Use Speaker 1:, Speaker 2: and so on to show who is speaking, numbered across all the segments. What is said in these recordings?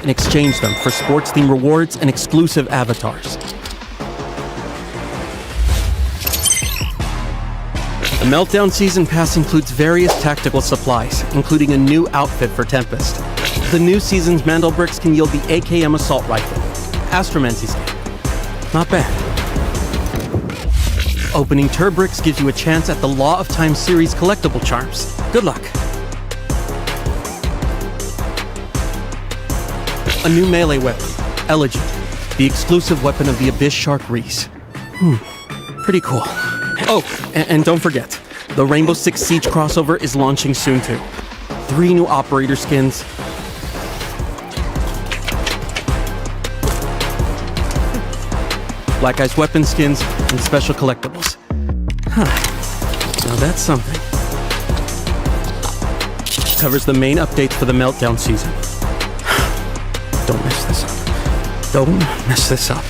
Speaker 1: and exchange them for sports-themed rewards and exclusive avatars. The Meltdown Season Pass includes various tactical supplies, including a new outfit for Tempest. The new season's Mandelbricks can yield the AKM Assault Rifle. Astromancy's not bad. Opening Turbricks gives you a chance at the Law of Time series collectible charms. Good luck. A new melee weapon, Elegant, the exclusive weapon of the Abyss Shark Reese. Pretty cool. Oh, and don't forget, the Rainbow Six Siege crossover is launching soon too. 3 new operator skins. Black Ice weapon skins, and special collectibles. Now that's something. Covers the main updates for the Meltdown season. Don't mess this up. Don't mess this up.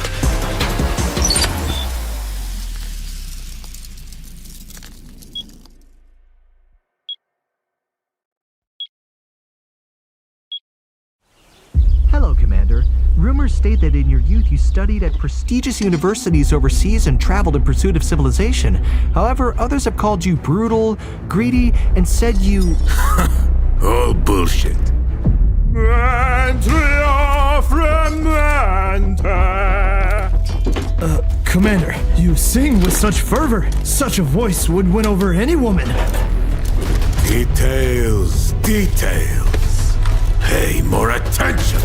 Speaker 2: Hello, Commander. Rumors state that in your youth you studied at prestigious universities overseas and traveled in pursuit of civilization. However, others have called you brutal, greedy, and said you...
Speaker 3: All bullshit.
Speaker 4: Commander, you sing with such fervor. Such a voice would win over any woman.
Speaker 3: Details, details. Pay more attention.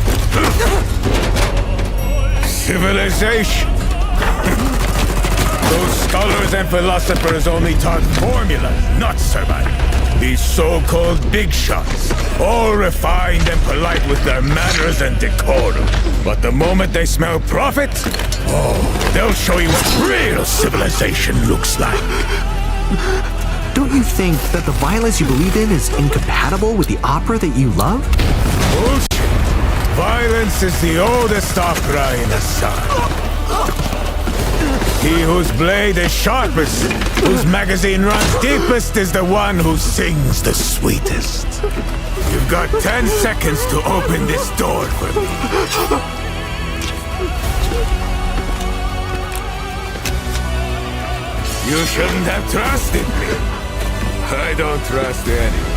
Speaker 3: Civilization. Those scholars and philosophers only taught formulas, not survival. These so-called big shots, all refined and polite with their manners and decorum. But the moment they smell profit, they'll show you what real civilization looks like.
Speaker 2: Don't you think that the violence you believe in is incompatible with the opera that you love?
Speaker 3: Bullshit. Violence is the oldest opera in the sun. He whose blade is sharpest, whose magazine runs deepest, is the one who sings the sweetest. You've got 10 seconds to open this door for me. You shouldn't have trusted me. I don't trust anyone.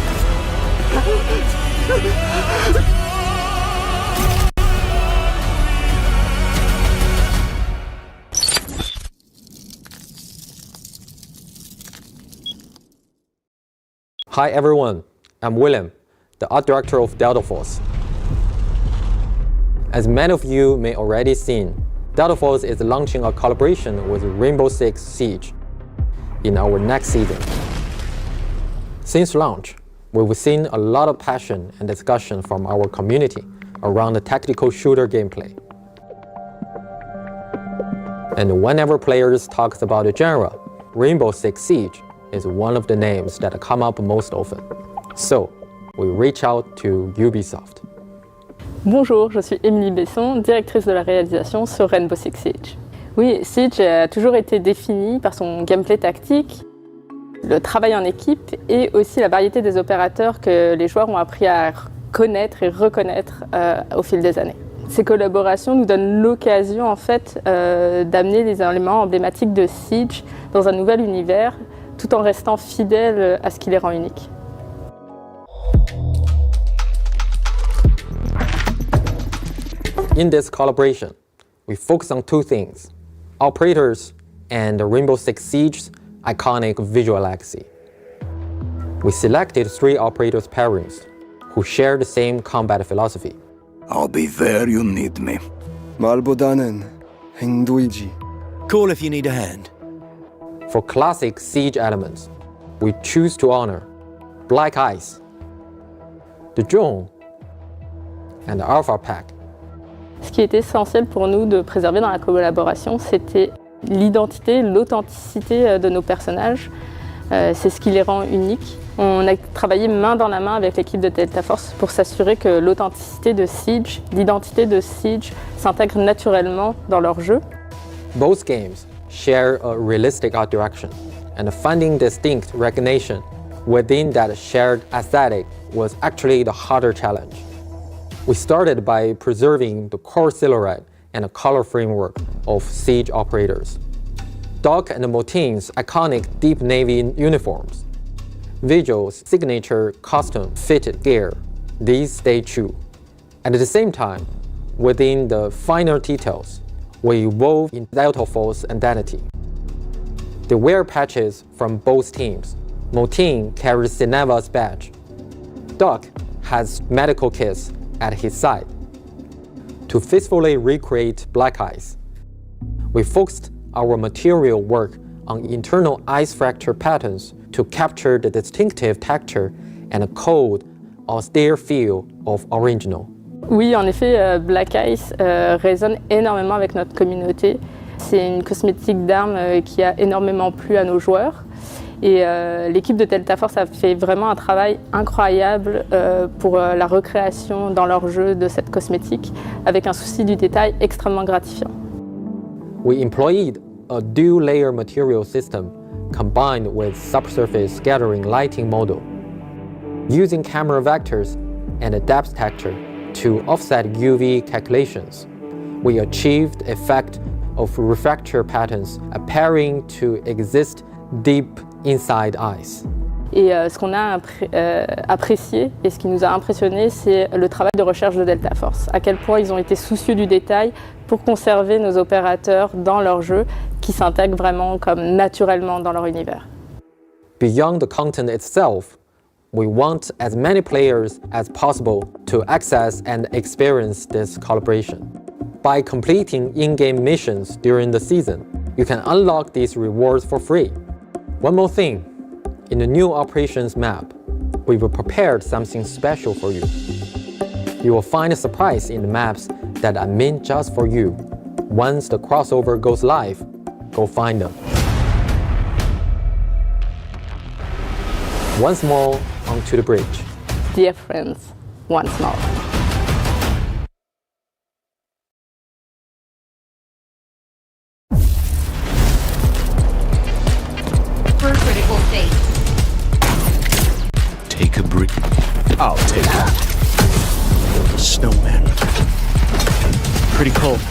Speaker 5: Hi everyone, I'm William, the art director of Delta Force. As many of you may already seen, Delta Force is launching a collaboration with Rainbow Six Siege in our next season. Since launch, we've seen a lot of passion and discussion from our community around the tactical shooter gameplay. And whenever players talk about the genre, Rainbow Six Siege is one of the names that come up most often. So, we reach out to Ubisoft.
Speaker 6: Bonjour, je suis Émilie Besson, directrice de la réalisation sur Rainbow Six Siege. Oui, Siege a toujours été défini par son gameplay tactique, le travail en équipe et aussi la variété des opérateurs que les joueurs ont appris à connaître et reconnaître au fil des années. Ces collaborations nous donnent l'occasion en fait d'amener les éléments emblématiques de Siege dans un nouvel univers tout en restant fidèle à ce qui les rend uniques.
Speaker 5: In this collaboration, we focus on 2 things: operators and Rainbow Six Siege's iconic visual legacy. We selected 3 operators pairings who share the same combat philosophy.
Speaker 3: I'll be there you need me.
Speaker 7: 말보다는 행동이지.
Speaker 8: Call if you need a hand.
Speaker 5: For classic Siege elements, we choose to honor Black Ice, the Drone, and the Alpha Pack.
Speaker 6: Ce qui était essentiel pour nous de préserver dans la collaboration, c'était l'identité, l'authenticité de nos personnages. C'est ce qui les rend uniques. On a travaillé main dans la main avec l'équipe de Delta Force pour s'assurer que l'authenticité de Siege, l'identité de Siege s'intègre naturellement dans leur jeu.
Speaker 5: Both games share a realistic art direction, and finding distinct recognition within that shared aesthetic was actually the harder challenge. We started by preserving the core silhouette and a color framework of Siege operators. Doc and Motin's iconic deep navy uniforms, Vigil's signature custom fitted gear, these stay true. At the same time, within the finer details, we evolve in Delta Force identity. They wear patches from both teams. Motin carries Cineva's badge. Doc has medical kits at his side. To faithfully recreate Black Ice, we focused our material work on internal ice fracture patterns to capture the distinctive texture and a cold, austere feel of original.
Speaker 6: Oui, en effet, Black Ice résonne énormément avec notre communauté. C'est une cosmétique d'armes qui a énormément plu à nos joueurs. Et l'équipe de Delta Force a fait vraiment un travail incroyable pour la recréation dans leur jeu de cette cosmétique, avec un souci du détail extrêmement gratifiant.
Speaker 5: We employed a dual-layer material system combined with subsurface scattering lighting model, using camera vectors and a depth texture to offset UV calculations. We achieved effect of refractor patterns appearing to exist deep inside ice.
Speaker 6: Et ce qu'on a apprécié et ce qui nous a impressionné, c'est le travail de recherche de Delta Force. À quel point ils ont été soucieux du détail pour conserver nos opérateurs dans leur jeu qui s'intègrent vraiment comme naturellement dans leur univers.
Speaker 5: Beyond the content itself, we want as many players as possible to access and experience this collaboration. By completing in-game missions during the season, you can unlock these rewards for free. One more thing, in the new operations map, we've prepared something special for you. You will find a surprise in the maps that are meant just for you. Once the crossover goes live, go find them. Once more, onto the bridge.
Speaker 6: Dear friends, once more.
Speaker 9: For critical state.
Speaker 8: Take a break. I'll take that.
Speaker 1: Snowman. Pretty cold.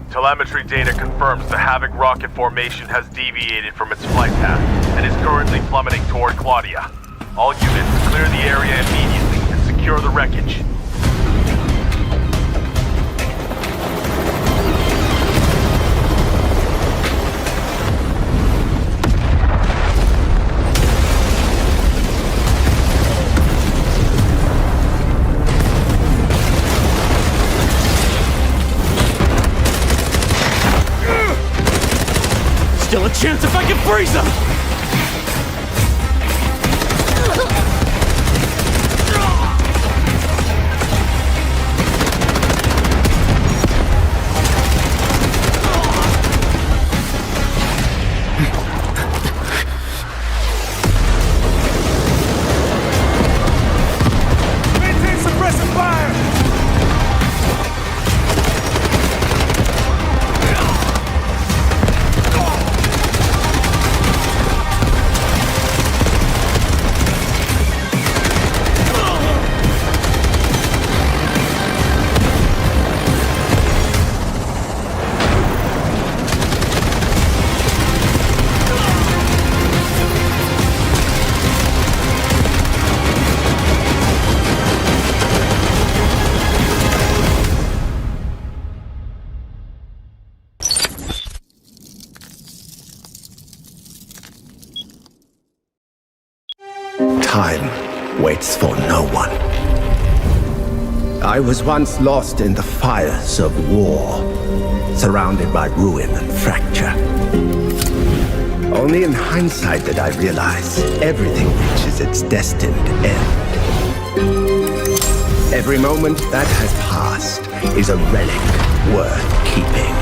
Speaker 10: Telemetry data confirms the Havoc rocket formation has deviated from its flight path and is currently plummeting toward Claudia. All units, clear the area immediately and secure the wreckage.
Speaker 1: Still a chance if I can freeze them!
Speaker 3: Maintain suppressive fire!
Speaker 11: time waits for no one. I was once lost in the fires of war, surrounded by ruin and fracture. Only in hindsight did I realize everything reaches its destined end. Every moment that has passed is a relic worth keeping.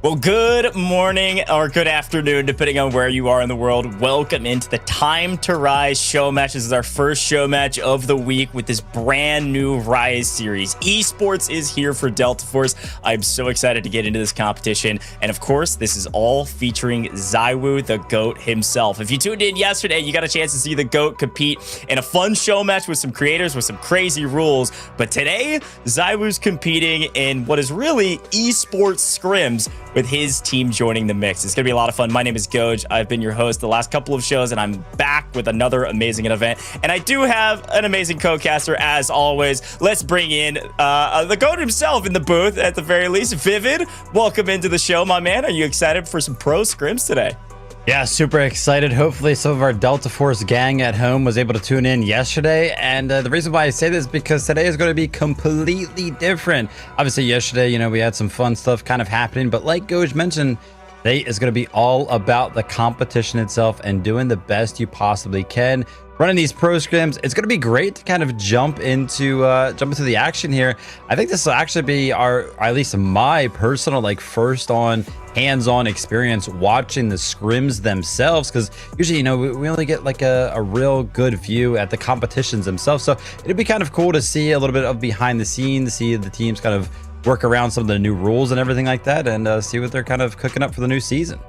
Speaker 12: Well, good morning or good afternoon, depending on where you are in the world. Welcome into the Time to Rise show match. This is our first show match of the week with this brand new Rise series. Esports is here for Delta Force. I'm so excited to get into this competition. And of course, this is all featuring ZywOo, the GOAT himself. If you tuned in yesterday, you got a chance to see the GOAT compete in a fun show match with some creators with some crazy rules. But today, ZywOo's competing in what is really esports scrims, with his team joining the mix. It's gonna be a lot of fun. My name is Goj. I've been your host the last couple of shows, and I'm back with another amazing event. And I do have an amazing co-caster as always. Let's bring in the GOAT himself in the booth at the very least. Vivid, welcome into the show, my man. Are you excited for some pro scrims today?
Speaker 13: Yeah, super excited. Hopefully some of our Delta Force gang at home was able to tune in yesterday. And the reason why I say this is because today is going to be completely different. Obviously, yesterday, you know, we had some fun stuff kind of happening. But like Goj mentioned, today is going to be all about the competition itself and doing the best you possibly can. Running these pro scrims, it's going to be great to kind of jump into the action here. I think this will actually be or at least my personal first on hands-on experience watching the scrims themselves, because usually, you know, we only get a real good view at the competitions themselves. So it'd be kind of cool to see a little bit of behind the scenes, see the teams kind of work around some of the new rules and everything like that, and see what they're kind of cooking up for the new season.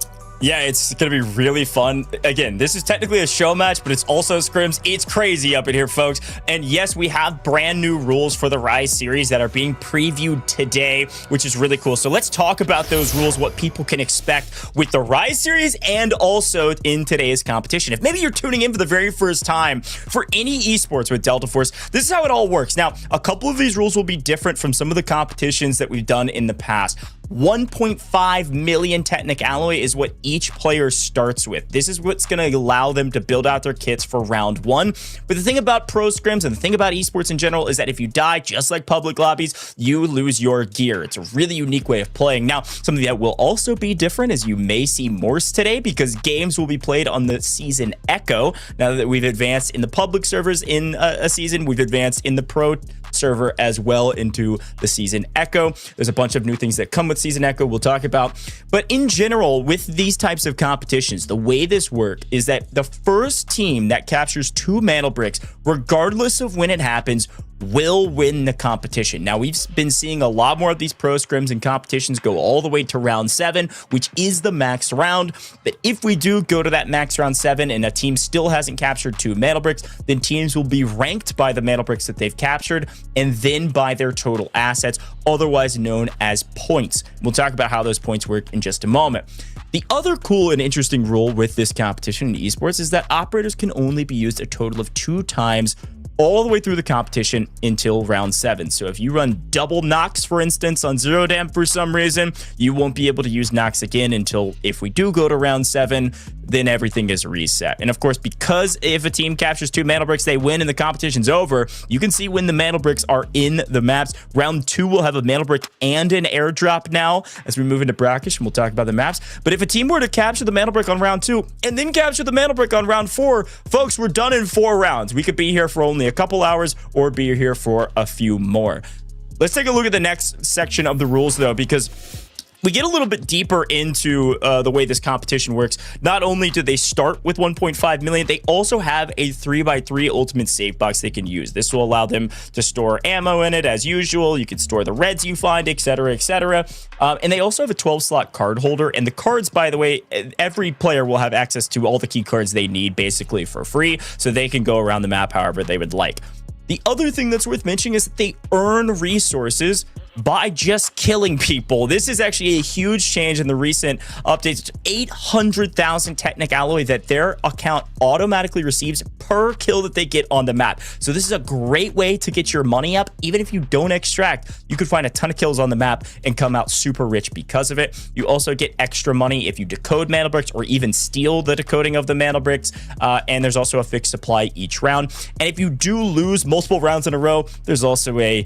Speaker 12: Yeah, it's going to be really fun. Again, this is technically a show match, but it's also scrims. It's crazy up in here, folks. And yes, we have brand new rules for the Rise series that are being previewed today, which is really cool. So let's talk about those rules, what people can expect with the Rise series and also in today's competition. If maybe you're tuning in for the very first time for any esports with Delta Force, this is how it all works. Now, a couple of these rules will be different from some of the competitions that we've done in the past. 1.5 million Technic Alloy is what each player starts with. This is what's going to allow them to build out their kits for round one. But the thing about pro scrims and the thing about esports in general is that if you die, just like public lobbies, you lose your gear. It's a really unique way of playing. Now, something that will also be different is you may see Morse today, because games will be played on the season Echo. Now that we've advanced in the public servers in a season, we've advanced in the pro server as well into the season Echo. There's a bunch of new things that come with season Echo we'll talk about. But in general, with these types of competitions, the way this works is that the first team that captures 2 mantle bricks, regardless of when it happens, will win the competition. Now, we've been seeing a lot more of these pro scrims and competitions go all the way to round 7, which is the max round. But if we do go to that max round 7 and a team still hasn't captured 2 mantle bricks, then teams will be ranked by the mantle bricks that they've captured and then by their total assets, otherwise known as points. We'll talk about how those points work in just a moment. The other cool and interesting rule with this competition in esports is that operators can only be used a total of 2 times all the way through the competition until round 7. So if you run double Nox, for instance, on Zero Dam for some reason, you won't be able to use Nox again until if we do go to round 7, then everything is reset. And of course, because if a team captures 2 mantle bricks, they win and the competition's over, you can see when the mantle bricks are in the maps. Round 2 will have a mantle brick and an airdrop now as we move into brackish, and we'll talk about the maps. But if a team were to capture the mantle brick on round 2 and then capture the mantle brick on round 4, folks, we're done in 4 rounds. We could be here for only a couple hours or be here for a few more. Let's take a look at the next section of the rules, though, because we get a little bit deeper into the way this competition works. Not only do they start with 1.5 million, they also have a 3x3 ultimate save box they can use. This will allow them to store ammo in it as usual. You can store the reds you find, etc., etc. And they also have a 12-slot card holder. And the cards, by the way, every player will have access to all the key cards they need basically for free, so they can go around the map however they would like. The other thing that's worth mentioning is that they earn resources by just killing people. This is actually a huge change in the recent updates. 800,000 Technic alloy that their account automatically receives per kill that they get on the map. So this is a great way to get your money up. Even if you don't extract, you could find a ton of kills on the map and come out super rich because of it. You also get extra money if you decode mana bricks or even steal the decoding of the mana bricks. And there's also a fixed supply each round. And if you do lose multiple rounds in a row, there's also a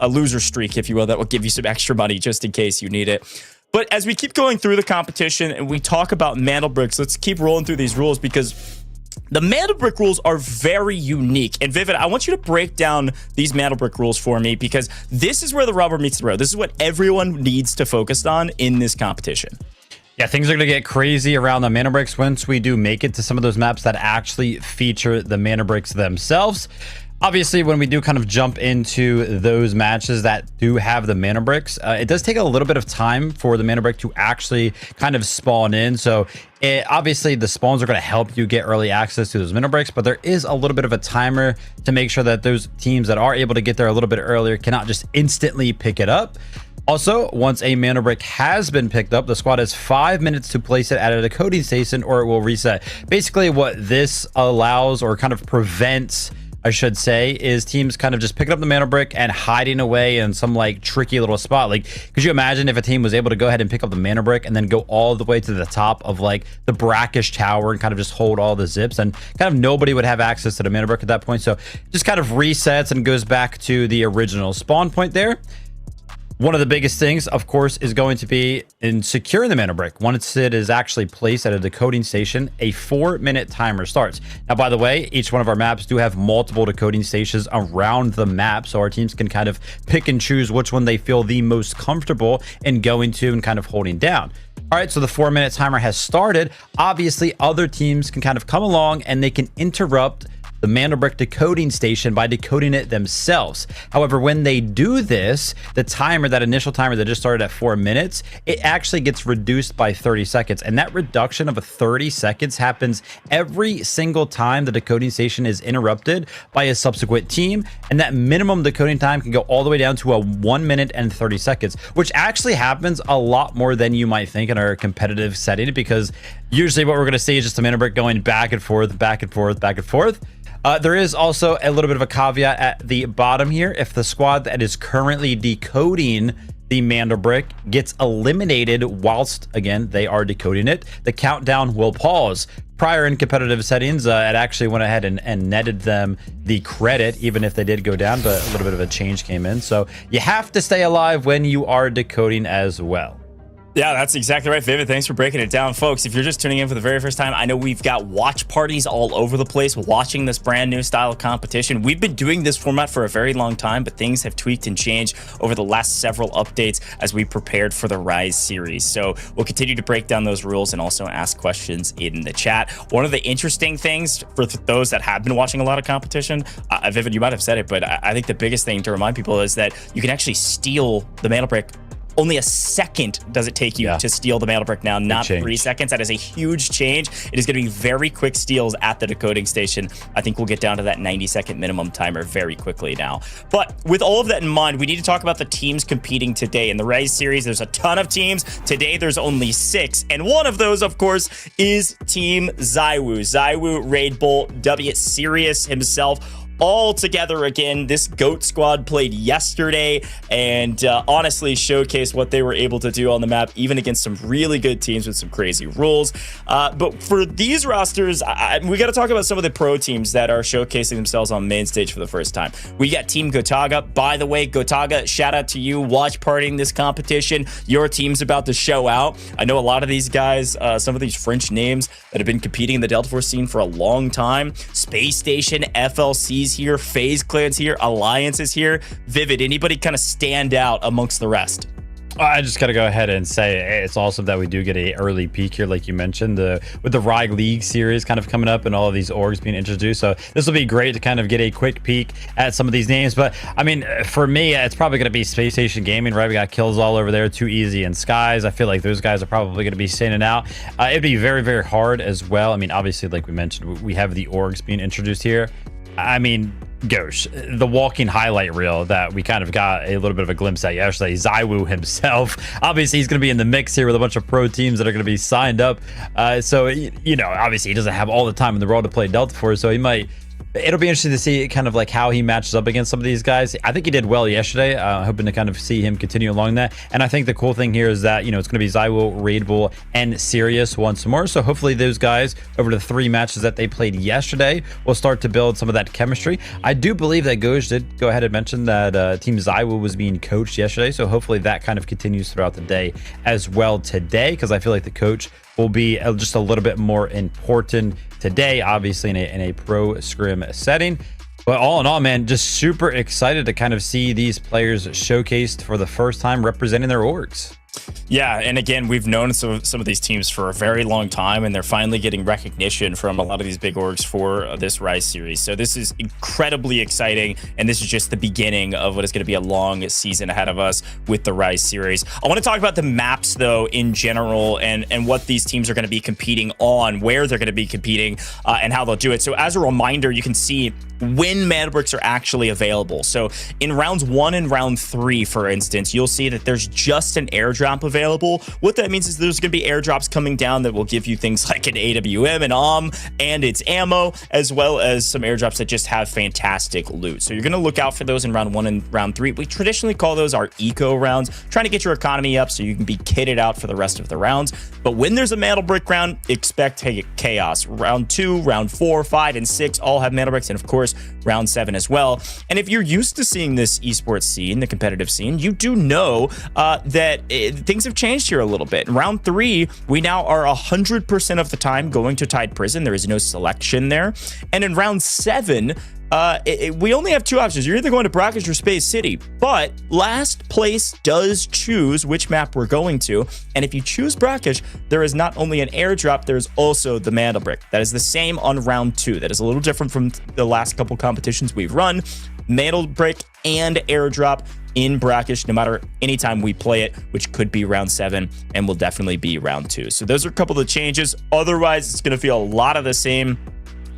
Speaker 12: loser streak, if you will, that will give you some extra money just in case you need it. But as we keep going through the competition and we talk about mana bricks, let's keep rolling through these rules because the mana brick rules are very unique. And Vivid, I want you to break down these mana brick rules for me because this is where the rubber meets the road. This is what everyone needs to focus on in this competition.
Speaker 13: Yeah, things are going to get crazy around the mana bricks once we do make it to some of those maps that actually feature the mana bricks themselves. Obviously, when we do kind of jump into those matches that do have the mana bricks, it does take a little bit of time for the mana brick to actually kind of spawn in. So obviously the spawns are going to help you get early access to those mana bricks, but there is a little bit of a timer to make sure that those teams that are able to get there a little bit earlier cannot just instantly pick it up. Also, once a mana brick has been picked up, the squad has 5 minutes to place it at a decoding station or it will reset. Basically, what this allows or kind of prevents, I should say, is teams kind of just picking up the mana brick and hiding away in some like tricky little spot. Like, could you imagine if a team was able to go ahead and pick up the mana brick and then go all the way to the top of like the brackish tower and kind of just hold all the zips, and kind of nobody would have access to the mana brick at that point. So just kind of resets and goes back to the original spawn point there. One of the biggest things, of course, is going to be in securing the mana brick. Once it is actually placed at a decoding station, a 4-minute timer starts. Now, by the way, each one of our maps do have multiple decoding stations around the map, so our teams can kind of pick and choose which one they feel the most comfortable in going to and kind of holding down. All right, so the 4-minute timer has started. Obviously, other teams can kind of come along and they can interrupt the mana brick decoding station by decoding it themselves. However, when they do this, the timer, that initial timer that just started at 4 minutes, it actually gets reduced by 30 seconds. And that reduction of 30 seconds happens every single time the decoding station is interrupted by a subsequent team. And that minimum decoding time can go all the way down to a 1 minute and 30 seconds, which actually happens a lot more than you might think in our competitive setting, because usually what we're going to see is just a mana brick going back and forth, back and forth, back and forth. There is also a little bit of a caveat at the bottom here. If the squad that is currently decoding the mana brick gets eliminated whilst, again, they are decoding it, the countdown will pause. Prior in competitive settings, it actually went ahead and netted them the credit, even if they did go down, but a little bit of a change came in. So you have to stay alive when you are decoding as well.
Speaker 12: Yeah, that's exactly right, Vivid. Thanks for breaking it down, folks. If you're just tuning in for the very first time, I know we've got watch parties all over the place watching this brand new style of competition. We've been doing this format for a very long time, but things have tweaked and changed over the last several updates as we prepared for the Rise series. So we'll continue to break down those rules and also ask questions in the chat. One of the interesting things for those that have been watching a lot of competition, Vivid, you might have said it, but I think the biggest thing to remind people is that you can actually steal the mana brick. Only a second does it take you to steal the mana brick now, not 3 seconds. That is a huge change. It is going to be very quick steals at the decoding station. I think we'll get down to that 90-second minimum timer very quickly now. But with all of that in mind, we need to talk about the teams competing today. In the Rise series, there's a ton of teams. Today, there's only 6. And one of those, of course, is Team ZywOo. ZywOo, Raid Bull, W Serious himself, all together again. This GOAT squad played yesterday and honestly showcased what they were able to do on the map, even against some really good teams with some crazy rules. But for these rosters, we got to talk about some of the pro teams that are showcasing themselves on main stage for the first time. We got Team Gotaga. By the way, Gotaga, shout out to you, watch partying this competition. Your team's about to show out. I know a lot of these guys, some of these French names that have been competing in the Delta Force scene for a long time. Space Station, FLC's here, Faze Clan's here, Alliance is here. Vivid, anybody kind of stand out amongst the rest?
Speaker 13: I just got to go ahead and say it's awesome that we do get a early peek here, like you mentioned, with the Rise League series kind of coming up and all of these orgs being introduced. So this will be great to kind of get a quick peek at some of these names. But I mean, for me, it's probably going to be Spacestation Gaming, right? We got kills all over there, Too Easy and Skies. I feel like those guys are probably going to be standing out. It'd be very, very hard as well. I mean, obviously, like we mentioned, we have the orgs being introduced here. I mean, Ghosh, the walking highlight reel that we kind of got a little bit of a glimpse at yesterday. ZywOo himself, obviously he's going to be in the mix here with a bunch of pro teams that are going to be signed up. So, you know, obviously he doesn't have all the time in the world to play Delta Force, so it'll be interesting to see kind of like how he matches up against some of these guys. I think he did well yesterday, hoping to kind of see him continue along that. And I think the cool thing here is that, you know, it's going to be ZywOo, Raidable, and Sirius once more. So hopefully those guys, over the 3 matches that they played yesterday, will start to build some of that chemistry. I do believe that Goj did go ahead and mention that Team ZywOo was being coached yesterday. So hopefully that kind of continues throughout the day as well today, because I feel like the coach will be just a little bit more important today, obviously in a pro scrim setting. But all in all, man, just super excited to kind of see these players showcased for the first time representing their orgs.
Speaker 12: Yeah, and again, we've known some of these teams for a very long time, and they're finally getting recognition from a lot of these big orgs for this Rise series. So this is incredibly exciting, and this is just the beginning of what is going to be a long season ahead of us with the Rise series. I want to talk about the maps, though, in general, and what these teams are going to be competing on, where they're going to be competing, and how they'll do it. So as a reminder, you can see when mana bricks are actually available. So in rounds 1 and round 3, for instance, you'll see that there's just an airdrop available. What that means is there's going to be airdrops coming down that will give you things like an AWM, an and its ammo, as well as some airdrops that just have fantastic loot. So you're going to look out for those in round 1 and round 3. We traditionally call those our eco rounds, trying to get your economy up so you can be kitted out for the rest of the rounds. But when there's a mana brick round, expect chaos. Round 2, round 4, 5, and 6 all have mana bricks, and of course round 7 as well. And if you're used to seeing this esports scene, the competitive scene, you do know that things have changed here a little bit. In round 3, we now are 100% of the time going to Tide Prison. There is no selection there. And in round 7, we only have 2 options. You're either going to Brackish or Space City, but last place does choose which map we're going to. And if you choose Brackish, there is not only an airdrop, there's also the mana brick. That is the same on round 2. That is a little different from the last couple competitions we've run. Mana brick and airdrop in Brackish, no matter anytime we play it, which could be round 7 and will definitely be round 2. So those are a couple of the changes. Otherwise, it's going to feel a lot of the same.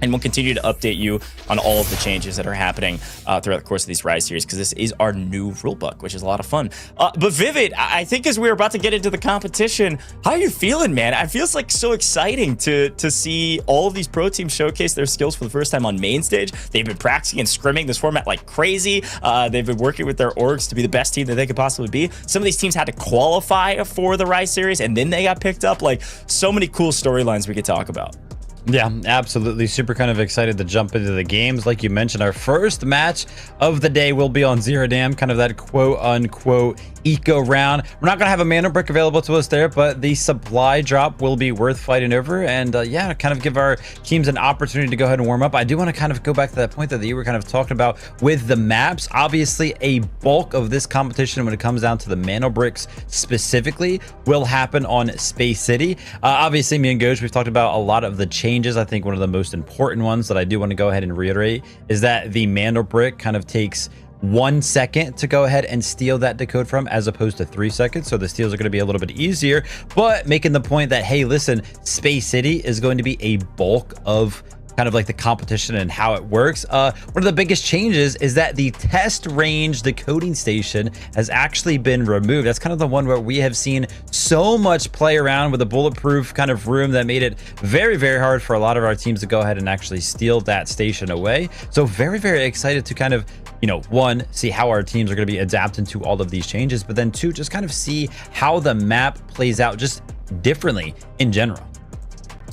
Speaker 12: And we'll continue to update you on all of the changes that are happening throughout the course of these Rise series, because this is our new rulebook, which is a lot of fun. But Vivid, I think as we're about to get into the competition, how are you feeling, man? It feels like so exciting to see all of these pro teams showcase their skills for the first time on main stage. They've been practicing and scrimming this format like crazy. They've been working with their orgs to be the best team that they could possibly be. Some of these teams had to qualify for the Rise series, and then they got picked up. Like, so many cool storylines we could talk about.
Speaker 13: Yeah, absolutely. Super kind of excited to jump into the games. Like you mentioned, our first match of the day will be on Zero Dam, kind of that quote unquote eco round. We're not going to have a mana brick available to us there, but the supply drop will be worth fighting over. And yeah, kind of give our teams an opportunity to go ahead and warm up. I do want to kind of go back to that point that you were kind of talking about with the maps. Obviously, a bulk of this competition when it comes down to the mana bricks specifically will happen on Space City. Obviously, me and Goj, we've talked about a lot of the changes. I think one of the most important ones that I do want to go ahead and reiterate is that the mana brick kind of takes 1 second to go ahead and steal that decode from, as opposed to 3 seconds. So the steals are going to be a little bit easier, but making the point that, hey, listen, Space City is going to be a bulk of kind of like the competition and how it works. One of the biggest changes is that the test range decoding station has actually been removed. That's kind of the one where we have seen so much play around with a bulletproof kind of room that made it very, very hard for a lot of our teams to go ahead and actually steal that station away. So very, very excited to kind of, you know, 1, see how our teams are going to be adapting to all of these changes, but then 2, just kind of see how the map plays out just differently in general.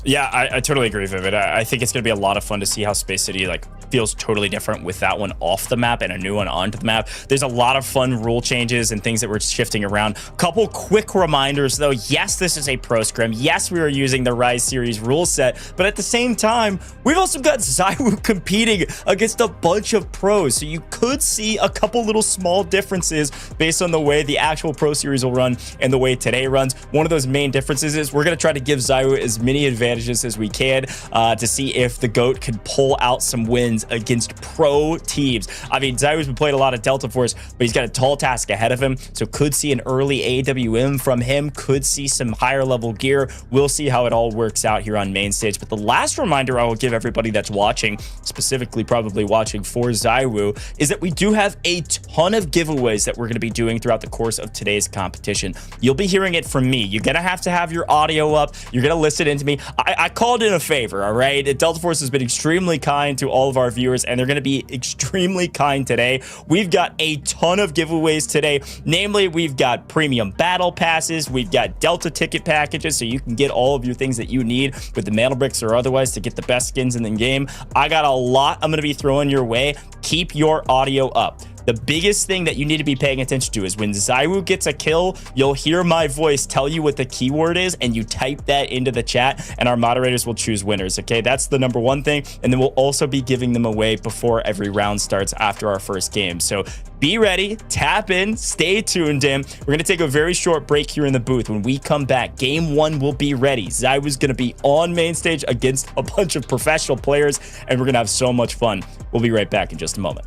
Speaker 12: Yeah, I totally agree, Vivid. I think it's going to be a lot of fun to see how Space City feels totally different with that one off the map and a new one onto the map. There's a lot of fun rule changes and things that we're shifting around. Couple quick reminders, though. Yes, this is a pro scrim. Yes, we are using the Rise series rule set, but at the same time, we've also got ZywOo competing against a bunch of pros. So you could see a couple little small differences based on the way the actual pro series will run and the way today runs. One of those main differences is we're going to try to give ZywOo as many advantages as we can to see if the GOAT can pull out some wins wins against pro teams. I mean, ZywOo's been playing a lot of Delta Force, but he's got a tall task ahead of him, so could see an early AWM from him, could see some higher level gear. We'll see how it all works out here on main stage. But the last reminder I will give everybody that's watching, specifically probably watching for ZywOo, is that we do have a ton of giveaways that we're going to be doing throughout the course of today's competition. You'll be hearing it from me. You're going to have your audio up. You're going to listen into me. I called in a favor, all right? Delta Force has been extremely kind to all of our viewers, and they're going to be extremely kind today. We've got a ton of giveaways today. Namely, we've got premium battle passes. We've got Delta ticket packages, so you can get all of your things that you need with the mana bricks or otherwise to get the best skins in the game. I got a lot I'm going to be throwing your way. Keep your audio up. The biggest thing that you need to be paying attention to is when ZywOo gets a kill, you'll hear my voice tell you what the keyword is, and you type that into the chat, and our moderators will choose winners, okay? That's the number one thing, and then we'll also be giving them away before every round starts after our first game. So be ready, tap in, stay tuned in. We're going to take a very short break here in the booth. When we come back, game one will be ready. ZywOo's going to be on main stage against a bunch of professional players, and we're going to have so much fun. We'll be right back in just a moment.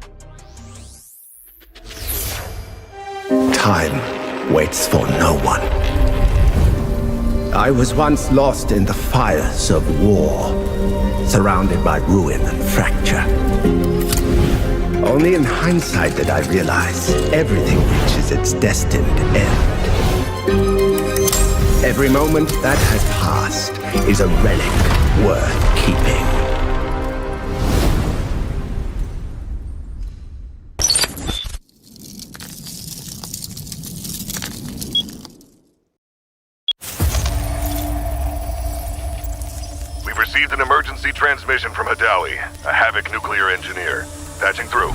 Speaker 11: Time waits for no one. I was once lost in the fires of war, surrounded by ruin and fracture. Only in hindsight did I realize everything reaches its destined end. Every moment that has passed is a relic worth keeping.
Speaker 10: Received an emergency transmission from Hadawi, a Havoc nuclear engineer. Patching through.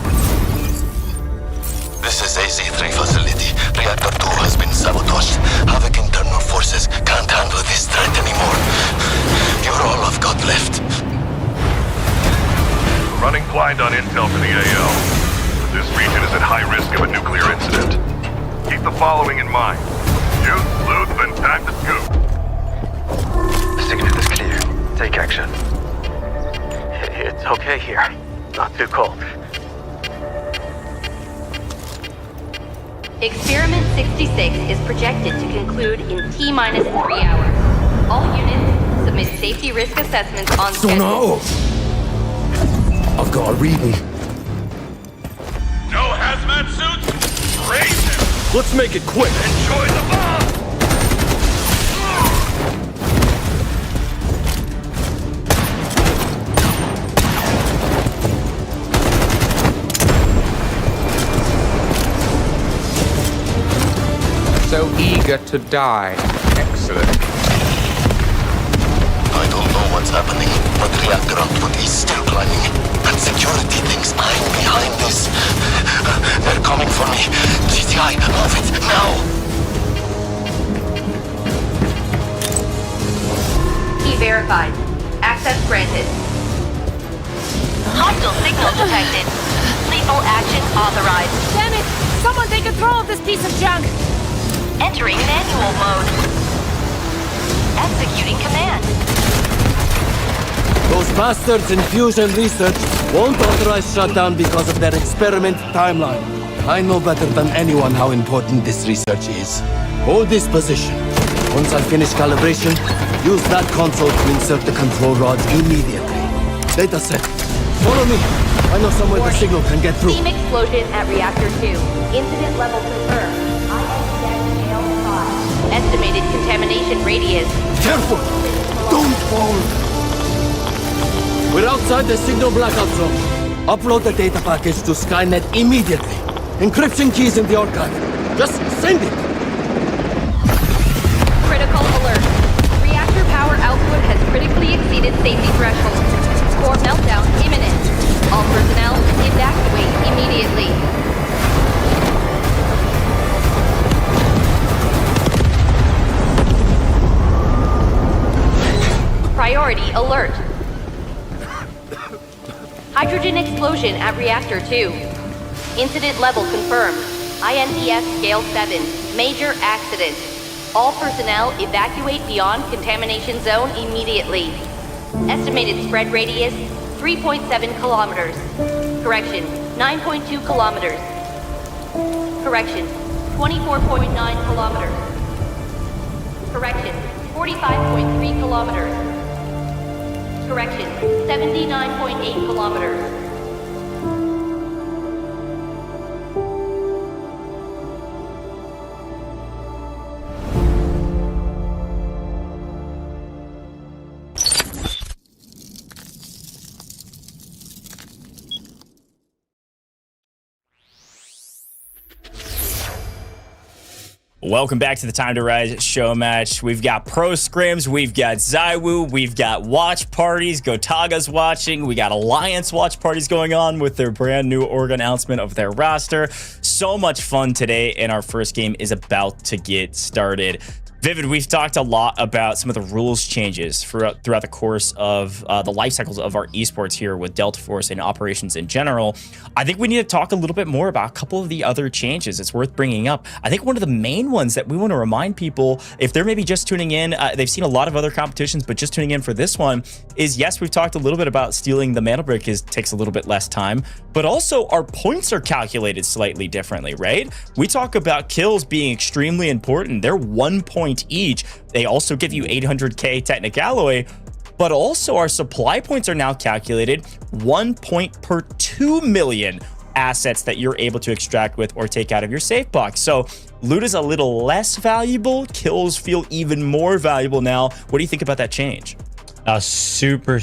Speaker 14: This is AZ-3 facility. Reactor 2 has been sabotaged. Havoc internal forces can't handle this threat anymore. You're all I've got left.
Speaker 10: Running blind on intel for the AL. This region is at high risk of a nuclear incident. Keep the following in mind. Use, loot, and time to scoop.
Speaker 15: The signal is clear. Take action. It's okay here. Not too cold.
Speaker 9: Experiment 66 is projected to conclude in T-minus 3 hours. All units submit safety risk assessments on schedule.
Speaker 3: No! I've got a reading.
Speaker 10: No hazmat suits? Raise him!
Speaker 3: Let's make it quick.
Speaker 10: Enjoy the bomb!
Speaker 16: So eager to die. Excellent.
Speaker 14: I don't know what's happening, but reactor output is still climbing. And security thinks I'm behind this. They're coming for me. GTI, move it, now!
Speaker 9: Key verified. Access granted.
Speaker 17: Hostile signal detected. Lethal action authorized.
Speaker 18: Damn it! Someone take control of this piece of junk!
Speaker 17: Entering manual mode. Executing command.
Speaker 19: Those bastards in fusion research won't authorize shutdown because of their experiment timeline. I know better than anyone how important this research is. Hold this position. Once I finish calibration, use that console to insert the control rods immediately. Data set. Follow me. I know somewhere the signal can get through.
Speaker 9: Steam explosion at reactor 2. Incident level confirmed. Estimated contamination radius.
Speaker 19: Careful! Don't fall! We're outside the signal blackout zone. Upload the data package to Skynet immediately. Encryption keys in the archive. Just send it!
Speaker 9: Critical alert. Reactor power output has critically exceeded safety thresholds. Core meltdown imminent. All personnel evacuate immediately. Priority alert. Hydrogen explosion at reactor 2. Incident level confirmed. INTS scale 7. Major accident. All personnel evacuate beyond contamination zone immediately. Estimated spread radius 3.7 kilometers. Correction, 9.2 kilometers. Correction, 24.9 kilometers. Correction, 45.3 kilometers. Correction, 79.8 kilometers.
Speaker 12: Welcome back to the Time to Rise show match. We've got pro scrims, we've got ZywOo, we've got watch parties, Gotaga's watching, we got Alliance watch parties going on with their brand new org announcement of their roster. So much fun today, and our first game is about to get started. Vivid, we've talked a lot about some of the rules changes throughout the course of the life cycles of our esports here with Delta Force and operations in general. I think we need to talk a little bit more about a couple of the other changes it's worth bringing up. I think one of the main ones that we want to remind people, if they're maybe just tuning in, they've seen a lot of other competitions, but just tuning in for this one, is yes, we've talked a little bit about stealing the mana brick takes a little bit less time, but also our points are calculated slightly differently, right? We talk about kills being extremely important. They're 1 point each. They also give you 800k Technic Alloy, but also our supply points are now calculated 1 point per 2 million assets that you're able to extract with or take out of your safe box. So loot is a little less valuable. Kills feel even more valuable now. What do you think about that change?
Speaker 13: Super,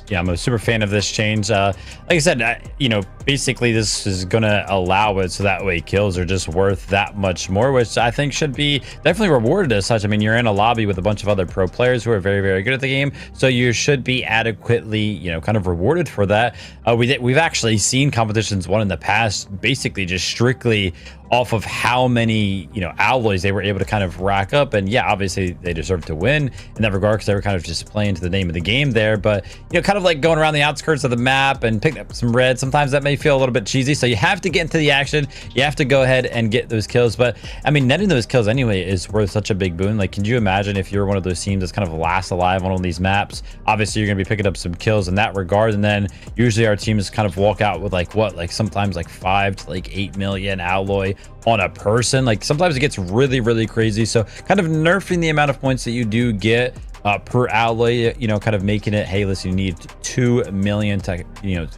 Speaker 13: yeah, I'm a super fan of this change. Like I said, basically this is gonna allow it so that way kills are just worth that much more, which I think should be definitely rewarded as such. I mean, you're in a lobby with a bunch of other pro players who are very, very good at the game, so you should be adequately, kind of rewarded for that. We've actually seen competitions won in the past, basically just strictly off of how many alloys they were able to kind of rack up. And yeah, obviously they deserve to win in that regard because they were kind of just playing to the name of the game there, but kind of like going around the outskirts of the map and picking up some red, sometimes that may feel a little bit cheesy, so you have to get into the action, you have to go ahead and get those kills. But I mean, netting those kills anyway is worth such a big boon. Like, can you imagine if you're one of those teams that's kind of last alive on one of these maps? Obviously you're going to be picking up some kills in that regard, and then usually our teams kind of walk out with sometimes 5 to 8 million alloy on a person. Like, sometimes it gets really, really crazy. So kind of nerfing the amount of points that you do get per alloy, kind of making it, hey, listen, you need 2 million to,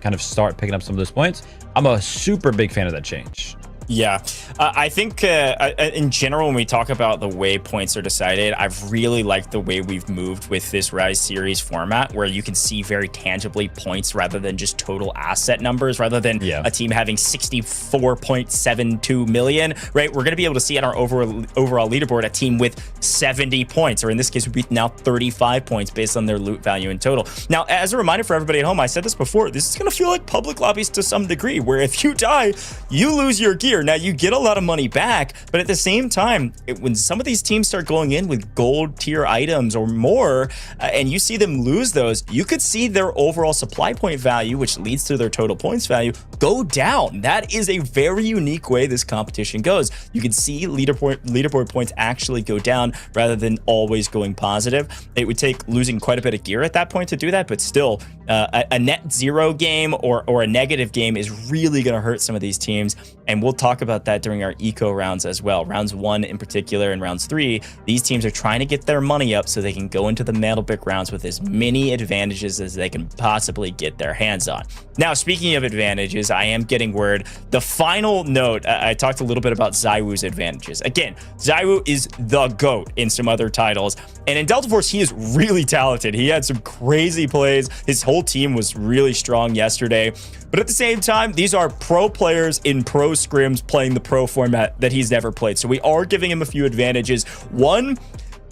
Speaker 13: kind of start picking up some of those points. I'm a super big fan of that change.
Speaker 12: Yeah, I think in general, when we talk about the way points are decided, I've really liked the way we've moved with this Rise series format, where you can see very tangibly points rather than just total asset numbers, rather than a team having 64.72 million, right? We're going to be able to see on our overall leaderboard a team with 70 points, or in this case would be now 35 points based on their loot value in total. Now, as a reminder for everybody at home, I said this before, this is going to feel like public lobbies to some degree, where if you die, you lose your gear. Now, you get a lot of money back, but at the same time, when some of these teams start going in with gold tier items or more, and you see them lose those, you could see their overall supply point value, which leads to their total points value, go down. That is a very unique way this competition goes. You can see leaderboard points actually go down rather than always going positive. It would take losing quite a bit of gear at that point to do that, but still, a net zero game or a negative game is really going to hurt some of these teams, and we'll talk about that during our eco rounds as well. Rounds 1 in particular and rounds 3, these teams are trying to get their money up so they can go into the Mandelbick rounds with as many advantages as they can possibly get their hands on. Now, speaking of advantages, I am getting word. The final note, I talked a little bit about ZywOo's advantages. Again, ZywOo is the GOAT in some other titles, and in Delta Force, he is really talented. He had some crazy plays. His whole team was really strong yesterday. But at the same time, these are pro players in pro scrims playing the pro format that he's never played. So we are giving him a few advantages. One,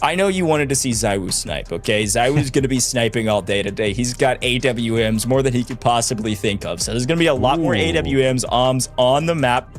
Speaker 12: I know you wanted to see ZywOo snipe, okay? ZywOo's going to be sniping all day today. He's got AWMs, more than he could possibly think of. So there's going to be a lot more AWMs, OMs on the map.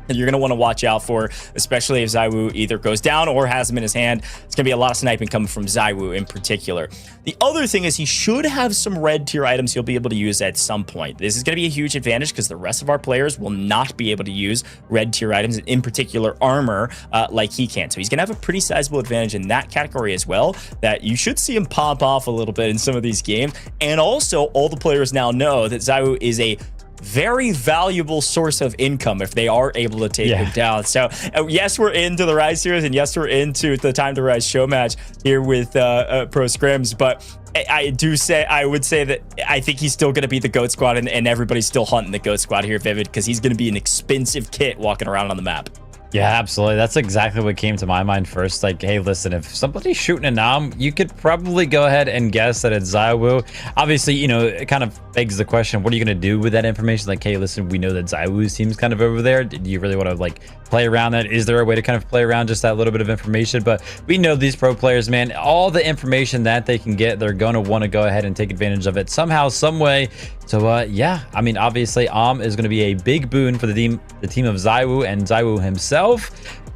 Speaker 12: that you're going to want to watch out for, especially if ZywOo either goes down or has him in his hand. It's going to be a lot of sniping coming from ZywOo in particular. The other thing is he should have some red tier items he'll be able to use at some point. This is going to be a huge advantage because the rest of our players will not be able to use red tier items, in particular armor, like he can. So he's going to have a pretty sizable advantage in that category as well, that you should see him pop off a little bit in some of these games. And also, all the players now know that ZywOo is a very valuable source of income if they are able to take him down. So yes, we're into the Rise series, and yes, we're into the Time to Rise show match here with Pro Scrims, but I would say that I think he's still going to be the GOAT squad, and everybody's still hunting the GOAT squad here, Vivid, because he's going to be an expensive kit walking around on the map.
Speaker 13: Yeah, absolutely. That's exactly what came to my mind first. Like, hey, listen, if somebody's shooting a nom, you could probably go ahead and guess that it's ZywOo. Obviously, you know, it kind of begs the question, what are you going to do with that information? Like, hey, listen, we know that ZywOo's team's kind of over there. Do you really want to, like, play around that? Is there a way to kind of play around just that little bit of information? But we know these pro players, man, all the information that they can get, they're going to want to go ahead and take advantage of it somehow, some way. So, yeah, I mean, obviously, is going to be a big boon for the team of ZywOo and ZywOo himself.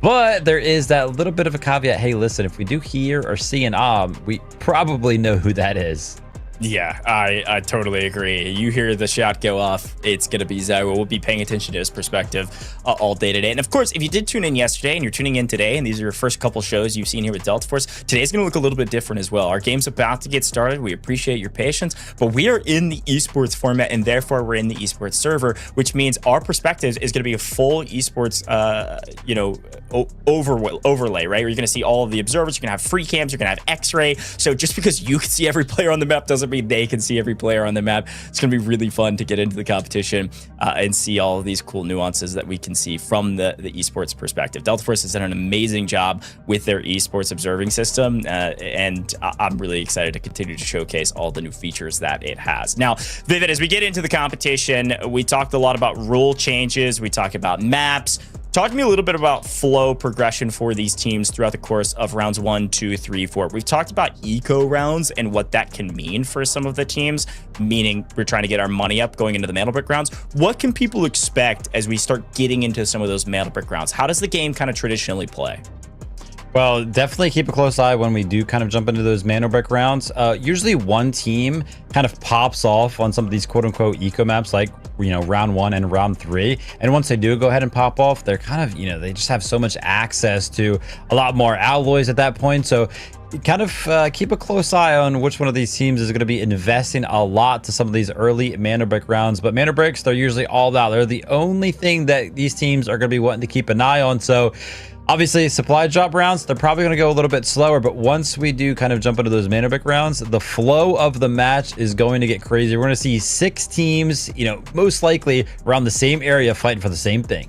Speaker 13: But there is that little bit of a caveat. Hey, listen, if we do hear or see an we probably know who that is.
Speaker 12: Yeah, I totally agree. You hear the shot go off, it's going to be ZywOo. We'll be paying attention to his perspective all day today. And of course, if you did tune in yesterday and you're tuning in today, and these are your first couple shows you've seen here with Delta Force, today's going to look a little bit different as well. Our game's about to get started. We appreciate your patience, but we are in the esports format, and therefore we're in the esports server, which means our perspective is going to be a full esports, overlay, right? Where you're going to see all of the observers, you're going to have free cams, you're going to have X-ray. So just because you can see every player on the map doesn't mean they can see every player on the map. It's going to be really fun to get into the competition and see all of these cool nuances that we can see from the esports perspective. Delta Force has done an amazing job with their esports observing system, and I'm really excited to continue to showcase all the new features that it has. Now, Vivid, as we get into the competition, we talked a lot about rule changes, we talked about maps. Talk to me a little bit about flow progression for these teams throughout the course of rounds 1, 2, 3, 4. We've talked about eco rounds and what that can mean for some of the teams, meaning we're trying to get our money up going into the Mantle Brick rounds. What can people expect as we start getting into some of those Mantle Brick rounds? How does the game kind of traditionally play?
Speaker 13: Well, definitely keep a close eye when we do kind of jump into those Mantle Brick rounds. Usually one team kind of pops off on some of these quote-unquote eco maps, like, you know, round 1 and round 3. And once they do go ahead and pop off, they're kind of, you know, they just have so much access to a lot more alloys at that point. So kind of keep a close eye on which one of these teams is going to be investing a lot to some of these early Mantle Brick rounds. But Mantle Bricks, they're usually all out. They're the only thing that these teams are going to be wanting to keep an eye on. So obviously, supply drop rounds, they're probably going to go a little bit slower, but once we do kind of jump into those Mantle Brick rounds, the flow of the match is going to get crazy. We're going to see 6 teams, you know, most likely around the same area fighting for the same thing.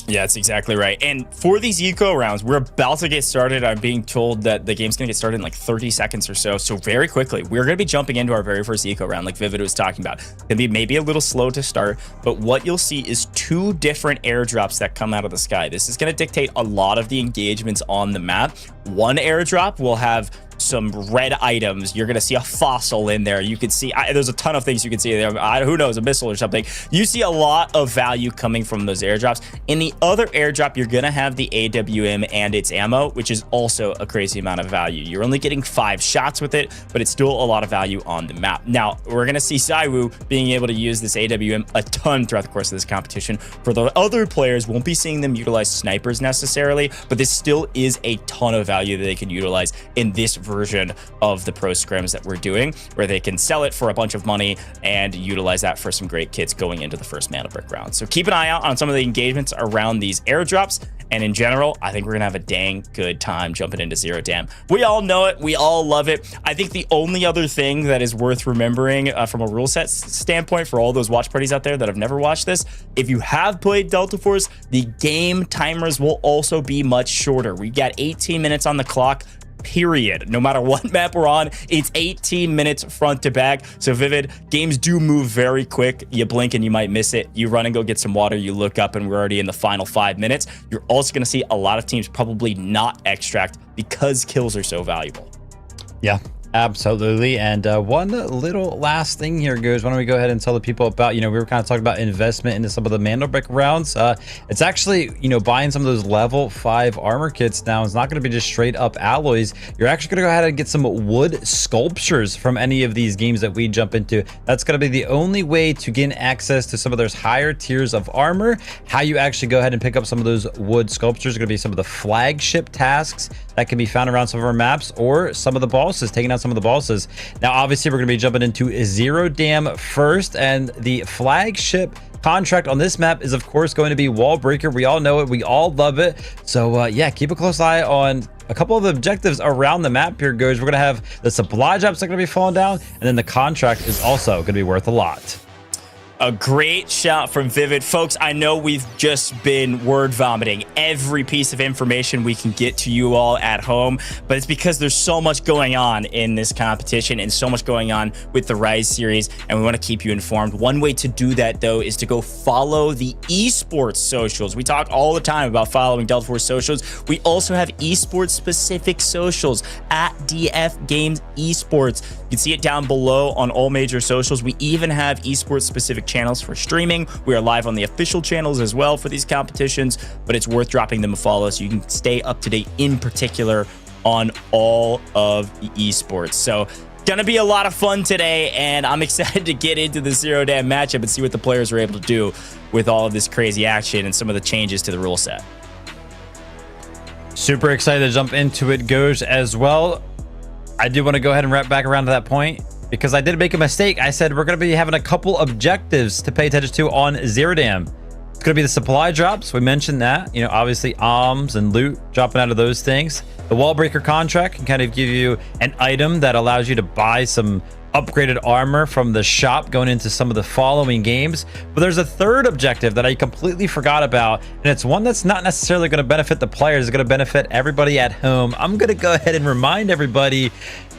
Speaker 12: Yeah, that's exactly right. And for these eco rounds, we're about to get started. I'm being told that the game's going to get started in like 30 seconds or so. So very quickly, we're going to be jumping into our very first eco round, like Vivid was talking about. It's going to be maybe a little slow to start, but what you'll see is 2 different airdrops that come out of the sky. This is going to dictate a lot of the engagements on the map. One airdrop will have some red items. You're going to see a fossil in there. You can see, there's a ton of things you can see there. Who knows, a missile or something. You see a lot of value coming from those airdrops. In the other airdrop, you're going to have the AWM and its ammo, which is also a crazy amount of value. You're only getting 5 shots with it, but it's still a lot of value on the map. Now, we're going to see ZywOo being able to use this AWM a ton throughout the course of this competition. For the other players, won't be seeing them utilize snipers necessarily, but this still is a ton of value that they can utilize in this version of the pro scrims that we're doing, where they can sell it for a bunch of money and utilize that for some great kits going into the first Mantle Brick round. So keep an eye out on some of the engagements around these airdrops. And in general, I think we're gonna have a dang good time jumping into Zero Dam. We all know it, we all love it. I think the only other thing that is worth remembering from a rule set standpoint for all those watch parties out there that have never watched this, if you have played Delta Force, the game timers will also be much shorter. We got 18 minutes on the clock, period. No matter what map we're on, it's 18 minutes front to back. So Vivid, games do move very quick. You blink and you might miss it. You run and go get some water, you look up and we're already in the final 5 minutes. You're also going to see a lot of teams probably not extract because kills are so valuable.
Speaker 13: Yeah, Absolutely. And one little last thing here goes, why don't we go ahead and tell the people about, we were kind of talking about investment into some of the Mandelbrick rounds. It's actually, buying some of those level 5 armor kits now. It's not going to be just straight up alloys. You're actually going to go ahead and get some wood sculptures from any of these games that we jump into. That's going to be the only way to gain access to some of those higher tiers of armor. How you actually go ahead and pick up some of those wood sculptures are going to be some of the flagship tasks that can be found around some of our maps, or some of the bosses, taking out some of the bosses. Now, obviously, we're going to be jumping into Zero Dam first, and the flagship contract on this map is, of course, going to be Wall Breaker. We all know it. We all love it. So, yeah, keep a close eye on a couple of the objectives around the map here, guys. We're going to have the supply drops that are going to be falling down, and then the contract is also going to be worth a lot.
Speaker 12: A great shout from Vivid. Folks, I know we've just been word vomiting every piece of information we can get to you all at home, but it's because there's so much going on in this competition and so much going on with the Rise series, and we want to keep you informed. One way to do that, though, is to go follow the esports socials. We talk all the time about following Delta Force socials. We also have esports specific socials at DF Games Esports. You can see it down below on all major socials. We even have esports specific channels for streaming. We are live on the official channels as well for these competitions, but it's worth dropping them a follow so you can stay up to date, in particular on all of the esports. So gonna be a lot of fun today, and I'm excited to get into the Zero Dam matchup and see what the players are able to do with all of this crazy action and some of the changes to the rule set.
Speaker 13: Super excited to jump into it, goes as well. I do want to go ahead and wrap back around to that point, because I did make a mistake. I said we're going to be having a couple objectives to pay attention to on Zero Dam. It's going to be the supply drops. We mentioned that, obviously alms and loot dropping out of those things. The wall breaker contract can kind of give you an item that allows you to buy some upgraded armor from the shop going into some of the following games. But there's a third objective that I completely forgot about, and it's one that's not necessarily going to benefit the players. It's going to benefit everybody at home. I'm going to go ahead and remind everybody,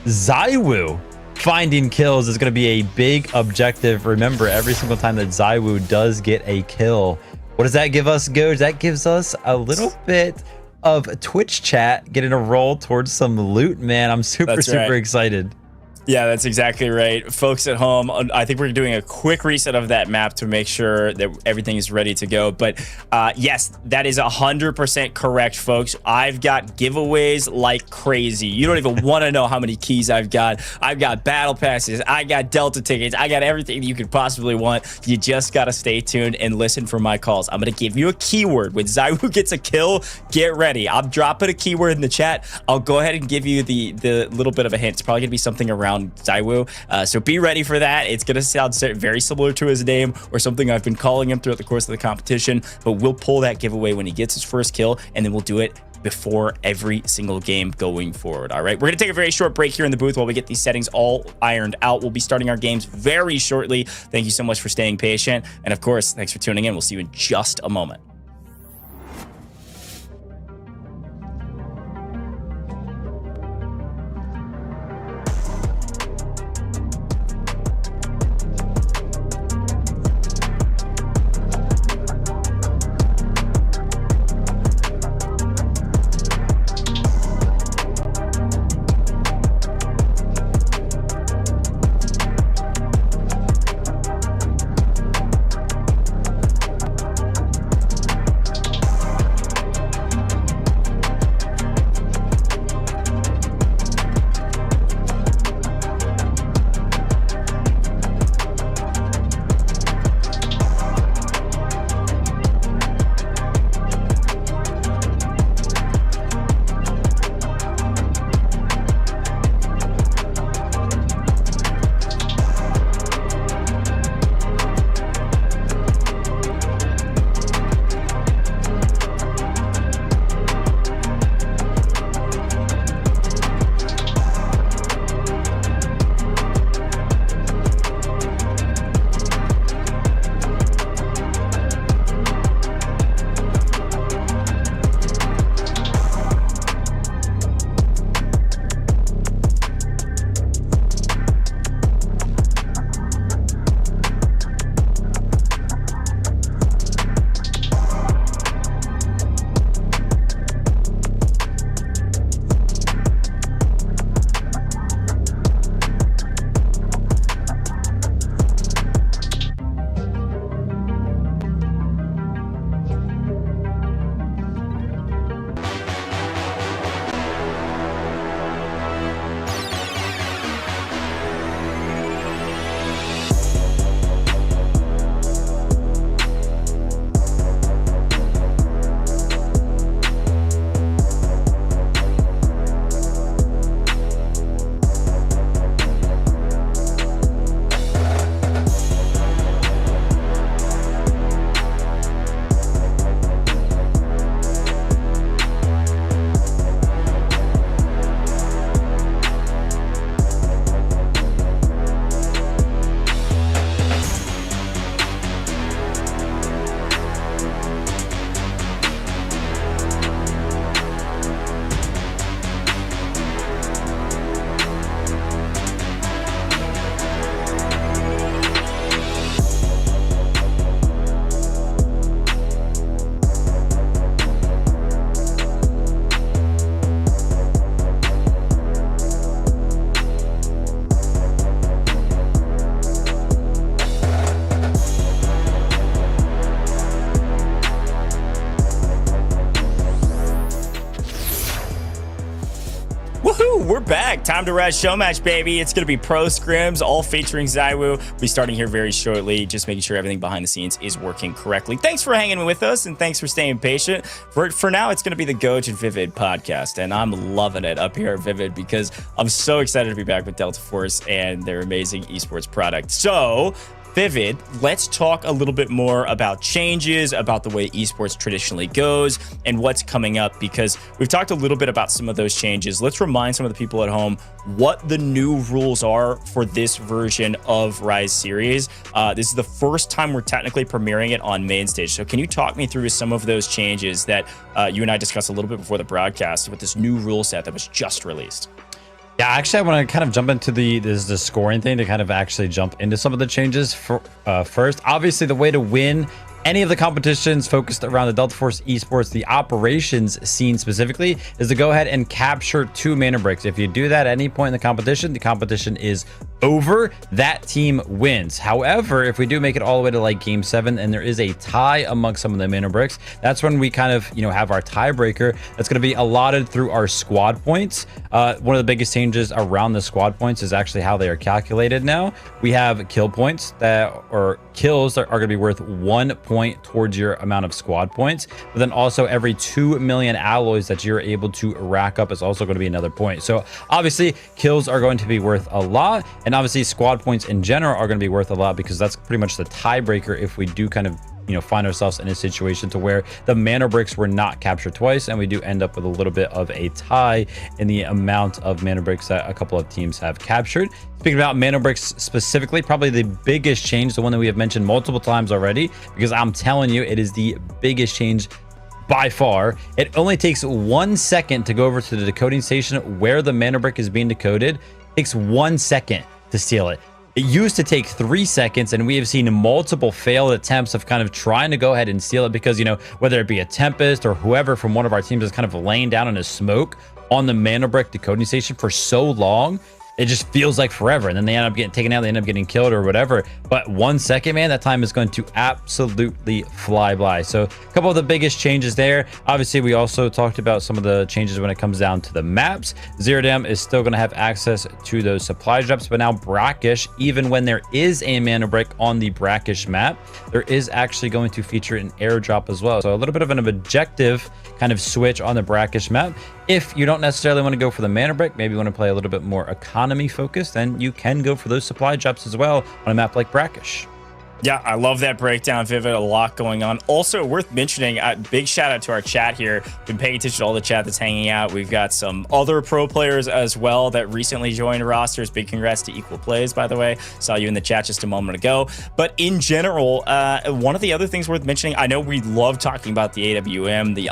Speaker 13: ZywOo finding kills is going to be a big objective. Remember, every single time that ZywOo does get a kill, what does that give us, Goj? That gives us a little bit of Twitch chat getting a roll towards some loot, man. I'm super excited.
Speaker 12: Yeah, that's exactly right. Folks at home, I think we're doing a quick reset of that map to make sure that everything is ready to go. But yes, that is 100% correct, folks. I've got giveaways like crazy. You don't even want to know how many keys I've got. I've got battle passes. I got Delta tickets. I got everything you could possibly want. You just got to stay tuned and listen for my calls. I'm going to give you a keyword. When ZywOo gets a kill, get ready. I'm dropping a keyword in the chat. I'll go ahead and give you the little bit of a hint. It's probably going to be something around ZywOo, so be ready for that. It's going to sound very similar to his name or something I've been calling him throughout the course of the competition, but we'll pull that giveaway when he gets his first kill, and then we'll do it before every single game going forward. All right, we're going to take a very short break here in the booth while we get these settings all ironed out. We'll be starting our games very shortly. Thank you so much for staying patient, and of course, thanks for tuning in. We'll see you in just a moment. we're back. Time to Rise Showmatch, baby. It's going to be pro scrims, all featuring ZywOo. We'll be starting here very shortly, just making sure everything behind the scenes is working correctly. Thanks for hanging with us, and thanks for staying patient. For now, it's going to be the Goj and Vivid podcast, and I'm loving it up here at Vivid because I'm so excited to be back with Delta Force and their amazing esports product. So, Vivid, let's talk a little bit more about changes, about the way esports traditionally goes, and what's coming up, because we've talked a little bit about some of those changes. Let's remind some of the people at home what the new rules are for this version of Rise Series. This is the first time we're technically premiering it on main stage. So can you talk me through some of those changes that you and I discussed a little bit before the broadcast with this new rule set that was just released?
Speaker 13: Yeah, actually, I want to kind of jump into the scoring thing to kind of actually jump into some of the changes first. Obviously, the way to win any of the competitions focused around the Delta Force esports, the operations scene specifically, is to go ahead and capture 2 mana bricks. If you do that at any point in the competition is over. That team wins. However, if we do make it all the way to like game 7 and there is a tie amongst some of the mana bricks, that's when we kind of, have our tiebreaker that's going to be allotted through our squad points. One of the biggest changes around the squad points is actually how they are calculated now. We have kill points kills that are going to be worth 1 point towards your amount of squad points, but then also every 2 million alloys that you're able to rack up is also going to be another point. So obviously kills are going to be worth a lot, and obviously squad points in general are going to be worth a lot, because that's pretty much the tiebreaker if we do kind of find ourselves in a situation to where the mana bricks were not captured twice, and we do end up with a little bit of a tie in the amount of mana bricks that a couple of teams have captured. Speaking about mana bricks specifically, probably the biggest change, the one that we have mentioned multiple times already, because I'm telling you, it is the biggest change by far. It only takes 1 second to go over to the decoding station where the mana brick is being decoded. It takes 1 second to steal it. It used to take 3 seconds, and we have seen multiple failed attempts of kind of trying to go ahead and steal it because, whether it be a Tempest or whoever from one of our teams is kind of laying down in a smoke on the mana brick decoding station for so long, it just feels like forever, and then they end up getting taken out, they end up getting killed or whatever. But 1 second, man, that time is going to absolutely fly by. So a couple of the biggest changes there. Obviously, we also talked about some of the changes when it comes down to the maps. Zero Dam is still going to have access to those supply drops, but now Brackish, even when there is a mana brick on the Brackish map, there is actually going to feature an airdrop as well. So a little bit of an objective kind of switch on the Brackish map. If you don't necessarily want to go for the mana brick, maybe you want to play a little bit more economy focused, then you can go for those supply drops as well on a map like Brackish.
Speaker 12: Yeah, I love that breakdown, Vivid. A lot going on. Also, worth mentioning, big shout out to our chat here. Been paying attention to all the chat that's hanging out. We've got some other pro players as well that recently joined rosters. Big congrats to Equal Plays, by the way. Saw you in the chat just a moment ago. But in general, one of the other things worth mentioning, I know we love talking about the AWM, the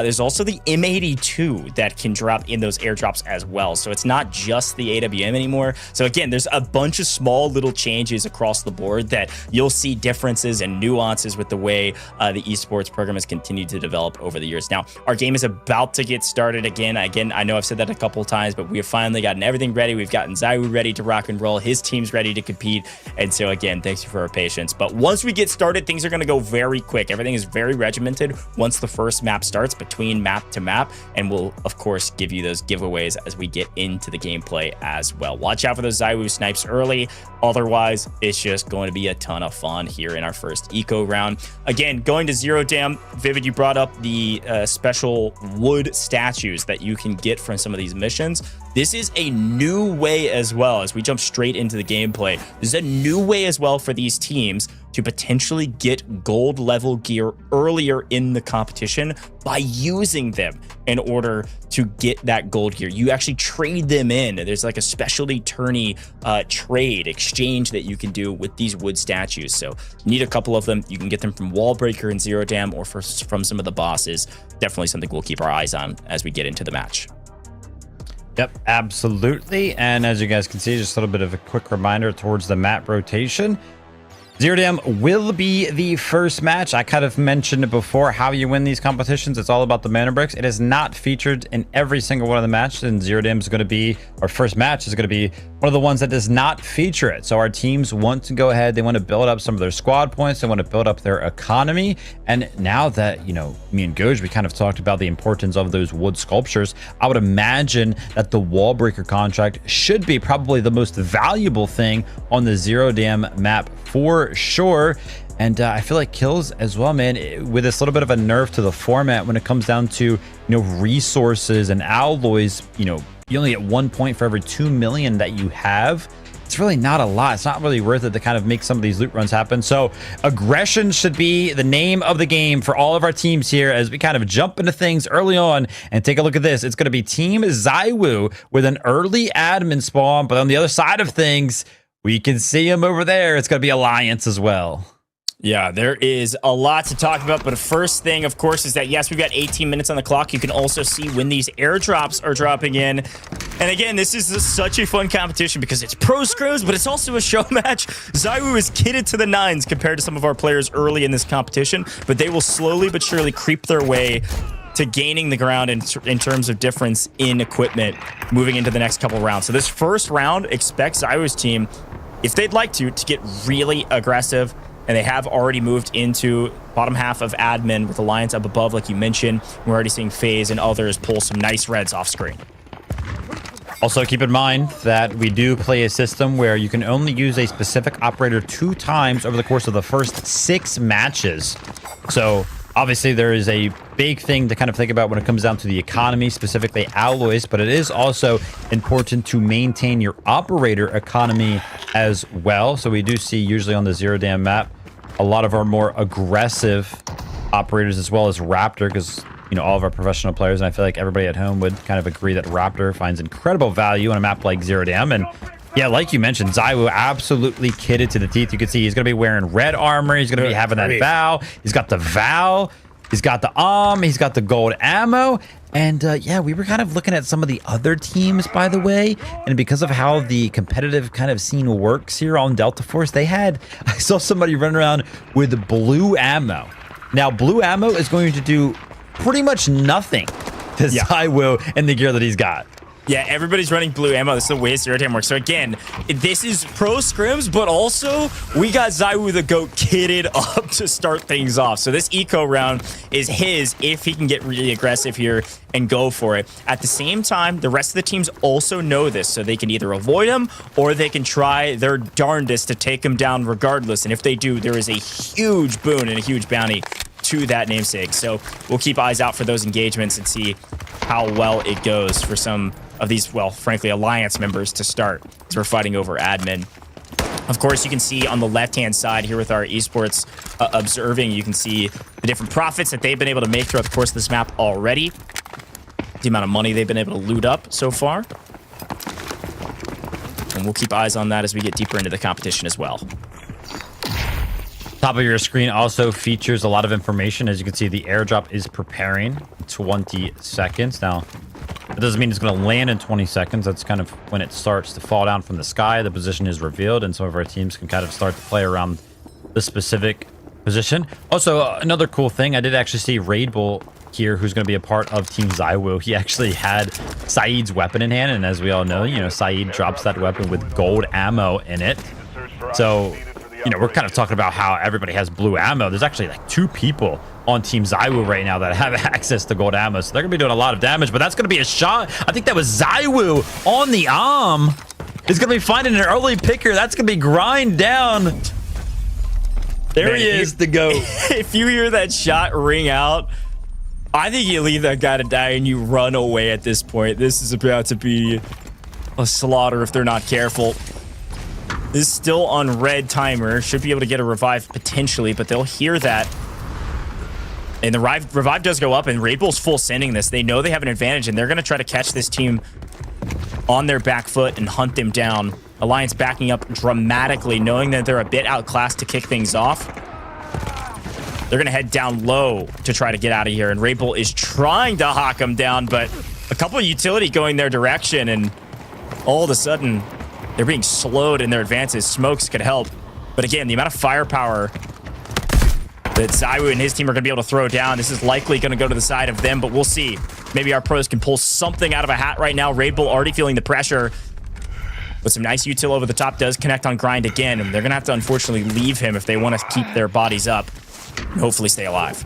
Speaker 12: there's also the M82 that can drop in those airdrops as well. So it's not just the AWM anymore. So again, there's a bunch of small little changes across the board that you'll see differences and nuances with the way the esports program has continued to develop over the years. Now, our game is about to get started again. I know I've said that a couple of times, but we have finally gotten everything ready. We've gotten ZywOo ready to rock and roll. His team's ready to compete. And so again, thanks you for our patience. But once we get started, things are going to go very quick. Everything is very regimented once the first map starts, between map to map. And we'll, of course, give you those giveaways as we get into the gameplay as well. Watch out for those ZywOo snipes early. Otherwise, it's just going to be a ton of fun here in our first eco round. Again, going to Zero Dam, Vivid, you brought up the special wood statues that you can get from some of these missions. This is a new way as well, as we jump straight into the gameplay. This is a new way as well for these teams to potentially get gold level gear earlier in the competition by using them in order to get that gold gear. You actually trade them in. There's like a specialty tourney trade exchange that you can do with these wood statues. So you need a couple of them. You can get them from Wallbreaker and Zero Dam or from some of the bosses. Definitely something we'll keep our eyes on as we get into the match.
Speaker 13: Yep, absolutely. And as you guys can see, just a little bit of a quick reminder towards the map rotation. Zero Dam will be the first match. I kind of mentioned before how you win these competitions. It's all about the mana bricks. It is not featured in every single one of the matches, and Zero Dam is going to be, our first match is going to be one of the ones that does not feature it. So our teams want to go ahead. They want to build up some of their squad points. They want to build up their economy. And now that, you know, me and Goj, we kind of talked about the importance of those wood sculptures, I would imagine that the wall breaker contract should be probably the most valuable thing on the Zero Dam map for sure. And I feel like kills as well, man, with this little bit of a nerf to the format when it comes down to, you know, resources and alloys. You know, you only get 1 point for every 2 million that you have. It's really not a lot. It's not really worth it to kind of make some of these loot runs happen. So aggression should be the name of the game for all of our teams here as we kind of jump into things early on. And take a look at this. It's going to be Team ZywOo with an early admin spawn, but on the other side of things, we can see him over there. It's going to be Alliance as well.
Speaker 12: Yeah, there is a lot to talk about, but the first thing, of course, is that, yes, we've got 18 minutes on the clock. You can also see when these airdrops are dropping in. And again, this is such a fun competition because it's pro scrims, but it's also a show match. ZywOo is kitted to the nines compared to some of our players early in this competition, but they will slowly but surely creep their way to gaining the ground in terms of difference in equipment moving into the next couple rounds. So this first round, expect ZywOo's team, if they'd like to get really aggressive. And they have already moved into bottom half of admin with Alliance up above, like you mentioned. We're already seeing Faze and others pull some nice reds off screen.
Speaker 13: Also, keep in mind that we do play a system where you can only use a specific operator 2 times over the course of the first 6 matches. So obviously there is a big thing to kind of think about when it comes down to the economy, specifically alloys, but it is also important to maintain your operator economy as well. So we do see usually on the Zero Dam map a lot of our more aggressive operators, as well as Raptor, because, you know, all of our professional players, and I feel like everybody at home would kind of agree that Raptor finds incredible value on a map like Zero Dam. And yeah, like you mentioned, ZywOo absolutely kitted to the teeth. You can see he's going to be wearing red armor. He's going to be having that Vow. He's got the Vow. He's got the he's got the gold ammo. And yeah, we were kind of looking at some of the other teams, by the way. And because of how the competitive kind of scene works here on Delta Force, I saw somebody running around with blue ammo. Now, blue ammo is going to do pretty much nothing to ZywOo and the gear that he's got.
Speaker 12: Yeah, everybody's running blue ammo. This is the way Zero Dam works. So again, this is pro scrims, but also we got ZywOo the GOAT kitted up to start things off. So this eco round is his if he can get really aggressive here and go for it. At the same time, the rest of the teams also know this, so they can either avoid him or they can try their darndest to take him down regardless. And if they do, there is a huge boon and a huge bounty to that namesake. So we'll keep eyes out for those engagements and see how well it goes for some of these, well, frankly, Alliance members to start, as we're fighting over admin. Of course, you can see on the left-hand side here with our esports observing, you can see the different profits that they've been able to make throughout the course of this map already. The amount of money they've been able to loot up so far. And we'll keep eyes on that as we get deeper into the competition as well.
Speaker 13: Top of your screen also features a lot of information. As you can see, the airdrop is preparing 20 seconds. Now, it doesn't mean it's going to land in 20 seconds. That's kind of when it starts to fall down from the sky. The position is revealed, and some of our teams can kind of start to play around the specific position. Also, another cool thing, I did actually see Raid Bull here, who's going to be a part of Team ZywOo. He actually had Saeed's weapon in hand, and as we all know, you know, Saeed drops that weapon with gold ammo in it. So, you know, we're kind of talking about how everybody has blue ammo. There's actually like 2 people on Team ZywOo right now that have access to gold ammo, so they're gonna be doing a lot of damage. But that's gonna be a shot. I think that was ZywOo on the He's gonna be finding an early picker. That's gonna be grind down. There man, he is, the GOAT.
Speaker 12: If you hear that shot ring out, I think you leave that guy to die and you run away at this point. This is about to be a slaughter if they're not careful. This is still on red timer. Should be able to get a revive potentially, but they'll hear that. And the revive does go up, and Raid Bull's full sending this. They know they have an advantage, and they're going to try to catch this team on their back foot and hunt them down. Alliance backing up dramatically, knowing that they're a bit outclassed to kick things off. They're going to head down low to try to get out of here, and Raid Bull is trying to hawk them down, but a couple of utility going their direction, and all of a sudden, they're being slowed in their advances. Smokes could help. But again, the amount of firepower that ZywOo and his team are going to be able to throw down, this is likely going to go to the side of them, but we'll see. Maybe our pros can pull something out of a hat right now. Raid Bull already feeling the pressure. But some nice util over the top does connect on Grind again, and they're going to have to unfortunately leave him if they want to keep their bodies up and hopefully stay alive.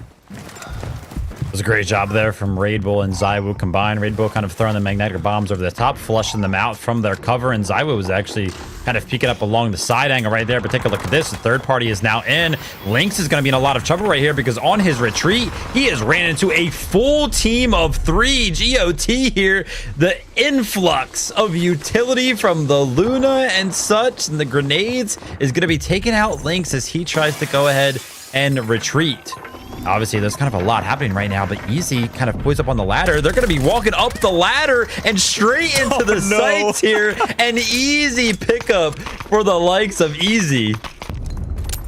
Speaker 13: It was a great job there from Raid Bull and ZywOo combined. Raid Bull kind of throwing the magnetic bombs over the top, flushing them out from their cover, and ZywOo was actually kind of peeking up along the side angle right there. But take a look at this. The third party is now in. Lynx is going to be in a lot of trouble right here because on his retreat, he has ran into a full team of 3 GOT here. The influx of utility from the Luna and such and the grenades is going to be taking out Lynx as he tries to go ahead and retreat. Obviously, there's kind of a lot happening right now, but Easy kind of poised up on the ladder. They're going to be walking up the ladder and straight into the sights here. An easy pickup for the likes of Easy.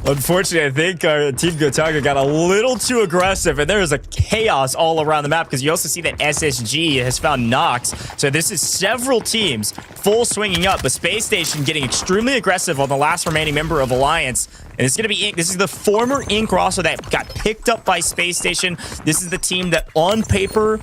Speaker 12: Unfortunately, I think our team Gotaga got a little too aggressive, and there is a chaos all around the map because you also see that SSG has found Nox. So this is several teams full swinging up, but Space Station getting extremely aggressive on the last remaining member of Alliance. And it's going to be Ink. This is the former Ink roster that got picked up by Space Station. This is the team that on paper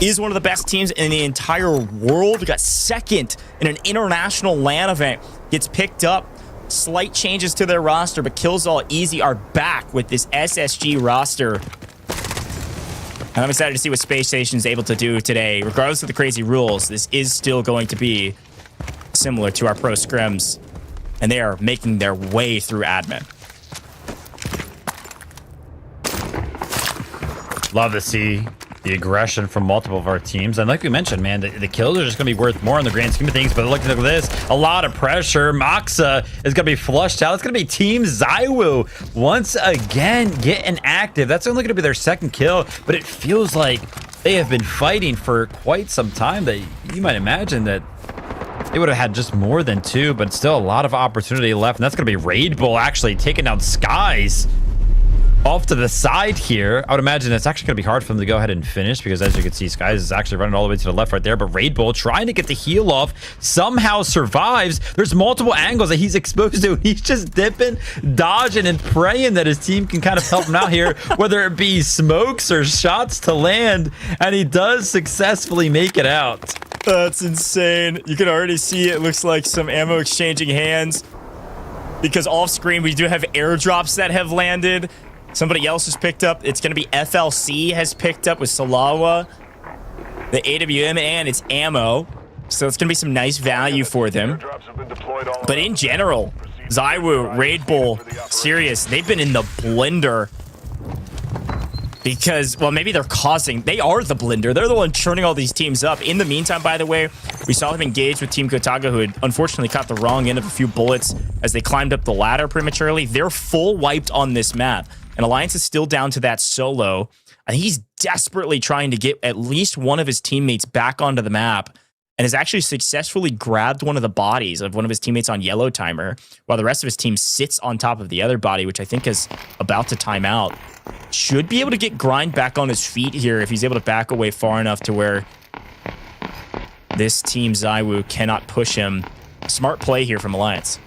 Speaker 12: is one of the best teams in the entire world. We got second in an international LAN event. Gets picked up. Slight changes to their roster, but Kills All Easy are back with this SSG roster. And I'm excited to see what Space Station is able to do today. Regardless of the crazy rules, this is still going to be similar to our pro scrims. And they are making their way through admin.
Speaker 13: Love to see the aggression from multiple of our teams. And like we mentioned, man, the kills are just going to be worth more in the grand scheme of things. But look at this. A lot of pressure. Moxa is going to be flushed out. It's going to be Team ZywOo once again getting active. That's only going to be their second kill. But it feels like they have been fighting for quite some time. That you might imagine that they would have had just more than 2. But still a lot of opportunity left. And that's going to be Raid Bull actually taking down Skies off to the side here. I would imagine it's actually going to be hard for them to go ahead and finish because as you can see, Skies is actually running all the way to the left right there. But Raid Bull trying to get the heal off, somehow survives. There's multiple angles that he's exposed to. He's just dipping, dodging, and praying that his team can kind of help him out here, whether it be smokes or shots to land. And he does successfully make it out.
Speaker 12: That's insane. You can already see it looks like some ammo exchanging hands because off screen we do have airdrops that have landed. Somebody else has picked up. It's going to be FLC has picked up with Salawa, the AWM, and its ammo. So it's going to be some nice value for them. But in general, ZywOo, Raid Bull, Sirius, they've been in the blender. Because, well, maybe they're causing... They are the blender. They're the one churning all these teams up. In the meantime, by the way, we saw them engage with Team Gotaga, who had unfortunately caught the wrong end of a few bullets as they climbed up the ladder prematurely. They're full wiped on this map. And Alliance is still down to that solo. I think he's desperately trying to get at least one of his teammates back onto the map and has actually successfully grabbed one of the bodies of one of his teammates on yellow timer while the rest of his team sits on top of the other body, which I think is about to time out. Should be able to get Grind back on his feet here if he's able to back away far enough to where this team ZywOo cannot push him. Smart play here from Alliance.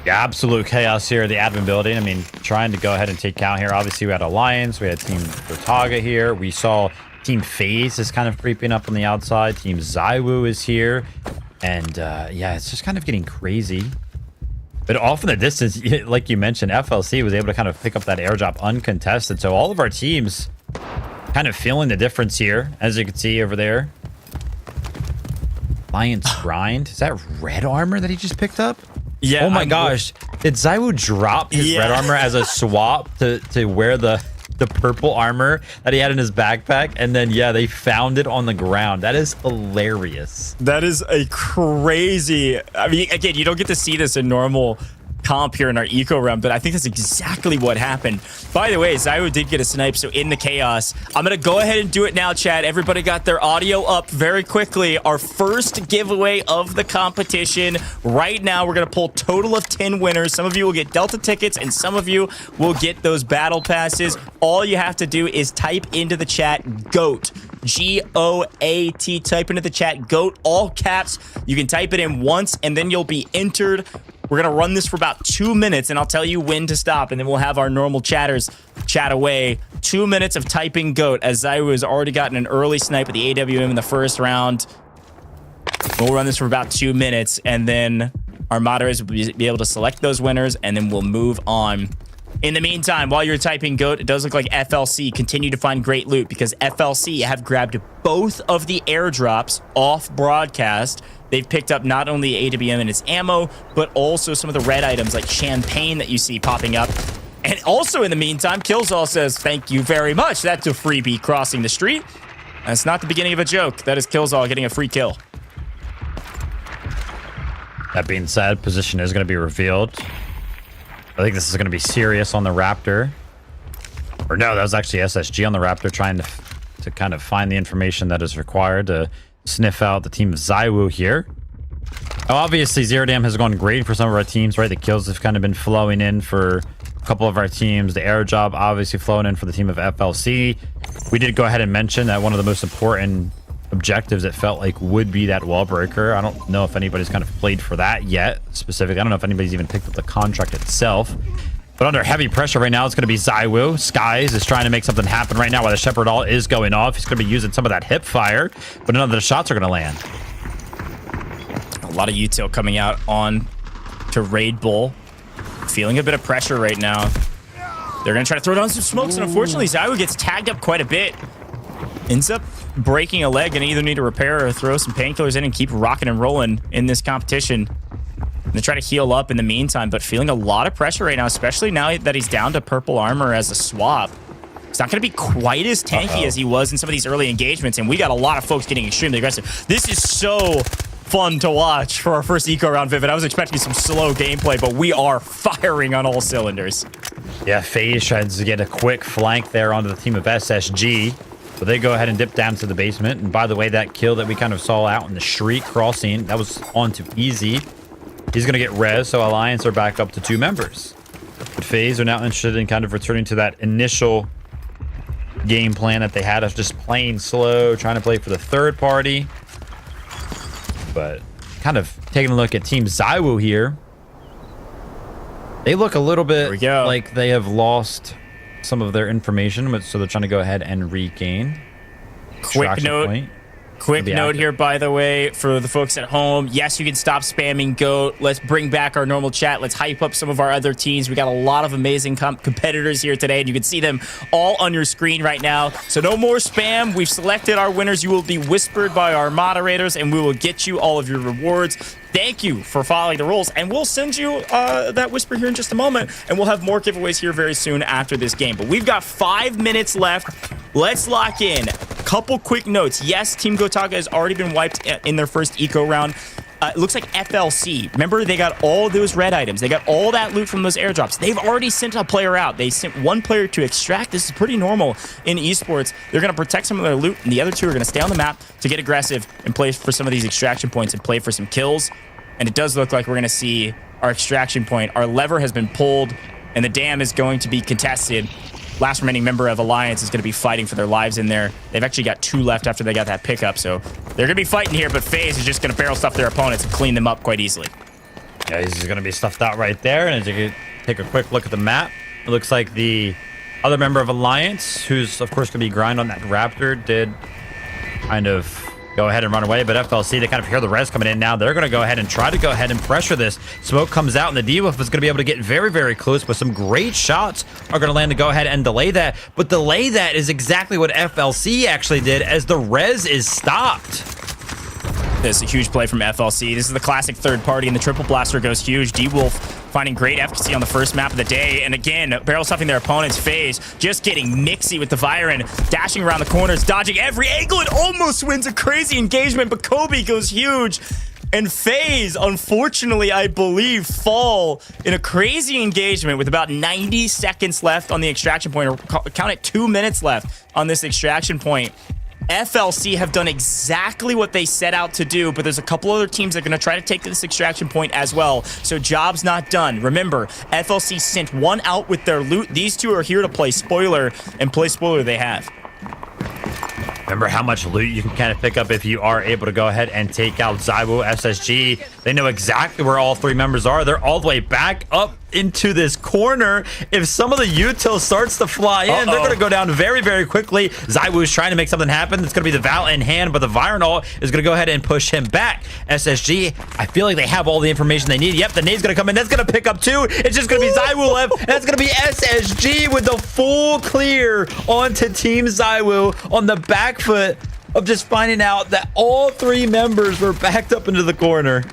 Speaker 13: Yeah, absolute chaos here at the admin building. I mean, trying to go ahead and take count here. Obviously, we had Alliance. We had Team Gotaga here. We saw Team Faze is kind of creeping up on the outside. Team ZywOo is here. And, yeah, it's just kind of getting crazy. But off in the distance, like you mentioned, FLC was able to kind of pick up that airdrop uncontested. So all of our teams kind of feeling the difference here, as you can see over there. Alliance Grind. Is that red armor that he just picked up?
Speaker 12: Yeah.
Speaker 13: Oh my gosh. Did ZywOo drop his red armor as a swap to wear the purple armor that he had in his backpack? And then, yeah, they found it on the ground. That is hilarious.
Speaker 12: That is a crazy... I mean, again, you don't get to see this in normal comp here in our eco realm, but I think that's exactly what happened. By the way, ZywOo did get a snipe, so in the chaos. I'm going to go ahead and do it now, chat. Everybody got their audio up very quickly. Our first giveaway of the competition. Right now, we're going to pull a total of 10 winners. Some of you will get Delta tickets, and some of you will get those battle passes. All you have to do is type into the chat, GOAT. G-O-A-T. Type into the chat, GOAT, all caps. You can type it in once, and then you'll be entered We're going to run this for about 2 minutes, and I'll tell you when to stop, and then we'll have our normal chatters chat away. 2 minutes of typing GOAT, as ZywOo has already gotten an early snipe at the AWM in the first round. We'll run this for about 2 minutes, and then our moderators will be able to select those winners, and then we'll move on. In the meantime, while you're typing GOAT, it does look like FLC continue to find great loot, because FLC have grabbed both of the airdrops off broadcast. They've picked up not only AWM and its ammo, but also some of the red items like champagne that you see popping up. And also in the meantime, Killzall says, thank you very much. That's a freebie crossing the street. That's not the beginning of a joke. That is Killzall getting a free kill.
Speaker 13: That being said, position is going to be revealed. I think this is going to be serious on the Raptor. Or no, that was actually SSG on the Raptor trying to kind of find the information that is required to sniff out the team of ZywOo here. Now, obviously, Zero Dam has gone great for some of our teams, right? The kills have kind of been flowing in for a couple of our teams. The air job obviously flowing in for the team of FLC. We did go ahead and mention that one of the most important objectives, it felt like, would be that wall breaker. I don't know if anybody's kind of played for that yet specifically. I don't know if anybody's even picked up the contract itself, but under heavy pressure right now, it's going to be ZywOo. Skies is trying to make something happen right now while the Shepherd All is going off. He's going to be using some of that hip fire, but none of the shots are going to land.
Speaker 12: A lot of util coming out on to Raid Bull. Feeling a bit of pressure right now. They're going to try to throw down some smokes, and unfortunately, ZywOo gets tagged up quite a bit. Ends up breaking a leg and either need to repair or throw some painkillers in and keep rocking and rolling in this competition. They try to heal up in the meantime, but feeling a lot of pressure right now, especially now that he's down to purple armor as a swap. It's not going to be quite as tanky as he was in some of these early engagements, and we got a lot of folks getting extremely aggressive. This is so fun to watch for our first eco round, Vivid. I was expecting some slow gameplay, but we are firing on all cylinders.
Speaker 13: Yeah, Faze tries to get a quick flank there onto the team of SSG. So they go ahead and dip down to the basement. And by the way, that kill that we kind of saw out in the street crossing, that was onto Easy. He's going to get res, so Alliance are back up to 2 members. But FaZe are now interested in kind of returning to that initial game plan that they had of just playing slow, trying to play for the third party. But kind of taking a look at Team ZywOo here. They look a little bit like they have lost some of their information, so they're trying to go ahead and regain.
Speaker 12: Quick note here, by the way, for the folks at home. Yes, you can stop spamming GOAT. Let's bring back our normal chat. Let's hype up some of our other teams. We got a lot of amazing competitors here today, and you can see them all on your screen right now. So no more spam. We've selected our winners. You will be whispered by our moderators, and we will get you all of your rewards. Thank you for following the rules, and we'll send you that whisper here in just a moment, and we'll have more giveaways here very soon after this game. But we've got 5 minutes left. Let's lock in. Couple quick notes. Yes, Team Gotaga has already been wiped in their first eco round. It looks like FLC. Remember, they got all those red items. They got all that loot from those airdrops. They've already sent a player out. They sent 1 player to extract. This is pretty normal in esports. They're going to protect some of their loot, and the other 2 are going to stay on the map to get aggressive and play for some of these extraction points and play for some kills. And it does look like we're going to see our extraction point. Our lever has been pulled, and the dam is going to be contested. Last remaining member of Alliance is going to be fighting for their lives in there. They've actually got 2 left after they got that pickup, so they're going to be fighting here, but FaZe is just going to barrel stuff their opponents and clean them up quite easily.
Speaker 13: Yeah, he's going to be stuffed out right there, and as you can take a quick look at the map, it looks like the other member of Alliance, who's of course going to be grind on that Raptor, did kind of go ahead and run away, but FLC, they kind of hear the res coming in now. They're going to go ahead and try to go ahead and pressure this. Smoke comes out, and the D-Wolf is going to be able to get very, very close, but some great shots are going to land to go ahead and delay that. But delay that is exactly what FLC actually did, as the res is stopped.
Speaker 12: This is a huge play from FLC. This is the classic third party, and the triple blaster goes huge. D-Wolf finding great efficacy on the first map of the day. And again, barrel stuffing their opponent's FaZe, just getting mixy with the Viren, dashing around the corners, dodging every angle, and almost wins a crazy engagement, but Kobe goes huge. And FaZe, unfortunately, I believe, fall in a crazy engagement with about 90 seconds left on the extraction point, or count it 2 minutes left on this extraction point. FLC have done exactly what they set out to do, but there's a couple other teams that are going to try to take this extraction point as well. So job's not done. Remember, FLC sent 1 out with their loot. These 2 are here to play spoiler, and play spoiler they have.
Speaker 13: Remember how much loot you can kind of pick up if you are able to go ahead and take out ZywOo, SSG. They know exactly where all 3 members are. They're all the way back up into this corner. If some of the util starts to fly in, they're going to go down very, very quickly. ZywOo's trying to make something happen. It's going to be the Val in hand, but the Vironol is going to go ahead and push him back. SSG, I feel like they have all the information they need. Yep, the nade's going to come in. That's going to pick up 2. It's just going to be ZywOo left, and that's going to be SSG with the full clear onto Team ZywOo on the back foot of just finding out that all 3 members were backed up into the corner.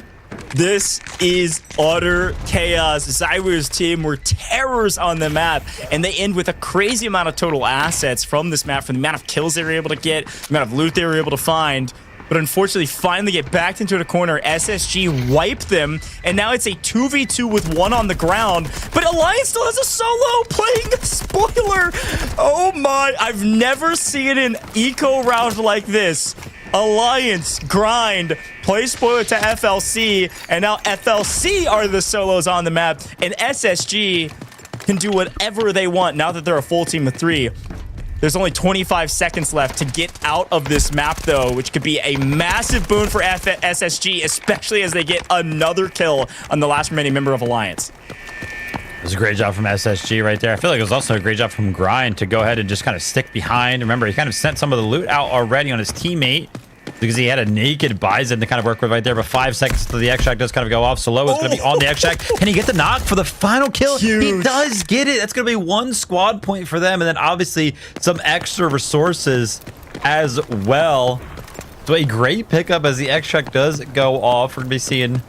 Speaker 12: This is utter chaos. ZywOo's team were terrors on the map, and they end with a crazy amount of total assets from this map, from the amount of kills they were able to get, the amount of loot they were able to find. But unfortunately, finally get backed into the corner. SSG wiped them, and now it's a 2v2 with 1 on the ground. But Alliance still has a solo playing a spoiler. Oh my, I've never seen an eco round like this. Alliance, grind, play spoiler to FLC, and now FLC are the solos on the map, and SSG can do whatever they want now that they're a full team of 3. There's only 25 seconds left to get out of this map, though, which could be a massive boon for SSG, especially as they get another kill on the last remaining member of Alliance.
Speaker 13: It was a great job from SSG right there. I feel like it was also a great job from Grind to go ahead and just kind of stick behind. Remember, he kind of sent some of the loot out already on his teammate because he had a naked Bison to kind of work with right there. But 5 seconds to the extract does kind of go off. Solo is going to be on the extract. Can he get the knock for the final kill? Huge. He does get it. That's going to be 1 squad point for them. And then obviously some extra resources as well. So a great pickup as the extract does go off. We're going to be seeing,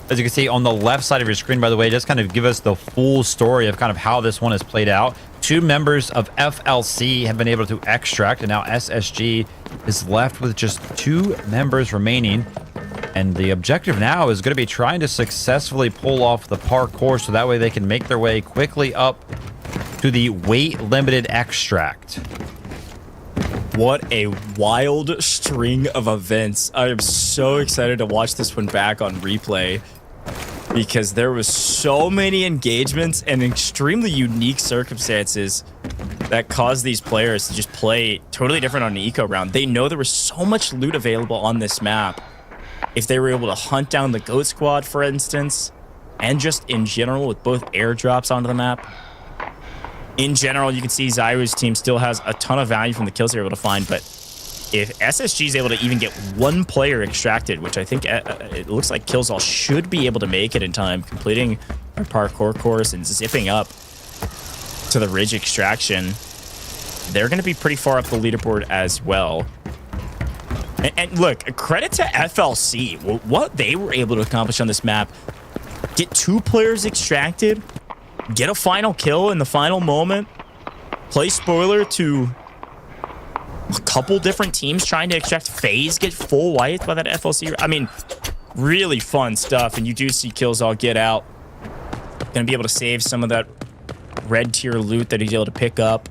Speaker 13: as you can see on the left side of your screen, by the way, just kind of give us the full story of kind of how this one has played out. 2 members of FLC have been able to extract, and now SSG is left with just 2 members remaining. And the objective now is going to be trying to successfully pull off the parkour so that way they can make their way quickly up to the weight-limited extract.
Speaker 12: What a wild string of events. I am so excited to watch this one back on replay because there was so many engagements and extremely unique circumstances that caused these players to just play totally different on an eco round. They know there was so much loot available on this map. If they were able to hunt down the GOAT squad, for instance, and just in general with both airdrops onto the map. In general, you can see ZywOo's team still has a ton of value from the kills they're able to find, but if SSG is able to even get 1 player extracted, which I think it looks like Killzall should be able to make it in time, completing our parkour course and zipping up to the ridge extraction, they're going to be pretty far up the leaderboard as well. And look, credit to FLC, what they were able to accomplish on this map. Get 2 players extracted, get a final kill in the final moment, play spoiler to a couple different teams trying to extract Faze, get full wiped by that FLC. I mean, really fun stuff. And you do see Killzall get out. Gonna be able to save some of that red tier loot that he's able to pick up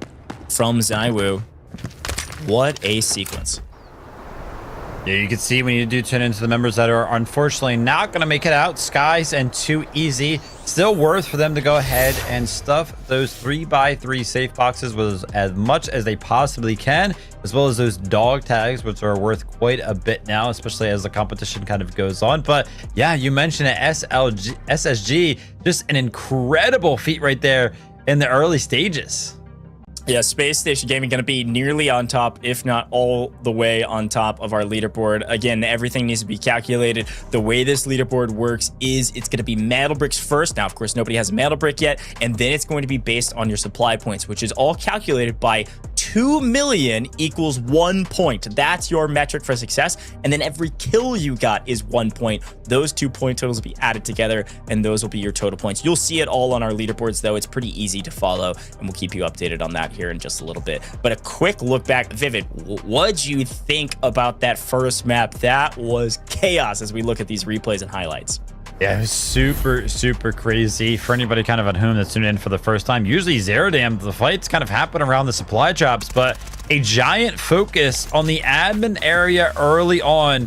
Speaker 12: from ZywOo. What a sequence.
Speaker 13: Yeah, you can see when you do tune into the members that are unfortunately not going to make it out. Skies and 2 easy. Still worth for them to go ahead and stuff those 3x3 safe boxes with as much as they possibly can, as well as those dog tags, which are worth quite a bit now, especially as the competition kind of goes on. But yeah, you mentioned it, SSG, just an incredible feat right there in the early stages.
Speaker 12: Yeah, Spacestation Gaming going to be nearly on top, if not all the way on top of our leaderboard. Again, everything needs to be calculated. The way this leaderboard works is it's going to be metal bricks first. Now, of course, nobody has a metal brick yet. And then it's going to be based on your supply points, which is all calculated by 2 million equals 1 point. That's your metric for success. And then every kill you got is 1 point. Those 2 point totals will be added together, and those will be your total points. You'll see it all on our leaderboards, though. It's pretty easy to follow, and we'll keep you updated on that here in just a little bit. But a quick look back. Vivid, what'd you think about that first map? That was chaos as we look at these replays and highlights.
Speaker 13: Yeah, it was super, super crazy. For anybody kind of at home that's tuned in for the first time, usually Zero Dam, the fights kind of happen around the supply drops, but a giant focus on the admin area early on,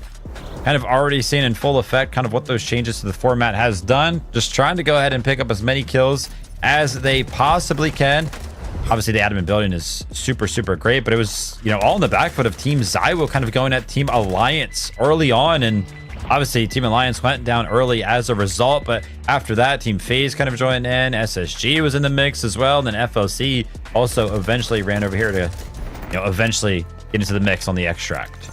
Speaker 13: kind of already seen in full effect kind of what those changes to the format has done. Just trying to go ahead and pick up as many kills as they possibly can. Obviously, the admin building is super, super great, but it was, you know, all in the back foot of Team ZywOo kind of going at Team Alliance early on. And obviously, Team Alliance went down early as a result. But after that, Team Faze kind of joined in. SSG was in the mix as well. And then FLC also eventually ran over here to, you know, eventually get into the mix on the extract.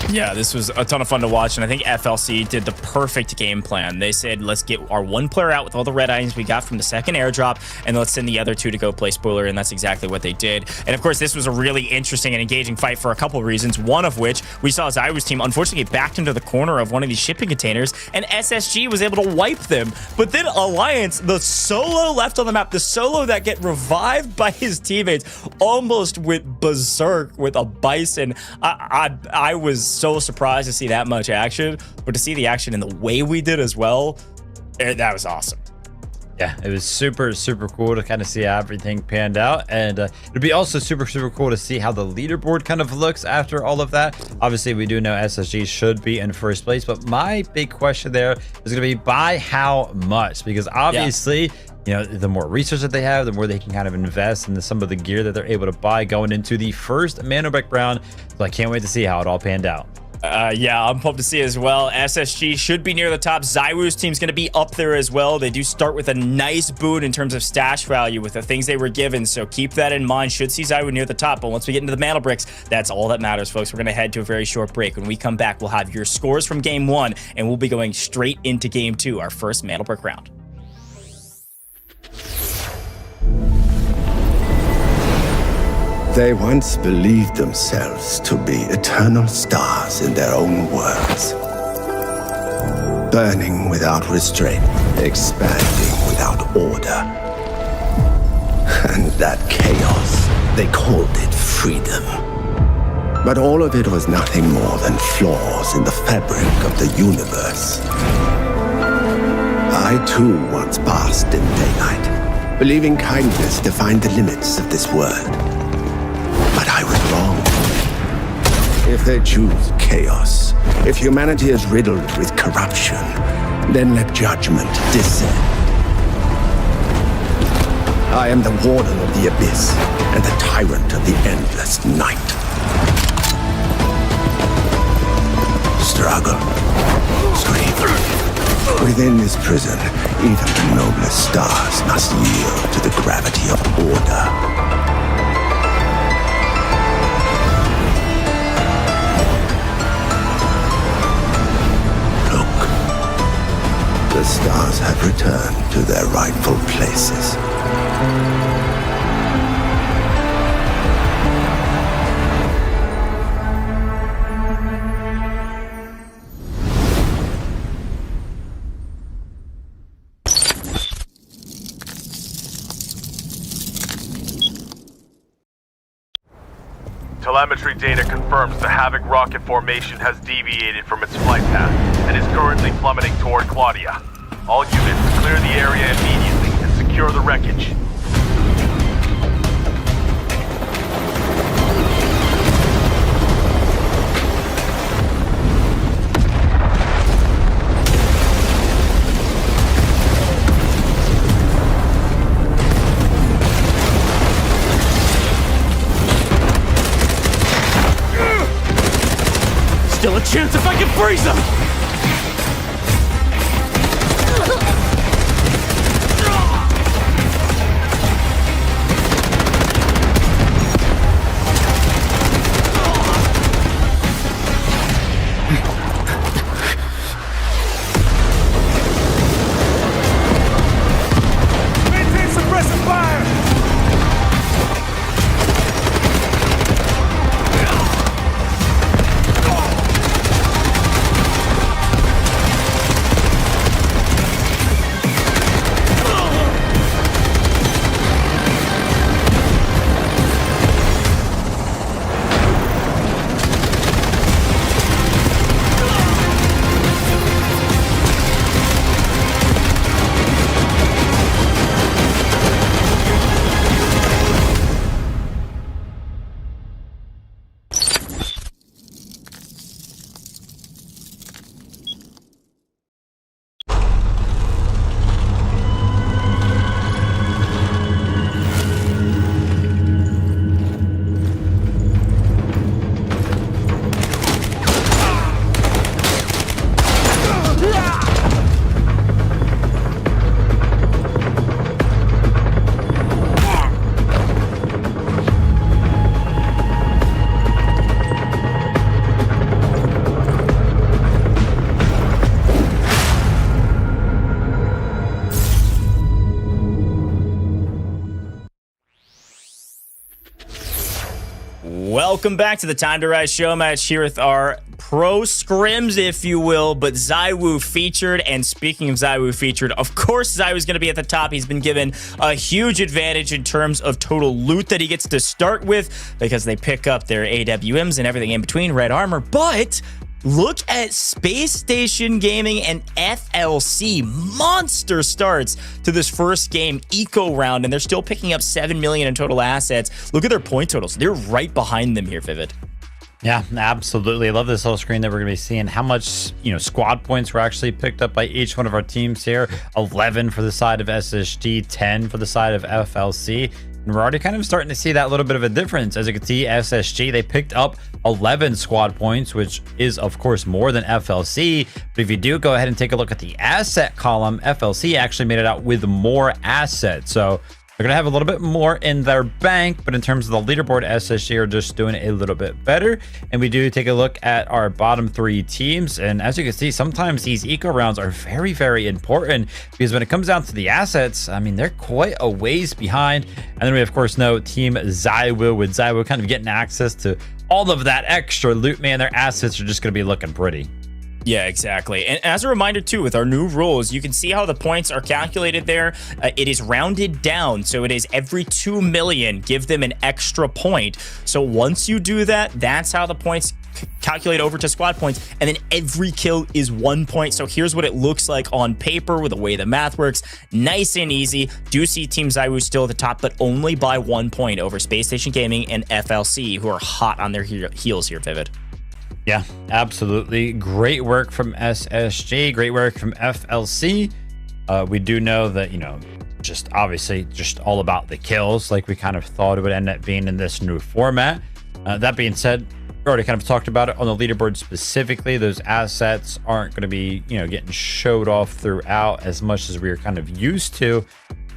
Speaker 12: Yeah, this was a ton of fun to watch, and I think FLC did the perfect game plan. They said, let's get our one player out with all the red items we got from the second airdrop, and let's send the other two to go play spoiler, and that's exactly what they did. And of course, this was a really interesting and engaging fight for a couple of reasons, one of which we saw ZywOo's team unfortunately get backed into the corner of one of these shipping containers, and SSG was able to wipe them. But then Alliance, the solo left on the map, the solo that get revived by his teammates, almost went berserk with a bison. I was so surprised to see that much action, but to see the action in the way we did as well, that was awesome.
Speaker 13: Yeah, it was super, super cool to kind of see how everything panned out. And it'd be also super, super cool to see how the leaderboard kind of looks after all of that. Obviously, we do know SSG should be in first place, but my big question there is going to be by how much? Because obviously, you know, the more research that they have, the more they can kind of invest in some of the gear that they're able to buy going into the first Manobek round. So I can't wait to see how it all panned out.
Speaker 12: Yeah, I'm pumped to see as well. SSG should be near the top. ZywOo's team's going to be up there as well. They do start with a nice boon in terms of stash value with the things they were given, so keep that in mind. Should see ZywOo near the top, but once we get into the mantle bricks, that's all that matters, folks. We're going to head to a very short break. When we come back, we'll have your scores from Game 1, and we'll be going straight into Game 2, our first mantle brick round.
Speaker 11: They once believed themselves to be eternal stars in their own worlds. Burning without restraint, expanding without order. And that chaos, they called it freedom. But all of it was nothing more than flaws in the fabric of the universe. I too once basked in daylight, believing kindness defined the limits of this world. But I was wrong. If they choose chaos, if humanity is riddled with corruption, then let judgment descend. I am the warden of the abyss and the tyrant of the endless night. Struggle. Scream. Within this prison, even the noblest stars must yield to the gravity of order. The stars have returned to their rightful places.
Speaker 10: Telemetry data confirms the Havoc rocket formation has deviated from its flight path and is currently plummeting toward Claudia. All units, clear the area immediately and secure the wreckage.
Speaker 1: Still a chance if I can freeze them!
Speaker 3: Maintain suppressive fire!
Speaker 12: Welcome back to the Time to Rise Showmatch here with our pro scrims, if you will, but ZywOo featured. And speaking of ZywOo featured, of course ZywOo is going to be at the top. He's been given a huge advantage in terms of total loot that he gets to start with because they pick up their AWMs and everything in between, red armor. But look at Space Station Gaming and FLC. Monster starts to this first game eco round, and they're still picking up 7 million in total assets. Look at their point totals. They're right behind them here, Vivid.
Speaker 13: Yeah, absolutely. I love this little screen that we're going to be seeing how much, squad points were actually picked up by each one of our teams here. 11 for the side of SSG, 10 for the side of FLC. And we're already kind of starting to see that little bit of a difference. As you can see, SSG, they picked up 11 squad points, which is, of course, more than FLC. But if you do go ahead and take a look at the asset column, FLC actually made it out with more assets. So they're going to have a little bit more in their bank, but in terms of the leaderboard, SSG are just doing a little bit better. And we do take a look at our bottom three teams. And as you can see, sometimes these eco rounds are very, very important because when it comes down to the assets, I mean, they're quite a ways behind. And then we, of course, know Team ZywOo, with ZywOo kind of getting access to all of that extra loot, man. Their assets are just going to be looking pretty.
Speaker 12: Yeah, exactly. And as a reminder, too, with our new rules, you can see how the points are calculated there. It is rounded down. So it is every 2 million, give them an extra point. So once you do that, that's how the points calculate over to squad points. And then every kill is 1 point. So here's what it looks like on paper with the way the math works. Nice and easy. Do see Team ZywOo still at the top, but only by 1 point over Space Station Gaming and FLC, who are hot on their heels here, Vivid.
Speaker 13: Yeah, absolutely. Great work from SSG. Great work from FLC. We do know that, just obviously just all about the kills like we kind of thought it would end up being in this new format. That being said, we already kind of talked about it on the leaderboard specifically. Those assets aren't going to be, getting showed off throughout as much as we are kind of used to.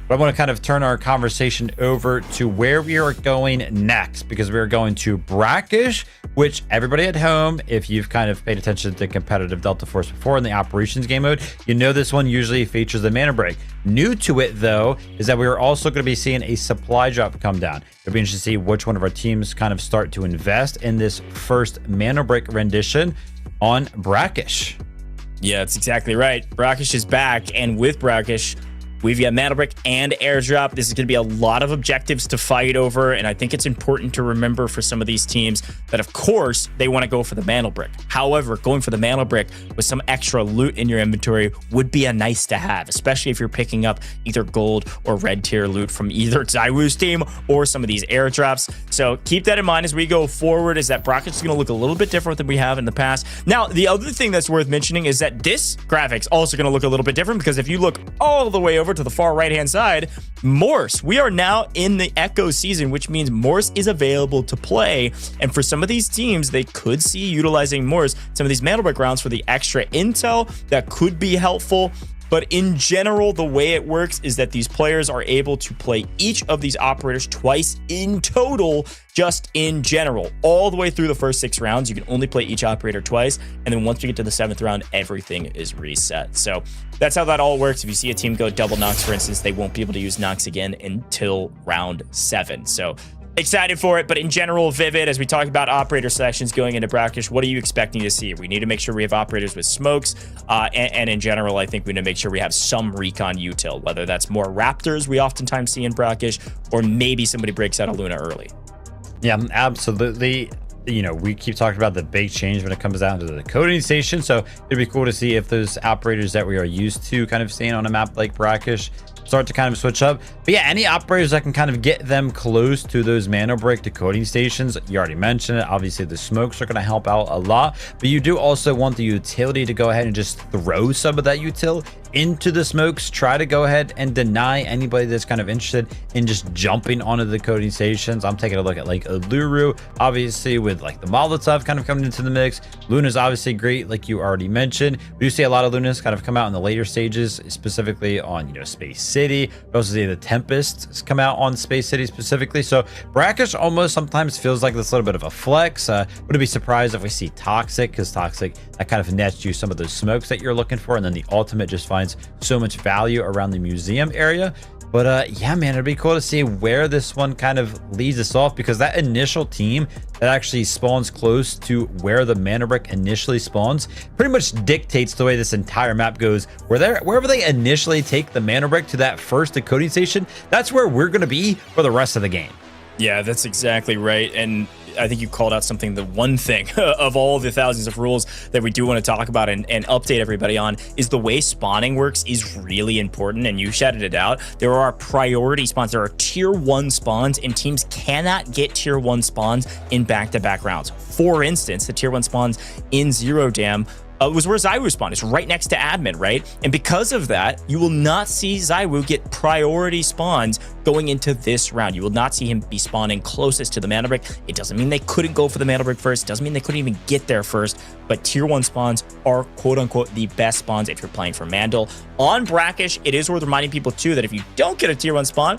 Speaker 13: But I want to kind of turn our conversation over to where we are going next, because we are going to Brackish, which everybody at home, if you've kind of paid attention to competitive Delta Force before in the operations game mode, this one usually features the mana break. New to it, though, is that we are also going to be seeing a supply drop come down. It'll be interesting to see which one of our teams kind of start to invest in this first mana break rendition on Brackish.
Speaker 12: Yeah, that's exactly right. Brackish is back, and with Brackish, we've got Mana Brick and Airdrop. This is going to be a lot of objectives to fight over, and I think it's important to remember for some of these teams that, of course, they want to go for the Mana Brick. However, going for the Mana Brick with some extra loot in your inventory would be a nice to have, especially if you're picking up either gold or red tier loot from either ZywOo's team or some of these airdrops. So keep that in mind as we go forward, is that Brackish is going to look a little bit different than we have in the past. Now, the other thing that's worth mentioning is that this graphic's also going to look a little bit different, because if you look all the way over to the far right hand side, Morse, we are now in the Echo season, which means Morse is available to play. And for some of these teams, they could see utilizing Morse, some of these Mana Brick rounds, for the extra intel that could be helpful. But in general, the way it works is that these players are able to play each of these operators twice in total, just in general. All the way through the first 6 rounds, you can only play each operator twice. And then once we get to the 7th round, everything is reset. So that's how that all works. If you see a team go double Nox, for instance, they won't be able to use Nox again until round 7. So excited for it. But in general, Vivid, as we talk about operator selections going into Brackish, what are you expecting to see? We need to make sure we have operators with smokes. And in general, I think we need to make sure we have some recon util, whether that's more Raptors we oftentimes see in Brackish, or maybe somebody breaks out of Luna early.
Speaker 13: Yeah, absolutely. We keep talking about the big change when it comes down to the coding station. So it'd be cool to see if those operators that we are used to kind of seeing on a map like Brackish start to kind of switch up. But yeah, any operators that can kind of get them close to those Mana Break decoding stations, you already mentioned it. Obviously, the smokes are going to help out a lot, but you do also want the utility to go ahead and just throw some of that util into the smokes. Try to go ahead and deny anybody that's kind of interested in just jumping onto the coding stations. I'm taking a look at like Uluru, obviously, with like the Molotov kind of coming into the mix. Luna's obviously great, like you already mentioned. We do see a lot of Lunas kind of come out in the later stages, specifically on Space City. We also see the Tempests come out on Space City specifically. So Brackish almost sometimes feels like this little bit of a flex. Wouldn't be surprised if we see Toxic, because Toxic, that kind of nets you some of those smokes that you're looking for, and then the ultimate just finds so much value around the museum area. But yeah, man, it'd be cool to see where this one kind of leads us off, because that initial team that actually spawns close to where the mana brick initially spawns pretty much dictates the way this entire map goes. Wherever they initially take the mana brick to that first decoding station, that's where we're going to be for the rest of the game.
Speaker 12: Yeah, that's exactly right. And I think you called out something, the one thing of all the thousands of rules that we do want to talk about and update everybody on is the way spawning works is really important. And you shouted it out. There are priority spawns. There are tier 1 spawns, and teams cannot get tier 1 spawns in back-to-back rounds. For instance, the tier 1 spawns in Zero Dam was where ZywOo spawned. It's right next to admin, right? And because of that, you will not see ZywOo get priority spawns going into this round. You will not see him be spawning closest to the mana brick. It doesn't mean they couldn't go for the mana brick first. It doesn't mean they couldn't even get there first. But tier 1 spawns are quote unquote the best spawns if you're playing for Mandel. On Brackish, it is worth reminding people too that if you don't get a tier 1 spawn,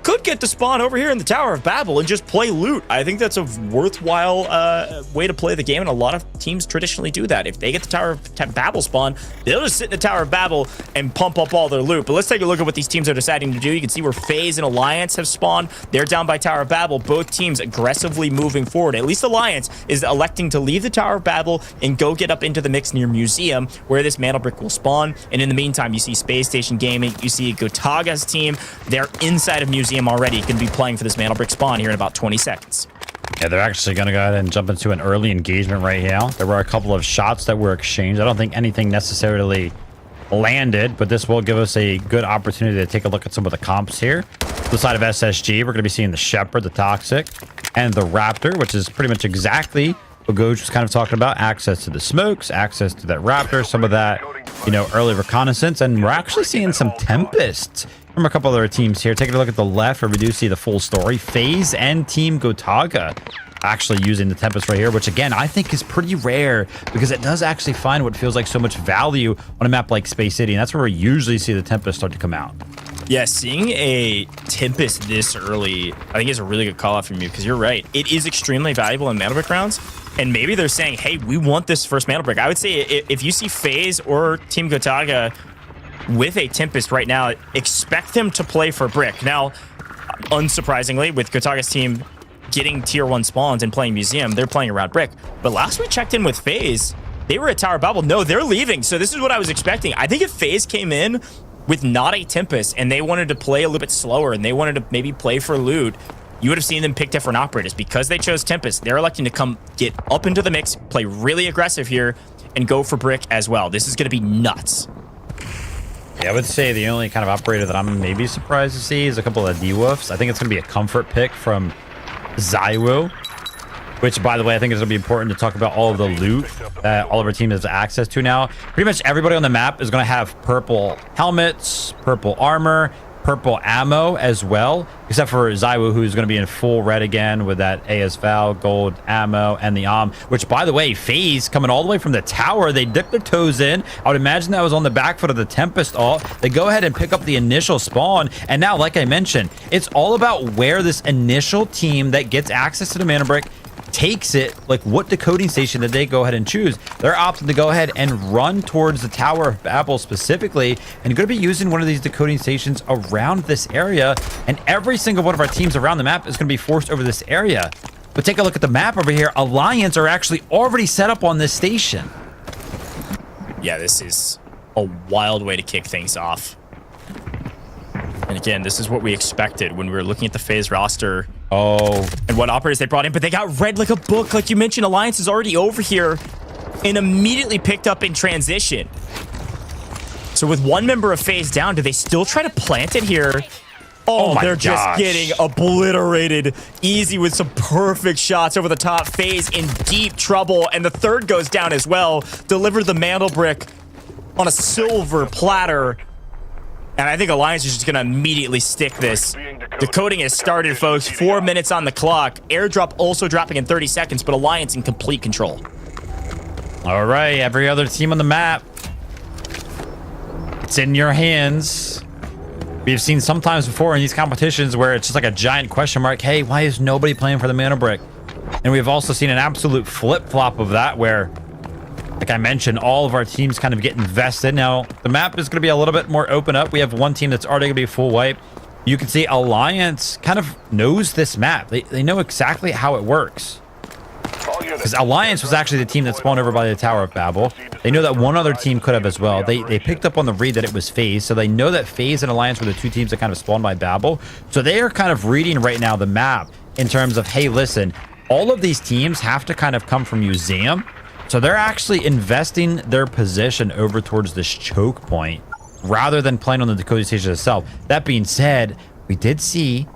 Speaker 12: could get to spawn over here in the Tower of Babel and just play loot. I think that's a worthwhile way to play the game, and a lot of teams traditionally do that. If they get the Tower of Babel spawn, they'll just sit in the Tower of Babel and pump up all their loot. But let's take a look at what these teams are deciding to do. You can see where Faze and Alliance have spawned. They're down by Tower of Babel. Both teams aggressively moving forward. At least Alliance is electing to leave the Tower of Babel and go get up into the mix near Museum, where this mana brick will spawn. And in the meantime, you see Spacestation Gaming, you see Gotaga's team. They're inside of Museum already, going to be playing for this mana brick spawn here in about 20 seconds.
Speaker 13: Yeah, they're actually going to go ahead and jump into an early engagement right now. There were a couple of shots that were exchanged. I don't think anything necessarily landed, but this will give us a good opportunity to take a look at some of the comps here. To the side of SSG, we're going to be seeing the Shepherd, the Toxic, and the Raptor, which is pretty much exactly what Goj was kind of talking about. Access to the smokes, access to that Raptor, some of that, you know, early reconnaissance, and we're actually seeing some Tempests from a couple other teams here. Taking a look at the left, where we do see the full story. Faze and Team Gotaga actually using the Tempest right here, which again, I think is pretty rare, because it does actually find what feels like so much value on a map like Space City, and that's where we usually see the Tempest start to come out.
Speaker 12: Yeah, seeing a Tempest this early, I think is a really good call out from you, because you're right. It is extremely valuable in mana brick rounds, and maybe they're saying, hey, we want this first mana brick. I would say if you see Faze or Team Gotaga with a Tempest right now, expect them to play for brick. Now, unsurprisingly, with Gotaga's team getting tier 1 spawns and playing Museum, they're playing around brick. But last we checked in with Faze, they were at Tower Babel. No, they're leaving. So this is what I was expecting. I think if Faze came in with not a Tempest and they wanted to play a little bit slower and they wanted to maybe play for loot, you would have seen them pick different operators. Because they chose Tempest, they're electing to come get up into the mix, play really aggressive here, and go for brick as well. This is going to be nuts.
Speaker 13: Yeah, I would say the only kind of operator that I'm maybe surprised to see is a couple of D-Wolves. I think it's going to be a comfort pick from ZywOo, which, by the way, I think is going to be important to talk about all of the loot that all of our team has access to now. Pretty much everybody on the map is going to have purple helmets, purple armor, purple ammo as well, except for ZywOo, who's going to be in full red again with that AS-Val, gold ammo, and the which, by the way, Faze coming all the way from the tower. They dipped their toes in. I would imagine that was on the back foot of the Tempest ult. They go ahead and pick up the initial spawn, and now, like I mentioned, it's all about where this initial team that gets access to the mana brick takes it. Like, what decoding station did they go ahead and choose? They're opting to go ahead and run towards the Tower of Babel specifically, and going to be using one of these decoding stations around this area, and every single one of our teams around the map is going to be forced over this area. But take a look at the map over here. Alliance are actually already set up on this station.
Speaker 12: Yeah, this is a wild way to kick things off. And again, this is what we expected when we were looking at the Faze roster.
Speaker 13: Oh.
Speaker 12: And what operators they brought in, but they got read like a book. Like you mentioned, Alliance is already over here and immediately picked up in transition. So with one member of Faze down, do they still try to plant it here? Oh, they're just getting obliterated. Easy with some perfect shots over the top. Faze in deep trouble, and the third goes down as well. Delivered the mantle brick on a silver platter. And I think Alliance is just going to immediately stick this. Decoding has started, folks. 4 minutes on the clock. Airdrop also dropping in 30 seconds, but Alliance in complete control.
Speaker 13: All right, every other team on the map, it's in your hands. We've seen sometimes before in these competitions where it's just like a giant question mark. Hey, why is nobody playing for the mana brick? And we've also seen an absolute flip-flop of that where, like I mentioned, all of our teams kind of get invested. Now, the map is going to be a little bit more open up. We have one team that's already going to be full wipe. you can see Alliance kind of knows this map. They know exactly how it works. Because Alliance was actually the team that spawned over by the Tower of Babel. They know that one other team could have as well. They picked up on the read that it was Faze, so they know that Faze and Alliance were the two teams that kind of spawned by Babel. So they are kind of reading right now the map in terms of, hey, listen, all of these teams have to kind of come from Museum. So they're actually investing their position over towards this choke point rather than playing on the decoding station itself. That being said, we did see,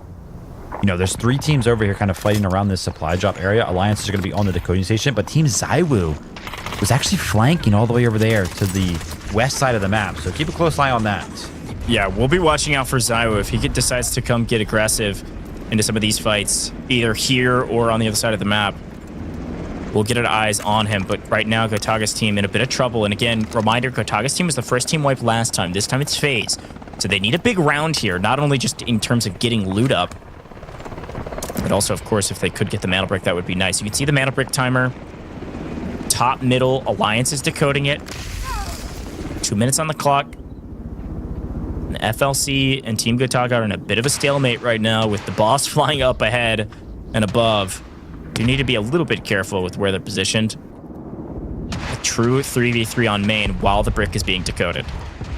Speaker 13: you know, there's 3 teams over here kind of fighting around this supply drop area. Alliance is going to be on the decoding station, but Team ZywOo was actually flanking all the way over there to the west side of the map. So keep a close eye on that.
Speaker 12: Yeah, we'll be watching out for ZywOo if he decides to come get aggressive into some of these fights, either here or on the other side of the map. We'll get our eyes on him, but right now Gotaga's team in a bit of trouble. And again, reminder, Gotaga's team was the first team wiped last time. This time it's Faze. So they need a big round here, not only just in terms of getting loot up, but also, of course, if they could get the mana brick, that would be nice. You can see the mana brick timer. Top, middle, Alliance is decoding it. 2 minutes on the clock. And FLC and Team Gotaga are in a bit of a stalemate right now with the boss flying up ahead and above. You need to be a little bit careful with where they're positioned. A true 3v3 on main while the brick is being decoded.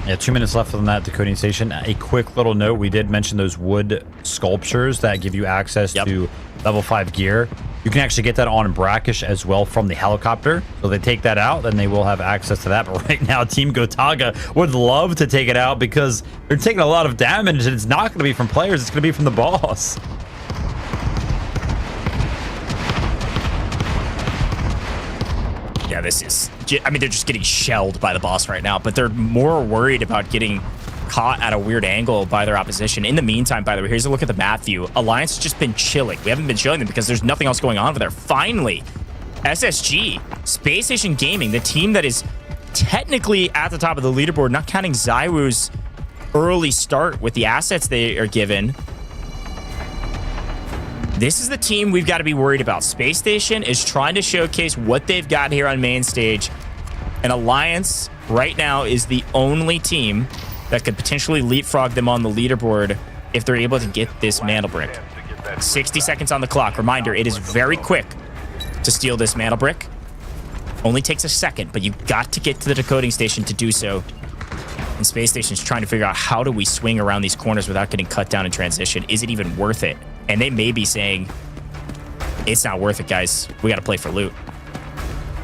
Speaker 13: Yeah, 2 minutes left on that decoding station. A quick little note, we did mention those wood sculptures that give you access to level 5 gear. You can actually get that on Brackish as well from the helicopter. So they take that out, then they will have access to that. But right now, Team Gotaga would love to take it out because they're taking a lot of damage, and it's not going to be from players, it's going to be from the boss.
Speaker 12: Yeah, this is... I mean, they're just getting shelled by the boss right now, but they're more worried about getting caught at a weird angle by their opposition. In the meantime, by the way, here's a look at the map view. Alliance has just been chilling. We haven't been showing them because there's nothing else going on over there. Finally, SSG, Spacestation Gaming, the team that is technically at the top of the leaderboard, not counting ZywOo's early start with the assets they are given. This is the team we've got to be worried about. Space Station is trying to showcase what they've got here on main stage. And Alliance right now is the only team that could potentially leapfrog them on the leaderboard if they're able to get this mantle brick. 60 seconds on the clock. Reminder, it is very quick to steal this mantle brick. Only takes a second, but you've got to get to the decoding station to do so. And Space Station's trying to figure out, how do we swing around these corners without getting cut down in transition? Is it even worth it? And they may be saying, it's not worth it, guys. We got to play for loot.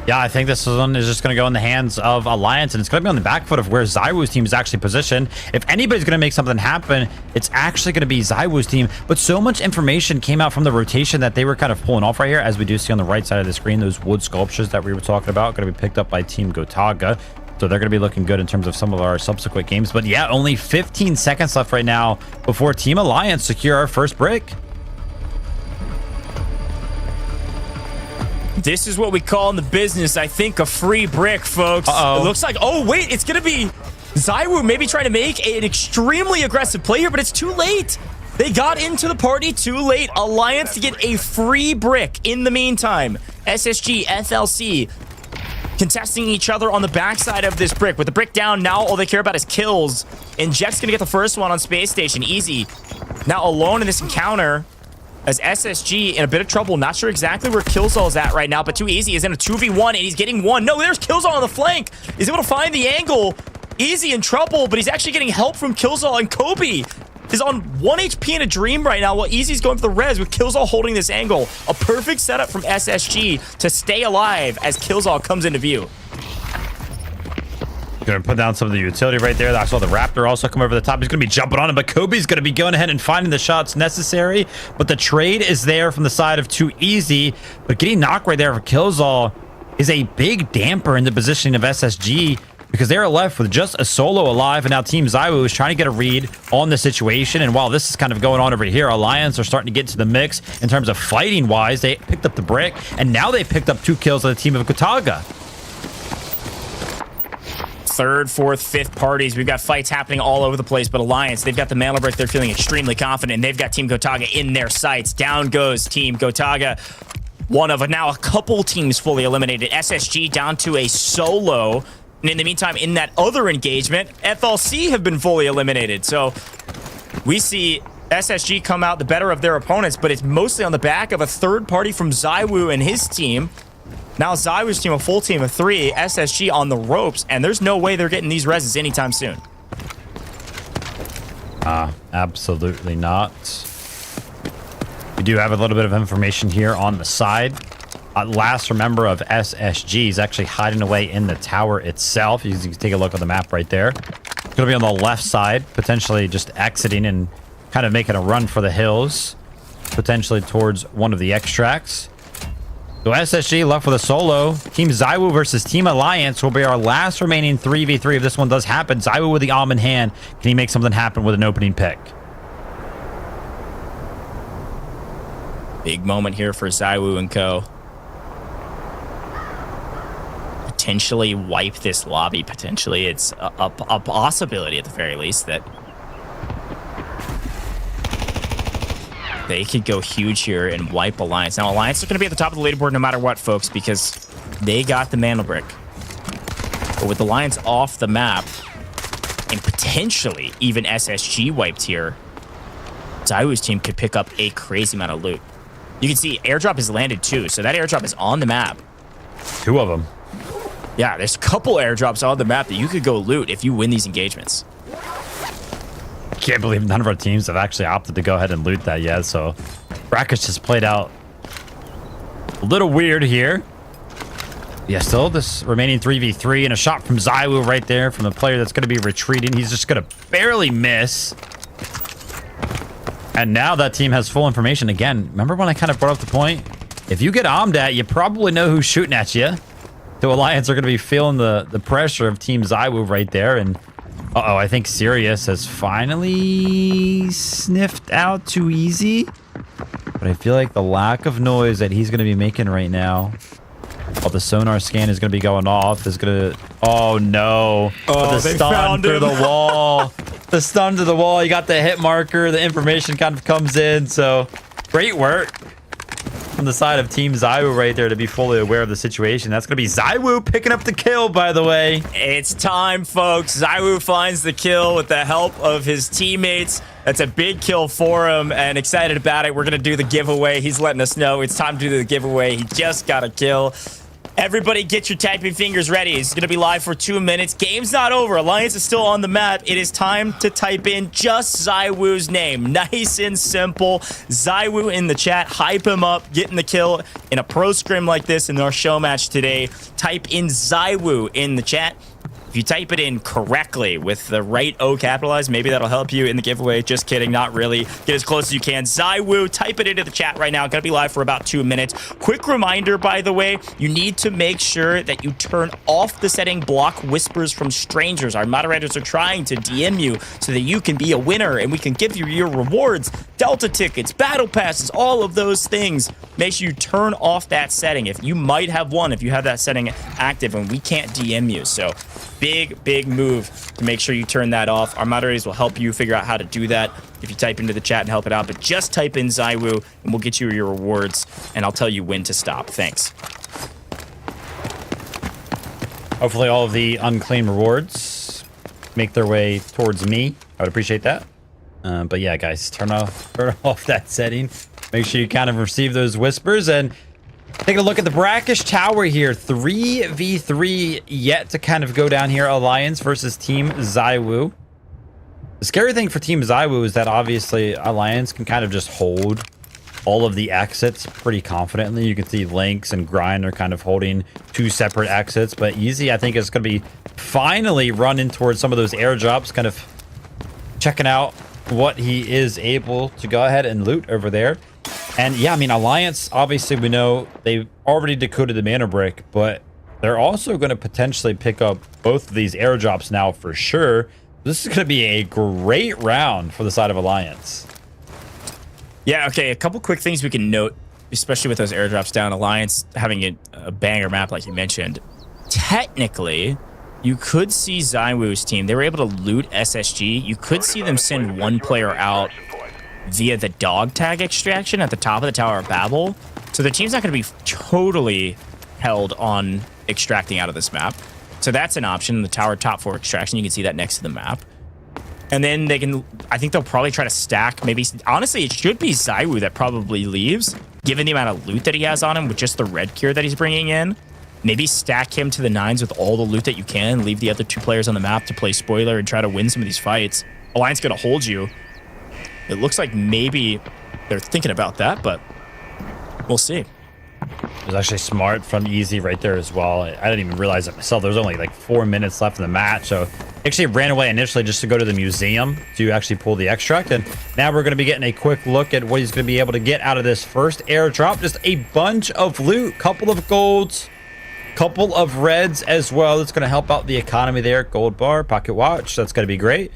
Speaker 13: Yeah, I think this one is just going to go in the hands of Alliance, and it's going to be on the back foot of where ZywOo's team is actually positioned. If anybody's going to make something happen, it's actually going to be ZywOo's team. But so much information came out from the rotation that they were kind of pulling off right here, as we do see on the right side of the screen, those wood sculptures that we were talking about going to be picked up by Team Gotaga. So they're going to be looking good in terms of some of our subsequent games. But yeah, only 15 seconds left right now before Team Alliance secure our first brick.
Speaker 12: This is what we call in the business, I think, a free brick, folks. It looks like, oh, wait, it's going to be ZywOo maybe trying to make an extremely aggressive play here, but it's too late. They got into the party too late. Alliance to get a free brick. In the meantime, SSG, FLC, contesting each other on the backside of this brick. With the brick down, now all they care about is kills. And Jack's going to get the first one on Space Station. Easy. Now alone in this encounter, as SSG in a bit of trouble. Not sure exactly where Killzall is at right now, but Too Easy is in a 2v1, and he's getting one. No, there's Killzall on the flank. He's able to find the angle. Easy in trouble, but he's actually getting help from Killzall, and Kobe is on 1 HP in a dream right now while Easy's going for the res with Killzall holding this angle. A perfect setup from SSG to stay alive as Killzall comes into view.
Speaker 13: Gonna put down some of the utility right there. I saw the Raptor also come over the top. He's gonna be jumping on him, but Kobe's gonna be going ahead and finding the shots necessary. But the trade is there from the side of Too Easy. But getting knocked right there for Killzall is a big damper in the positioning of SSG, because they're left with just a solo alive, and now Team ZywOo is trying to get a read on the situation. And while this is kind of going on over here, Alliance are starting to get into the mix in terms of fighting wise. They picked up the brick, and now they picked up 2 kills on the team of Gotaga.
Speaker 12: Third, fourth, fifth parties. We've got fights happening all over the place, but Alliance, they've got the mantle brick. They're feeling extremely confident. They've got Team Gotaga in their sights. Down goes Team Gotaga. One of now a couple teams fully eliminated. SSG down to a solo. And in the meantime, in that other engagement, FLC have been fully eliminated. So we see SSG come out the better of their opponents, but it's mostly on the back of a third party from ZywOo and his team. Now ZywOo's team, a full team of 3, SSG on the ropes, and there's no way they're getting these reses anytime soon.
Speaker 13: Absolutely not. We do have a little bit of information here on the side. Last remember of SSG is actually hiding away in the tower itself. You can take a look at the map right there. It's going to be on the left side, potentially just exiting and kind of making a run for the hills, potentially towards one of the extracts. So SSG left with a solo. Team ZywOo versus Team Alliance will be our last remaining 3v3 if this one does happen. ZywOo with the arm in hand. Can he make something happen with an opening pick?
Speaker 12: Big moment here for ZywOo and co. Potentially wipe this lobby. Potentially, it's a possibility at the very least that they could go huge here and wipe Alliance. Now, Alliance is going to be at the top of the leaderboard no matter what, folks, because they got the Mantle Brick. But with Alliance off the map, and potentially even SSG wiped here, ZywOo's team could pick up a crazy amount of loot. You can see airdrop has landed too, so that airdrop is on the map.
Speaker 13: 2 of them.
Speaker 12: Yeah, there's a couple airdrops on the map that you could go loot if you win these engagements.
Speaker 13: Can't believe none of our teams have actually opted to go ahead and loot that yet, so brackets just played out a little weird here. Yeah, still this remaining 3v3 and a shot from ZywOo right there from the player that's going to be retreating. He's just going to barely miss. And now that team has full information again. Remember when I kind of brought up the point? If you get ommed at, you probably know who's shooting at you. The Alliance are going to be feeling the pressure of Team ZywOo right there. And uh-oh, I think Sirius has finally sniffed out too easy. But I feel like the lack of noise that he's going to be making right now, while the sonar scan is going to be going off, is going to... Oh, no.
Speaker 12: Oh,
Speaker 13: the stun through the wall. The stun to the wall. You got the hit marker. The information kind of comes in. So, great work from the side of Team ZywOo right there to be fully aware of the situation. That's going to be ZywOo picking up the kill, by the way.
Speaker 12: It's time, folks. ZywOo finds the kill with the help of his teammates. That's a big kill for him, and excited about it. We're going to do the giveaway. He's letting us know it's time to do the giveaway. He just got a kill. Everybody get your typing fingers ready. It's going to be live for 2 minutes. Game's not over. Alliance is still on the map. It is time to type in just ZywOo's name. Nice and simple. ZywOo in the chat. Hype him up. Getting the kill in a pro scrim like this in our show match today. Type in ZywOo in the chat. If you type it in correctly with the right O capitalized, maybe that'll help you in the giveaway. Just kidding, not really. Get as close as you can. ZywOo, type it into the chat right now. Gonna be live for about 2 minutes. Quick reminder, by the way, you need to make sure that you turn off the setting block whispers from strangers. Our moderators are trying to DM you so that you can be a winner and we can give you your rewards, Delta tickets, battle passes, all of those things. Make sure you turn off that setting. If you might have one, if you have that setting active and we can't DM you. So big move to make sure you turn that off. Our moderators will help you figure out how to do that if you type into the chat and help it out. But just type in ZywOo and we'll get you your rewards and I'll tell you when to stop. Thanks.
Speaker 13: Hopefully all of the unclaimed rewards make their way towards me. I would appreciate that. But yeah, guys, turn off that setting. Make sure you kind of receive those whispers and take a look at the brackish tower here. 3v3 yet to kind of go down here. Alliance versus Team ZywOo. The scary thing for Team ZywOo is that obviously Alliance can kind of just hold all of the exits pretty confidently. You can see Lynx and Grind are kind of holding 2 separate exits, but Easy, I think, is going to be finally running towards some of those airdrops, kind of checking out what he is able to go ahead and loot over there. And yeah, I mean, Alliance, obviously we know they've already decoded the mana brick, but they're also going to potentially pick up both of these airdrops now for sure. This is going to be a great round for the side of Alliance.
Speaker 12: Yeah, okay, a couple quick things we can note, especially with those airdrops down. Alliance having a banger map like you mentioned. Technically, you could see ZywOo's team. They were able to loot SSG. You could see them send one player out via the dog tag extraction at the top of the Tower of Babel. So the team's not going to be totally held on extracting out of this map. So that's an option, the tower top 4 extraction. You can see that next to the map. And then they can, I think they'll probably try to stack. Maybe, honestly, it should be ZywOo that probably leaves, given the amount of loot that he has on him with just the red cure that he's bringing in. Maybe stack him to the 9s with all the loot that you can. Leave the other 2 players on the map to play spoiler and try to win some of these fights. Alliance going to hold you. It looks like maybe they're thinking about that, but we'll see.
Speaker 13: It was actually smart from Easy right there as well. I didn't even realize it myself. There was only like 4 minutes left in the match. So actually ran away initially just to go to the museum to actually pull the extract. And now we're going to be getting a quick look at what he's going to be able to get out of this first airdrop. Just a bunch of loot, couple of golds, couple of reds as well. It's going to help out the economy there. Gold bar, pocket watch. That's going to be great.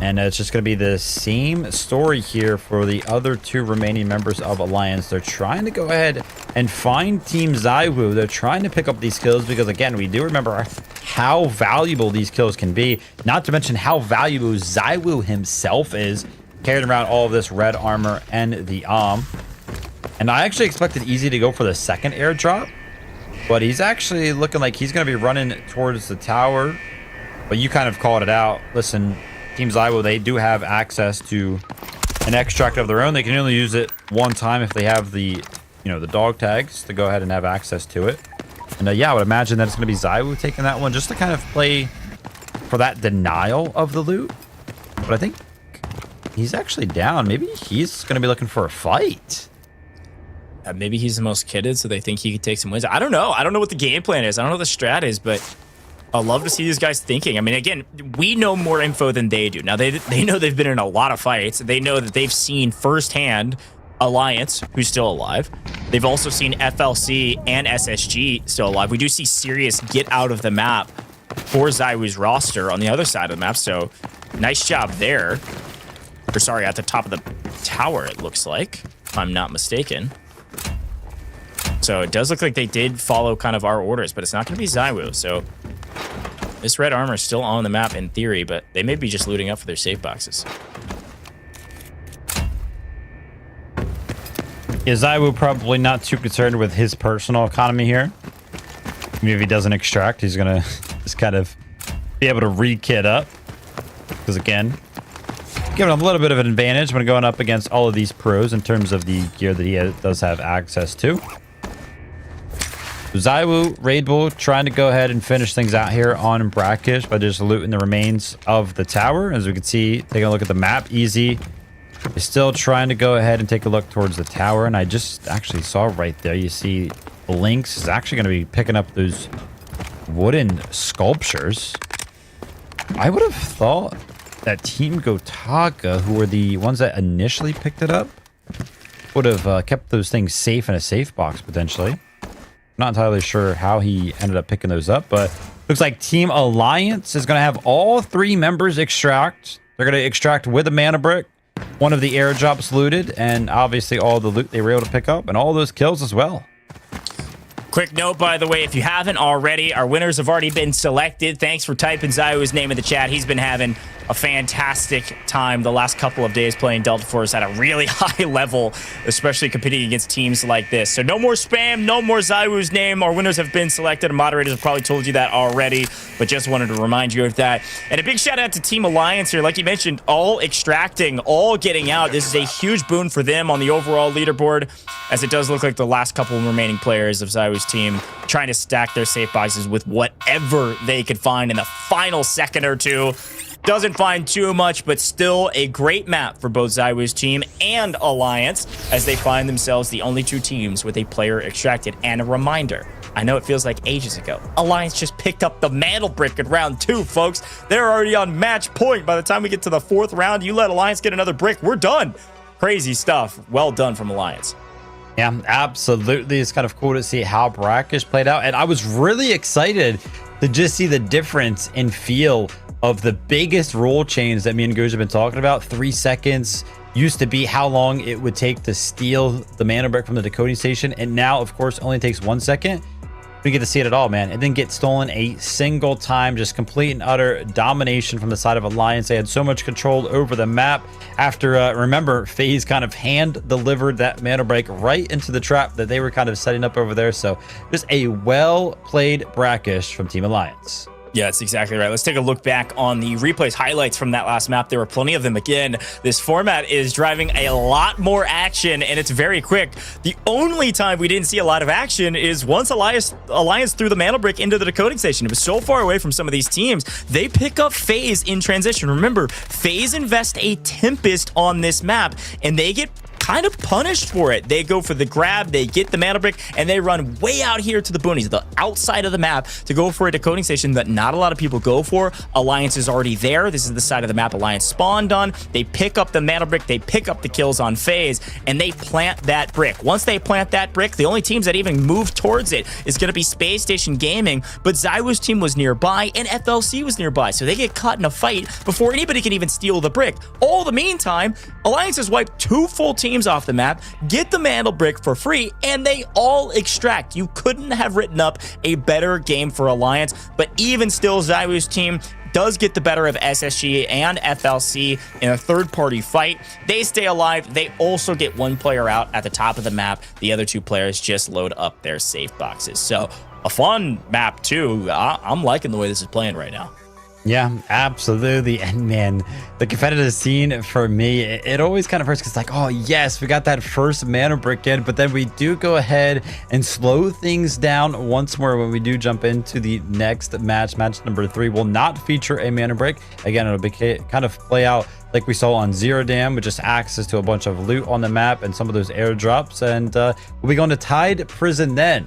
Speaker 13: And it's just going to be the same story here for the other 2 remaining members of Alliance. They're trying to go ahead and find Team ZywOo. They're trying to pick up these kills because, again, we do remember how valuable these kills can be. Not to mention how valuable ZywOo himself is, carrying around all of this red armor and the And I actually expected Easy to go for the second airdrop, but he's actually looking like he's going to be running towards the tower. But you kind of called it out. Listen, Team ZywOo, they do have access to an extract of their own. They can only use it one time if they have the, the dog tags to go ahead and have access to it. And yeah, I would imagine that it's going to be ZywOo taking that one just to kind of play for that denial of the loot. But I think he's actually down. Maybe he's going to be looking for a fight.
Speaker 12: Maybe he's the most kitted, so they think he could take some wins. I don't know. I don't know what the game plan is. I don't know what the strat is, but I love to see these guys thinking. I mean, again, we know more info than they do. Now, they know they've been in a lot of fights. They know that they've seen firsthand Alliance, who's still alive. They've also seen FLC and SSG still alive. We do see Sirius get out of the map for ZywOo's roster on the other side of the map, so nice job there. Or sorry, at the top of the tower, it looks like, if I'm not mistaken. So it does look like they did follow kind of our orders, but it's not going to be ZywOo, so this red armor is still on the map in theory, but they may be just looting up for their safe boxes.
Speaker 13: Yeah, ZywOo probably not too concerned with his personal economy here. Maybe if he doesn't extract, he's going to just kind of be able to re-kit up. Because again, giving him a little bit of an advantage when going up against all of these pros in terms of the gear that he does have access to. ZywOo, Raid Bull trying to go ahead and finish things out here on Brackish by just looting the remains of the tower. As we can see, taking a look at the map, Easy is still trying to go ahead and take a look towards the tower. And I just actually saw right there, you see Lynx is actually going to be picking up those wooden sculptures. I would have thought that Team Gotaga, who were the ones that initially picked it up, would have kept those things safe in a safe box potentially. Not entirely sure how he ended up picking those up, but looks like Team Alliance is going to have all 3 members extract. They're going to extract with a mana brick, one of the airdrops looted, and obviously all the loot they were able to pick up, and all those kills as well.
Speaker 12: Quick note, by the way, if you haven't already, our winners have already been selected. Thanks for typing ZywOo's name in the chat. He's been having a fantastic time the last couple of days playing Delta Force at a really high level, especially competing against teams like this. So no more spam, no more ZywOo's name. Our winners have been selected. Moderators have probably told you that already, but just wanted to remind you of that. And a big shout out to Team Alliance here. Like you mentioned, all extracting, all getting out. This is a huge boon for them on the overall leaderboard, as it does look like the last couple of remaining players of ZywOo's team trying to stack their safe boxes with whatever they could find in the final second or two. Doesn't find too much, but still a great map for both ZywOo's team and Alliance, as they find themselves the only 2 teams with a player extracted. And a reminder, I know it feels like ages ago, Alliance just picked up the mantle brick in round 2, folks. They're already on match point. By the time we get to the 4th round, you let Alliance get another brick, we're done. Crazy stuff. Well done from Alliance.
Speaker 13: Yeah, absolutely. It's kind of cool to see how Brackish played out. And I was really excited to just see the difference in feel of the biggest rule change that me and Goose have been talking about. 3 seconds used to be how long it would take to steal the mana brick from the decoding station. And now, of course, only takes 1 second. We get to see it at all, man. It didn't get stolen a single time. Just complete and utter domination from the side of Alliance. They had so much control over the map after, remember, Faze kind of hand-delivered that mana break right into the trap that they were kind of setting up over there. So just a well-played Brackish from Team Alliance.
Speaker 12: Yeah, that's exactly right. Let's take a look back on the replays, highlights from that last map. There were plenty of them. Again, this format is driving a lot more action, and it's very quick. The only time we didn't see a lot of action is once Alliance threw the mantle brick into the decoding station. It was so far away from some of these teams. They pick up Faze in transition. Remember, Faze invest a Tempest on this map, and they get kind of punished for it. They go for the grab, they get the mantle brick, and they run way out here to the boonies, the outside of the map, to go for a decoding station that not a lot of people go for. Alliance is already there. This is the side of the map Alliance spawned on. They pick up the mantle brick, they pick up the kills on Faze, and they plant that brick. Once they plant that brick, the only teams that even move towards it is going to be Spacestation Gaming, but ZywOo's team was nearby, and FLC was nearby, so they get caught in a fight before anybody can even steal the brick. All the meantime, Alliance has wiped 2 full teams off the map, get the mantle brick for free, and they all extract. You couldn't have written up a better game for Alliance, but even still, ZywOo's team does get the better of SSG and FLC in a third-party fight. They stay alive. They also get 1 player out at the top of the map. The other 2 players just load up their safe boxes. So a fun map too. I'm liking the way this is playing right now.
Speaker 13: Yeah, absolutely. And man, the competitive scene for me, it always kind of hurts because like, oh yes, we got that first mana brick in, but then we do go ahead and slow things down once more when we do jump into the next match. Match number 3 will not feature a mana brick. Again, it'll be kind of play out like we saw on Zero Dam, with just access to a bunch of loot on the map and some of those airdrops. And we'll be going to Tide Prison then.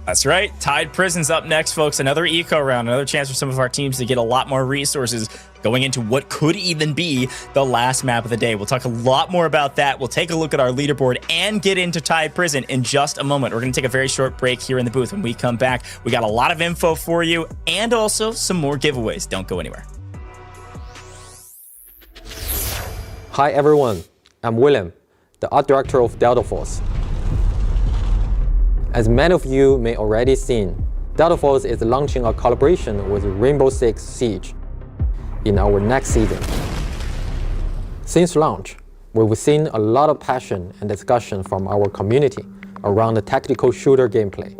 Speaker 12: That's right. Tide Prison's up next, folks. Another eco round, another chance for some of our teams to get a lot more resources going into what could even be the last map of the day. We'll talk a lot more about that. We'll take a look at our leaderboard and get into Tide Prison in just a moment. We're going to take a very short break here in the booth. When we come back, we got a lot of info for you and also some more giveaways. Don't go anywhere.
Speaker 5: Hi everyone, I'm William, the art director of Delta Force. As many of you may already seen, Delta Force is launching a collaboration with Rainbow Six Siege in our next season. Since launch, we've seen a lot of passion and discussion from our community around the tactical shooter gameplay.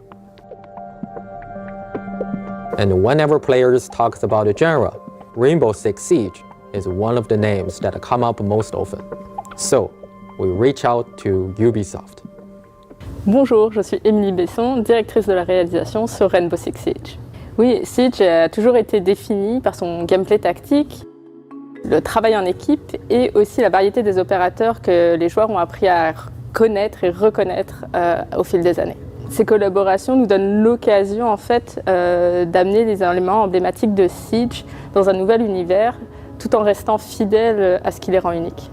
Speaker 5: And whenever players talk about the genre, Rainbow Six Siege is one of the names that come up most often. So, we reach out to Ubisoft.
Speaker 6: Bonjour, je suis Émilie Besson, directrice de la réalisation sur Rainbow Six Siege. Oui, Siege a toujours été défini par son gameplay tactique, le travail en équipe et aussi la variété des opérateurs que les joueurs ont appris à connaître et reconnaître au fil des années. Ces collaborations nous donnent l'occasion en fait d'amener les éléments emblématiques de Siege dans un nouvel univers tout en restant fidèles à ce qui les rend uniques.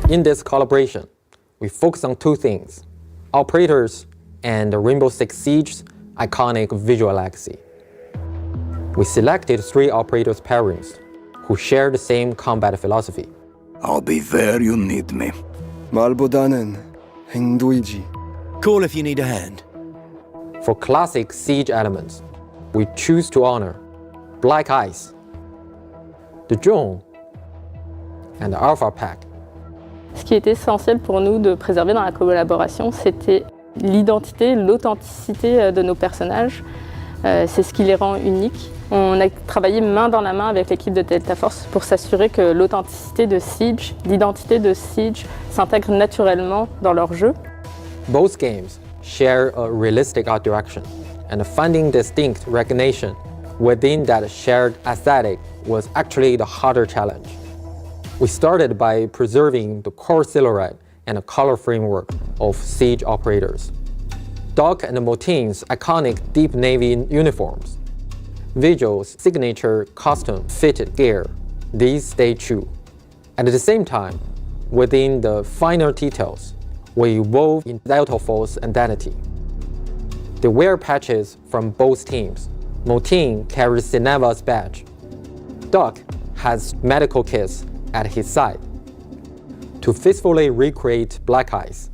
Speaker 5: In this collaboration, we focus on 2 things: operators and the Rainbow Six Siege's iconic visual legacy. We selected 3 operators pairings who share the same combat philosophy.
Speaker 7: I'll be there you need me. 말보다는 행동이지.
Speaker 8: Call if you need a hand.
Speaker 5: For classic Siege elements, we choose to honor Black Ice, the Drone, and the Alpha Pack.
Speaker 6: Ce qui était essentiel pour nous de préserver dans la collaboration, c'était l'identité, l'authenticité de nos personnages. C'est ce qui les rend uniques. On a travaillé main dans la main avec l'équipe de Delta Force pour s'assurer que l'authenticité de Siege, l'identité de Siege s'intègre naturellement dans leur jeu.
Speaker 5: Both games share a realistic art direction, and finding distinct recognition within that shared aesthetic was actually the harder challenge. We started by preserving the core silhouette and the color framework of Siege operators. Doc and Motin's iconic deep navy uniforms, Vigil's signature custom-fitted gear, these stay true. At the same time, within the finer details, we evolve in Delta Force identity. They wear patches from both teams. Motin carries Cineva's badge. Doc has medical kits at his side. To faithfully recreate Black Ice,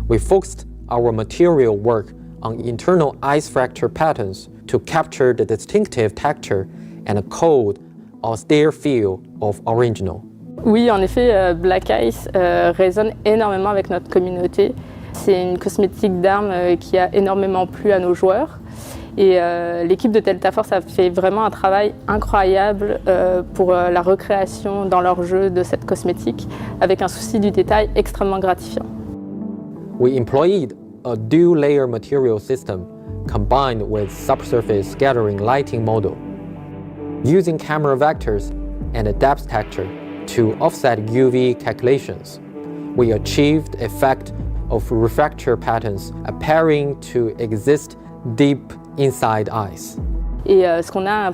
Speaker 5: we focused our material work on internal ice fracture patterns to capture the distinctive texture and a cold, austere feel of original.
Speaker 6: Oui, en effet, Black Ice résonne énormément avec notre communauté. C'est une cosmétique d'armes qui a énormément plu à nos joueurs. Et l'équipe de Delta Force a fait vraiment un travail incroyable pour la recréation dans leur jeu de cette cosmétique, avec un souci du détail extrêmement gratifiant.
Speaker 5: We employed a dual-layer material system combined with subsurface scattering lighting model. Using camera vectors and a depth texture to offset UV calculations, we achieved effect of refractor patterns appearing to exist deep inside eyes.
Speaker 6: Et ce qu'on a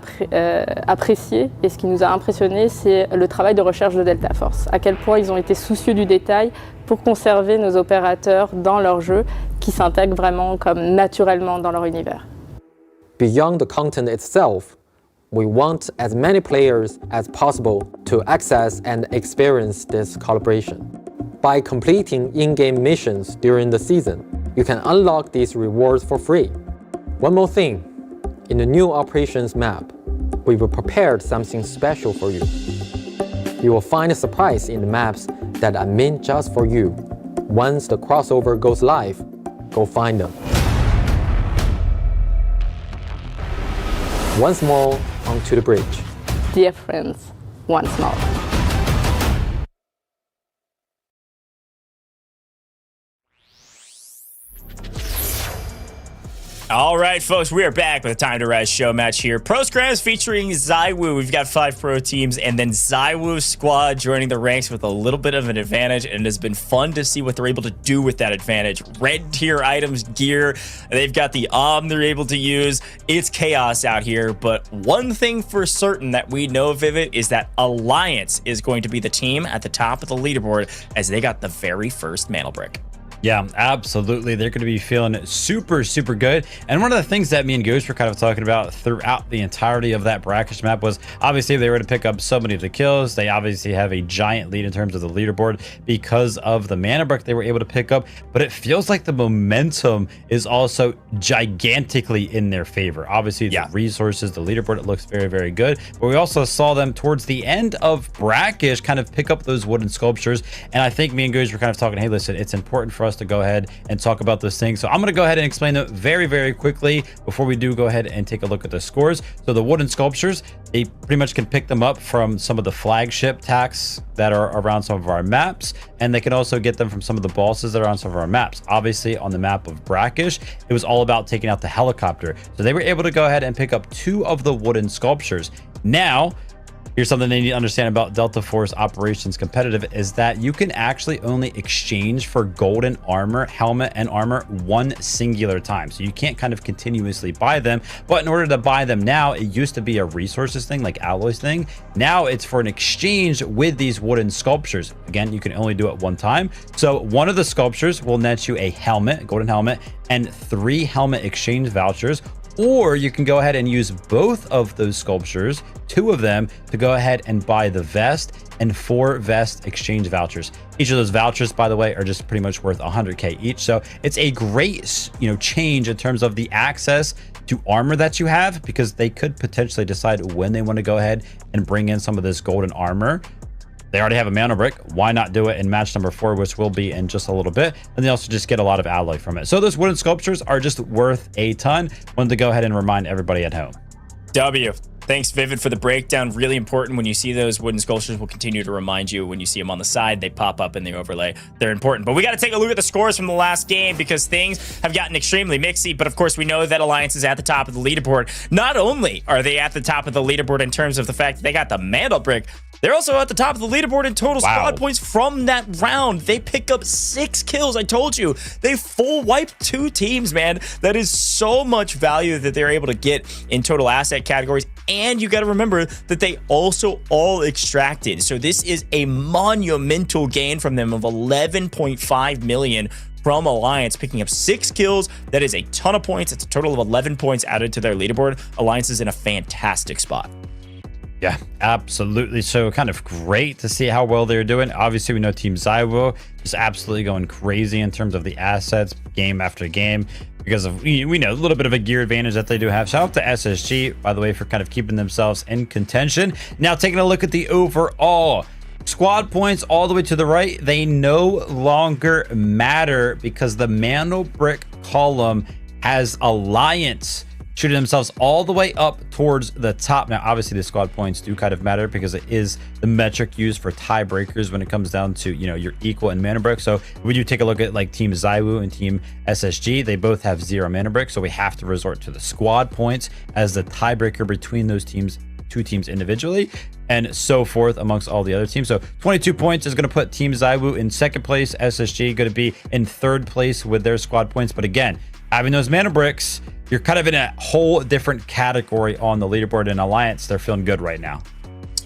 Speaker 6: apprécié et ce qui nous a impressionné, c'est le travail de recherche de Delta Force. À quel point ils ont été soucieux du détail pour conserver nos opérateurs dans leur jeu, qui s'intègrent vraiment comme naturellement dans leur univers.
Speaker 5: Beyond the content itself, we want as many players as possible to access and experience this collaboration. By completing in-game missions during the season, you can unlock these rewards for free. One more thing, in the new operations map, we will prepare something special for you. You will find a surprise in the maps that are meant just for you. Once the crossover goes live, go find them. Once more, onto the bridge.
Speaker 6: Dear friends, once more.
Speaker 12: All right, folks, we are back with a Time to Rise Showmatch here. Pro scrims featuring ZywOo. We've got 5 pro teams, and then ZywOo squad joining the ranks with a little bit of an advantage, and it has been fun to see what they're able to do with that advantage. Red tier items, gear, they've got the they're able to use. It's chaos out here, but one thing for certain that we know, Vivid, is that Alliance is going to be the team at the top of the leaderboard as they got the very first mantle brick.
Speaker 13: Yeah, absolutely. They're going to be feeling super, super good. And one of the things that me and Goose were kind of talking about throughout the entirety of that brackish map was obviously they were to pick up so many of the kills. They obviously have a giant lead in terms of the leaderboard because of the mana brick they were able to pick up. But it feels like the momentum is also gigantically in their favor. Obviously, the resources, the leaderboard, it looks very, very good. But we also saw them towards the end of brackish kind of pick up those wooden sculptures. And I think me and Goose were kind of talking, hey, listen, it's important for us to go ahead and talk about those things. So I'm going to go ahead and explain them very, very quickly before we do go ahead and take a look at the scores. So the wooden sculptures, they pretty much can pick them up from some of the flagship tacks that are around some of our maps, and they can also get them from some of the bosses that are on some of our maps. Obviously, on the map of brackish, it was all about taking out the helicopter. So they were able to go ahead and pick up 2 of the wooden sculptures. Now, here's something they need to understand about Delta Force Operations Competitive is that you can actually only exchange for golden armor, helmet, and armor one singular time. So you can't kind of continuously buy them. But in order to buy them now, it used to be a resources thing, like alloys thing. Now it's for an exchange with these wooden sculptures. Again, you can only do it one time. So one of the sculptures will net you a helmet, golden helmet, and 3 helmet exchange vouchers. Or you can go ahead and use both of those sculptures, 2 of them, to go ahead and buy the vest and 4 vest exchange vouchers. Each of those vouchers, by the way, are just pretty much worth 100k each. So it's a great, change in terms of the access to armor that you have, because they could potentially decide when they want to go ahead and bring in some of this golden armor. They already have a mana brick. Why not do it in match number 4, which will be in just a little bit? And they also just get a lot of alloy from it. So those wooden sculptures are just worth a ton. Wanted to go ahead and remind everybody at home.
Speaker 12: W. Thanks, Vivid, for the breakdown. Really important. When you see those wooden sculptures, we'll continue to remind you when you see them on the side, they pop up in the overlay. They're important. But we got to take a look at the scores from the last game, because things have gotten extremely mixy. But of course, we know that Alliance is at the top of the leaderboard. Not only are they at the top of the leaderboard in terms of the fact that they got the mantle brick, they're also at the top of the leaderboard in total squad points from that round. They pick up 6 kills. I told you, they full wiped 2 teams, man. That is so much value that they're able to get in total asset categories. And you got to remember that they also all extracted. So this is a monumental gain from them of 11.5 million from Alliance, picking up 6 kills. That is a ton of points. It's a total of 11 points added to their leaderboard. Alliance is in a fantastic spot.
Speaker 13: Yeah, absolutely. So kind of great to see how well they're doing. Obviously, we know Team ZywOo is absolutely going crazy in terms of the assets game after game, because of, we know, a little bit of a gear advantage that they do have. Shout out to SSG, by the way, for kind of keeping themselves in contention. Now, taking a look at the overall Squad points all the way to the right, they no longer matter because the Mantle Brick column has Alliance shooting themselves all the way up towards the top. Now, obviously, the squad points do kind of matter because it is the metric used for tiebreakers when it comes down to, you know, your equal in mana brick. So when you take a look at like Team ZywOo and Team SSG, they both have 0 mana brick. So we have to resort to the squad points as the tiebreaker between those teams, two teams individually, and so forth amongst all the other teams. So 22 points is going to put Team ZywOo in 2nd place. SSG going to be in 3rd place with their squad points. But again, having those mana bricks, you're kind of in a whole different category on the leaderboard. In Alliance, they're feeling good right now.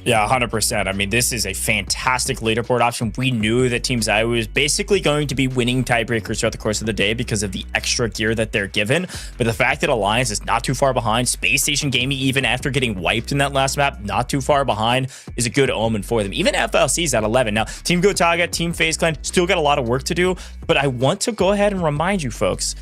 Speaker 12: Yeah, 100%. I mean, this is a fantastic leaderboard option. We knew that Team ZywOo is basically going to be winning tiebreakers throughout the course of the day because of the extra gear that they're given. But the fact that Alliance is not too far behind, Spacestation Gaming, even after getting wiped in that last map, not too far behind, is a good omen for them. Even FLC's at 11. Now, Team Gotaga, Team Faze Clan, still got a lot of work to do. But I want to go ahead and remind you folks,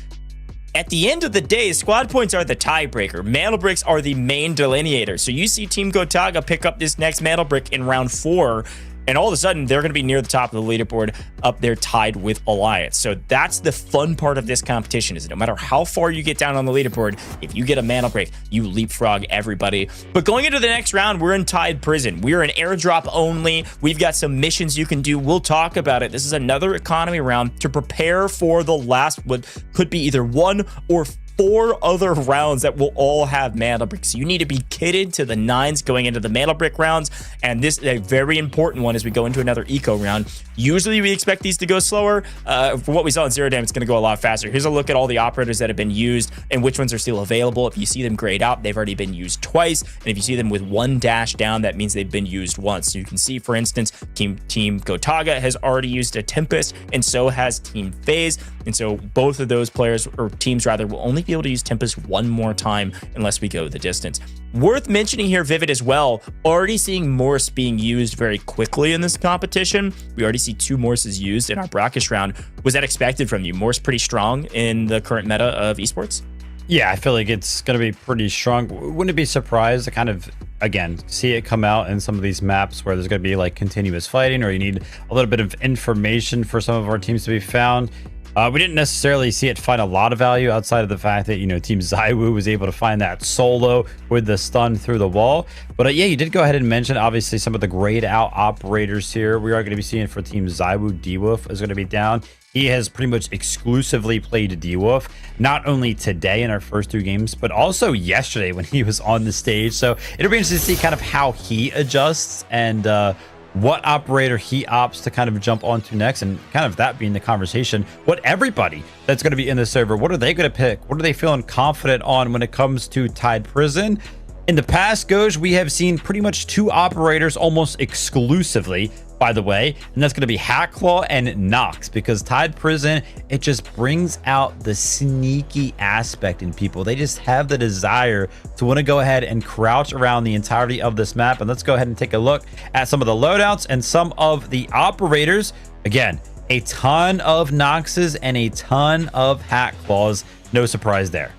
Speaker 12: at the end of the day, squad points are the tiebreaker. Mantle bricks are the main delineator. So you see Team Gotaga pick up this next mantle brick in round 4, and all of a sudden they're going to be near the top of the leaderboard, up there tied with Alliance. So that's the fun part of this competition, is no matter how far you get down on the leaderboard, if you get a mantle break, you leapfrog everybody. But going into the next round, we're in tied prison. We're an airdrop only. We've got some missions you can do. We'll talk about it. This is another economy round to prepare for the last, what could be either 1 or 4 other rounds that will all have mantle bricks. So you need to be kitted to the 9s going into the mantle brick rounds. And this is a very important one as we go into another eco round. Usually we expect these to go slower. For what we saw in Zero Dam, it's going to go a lot faster. Here's a look at all the operators that have been used and which ones are still available. If you see them grayed out, they've already been used twice. And if you see them with 1 dash down, that means they've been used once. So you can see, for instance, Team Gotaga has already used a Tempest, and so has Team Faze. And so both of those players, or teams rather, will only be able to use Tempest 1 more time unless we go the distance. Worth mentioning here, Vivid, as well, already seeing Morse being used very quickly in this competition. We already see 2 Morses used in our brackish round. Was that expected from you? Morse pretty strong in the current meta of esports?
Speaker 13: Yeah, I feel like it's going to be pretty strong. Wouldn't be surprised to kind of, again, see it come out in some of these maps where there's going to be like continuous fighting, or you need a little bit of information for some of our teams to be found. We didn't necessarily see it find a lot of value outside of the fact that, you know, Team ZywOo was able to find that solo with the stun through the wall. But yeah, you did go ahead and mention, obviously, some of the grayed out operators here. We are going to be seeing for Team ZywOo, D-Wolf is going to be down. He has pretty much exclusively played D-Wolf, not only today in our first 2 games, but also yesterday when he was on the stage. So it'll be interesting to see kind of how he adjusts and what operator he opts to kind of jump onto next, and kind of that being the conversation. What everybody that's going to be in the server, what are they going to pick? What are they feeling confident on when it comes to Tied Prison? In the past, Goj, we have seen pretty much 2 operators almost exclusively, by the way, and that's going to be Hackclaw and Nox, because Tied Prison, it just brings out the sneaky aspect in people. They just have the desire to want to go ahead and crouch around the entirety of this map. And let's go ahead and take a look at some of the loadouts and some of the operators. Again, a ton of Noxes and a ton of Hackclaws. No surprise there.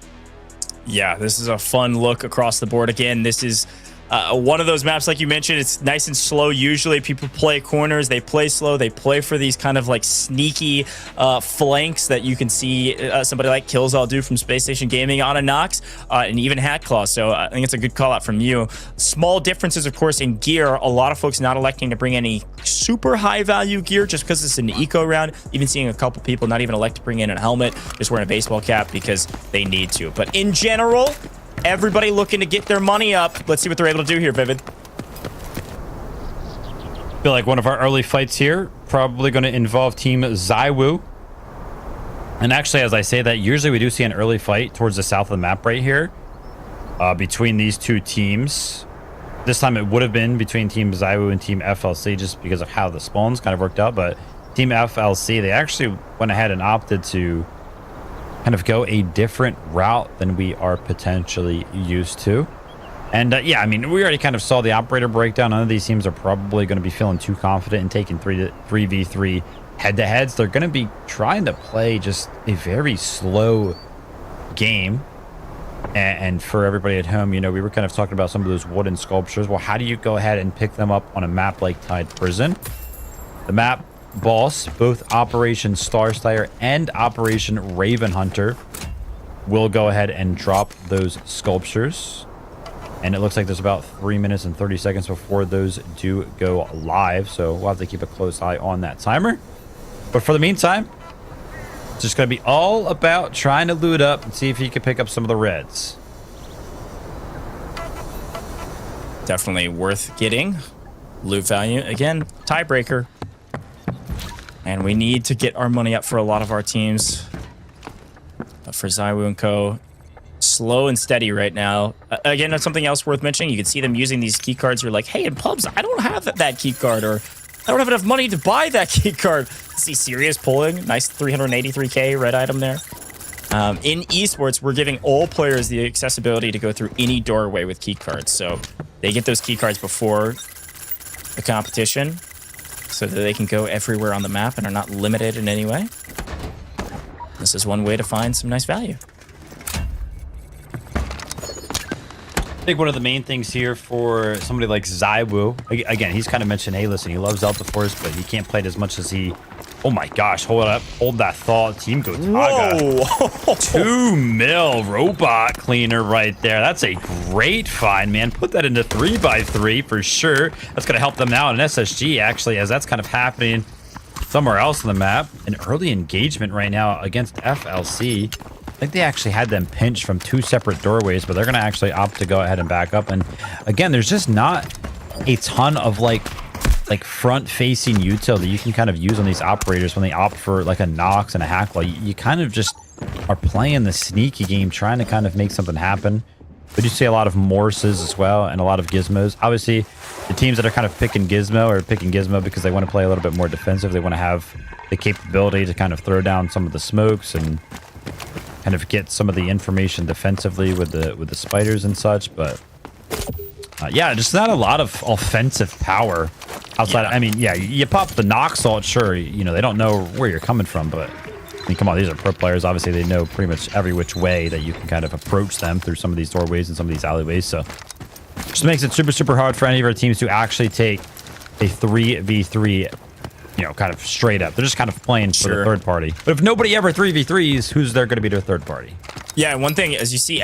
Speaker 12: Yeah, this is a fun look across the board. Again, this is one of those maps, like you mentioned, it's nice and slow. Usually people play corners, they play slow, they play for these kind of like sneaky flanks that you can see somebody like Killzall do from Spacestation Gaming on a Nox, and even Hackclaw. So I think it's a good call out from you. Small differences, of course, in gear. A lot of folks not electing to bring any super high value gear just because it's an eco round. Even seeing a couple people not even elect to bring in a helmet, just wearing a baseball cap because they need to. But in general, everybody looking to get their money up. Let's see what they're able to do here, Vivid.
Speaker 13: Feel like one of our early fights here probably going to involve Team ZywOo. And actually, as I say that, usually we do see an early fight towards the south of the map right here between these 2 teams. This time it would have been between Team ZywOo and Team FLC just because of how the spawns kind of worked out. But Team FLC, they actually went ahead and opted to kind of go a different route than we are potentially used to. And yeah, I mean, we already kind of saw the operator breakdown. None of these teams are probably going to be feeling too confident in taking 3v3 head-to-heads. They're going to be trying to play just a very slow game. And for everybody at home, you know, we were kind of talking about some of those wooden sculptures. Well, how do you go ahead and pick them up on a map like Tide Prison? The map boss, both Operation Starslayer and Operation Raven Hunter, will go ahead and drop those sculptures. And it looks like there's about 3 minutes and 30 seconds before those do go live. So we'll have to keep a close eye on that timer. But for the meantime, it's just going to be all about trying to loot up and see if you can pick up some of the reds.
Speaker 12: Definitely worth getting. Loot value, again, tiebreaker. And we need to get our money up for a lot of our teams. But for ZywOo and Co., slow and steady right now. Again, that's something else worth mentioning. You can see them using these key cards. You're like, hey, in pubs, I don't have that key card, or I don't have enough money to buy that key card. See Sirius pulling. Nice 383k red item there. In esports, we're giving all players the accessibility to go through any doorway with key cards. So they get those key cards before the competition so that they can go everywhere on the map and are not limited in any way. This is one way to find some nice value.
Speaker 13: I think one of the main things here for somebody like ZywOo, again, he's kind of mentioned, hey, listen, he loves Delta Force, but he can't play it as much as he... Oh my gosh, hold that thought. Team Gotaga. Whoa. 2 mil robot cleaner right there. That's a great find, man. Put that into 3x3 for sure. That's going to help them out in SSG, actually, as that's kind of happening somewhere else on the map. An early engagement right now against FLC. I think they actually had them pinched from 2 separate doorways, but they're going to actually opt to go ahead and back up. And again, there's just not a ton of like front-facing util that you can kind of use on these operators when they opt for like a Nox and a Hackla. You kind of just are playing the sneaky game, trying to kind of make something happen. We do see a lot of Morses as well and a lot of Gizmos. Obviously, the teams that are kind of picking Gizmo are picking Gizmo because they want to play a little bit more defensive. They want to have the capability to kind of throw down some of the smokes and kind of get some of the information defensively with the spiders and such. But yeah, just not a lot of offensive power outside. Yeah. I mean, yeah, you pop the Nox Salt, sure, you know, they don't know where you're coming from, but I mean, come on, these are pro players. Obviously, they know pretty much every which way that you can kind of approach them through some of these doorways and some of these alleyways. So just makes it super, super hard for any of our teams to actually take a 3v3, you know, kind of straight up. They're just kind of playing for the third party. But if nobody ever 3v3s, who's there going to be their third party?
Speaker 12: Yeah, one thing, as you see,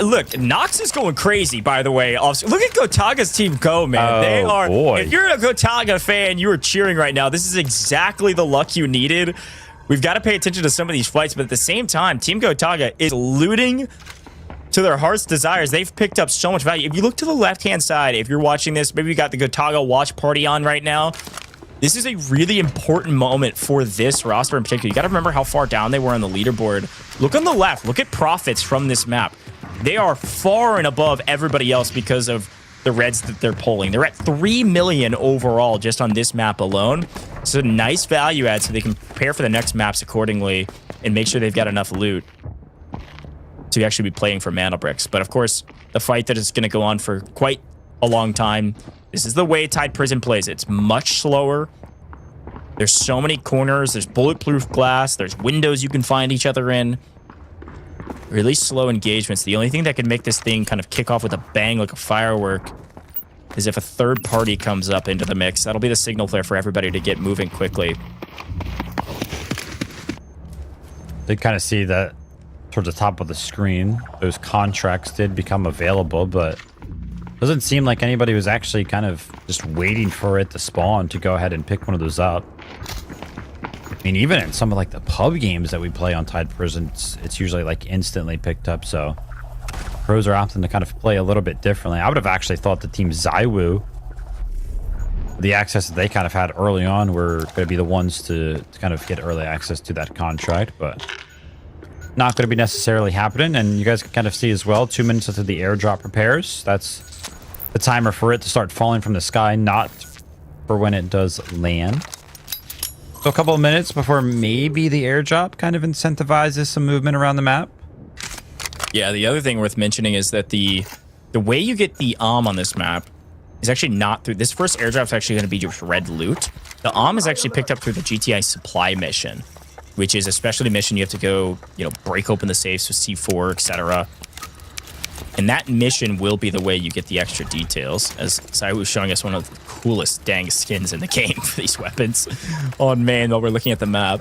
Speaker 12: look, Nox is going crazy, by the way. Look at Gotaga's team go, man. They are. Boy. If you're a Gotaga fan, you are cheering right now. This is exactly the luck you needed. We've got to pay attention to some of these fights, but at the same time, Team Gotaga is looting to their heart's desires. They've picked up so much value. If you look to the left-hand side, if you're watching this, maybe you got the Gotaga watch party on right now. This is a really important moment for this roster in particular. You got to remember how far down they were on the leaderboard. Look on the left. Look at profits from this map. They are far and above everybody else because of the reds that they're pulling. They're at 3 million overall just on this map alone. It's a nice value add so they can prepare for the next maps accordingly and make sure they've got enough loot to actually be playing for mana bricks. But of course, the fight that is going to go on for quite a long time. This is the way Tide Prison plays. It's much slower. There's so many corners. There's bulletproof glass. There's windows you can find each other in. Really slow engagements. The only thing that could make this thing kind of kick off with a bang like a firework is if a third party comes up into the mix. That'll be the signal flare for everybody to get moving quickly.
Speaker 13: They kind of see that towards the top of the screen. Those contracts did become available, but doesn't seem like anybody was actually kind of just waiting for it to spawn to go ahead and pick one of those up. I mean, even in some of like the pub games that we play on Tide Prison, it's usually like instantly picked up. So pros are opting to kind of play a little bit differently. I would have actually thought the team ZywOo, the access that they kind of had early on, were going to be the ones to kind of get early access to that contract, but not going to be necessarily happening. And you guys can kind of see as well, 2 minutes until the airdrop prepares. That's the timer for it to start falling from the sky, not for when it does land. So a couple of minutes before maybe the airdrop kind of incentivizes some movement around the map.
Speaker 12: Yeah, the other thing worth mentioning is that the way you get the on this map is actually not through... This first airdrop is actually going to be just red loot. The is actually picked up through the GTI supply mission, which is a specialty mission. You have to go, you know, break open the safes with C4, etc. And that mission will be the way you get the extra details, as ZywOo showing us one of the coolest dang skins in the game for these weapons on main while we're looking at the map.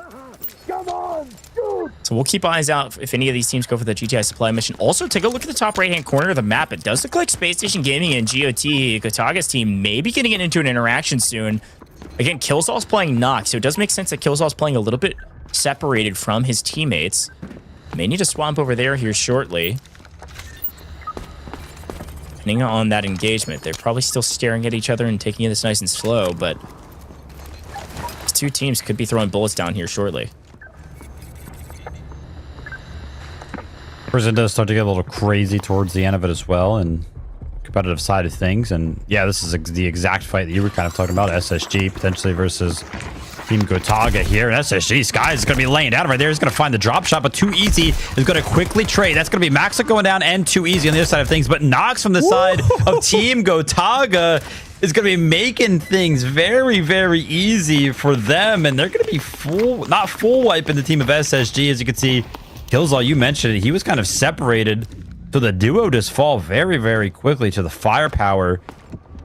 Speaker 12: So we'll keep eyes out if any of these teams go for the GTI supply mission. Also, take a look at the top right-hand corner of the map. It does look like Spacestation Gaming and Gotaga's team may be getting into an interaction soon. Again, Killzaw's playing Nox, so it does make sense that Killzaw's playing a little bit separated from his teammates. May need to swamp over there here shortly. Depending on that engagement, they're probably still staring at each other and taking this nice and slow, but these two teams could be throwing bullets down here shortly.
Speaker 13: Prison does start to get a little crazy towards the end of it as well, and competitive side of things. And yeah, this is the exact fight that you were kind of talking about. SSG potentially versus Team Gotaga here. SSG Sky is going to be laying down right there. He's going to find the drop shot, but Too Easy is going to quickly trade. That's going to be Maxa going down and Too Easy on the other side of things. But Nox from the side of Team Gotaga is going to be making things very, very easy for them. And they're going to be not full wiping the team of SSG. As you can see, Killzall, you mentioned it. He was kind of separated. So the duo just fall very, very quickly to the firepower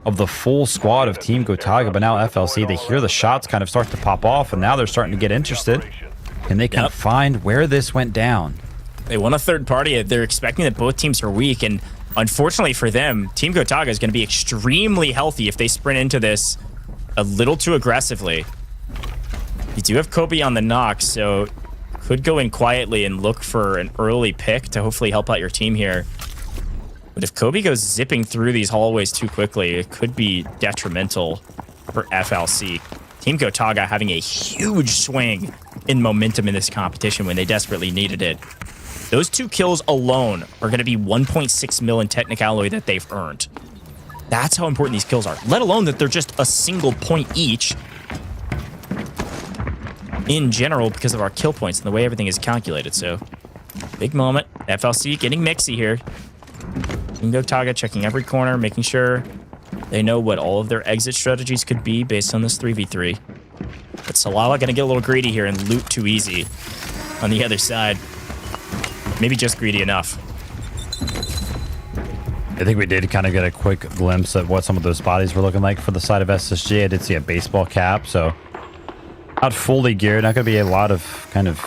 Speaker 13: of the full squad of Team Gotaga. But now FLC, they hear the shots kind of start to pop off, and now they're starting to get interested. And they can find where this went down.
Speaker 12: They want a third party. They're expecting that both teams are weak, and unfortunately for them, Team Gotaga is going to be extremely healthy if they sprint into this a little too aggressively. You do have Kobe on the knock, so could go in quietly and look for an early pick to hopefully help out your team here. But if Kobe goes zipping through these hallways too quickly, it could be detrimental for FLC. Team Gotaga having a huge swing in momentum in this competition when they desperately needed it. Those 2 kills alone are going to be 1.6 mil in technicality that they've earned. That's how important these kills are, let alone that they're just a single point each in general because of our kill points and the way everything is calculated. So big moment. FLC getting mixy here. Team Gotaga checking every corner, making sure they know what all of their exit strategies could be based on this 3v3. But Salala gonna get a little greedy here and loot Too Easy on the other side. Maybe just greedy enough.
Speaker 13: I think we did kind of get a quick glimpse at what some of those bodies were looking like for the side of SSG. I did see a baseball cap, so not fully geared. Not going to be a lot of kind of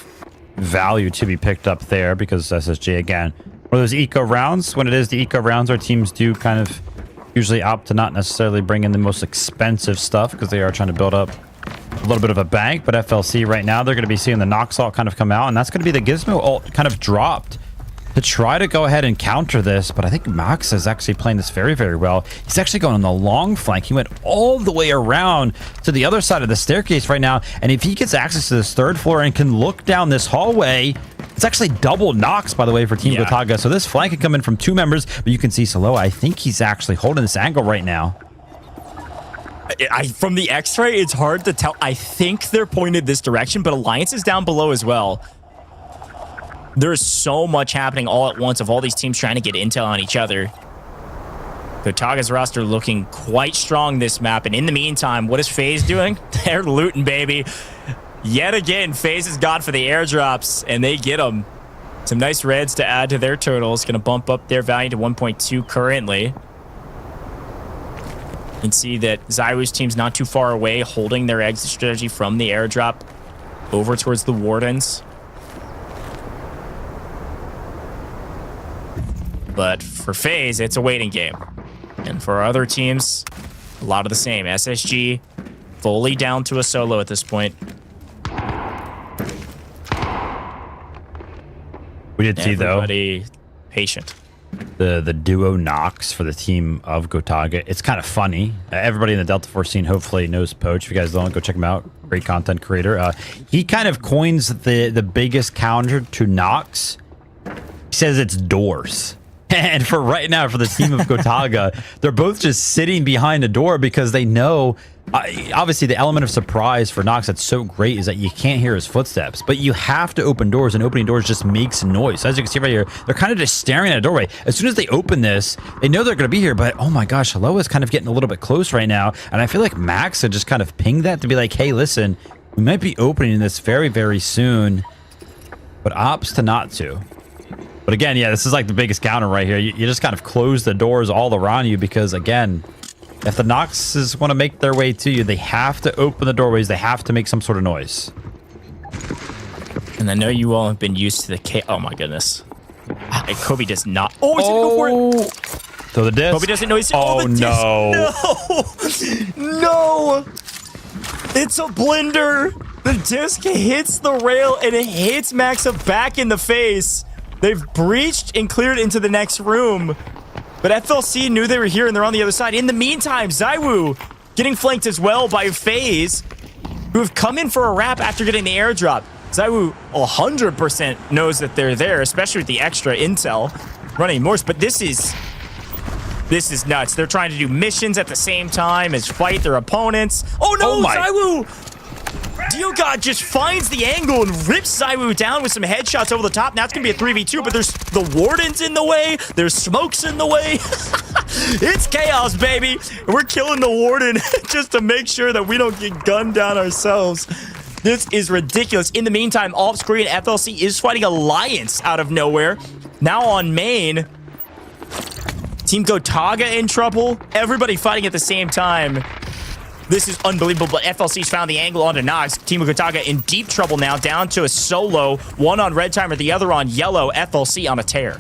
Speaker 13: value to be picked up there because SSG, again, one of those eco rounds. When it is the eco rounds, our teams do kind of usually opt to not necessarily bring in the most expensive stuff because they are trying to build up a little bit of a bank. But FLC right now, they're going to be seeing the Nox ult kind of come out, and that's going to be the Gizmo ult kind of dropped to try to go ahead and counter this. But I think Max is actually playing this very, very well. He's actually going on the long flank. He went all the way around to the other side of the staircase right now. And if he gets access to this 3rd floor and can look down this hallway, it's actually double Nox, by the way, for Team Gotaga. So this flank can come in from 2 members, but you can see Solo. I think he's actually holding this angle right now.
Speaker 12: From the X-ray, it's hard to tell. I think they're pointed this direction, but Alliance is down below as well. There's so much happening all at once of all these teams trying to get intel on each other. Gotaga's roster looking quite strong this map. And in the meantime, what is Faze doing? They're looting, baby. Yet again, Faze has gone for the airdrops, and they get them. Some nice reds to add to their totals. Going to bump up their value to 1.2 currently. You can see that ZywOo's team's not too far away, holding their exit strategy from the airdrop over towards the Wardens. But for Faze, it's a waiting game. And for our other teams, a lot of the same. SSG fully down to a solo at this point.
Speaker 13: We did see, though,
Speaker 12: everybody patient.
Speaker 13: The duo Nox for the team of Gotaga. It's kind of funny. Everybody in the Delta Force scene hopefully knows Poach. If you guys don't, go check him out. Great content creator. He kind of coins the biggest counter to Nox. He says it's doors. And for right now, for the team of Gotaga, they're both just sitting behind a door because they know, obviously, the element of surprise for Nox that's so great is that you can't hear his footsteps, but you have to open doors, and opening doors just makes noise. So as you can see right here, they're kind of just staring at a doorway. As soon as they open this, they know they're going to be here, but oh my gosh, Hello is kind of getting a little bit close right now, and I feel like Max had just kind of pinged that to be like, hey, listen, we might be opening this very, very soon, but opts to not to. But again, yeah, this is like the biggest counter right here. You just kind of close the doors all around you because, again, if the Noxes want to make their way to you, they have to open the doorways. They have to make some sort of noise.
Speaker 12: And I know you all have been used to the oh my goodness. And Kobe does not. Oh, he's gonna go for it.
Speaker 13: So the disc.
Speaker 12: Kobe doesn't know he's.
Speaker 13: Oh,
Speaker 12: the disc.
Speaker 13: no.
Speaker 12: No. It's a blender. The disc hits the rail and it hits Maxa back in the face. They've breached and cleared into the next room. But FLC knew they were here and they're on the other side. In the meantime, ZywOo getting flanked as well by Faze, who have come in for a wrap after getting the airdrop. ZywOo 100% knows that they're there, especially with the extra intel running Morse. But this is nuts. They're trying to do missions at the same time as fight their opponents. Oh no, ZywOo! DioGod just finds the angle and rips ZywOo down with some headshots over the top. Now it's going to be a 3v2, but there's the Warden's in the way. There's Smokes in the way. It's chaos, baby. And we're killing the Warden just to make sure that we don't get gunned down ourselves. This is ridiculous. In the meantime, off-screen, FLC is fighting Alliance out of nowhere. Now on main, Team Gotaga in trouble. Everybody fighting at the same time. This is unbelievable, but FLC's found the angle onto Nox. Team Gotaga in deep trouble now, down to a solo. One on red timer, the other on yellow. FLC on a tear.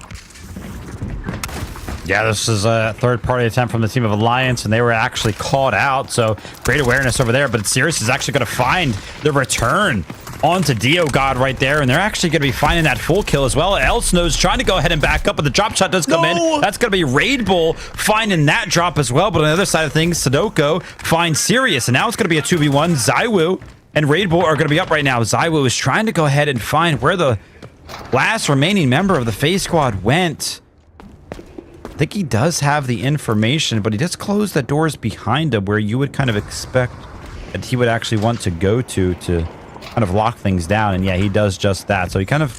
Speaker 13: Yeah, this is a third-party attempt from the team of Alliance, and they were actually called out, so great awareness over there. But Sirius is actually going to find the return onto DioGod right there, and they're actually going to be finding that full kill as well. Elsnow's trying to go ahead and back up, but the drop shot does come in. That's going to be Raid Bull finding that drop as well. But on the other side of things, Sadoko finds Sirius, and now it's going to be a 2v1. ZywOo and Raid Bull are going to be up right now. ZywOo is trying to go ahead and find where the last remaining member of the Faze squad went. I think he does have the information, but he does close the doors behind him where you would kind of expect that he would actually want to go to kind of lock things down. And yeah, he does just that. So he kind of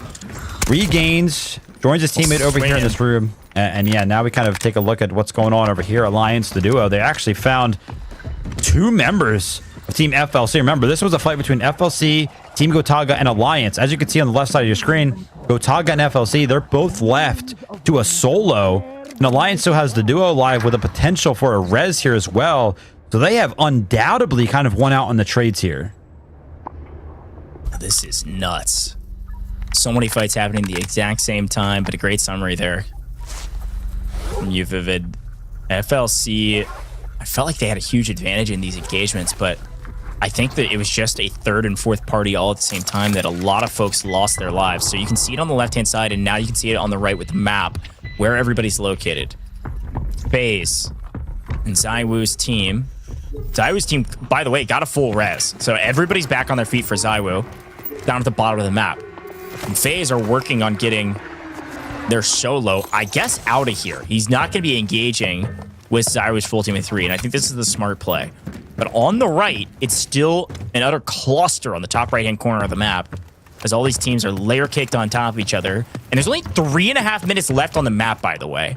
Speaker 13: regains, joins his teammate over here in this room. And yeah, now we kind of take a look at what's going on over here. Alliance, the duo, they actually found two members of Team FLC. Remember, this was a fight between FLC, Team Gotaga, and Alliance. As you can see on the left side of your screen, Gotaga and FLC, they're both left to a solo. And Alliance still has the duo live with a potential for a res here as well. So they have undoubtedly kind of won out on the trades here.
Speaker 12: This is nuts. So many fights happening at the exact same time, but a great summary there from you, Vivid. FLC, I felt like they had a huge advantage in these engagements, but I think that it was just a third and fourth party all at the same time that a lot of folks lost their lives. So you can see it on the left-hand side, and now you can see it on the right with the map, where everybody's located. Faze and ZywOo's team. ZywOo's team, by the way, got a full res. So everybody's back on their feet for ZywOo, down at the bottom of the map. And Faze are working on getting their solo, I guess, out of here. He's not going to be engaging with ZywOo's full team of 3, and I think this is the smart play. But on the right, it's still an utter cluster on the top right-hand corner of the map, as all these teams are layer-caked on top of each other. And there's only 3.5 minutes left on the map, by the way.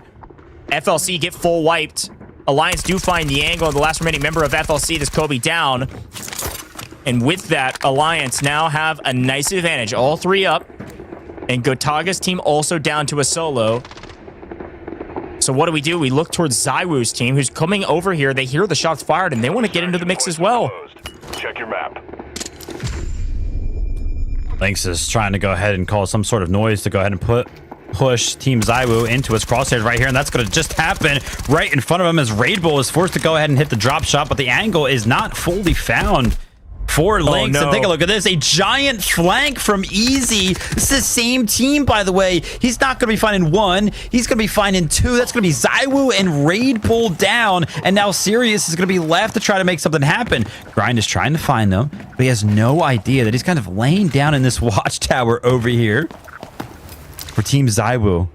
Speaker 12: FLC get full wiped. Alliance do find the angle of the last remaining member of FLC, this Kobe down. And with that, Alliance now have a nice advantage. All three up. And Gotaga's team also down to a solo. So what do? We look towards ZywOo's team, who's coming over here. They hear the shots fired, and they want to get into the mix as well.
Speaker 10: Check your map.
Speaker 13: Lynx is trying to go ahead and cause some sort of noise to go ahead and push Team ZywOo into his crosshairs right here, and that's going to just happen right in front of him as Raid Bull is forced to go ahead and hit the drop shot, but the angle is not fully found for Lynx. And take a look at this, a giant flank from Easy. This is the same team, by the way. He's not going to be finding one, he's going to be finding two. That's going to be ZywOo and Raid Bull down, and now Sirius is going to be left to try to make something happen. Grind is trying to find them, but he has no idea that he's kind of laying down in this watchtower over here for Team ZywOo.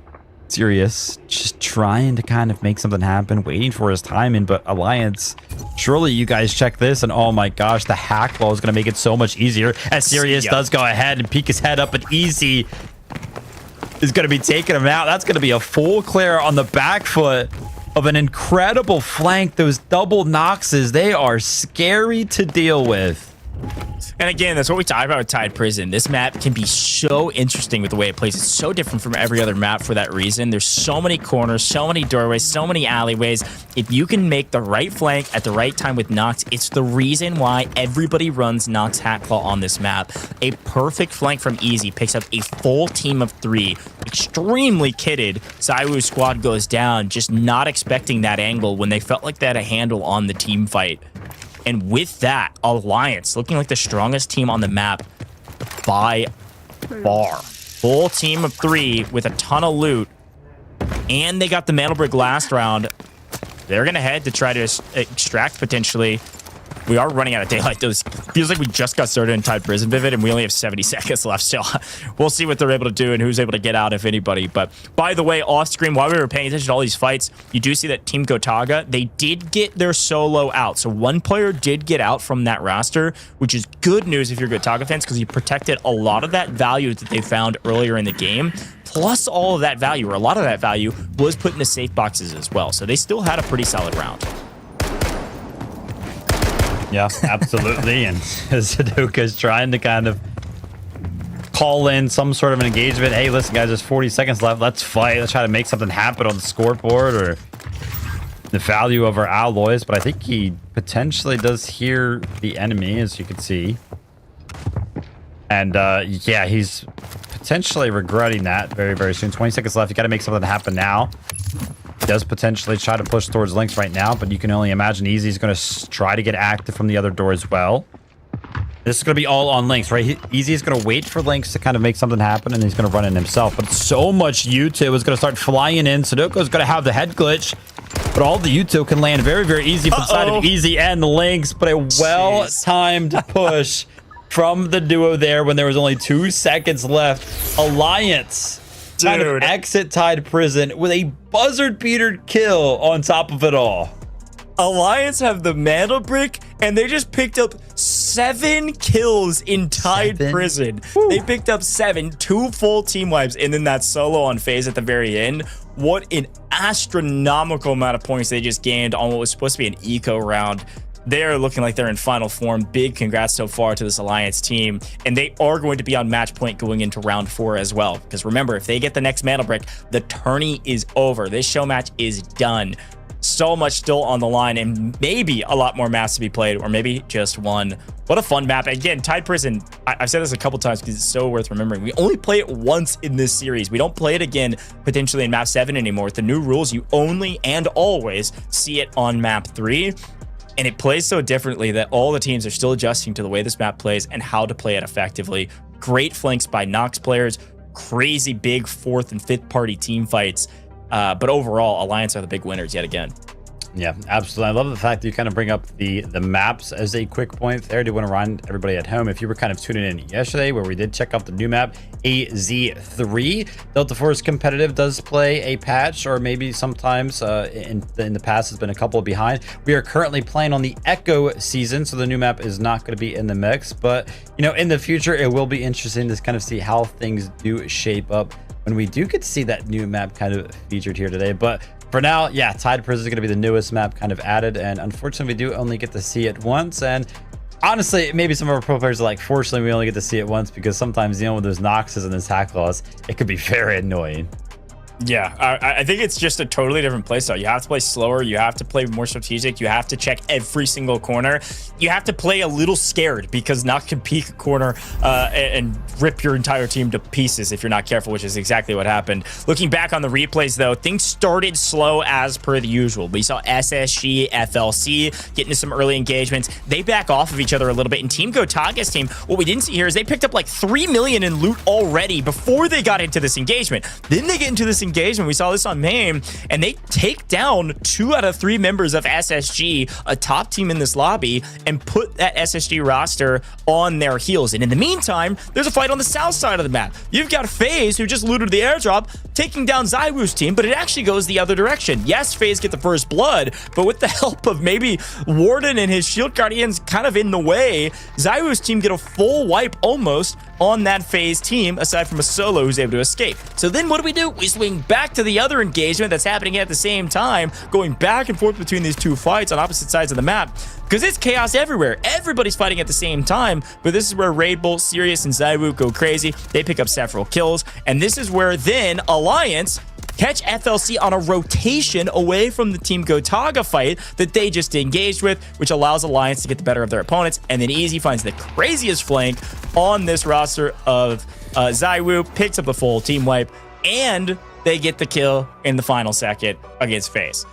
Speaker 13: Sirius just trying to kind of make something happen, waiting for his timing, but Alliance, surely you guys check this, and oh my gosh, the hack wall is going to make it so much easier as Sirius does go ahead and peek his head up, and Easy is going to be taking him out. That's going to be a full clear on the back foot of an incredible flank. Those double Noxes, they are scary to deal with.
Speaker 12: And again, that's what we talked about with Tide Prison. This map can be so interesting with the way it plays. It's so different from every other map for that reason. There's so many corners, so many doorways, so many alleyways. If you can make the right flank at the right time with Nox, it's the reason why everybody runs Nox Hatclaw on this map. A perfect flank from Easy picks up a full team of 3. Extremely kitted. ZywOo's squad goes down, just not expecting that angle when they felt like they had a handle on the team fight. And with that, Alliance looking like the strongest team on the map by far. Full team of 3 with a ton of loot. And they got the Mantle Brick last round. They're going to head to try to extract potentially. We are running out of daylight. Those feels like we just got started in Tide Prison Vivid, and we only have 70 seconds left. So we'll see what they're able to do and who's able to get out, if anybody. But by the way, off screen, while we were paying attention to all these fights, you do see that Team Gotaga, they did get their solo out. So one player did get out from that roster, which is good news if you're Gotaga fans, because he protected a lot of that value that they found earlier in the game. Plus all of that value, or a lot of that value, was put into safe boxes as well. So they still had a pretty solid round.
Speaker 13: Yeah, absolutely. And Sudoku's trying to kind of call in some sort of an engagement. Hey, listen, guys, there's 40 seconds left. Let's fight. Let's try to make something happen on the scoreboard or the value of our alloys. But I think he potentially does hear the enemy, as you can see. And yeah, he's potentially regretting that very, very soon. 20 seconds left. You got to make something happen now. Does potentially try to push towards Lynx right now, but you can only imagine Easy's going to try to get active from the other door as well. This is going to be all on Lynx, right? Easy is going to wait for Lynx to kind of make something happen, and he's going to run in himself. But so much U2 is going to start flying in. Sudoku is going to have the head glitch, but all the U2 can land very, very easy from the side of Easy and Lynx. But a well-timed push from the duo there when there was only 2 seconds left. Alliance kind of exit Tide Prison with a buzzard-beater kill on top of it all.
Speaker 12: Alliance have the Mantle Brick, and they just picked up 7 kills in Tide Prison. Woo. They picked up 7, 2 full team wipes, and then that solo on Faze at the very end. What an astronomical amount of points they just gained on what was supposed to be an eco round. They're looking like they're in final form. Big congrats so far to this Alliance team. And they are going to be on match point going into round 4 as well. Because remember, if they get the next Mantle Brick, the tourney is over. This show match is done. So much still on the line, and maybe a lot more maps to be played, or maybe just one. What a fun map. Again, Tide Prison, I've said this a couple times because it's so worth remembering. We only play it once in this series. We don't play it again potentially in map 7 anymore. With the new rules, you only and always see it on map 3. And it plays so differently that all the teams are still adjusting to the way this map plays and how to play it effectively. Great flanks by Nox players, crazy big 4th and 5th party team fights. But overall, Alliance are the big winners yet again.
Speaker 13: Yeah, absolutely. I love the fact that you kind of bring up the maps as a quick point there. I do want to remind everybody at home, if you were kind of tuning in yesterday where we did check out the new map, AZ3. Delta Force Competitive does play a patch, or maybe sometimes in the past has been a couple behind. We are currently playing on the Echo season, so the new map is not going to be in the mix. But, you know, in the future, it will be interesting to kind of see how things do shape up when we do get to see that new map kind of featured here today. But for now, yeah, Tide Prison is going to be the newest map kind of added, and unfortunately, we do only get to see it once. And honestly, maybe some of our pro players are like, fortunately, we only get to see it once, because sometimes, you know, with those Noxes and those Hatclaws, it could be very annoying.
Speaker 12: Yeah, I think it's just a totally different playstyle. You have to play slower. You have to play more strategic. You have to check every single corner. You have to play a little scared, because Nox can peek a corner and rip your entire team to pieces if you're not careful, which is exactly what happened. Looking back on the replays, though, things started slow as per the usual. We saw SSG, FLC get into some early engagements. They back off of each other a little bit. And Team Gotaga's team, what we didn't see here is they picked up like 3 million in loot already before they got into this engagement. Then they get into this engagement. We saw this on MAME, and they take down 2 out of 3 members of SSG, a top team in this lobby, and put that SSG roster on their heels. And in the meantime, there's a fight on the south side of the map. You've got Faze, who just looted the airdrop, taking down ZywOo's team, but it actually goes the other direction. Yes, Faze get the first blood, but with the help of maybe Warden and his Shield Guardians kind of in the way, ZywOo's team get a full wipe almost on that Faze team, aside from a solo who's able to escape. So then what do? We swing cutting back to the other engagement that's happening at the same time, going back and forth between these two fights on opposite sides of the map, because it's chaos everywhere. Everybody's fighting at the same time, but this is where Raid Bolt, Sirius, and ZywOo go crazy. They pick up several kills, and this is where then Alliance catch FLC on a rotation away from the Team Gotaga fight that they just engaged with, which allows Alliance to get the better of their opponents, and then Easy finds the craziest flank on this roster of ZywOo, picks up a full team wipe, and they get the kill in the final second against Faze.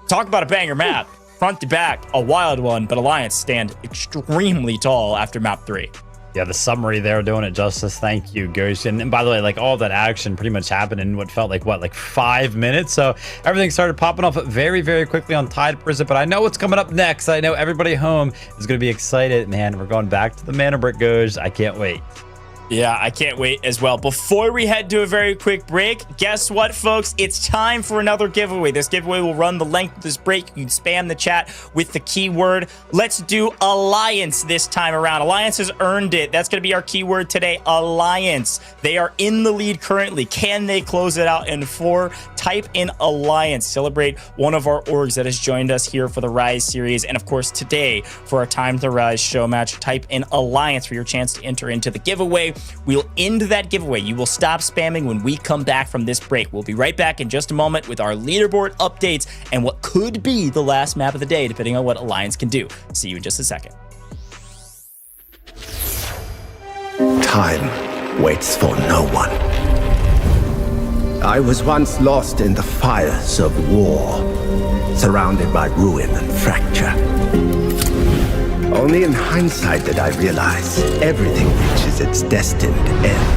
Speaker 12: Talk about a banger map. Front to back, a wild one, but Alliance stand extremely tall after map 3.
Speaker 13: Yeah, the summary there doing it justice. Thank you, Gosh. And by the way, like all of that action pretty much happened in what felt like, what, like 5 minutes? So everything started popping off very, very quickly on Tide Prison. But I know what's coming up next. I know everybody home is going to be excited. Man, we're going back to the Mana Brick, Gosh. I can't wait.
Speaker 12: Yeah, I can't wait as well. Before we head to a very quick break, guess what, folks? It's time for another giveaway. This giveaway will run the length of this break. You can spam the chat with the keyword. Let's do Alliance this time around. Alliance has earned it. That's going to be our keyword today, Alliance. They are in the lead currently. Can they close it out in 4? Type in Alliance. Celebrate one of our orgs that has joined us here for the Rise series. And of course, today for our Time to Rise show match, type in Alliance for your chance to enter into the giveaway. We'll end that giveaway. You will stop spamming when we come back from this break. We'll be right back in just a moment with our leaderboard updates and what could be the last map of the day, depending on what Alliance can do. See you in just a second.
Speaker 11: Time waits for no one. I was once lost in the fires of war, surrounded by ruin and fracture. Only in hindsight did I realize everything reaches its destined end.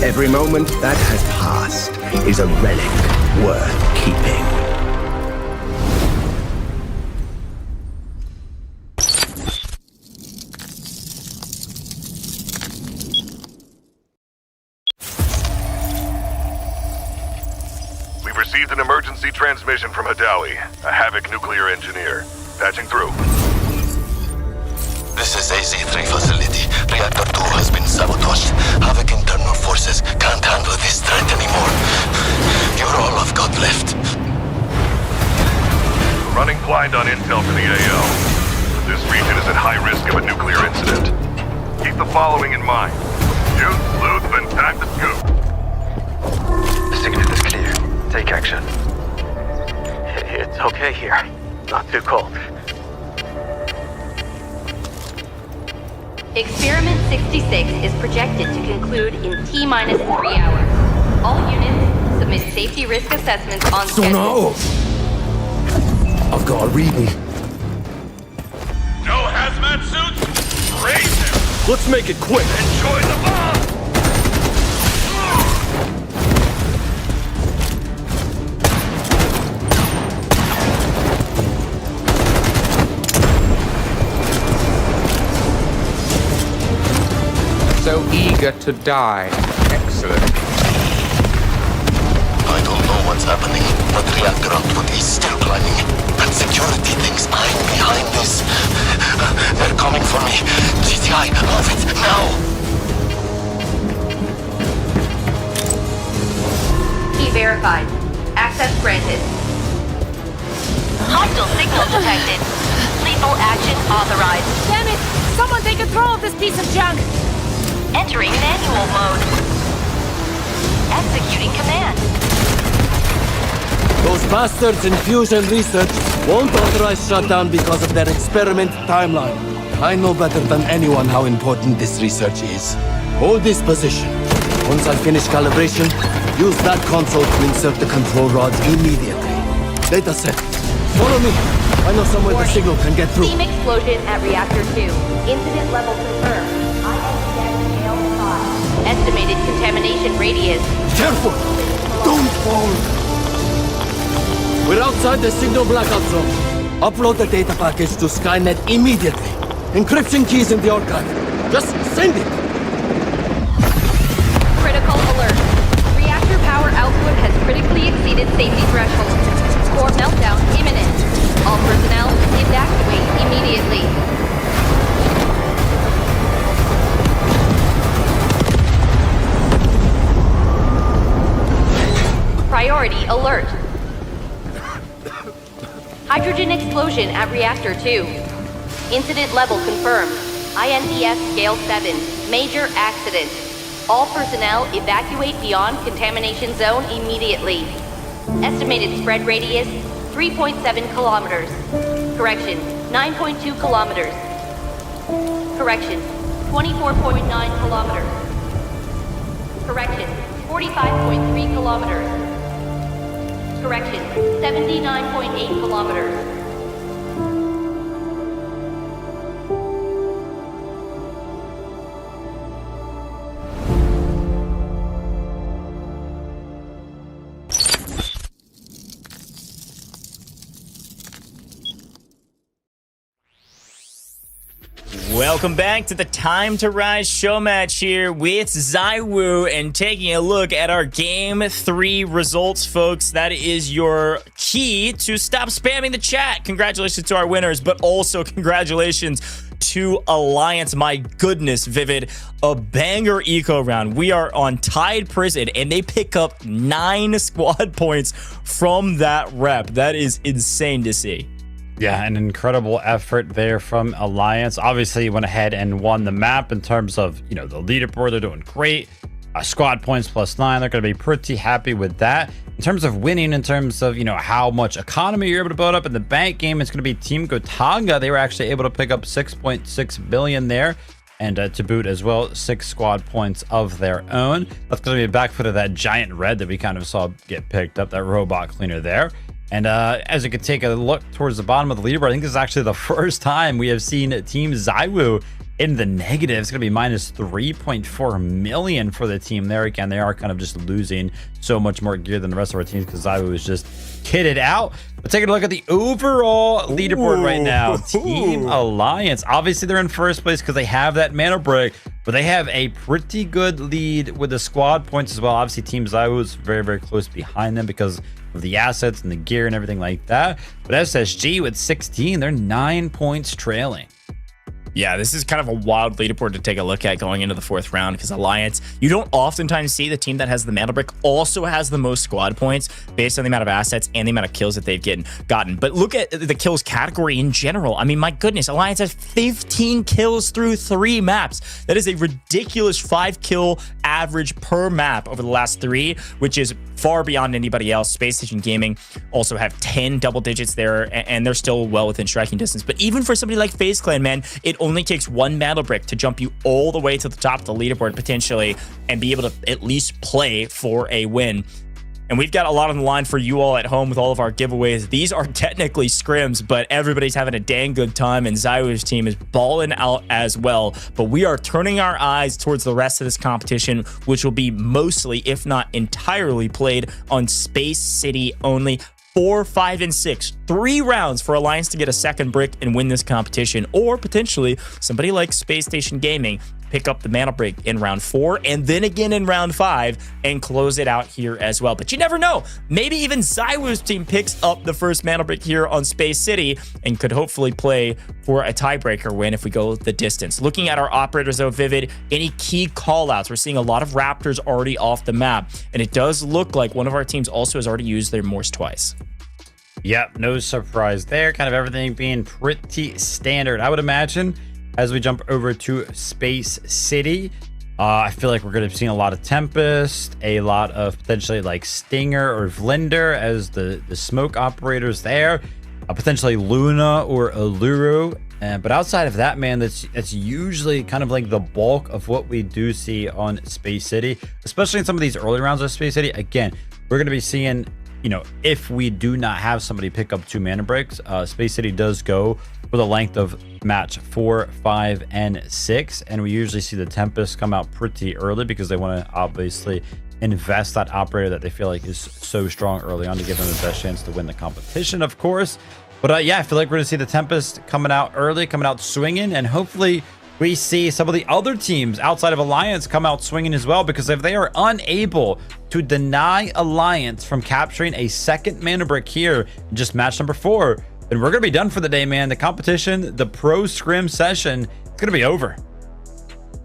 Speaker 11: Every moment that has passed is a relic worth keeping.
Speaker 10: We've received an emergency transmission from Hadawi, a Havoc nuclear engineer. Patching through.
Speaker 14: This is AZ-3 facility. Reactor 2 has been sabotaged. Havoc internal forces can't handle this threat anymore. You're all I've got left.
Speaker 10: Running blind on intel for the AO. This region is at high risk of a nuclear incident. Keep the following in mind. Shoot, loot, then time to scoop.
Speaker 15: The signal is clear. Take action. It's okay here. Not too cold.
Speaker 9: Experiment 66 is projected to conclude in T-minus 3 hours. All units submit safety risk assessments on schedule.
Speaker 19: I've got a reading.
Speaker 10: No hazmat suits? Raise him!
Speaker 19: Let's make it quick.
Speaker 10: Enjoy the bomb!
Speaker 16: So eager to die. Excellent.
Speaker 14: I don't know what's happening, but reactor output is still climbing. And security thinks I'm behind this. They're coming for me. GTI, move it, now!
Speaker 9: Key verified. Access granted.
Speaker 17: Hostile signal detected. Lethal action authorized.
Speaker 18: Damn it! Someone take control of this piece of junk!
Speaker 17: Entering manual mode. Executing command.
Speaker 19: Those bastards in fusion research won't authorize shutdown because of their experiment timeline. I know better than anyone how important this research is. Hold this position. Once I finish calibration, use that console to insert the control rods immediately. Data set. Follow me. I know somewhere the signal can get through.
Speaker 9: Steam explosion at reactor 2. Incident level confirmed. Estimated contamination radius.
Speaker 19: Careful! Don't fall! We're outside the signal blackout zone. Upload the data package to Skynet immediately. Encryption keys in the archive. Just send it!
Speaker 9: Critical alert. Reactor power output has critically exceeded safety thresholds. Core meltdown imminent. All personnel evacuate immediately. alert. Hydrogen explosion at Reactor 2. Incident level confirmed. INDS Scale 7. Major accident. All personnel evacuate beyond contamination zone immediately. Estimated spread radius, 3.7 kilometers. Correction, 9.2 kilometers. Correction, 24.9 kilometers. Correction, 45.3 kilometers. Correction, 79.8 kilometers.
Speaker 12: Welcome back to the Time to Rise Showmatch here with ZywOo, and taking a look at our Game 3 results, folks. That is your key to stop spamming the chat. Congratulations to our winners, but also congratulations to Alliance. My goodness, Vivid, a banger eco round. We are on Tide Prison, and they pick up 9 squad points from that rep. That is insane to see.
Speaker 13: Yeah, an incredible effort there from Alliance. Obviously, went ahead and won the map in terms of, the leaderboard. They're doing great. Squad points +9. They're going to be pretty happy with that. In terms of winning, in terms of, how much economy you're able to build up in the bank game, it's going to be Team Gotaga. They were actually able to pick up 6.6 billion there. And to boot as well, 6 squad points of their own. That's going to be a back foot of that giant red that we kind of saw get picked up, that robot cleaner there. And as you can take a look towards the bottom of the leaderboard, I think this is actually the first time we have seen Team ZywOo in the negative. It's going to be minus 3.4 million for the team there. Again, they are kind of just losing so much more gear than the rest of our teams because ZywOo is just kitted out. But taking a look at the overall leaderboard right now, Team Alliance. Obviously, they're in first place because they have that mana break, but they have a pretty good lead with the squad points as well. Obviously, Team ZywOo is very, very close behind them because of the assets and the gear and everything like that. But SSG with 16, they're 9 points trailing.
Speaker 12: Yeah, this is kind of a wild leaderboard to take a look at going into the 4th round because Alliance, you don't oftentimes see the team that has the mana brick also has the most squad points based on the amount of assets and the amount of kills that they've gotten. But look at the kills category in general. I mean, my goodness, Alliance has 15 kills through 3 maps. That is a ridiculous 5 kill average per map over the last 3, which is far beyond anybody else. Spacestation Gaming also have 10 double digits there, and they're still well within striking distance. But even for somebody like FaZe Clan, man, it only takes 1 mana brick to jump you all the way to the top of the leaderboard potentially and be able to at least play for a win. And we've got a lot on the line for you all at home with all of our giveaways. These are technically scrims, but everybody's having a dang good time, and ZywOo's team is balling out as well. But we are turning our eyes towards the rest of this competition, which will be mostly, if not entirely, played on Space City only. 4, 5, and 6. 3 rounds for Alliance to get a second brick and win this competition, or potentially somebody like Spacestation Gaming pick up the mana break in round 4 and then again in round 5 and close it out here as well. But you never know. Maybe even ZywOo's team picks up the first mana break here on Space City and could hopefully play for a tiebreaker win if we go the distance. Looking at our operators though, Vivid, any key callouts? We're seeing a lot of Raptors already off the map, and it does look like one of our teams also has already used their Morse twice.
Speaker 13: Yep, no surprise there. Kind of everything being pretty standard, I would imagine. As we jump over to Space City, I feel like we're going to be seeing a lot of Tempest, a lot of potentially like Stinger or Vlinder as the smoke operators there, potentially Luna or Alluru. But outside of that, man, that's usually kind of like the bulk of what we do see on Space City, especially in some of these early rounds of Space City. Again, we're going to be seeing, if we do not have somebody pick up 2 mana breaks, Space City does go for the length of match 4, 5, and 6. And we usually see the Tempest come out pretty early because they want to obviously invest that operator that they feel like is so strong early on to give them the best chance to win the competition, of course. But yeah, I feel like we're going to see the Tempest coming out early, coming out swinging, and hopefully we see some of the other teams outside of Alliance come out swinging as well, because if they are unable to deny Alliance from capturing a second mana brick here in just match number 4, then we're going to be done for the day, man. The competition, the pro scrim session, it's going to be over.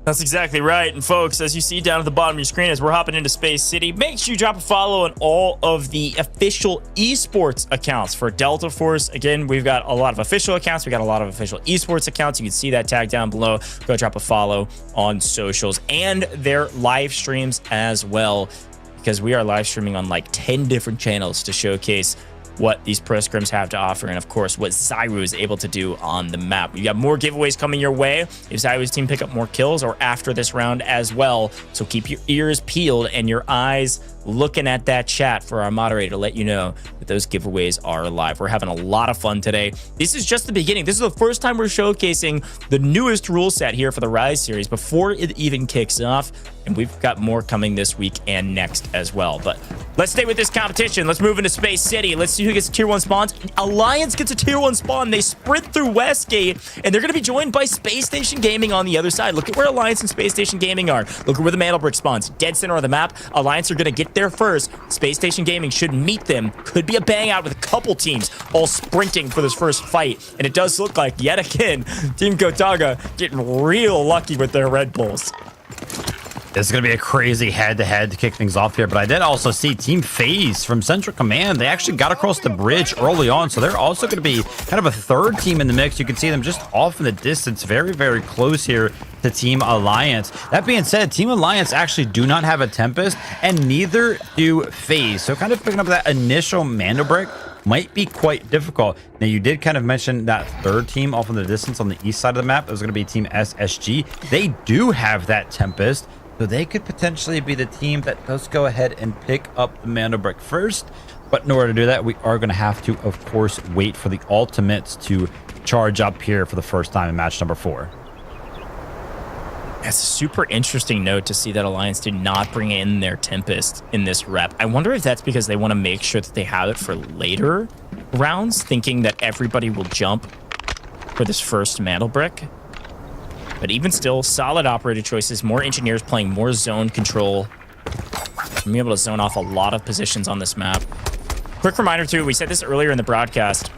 Speaker 12: That's exactly right. And folks, as you see down at the bottom of your screen as we're hopping into Space City, make sure you drop a follow on all of the official esports accounts for Delta Force. Again, we've got a lot of official accounts. We got a lot of official esports accounts. You can see that tag down below. Go drop a follow on socials and their live streams as well, because we are live streaming on like 10 different channels to showcase what these pro scrims have to offer, and of course what ZywOo is able to do on the map. We got more giveaways coming your way if ZywOo's team pick up more kills or after this round as well. So keep your ears peeled and your eyes looking at that chat for our moderator to let you know that those giveaways are live. We're having a lot of fun today. This is just the beginning. This is the first time we're showcasing the newest rule set here for the Rise series before it even kicks off, and we've got more coming this week and next as well. But let's stay with this competition. Let's move into Space City. Let's see who gets tier 1 spawns. Alliance gets a tier 1 spawn. They sprint through Westgate, and they're going to be joined by Spacestation Gaming on the other side. Look at where Alliance and Spacestation Gaming are. Look at where the Mantle Brick spawns. Dead center of the map. Alliance are going to get there first. Spacestation Gaming should meet them. Could be a bang out with a couple teams all sprinting for this first fight. And it does look like, yet again, Team Gotaga getting real lucky with their Red Bulls.
Speaker 13: This is going to be a crazy head-to-head to kick things off here, but I did also see Team Faze from Central Command. They actually got across the bridge early on, so they're also going to be kind of a third team in the mix. You can see them just off in the distance, very, very close here to Team Alliance. That being said, Team Alliance actually do not have a Tempest, and neither do Faze. So kind of picking up that initial Mando Brick might be quite difficult. Now, you did kind of mention that third team off in the distance on the east side of the map. It was going to be Team SSG. They do have that Tempest, so they could potentially be the team that does go ahead and pick up the Mando Brick first. But in order to do that, we are going to have to, of course, wait for the ultimates to charge up here for the first time in match number 4.
Speaker 12: That's a super interesting note to see that Alliance did not bring in their Tempest in this rep. I wonder if that's because they want to make sure that they have it for later rounds, thinking that everybody will jump for this first Mantle Brick. But even still, solid operator choices, more engineers playing more zone control. I'm able to zone off a lot of positions on this map. Quick reminder too, we said this earlier in the broadcast.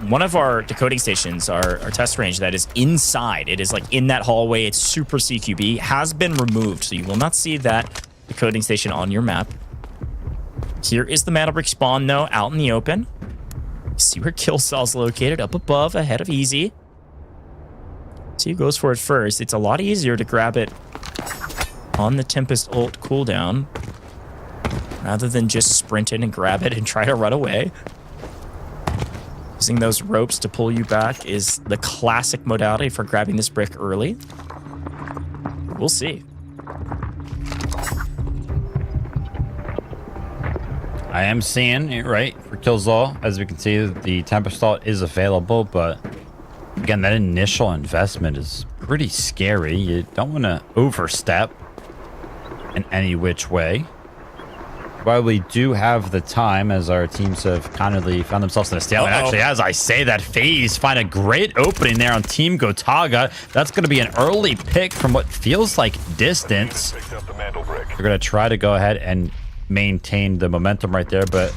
Speaker 12: One of our decoding stations, our test range that is inside, it is like in that hallway, it's super CQB, has been removed. So you will not see that decoding station on your map. Here is the Mantle Brick spawn though, out in the open. See where Kill Cell's located, up above, ahead of Easy. See who goes for it first. It's a lot easier to grab it on the Tempest ult cooldown rather than just sprint in and grab it and try to run away. Using those ropes to pull you back is the classic modality for grabbing this brick early. We'll see.
Speaker 13: I am seeing it right for Killzall. As we can see, the Tempest ult is available, but again, that initial investment is pretty scary. You don't want to overstep in any which way. While we do have the time, as our teams have kindly found themselves in a stalemate. Actually, as I say that, Faze find a great opening there on Team Gotaga. That's going to be an early pick from what feels like distance. They're going to try to go ahead and maintain the momentum right there, but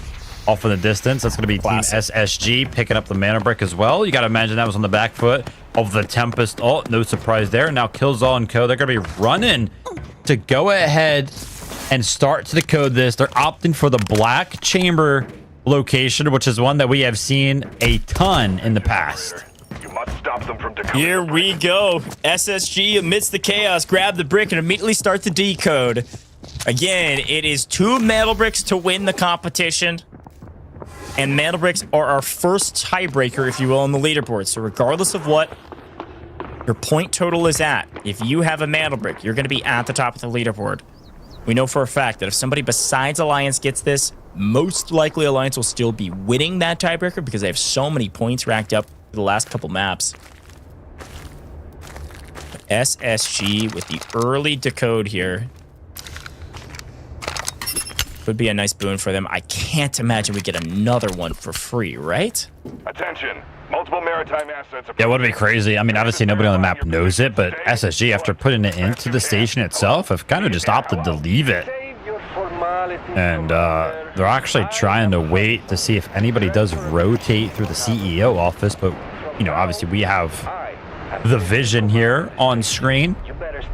Speaker 13: off in the distance, that's going to be Team SSG picking up the Mana Brick as well. You got to imagine that was on the back foot of the Tempest ult. No surprise there. Now Killzall and Co, they're going to be running to go ahead and start to decode this. They're opting for the Black Chamber location, which is one that we have seen a ton in the past.
Speaker 10: You must stop them from decoding.
Speaker 12: Here we go. SSG amidst the chaos, grab the brick and immediately start the decode. Again, it is 2 Mantle Bricks to win the competition. And Mantle Bricks are our first tiebreaker, if you will, on the leaderboard. So regardless of what your point total is at, if you have a Mantle Brick, you're going to be at the top of the leaderboard. We know for a fact that if somebody besides Alliance gets this, most likely Alliance will still be winning that tiebreaker because they have so many points racked up for the last couple maps. But SSG with the early decode here would be a nice boon for them. I can't imagine we get another one for free, right?
Speaker 10: Attention. Multiple maritime assets.
Speaker 13: Yeah, would be crazy. I mean, obviously nobody on the map knows it, but SSG, after putting it into the station itself, have kind of just opted to leave it. And they're actually trying to wait to see if anybody does rotate through the CEO office, but, you know, obviously we have the vision here on screen.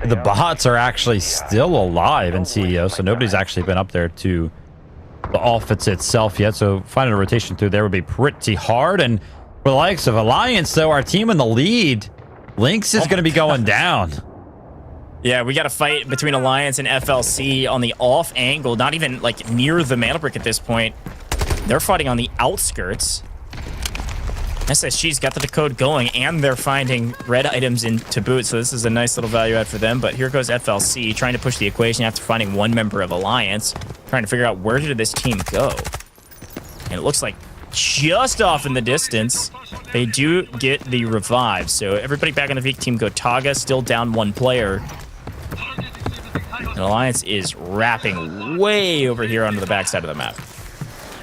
Speaker 13: The bots are actually still alive in CEO, so nobody's actually been up there to the office itself yet. So finding a rotation through there would be pretty hard. And for the likes of Alliance, though, our team in the lead, Lynx is going to be going down.
Speaker 12: Yeah, we got a fight between Alliance and FLC on the off angle, not even like near the mana brick at this point. They're fighting on the outskirts. SSG's got the decode going, and they're finding red items in to boot, so this is a nice little value add for them. But here goes FLC trying to push the equation after finding one member of Alliance, trying to figure out where did this team go. And it looks like just off in the distance, they do get the revive. So everybody back on the Vic team. Gotaga still down one player. And Alliance is wrapping way over here onto the backside of the map.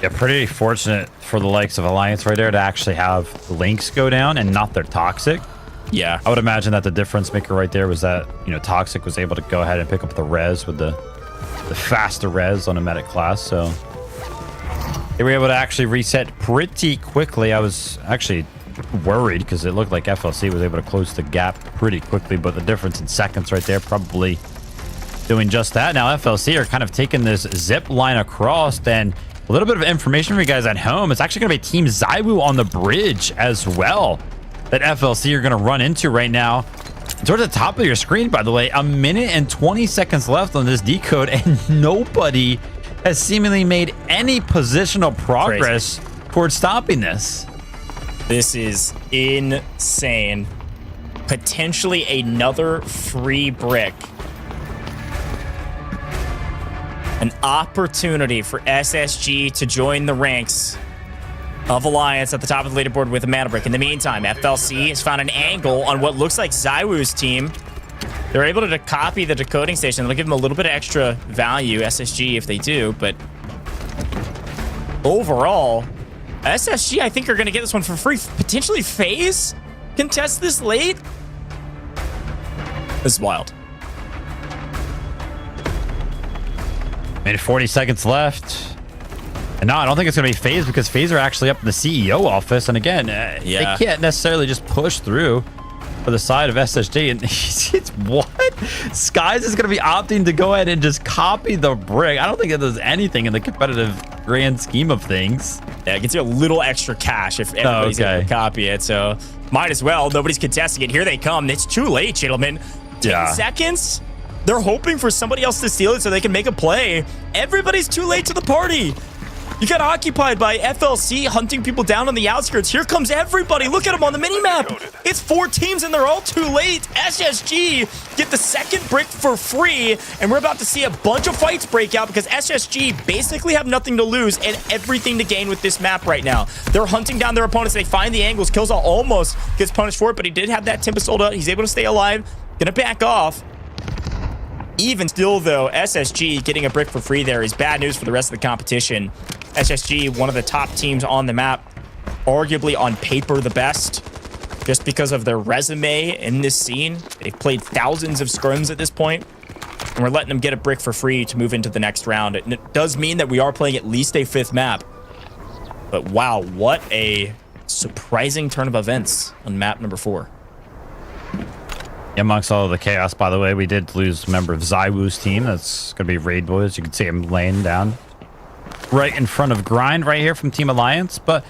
Speaker 13: Yeah, pretty fortunate for the likes of Alliance right there to actually have Lynx go down and not their Toxic.
Speaker 12: Yeah.
Speaker 13: I would imagine that the difference maker right there was that, you know, Toxic was able to go ahead and pick up the res with the faster res on a medic class. So they were able to actually reset pretty quickly. I was actually worried because it looked like FLC was able to close the gap pretty quickly, but the difference in seconds right there probably doing just that. Now FLC are kind of taking this zip line across, and a little bit of information for you guys at home. It's actually going to be Team ZywOo on the bridge as well that FLC are going to run into right now. Towards the top of your screen, by the way, 1 minute and 20 seconds left on this decode, and nobody has seemingly made any positional progress towards stopping this.
Speaker 12: This is insane. Potentially another free brick. An opportunity for SSG to join the ranks of Alliance at the top of the leaderboard with a mana brick. In the meantime, FLC has found an angle on what looks like ZywOo's team. They're able to copy the decoding station. They'll give them a little bit of extra value, SSG, if they do. But overall, SSG, I think, are going to get this one for free. Potentially Faze contest this late. This is wild.
Speaker 13: Made 40 seconds left. And no, I don't think it's going to be Faze, because Faze are actually up in the CEO office. And again, they can't necessarily just push through for the side of SSG. And it's what? Skies is going to be opting to go ahead and just copy the brick. I don't think it does anything in the competitive grand scheme of things.
Speaker 12: Yeah, it gets you a little extra cash if everybody's able to copy it. So might as well. Nobody's contesting it. Here they come. It's too late, gentlemen. 10 seconds? They're hoping for somebody else to steal it so they can make a play. Everybody's too late to the party. You got occupied by FLC hunting people down on the outskirts. Here comes everybody. Look at them on the mini-map. It's 4 teams and they're all too late. SSG get the second brick for free, and we're about to see a bunch of fights break out because SSG basically have nothing to lose and everything to gain with this map right now. They're hunting down their opponents. They find the angles. Killzall almost gets punished for it, but he did have that Tempest ult. He's able to stay alive. Gonna back off. Even still, though, SSG getting a brick for free there is bad news for the rest of the competition. SSG, one of the top teams on the map, arguably on paper the best, just because of their resume in this scene. They've played thousands of scrims at this point, and we're letting them get a brick for free to move into the next round. It does mean that we are playing at least a 5th map. But wow, what a surprising turn of events on map number 4.
Speaker 13: Amongst all of the chaos, by the way, we did lose a member of ZywOo's team. That's going to be Raid Boys. You can see him laying down right in front of Grind right here from Team Alliance. But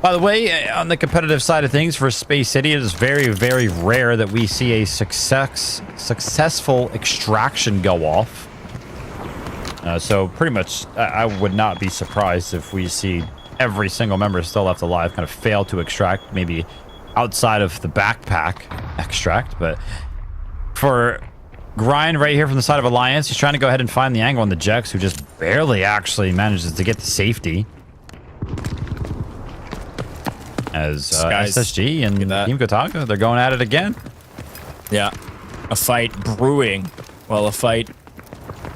Speaker 13: by the way, on the competitive side of things for Space City, it is very, very rare that we see a successful extraction go off. So pretty much, I would not be surprised if we see every single member still left alive kind of fail to extract, maybe outside of the backpack extract. But for Grind right here from the side of Alliance, he's trying to go ahead and find the angle on the Jex, who just barely actually manages to get to safety. As SSG and Team Gotaga, they're going at it again.
Speaker 12: Yeah, a fight brewing. Well, a fight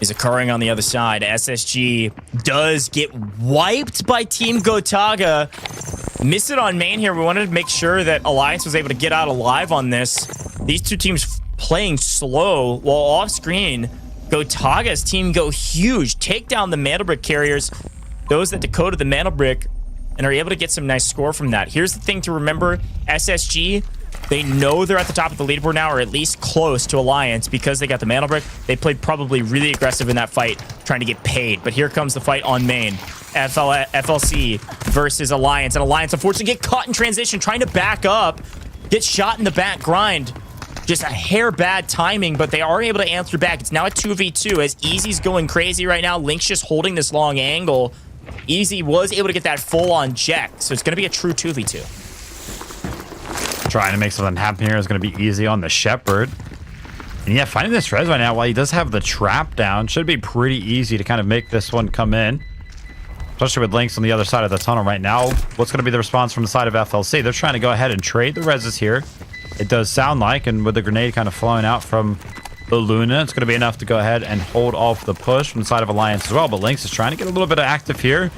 Speaker 12: is occurring on the other side. SSG does get wiped by Team Gotaga. Missed it on main here. We wanted to make sure that Alliance was able to get out alive on this. These two teams playing slow while off screen. Gotaga's team go huge. Take down the mana brick carriers. Those that decoded the mana brick and are able to get some nice score from that. Here's the thing to remember. SSG They know they're at the top of the leaderboard now, or at least close to Alliance, because they got the Mantle Brick. They played probably really aggressive in that fight, trying to get paid. But here comes the fight on main. FLC versus Alliance. And Alliance, unfortunately, get caught in transition, trying to back up, get shot in the back grind. Just a hair bad timing, but they are able to answer back. It's now a 2v2 as Easy's going crazy right now. Link's just holding this long angle. Easy was able to get that full-on check, so it's going to be a true 2v2.
Speaker 13: Trying to make something happen here is going to be easy on the Shepherd. And yeah, finding this res right now, while he does have the trap down, should be pretty easy to kind of make this one come in. Especially with Links on the other side of the tunnel right now. What's going to be the response from the side of FLC? They're trying to go ahead and trade the reses here. It does sound like, and with the grenade kind of flowing out from the Luna, it's going to be enough to go ahead and hold off the push from the side of Alliance as well. But Links is trying to get a little bit of active here.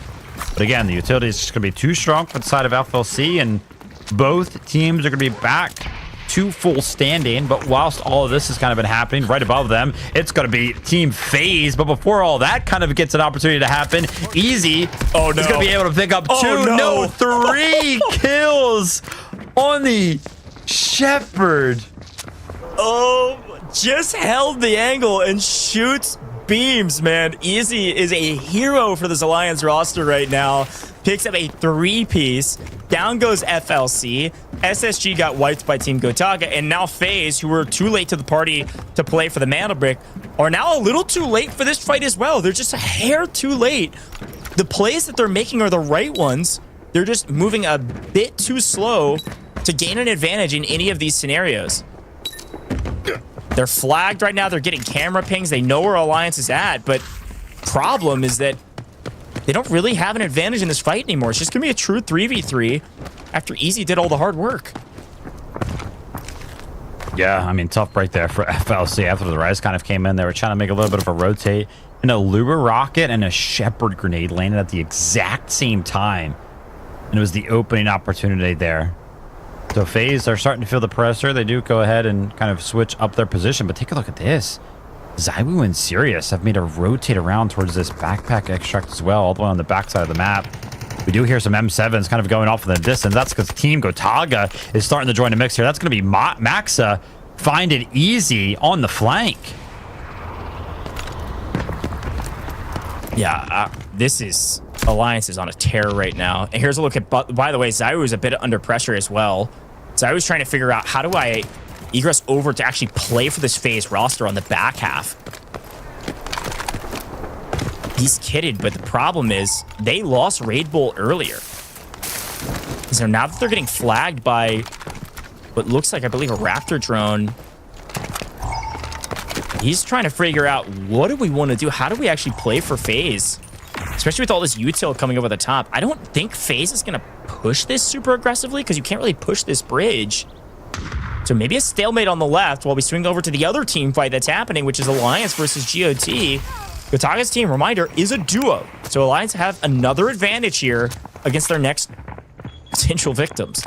Speaker 13: But again, the utility is just going to be too strong for the side of FLC, and both teams are going to be back to full standing. But whilst all of this has kind of been happening, right above them, it's going to be Team Faze. But before all that kind of gets an opportunity to happen, Easy is going to be able to pick up three kills on the Shepherd.
Speaker 12: Oh, just held the angle and shoots beams, man. Easy is a hero for this Alliance roster right now. Picks up a 3-piece. Down goes FLC. SSG got wiped by Team Gotaga, and now Faze, who were too late to the party to play for the Mantle Brick, are now a little too late for this fight as well. They're just a hair too late. The plays that they're making are the right ones. They're just moving a bit too slow to gain an advantage in any of these scenarios. They're flagged right now. They're getting camera pings. They know where Alliance is at, but problem is that they don't really have an advantage in this fight anymore. It's just going to be a true 3v3 after Easy did all the hard work.
Speaker 13: Yeah, I mean, tough break there for FLC. After the Rise kind of came in, they were trying to make a little bit of a rotate. And a Lure Rocket and a Shepherd Grenade landed at the exact same time. And it was the opening opportunity there. So FaZe are starting to feel the pressure. They do go ahead and kind of switch up their position. But take a look at this. ZywOo and Sirius have made a rotate around towards this backpack extract as well, all the way on the backside of the map. We do hear some M7s kind of going off in the distance. That's because Team Gotaga is starting to join the mix here. That's going to be Maxa find it easy on the flank.
Speaker 12: Yeah, this is... Alliance is on a tear right now. And here's a look at... By the way, ZywOo is a bit under pressure as well. ZywOo's trying to figure out, how do I egress over to actually play for this Faze roster on the back half? He's kidded, but the problem is they lost Raid Bull earlier. So now that they're getting flagged by what looks like, I believe, a Raptor drone, he's trying to figure out, what do we want to do? How do we actually play for Faze? Especially with all this util coming over the top. I don't think Faze is going to push this super aggressively, because you can't really push this bridge. So maybe a stalemate on the left while we swing over to the other team fight that's happening, which is Alliance versus GOT. Gotaga's team, reminder, is a duo. So Alliance have another advantage here against their next potential victims.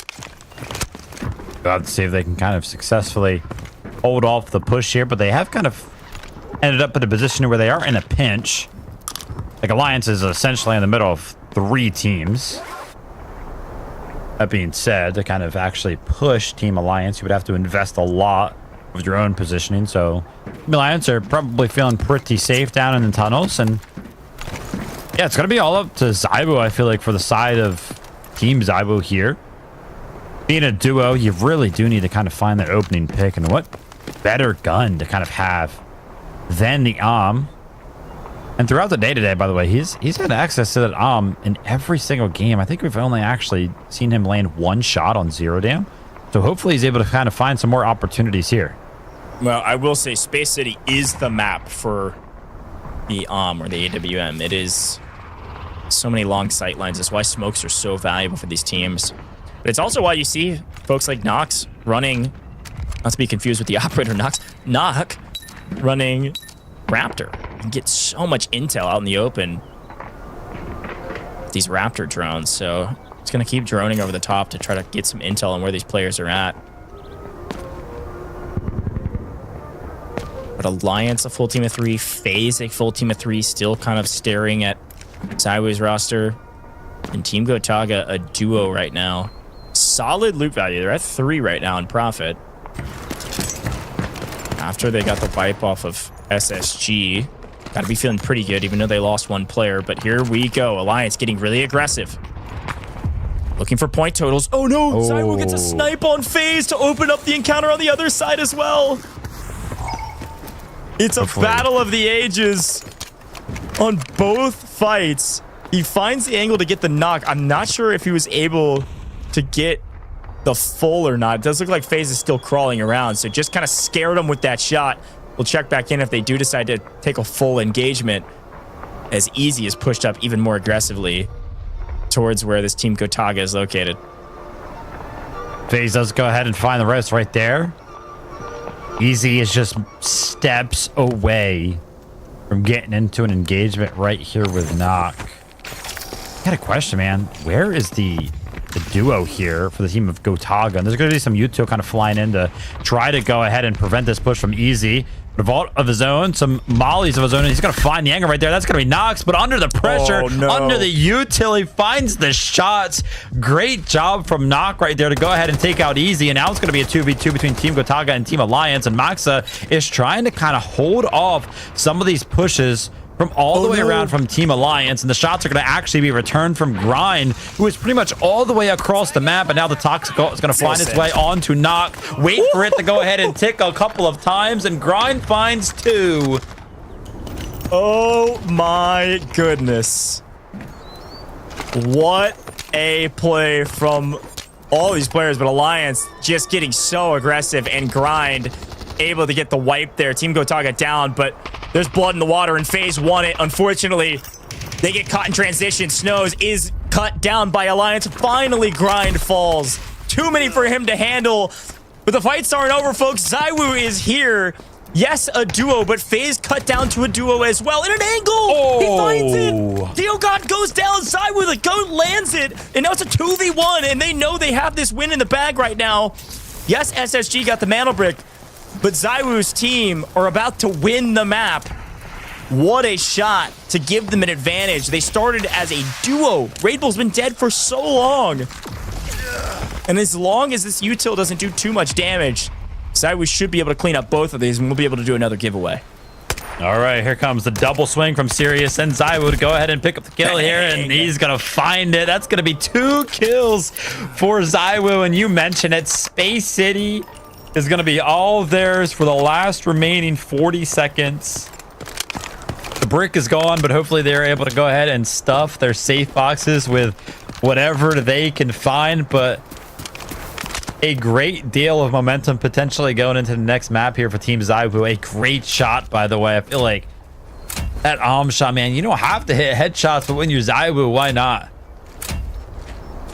Speaker 13: We'll have to see if they can kind of successfully hold off the push here, but they have kind of ended up in a position where they are in a pinch. Like, Alliance is essentially in the middle of 3 teams. That being said, to kind of actually push Team Alliance, you would have to invest a lot of your own positioning. So Team Alliance are probably feeling pretty safe down in the tunnels. And yeah, it's going to be all up to ZywOo, I feel like, for the side of Team ZywOo here. Being a duo, you really do need to kind of find that opening pick. And what better gun to kind of have than the And throughout the day today, by the way, he's had access to that in every single game. I think we've only actually seen him land 1 shot on 0 dam. So hopefully he's able to kind of find some more opportunities here.
Speaker 12: Well, I will say Space City is the map for the or the AWM. It is so many long sight lines. That's why smokes are so valuable for these teams. But it's also why you see folks like Nox running, not to be confused with the operator Nox, running Raptor. You can get so much intel out in the open with these Raptor drones. So it's going to keep droning over the top to try to get some intel on where these players are at. But Alliance, a full team of 3. Faze, a full team of 3, still kind of staring at ZywOo's roster. And Team Gotaga, a duo right now. solid loot value. They're at 3 right now in profit. After they got the wipe off of SSG. Got to be feeling pretty good, even though they lost 1 player. But here we go. Alliance getting really aggressive. Looking for point totals. Oh no! ZywOo gets a snipe on Faze to open up the encounter on the other side as well. It's a battle of the ages on both fights. He finds the angle to get the knock. I'm not sure if he was able to get the full or not. It does look like Faze is still crawling around, so just kind of scared him with that shot. We'll check back in if they do decide to take a full engagement, as Easy is pushed up even more aggressively towards where this team Gotaga is located.
Speaker 13: Faze does go ahead and find the rest right there. Easy is just steps away from getting into an engagement right here with Knock. I got a question, man. Where is the duo here for the team of Gotaga? And there's going to be some Yuto kind of flying in to try to go ahead and prevent this push from Easy. The vault of his own, some mollies of his own, and he's going to find the angle right there. That's going to be Nox, but under the pressure, under the util, he finds the shots. Great job from Nock right there to go ahead and take out Easy, and now it's going to be a 2v2 between Team Gotaga and Team Alliance, and Maxa is trying to kind of hold off some of these pushes from all the way around from Team Alliance, and the shots are going to actually be returned from Grind, who is pretty much all the way across the map, and now the Toxic is going to find its way onto Knock. Wait for it to go ahead and tick a couple of times, and Grind finds 2.
Speaker 12: Oh my goodness. What a play from all these players, but Alliance just getting so aggressive, and Grind able to get the wipe there. Team Gotaga down, but there's blood in the water, and Faze won it. Unfortunately, they get caught in transition. Snows is cut down by Alliance. Finally, Grind falls. Too many for him to handle. But the fights aren't over, folks. ZywOo is here. Yes, a duo, but Faze cut down to a duo as well. In an angle! He finds it! Deogod goes down. ZywOo, the goat lands it. And now it's a 2v1, and they know they have this win in the bag right now. Yes, SSG got the mantle brick, but ZywOo's team are about to win the map. What a shot to give them an advantage. They started as a duo. Raid Bull's been dead for so long. And as long as this util doesn't do too much damage, ZywOo should be able to clean up both of these, and we'll be able to do another giveaway.
Speaker 13: All right, here comes the double swing from Sirius and ZywOo to go ahead and pick up the kill here, and he's going to find it. That's going to be 2 kills for ZywOo, and you mentioned it. Space City is going to be all theirs for the last remaining 40 seconds. The brick is gone, but hopefully they're able to go ahead and stuff their safe boxes with whatever they can find, but a great deal of momentum potentially going into the next map here for Team ZywOo. A great shot, by the way. I feel like that arm shot, man, you don't have to hit headshots, but when you're ZywOo, why not?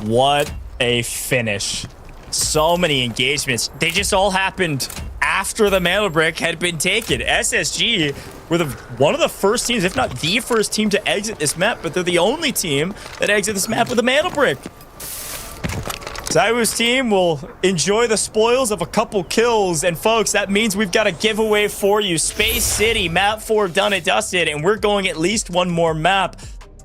Speaker 12: What a finish. So many engagements. They just all happened after the mantle brick had been taken. SSG were one of the first teams, if not the first team, to exit this map, but they're the only team that exit this map with a mantle brick. ZywOo's team will enjoy the spoils of a couple kills, and folks, that means we've got a giveaway for you. Space City, map 4 done and dusted, and we're going at least one more map.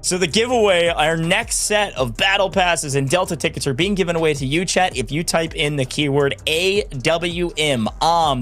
Speaker 12: So the giveaway, our next set of battle passes and Delta tickets are being given away to you, chat, if you type in the keyword AWM.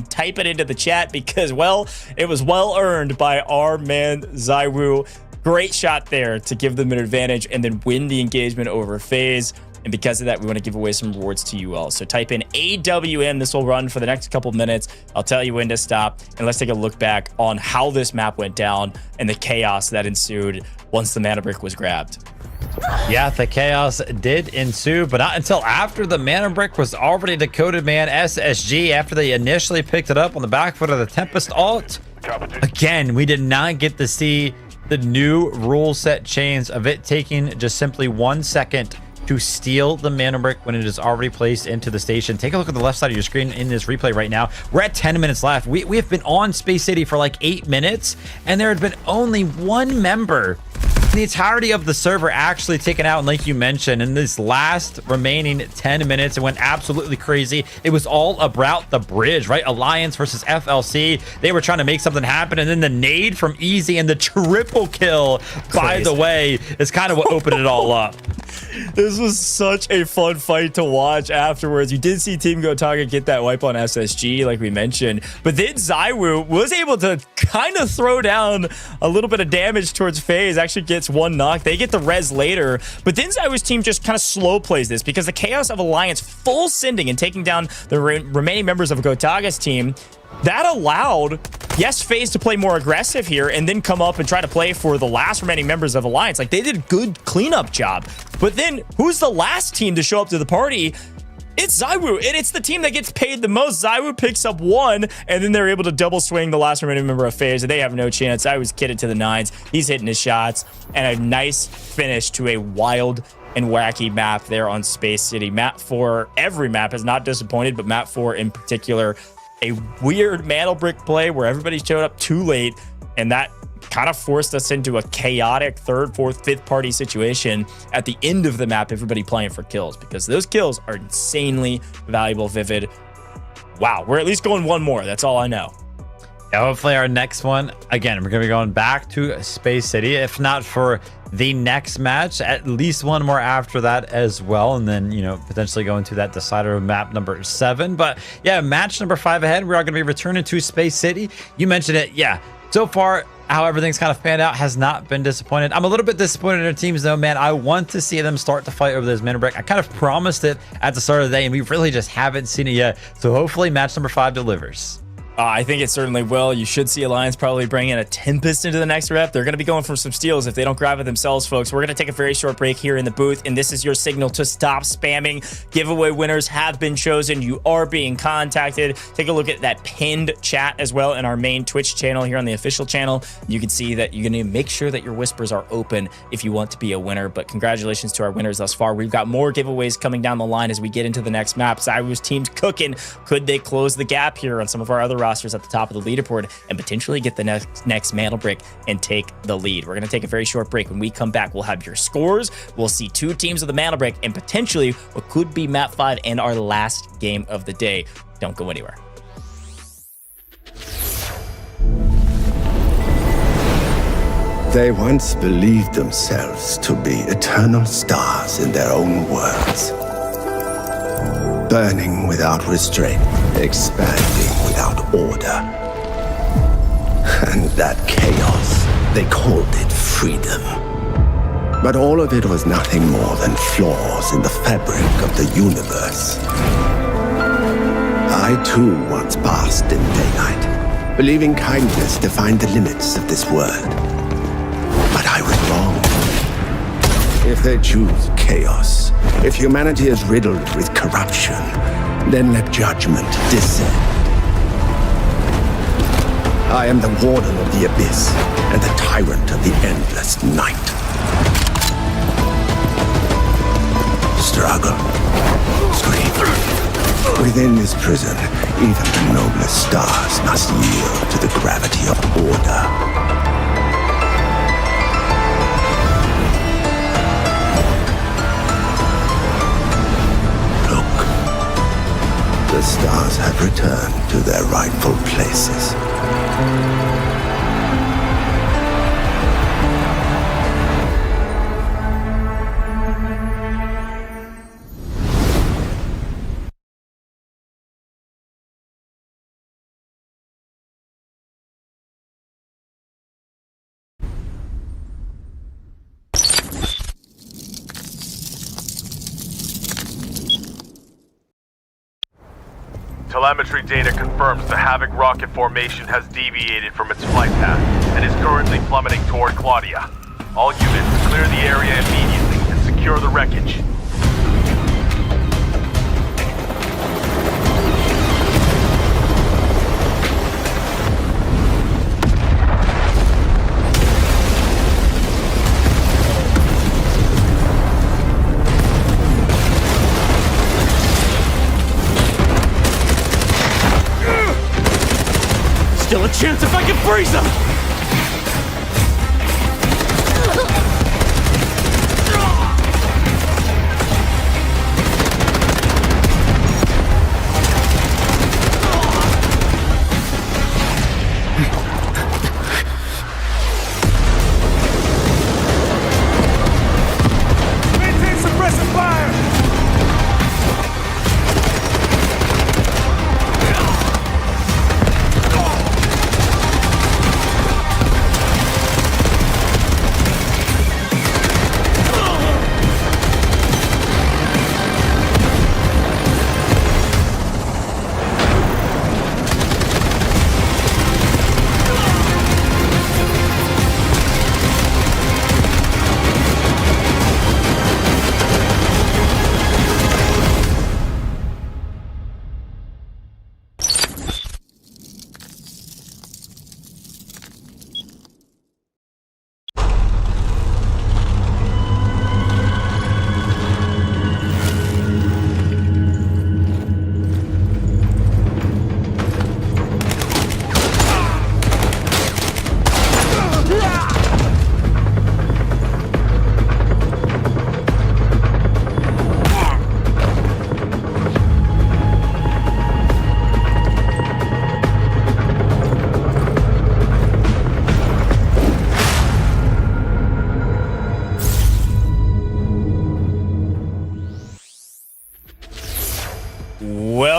Speaker 12: Type it into the chat because, well, it was well earned by our man ZywOo. Great shot there to give them an advantage and then win the engagement over Faze. And because of that, we want to give away some rewards to you all. So type in AWM. This will run for the next couple of minutes. I'll tell you when to stop. And let's take a look back on how this map went down and the chaos that ensued once the mana brick was grabbed.
Speaker 13: Yeah, the chaos did ensue, but not until after the mana brick was already decoded, man. SSG, after they initially picked it up on the back foot of the Tempest ult. Again, we did not get to see the new rule set change of it taking just simply 1 second to steal the mana brick when it is already placed into the station. Take a look at the left side of your screen in this replay right now. We're at 10 minutes left. We have been on Space City for like 8 minutes, and there had been only 1 member in the entirety of the server actually taken out. And like you mentioned, in this last remaining 10 minutes, it went absolutely crazy. It was all about the bridge, right? Alliance versus FLC. They were trying to make something happen, and then the nade from Easy and the triple kill, by the way, is kind of what opened it all up.
Speaker 12: This was such a fun fight to watch afterwards. You did see Team Gotaga get that wipe on SSG, like we mentioned. But then ZywOo was able to kind of throw down a little bit of damage towards Faze. Actually gets one knock. They get the res later. But then ZywOo's team just kind of slow plays this because the Chaos of Alliance full sending and taking down the remaining members of Gotaga's team, that allowed, yes, Faze to play more aggressive here and then come up and try to play for the last remaining members of Alliance. Like, they did a good cleanup job. But then, who's the last team to show up to the party? It's ZywOo, and it's the team that gets paid the most. ZywOo picks up one, and then they're able to double swing the last remaining member of Faze, and they have no chance. ZywOo's kitted to the nines. He's hitting his shots, and a nice finish to a wild and wacky map there on Space City. Map 4, every map has not disappointed, but map 4 in particular, a weird mantle brick play where everybody showed up too late, and that kind of forced us into a chaotic third, fourth, fifth party situation at the end of the map, everybody playing for kills, because those kills are insanely valuable. Vivid. Wow, we're at least going one more. That's all I know.
Speaker 13: Yeah, hopefully our next one, again, we're going to be going back to Space City, if not for the next match, at least one more after that as well, and then, you know, potentially going to that decider of map number 7. But yeah, match number 5 ahead. We are going to be returning to Space City. You mentioned it. Yeah, so far how everything's kind of panned out has not been disappointed. I'm a little bit disappointed in our teams though, man. I want to see them start to fight over this mana break. I kind of promised it at the start of the day, and we really just haven't seen it yet. So hopefully match number 5 delivers.
Speaker 12: I think it certainly will. You should see Alliance probably bring in a Tempest into the next rep. They're going to be going for some steals if they don't grab it themselves, folks. We're going to take a very short break here in the booth, and this is your signal to stop spamming. Giveaway winners have been chosen. You are being contacted. Take a look at that pinned chat as well in our main Twitch channel here on the official channel. You can see that you're going to make sure that your whispers are open if you want to be a winner. But congratulations to our winners thus far. We've got more giveaways coming down the line as we get into the next map. ZywOo's team's cooking. Could they close the gap here on some of our other rosters at the top of the leaderboard and potentially get the next mantle break and take the lead? We're going to take a very short break. When we come back, we'll have your scores. We'll see 2 teams of the mantle break and potentially what could be map 5 and our last game of the day. Don't go anywhere.
Speaker 11: They once believed themselves to be eternal stars in their own worlds. Burning without restraint, expanding without order. And that chaos, they called it freedom. But all of it was nothing more than flaws in the fabric of the universe. I too once basked in daylight, believing kindness defined the limits of this world. But I was wrong. If they choose chaos, if humanity is riddled with corruption, then let judgment descend. I am the warden of the abyss and the tyrant of the endless night. Struggle. Scream. Within this prison, even the noblest stars must yield to the gravity of order. The stars have returned to their rightful places.
Speaker 10: Telemetry data confirms the Havoc rocket formation has deviated from its flight path and is currently plummeting toward Claudia. All units, clear the area immediately and secure the wreckage.
Speaker 1: Still a chance if I can freeze them!
Speaker 3: Maintain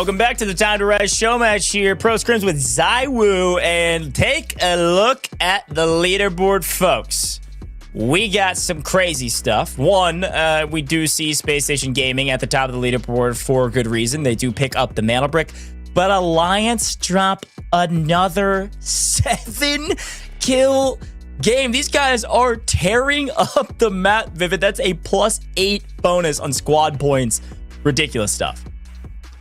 Speaker 12: Welcome back to the Time to Rise Showmatch here. Pro Scrims with ZywOo. And take a look at the leaderboard, folks. We got some crazy stuff. One, we do see Spacestation Gaming at the top of the leaderboard for good reason. They do pick up the mana brick. But Alliance drop another 7-kill game. These guys are tearing up the map, Vivid. That's a +8 bonus on squad points. Ridiculous stuff.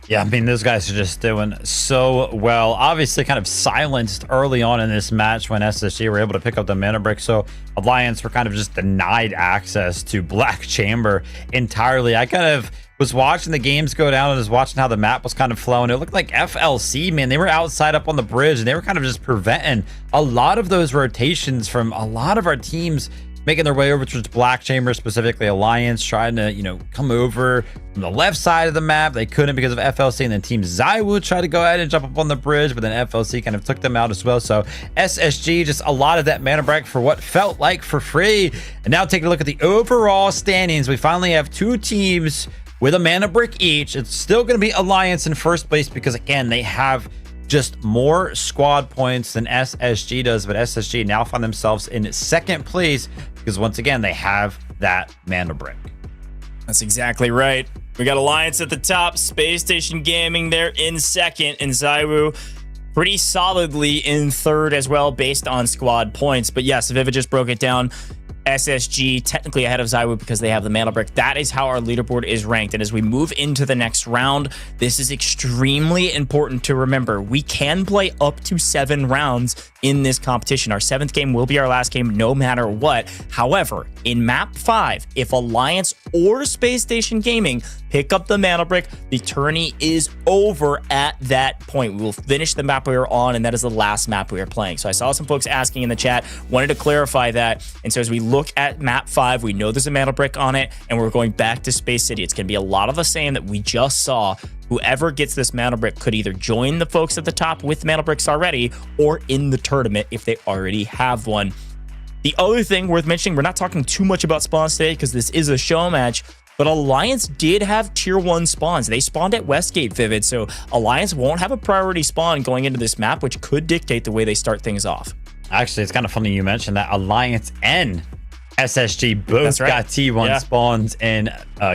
Speaker 13: Yeah, I mean, those guys are just doing so well. Obviously, kind of silenced early on in this match when SSG were able to pick up the mana brick. So Alliance were kind of just denied access to Black Chamber entirely. I kind of was watching the games go down and was watching how the map was kind of flowing. It looked like FLC, man, they were outside up on the bridge and they were kind of just preventing a lot of those rotations from a lot of our teams making their way over towards Black Chamber, specifically Alliance, trying to, you know, come over from the left side of the map. They couldn't because of FLC, and then Team ZywOo tried to go ahead and jump up on the bridge, but then FLC kind of took them out as well. So SSG just a lot of that mana brick for what felt like for free. And now taking a look at the overall standings, we finally have two teams with a mana brick each. It's still going to be Alliance in first place because, again, they have just more squad points than SSG does, but SSG now find themselves in second place because, once again, they have that mana brick.
Speaker 12: That's exactly right. We got Alliance at the top, Spacestation Gaming there in second, and ZywOo pretty solidly in third as well based on squad points. But yes, Vivid just broke it down. SSG technically ahead of ZywOo because they have the mana brick. That is how our leaderboard is ranked. And as we move into the next round, this is extremely important to remember. We can play up to 7 rounds in this competition. Our 7th game will be our last game no matter what. However, in map 5, if Alliance or Spacestation Gaming pick up the mana brick, the tourney is over at that point. We will finish the map we are on, and that is the last map we are playing. So I saw some folks asking in the chat, wanted to clarify that. And so as we look at map 5, we know there's a mana brick on it, and we're going back to Space City. It's going to be a lot of the same that we just saw. Whoever gets this mana brick could either join the folks at the top with mana bricks already or in the tournament if they already have one. The other thing worth mentioning, we're not talking too much about spawns today because this is a show match, but Alliance did have tier 1 spawns. They spawned at Westgate, Vivid, so Alliance won't have a priority spawn going into this map, which could dictate the way they start things off.
Speaker 13: Actually, it's kind of funny you mentioned that Alliance and SSG both got T1 spawns in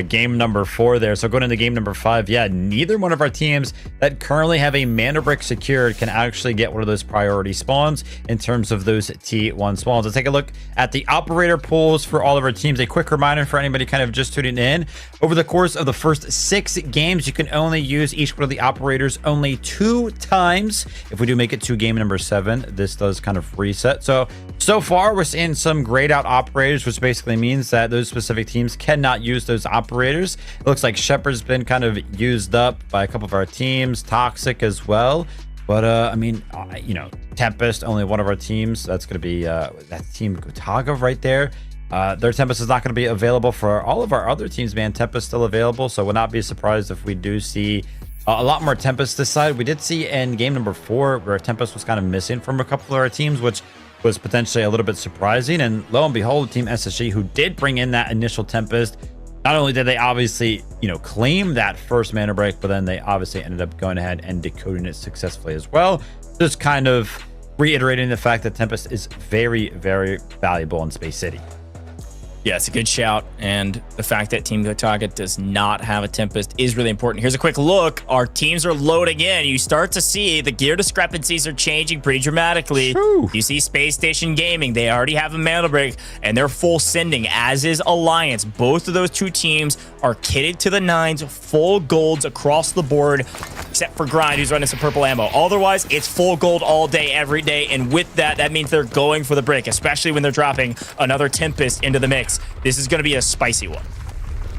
Speaker 13: game number 4 there. So going into game number 5, yeah, neither one of our teams that currently have a mana brick secured can actually get one of those priority spawns in terms of those T1 spawns. Let's take a look at the operator pools for all of our teams. A quick reminder for anybody kind of just tuning in. Over the course of the first 6 games, you can only use each one of the operators only 2 times. If we do make it to game number 7, this does kind of reset. So far, we're seeing some grayed out operators, which basically means that those specific teams cannot use those operators. It looks like Shepard's been kind of used up by a couple of our teams, Toxic as well. But I mean, you know, Tempest, only one of our teams. That's going to be that team Gotaga right there. Their Tempest is not going to be available for all of our other teams, man. Tempest still available, so would not be surprised if we do see a lot more Tempest this side. We did see in game number 4 where Tempest was kind of missing from a couple of our teams, which was potentially a little bit surprising. And lo and behold, Team SSG, who did bring in that initial Tempest, not only did they obviously, you know, claim that first mana break, but then they obviously ended up going ahead and decoding it successfully as well. Just kind of reiterating the fact that Tempest is very, very valuable in Space City.
Speaker 12: Yeah, it's a good shout. And the fact that Team Gotaga does not have a Tempest is really important. Here's a quick look. Our teams are loading in. You start to see the gear discrepancies are changing pretty dramatically. Whew. You see Space Station Gaming. They already have a mana break, and they're full sending, as is Alliance. Both of those two teams are kitted to the 9s, full golds across the board, except for Grind, who's running some purple ammo. Otherwise, it's full gold all day, every day. And with that, that means they're going for the brick, especially when they're dropping another Tempest into the mix. This is going to be a spicy one.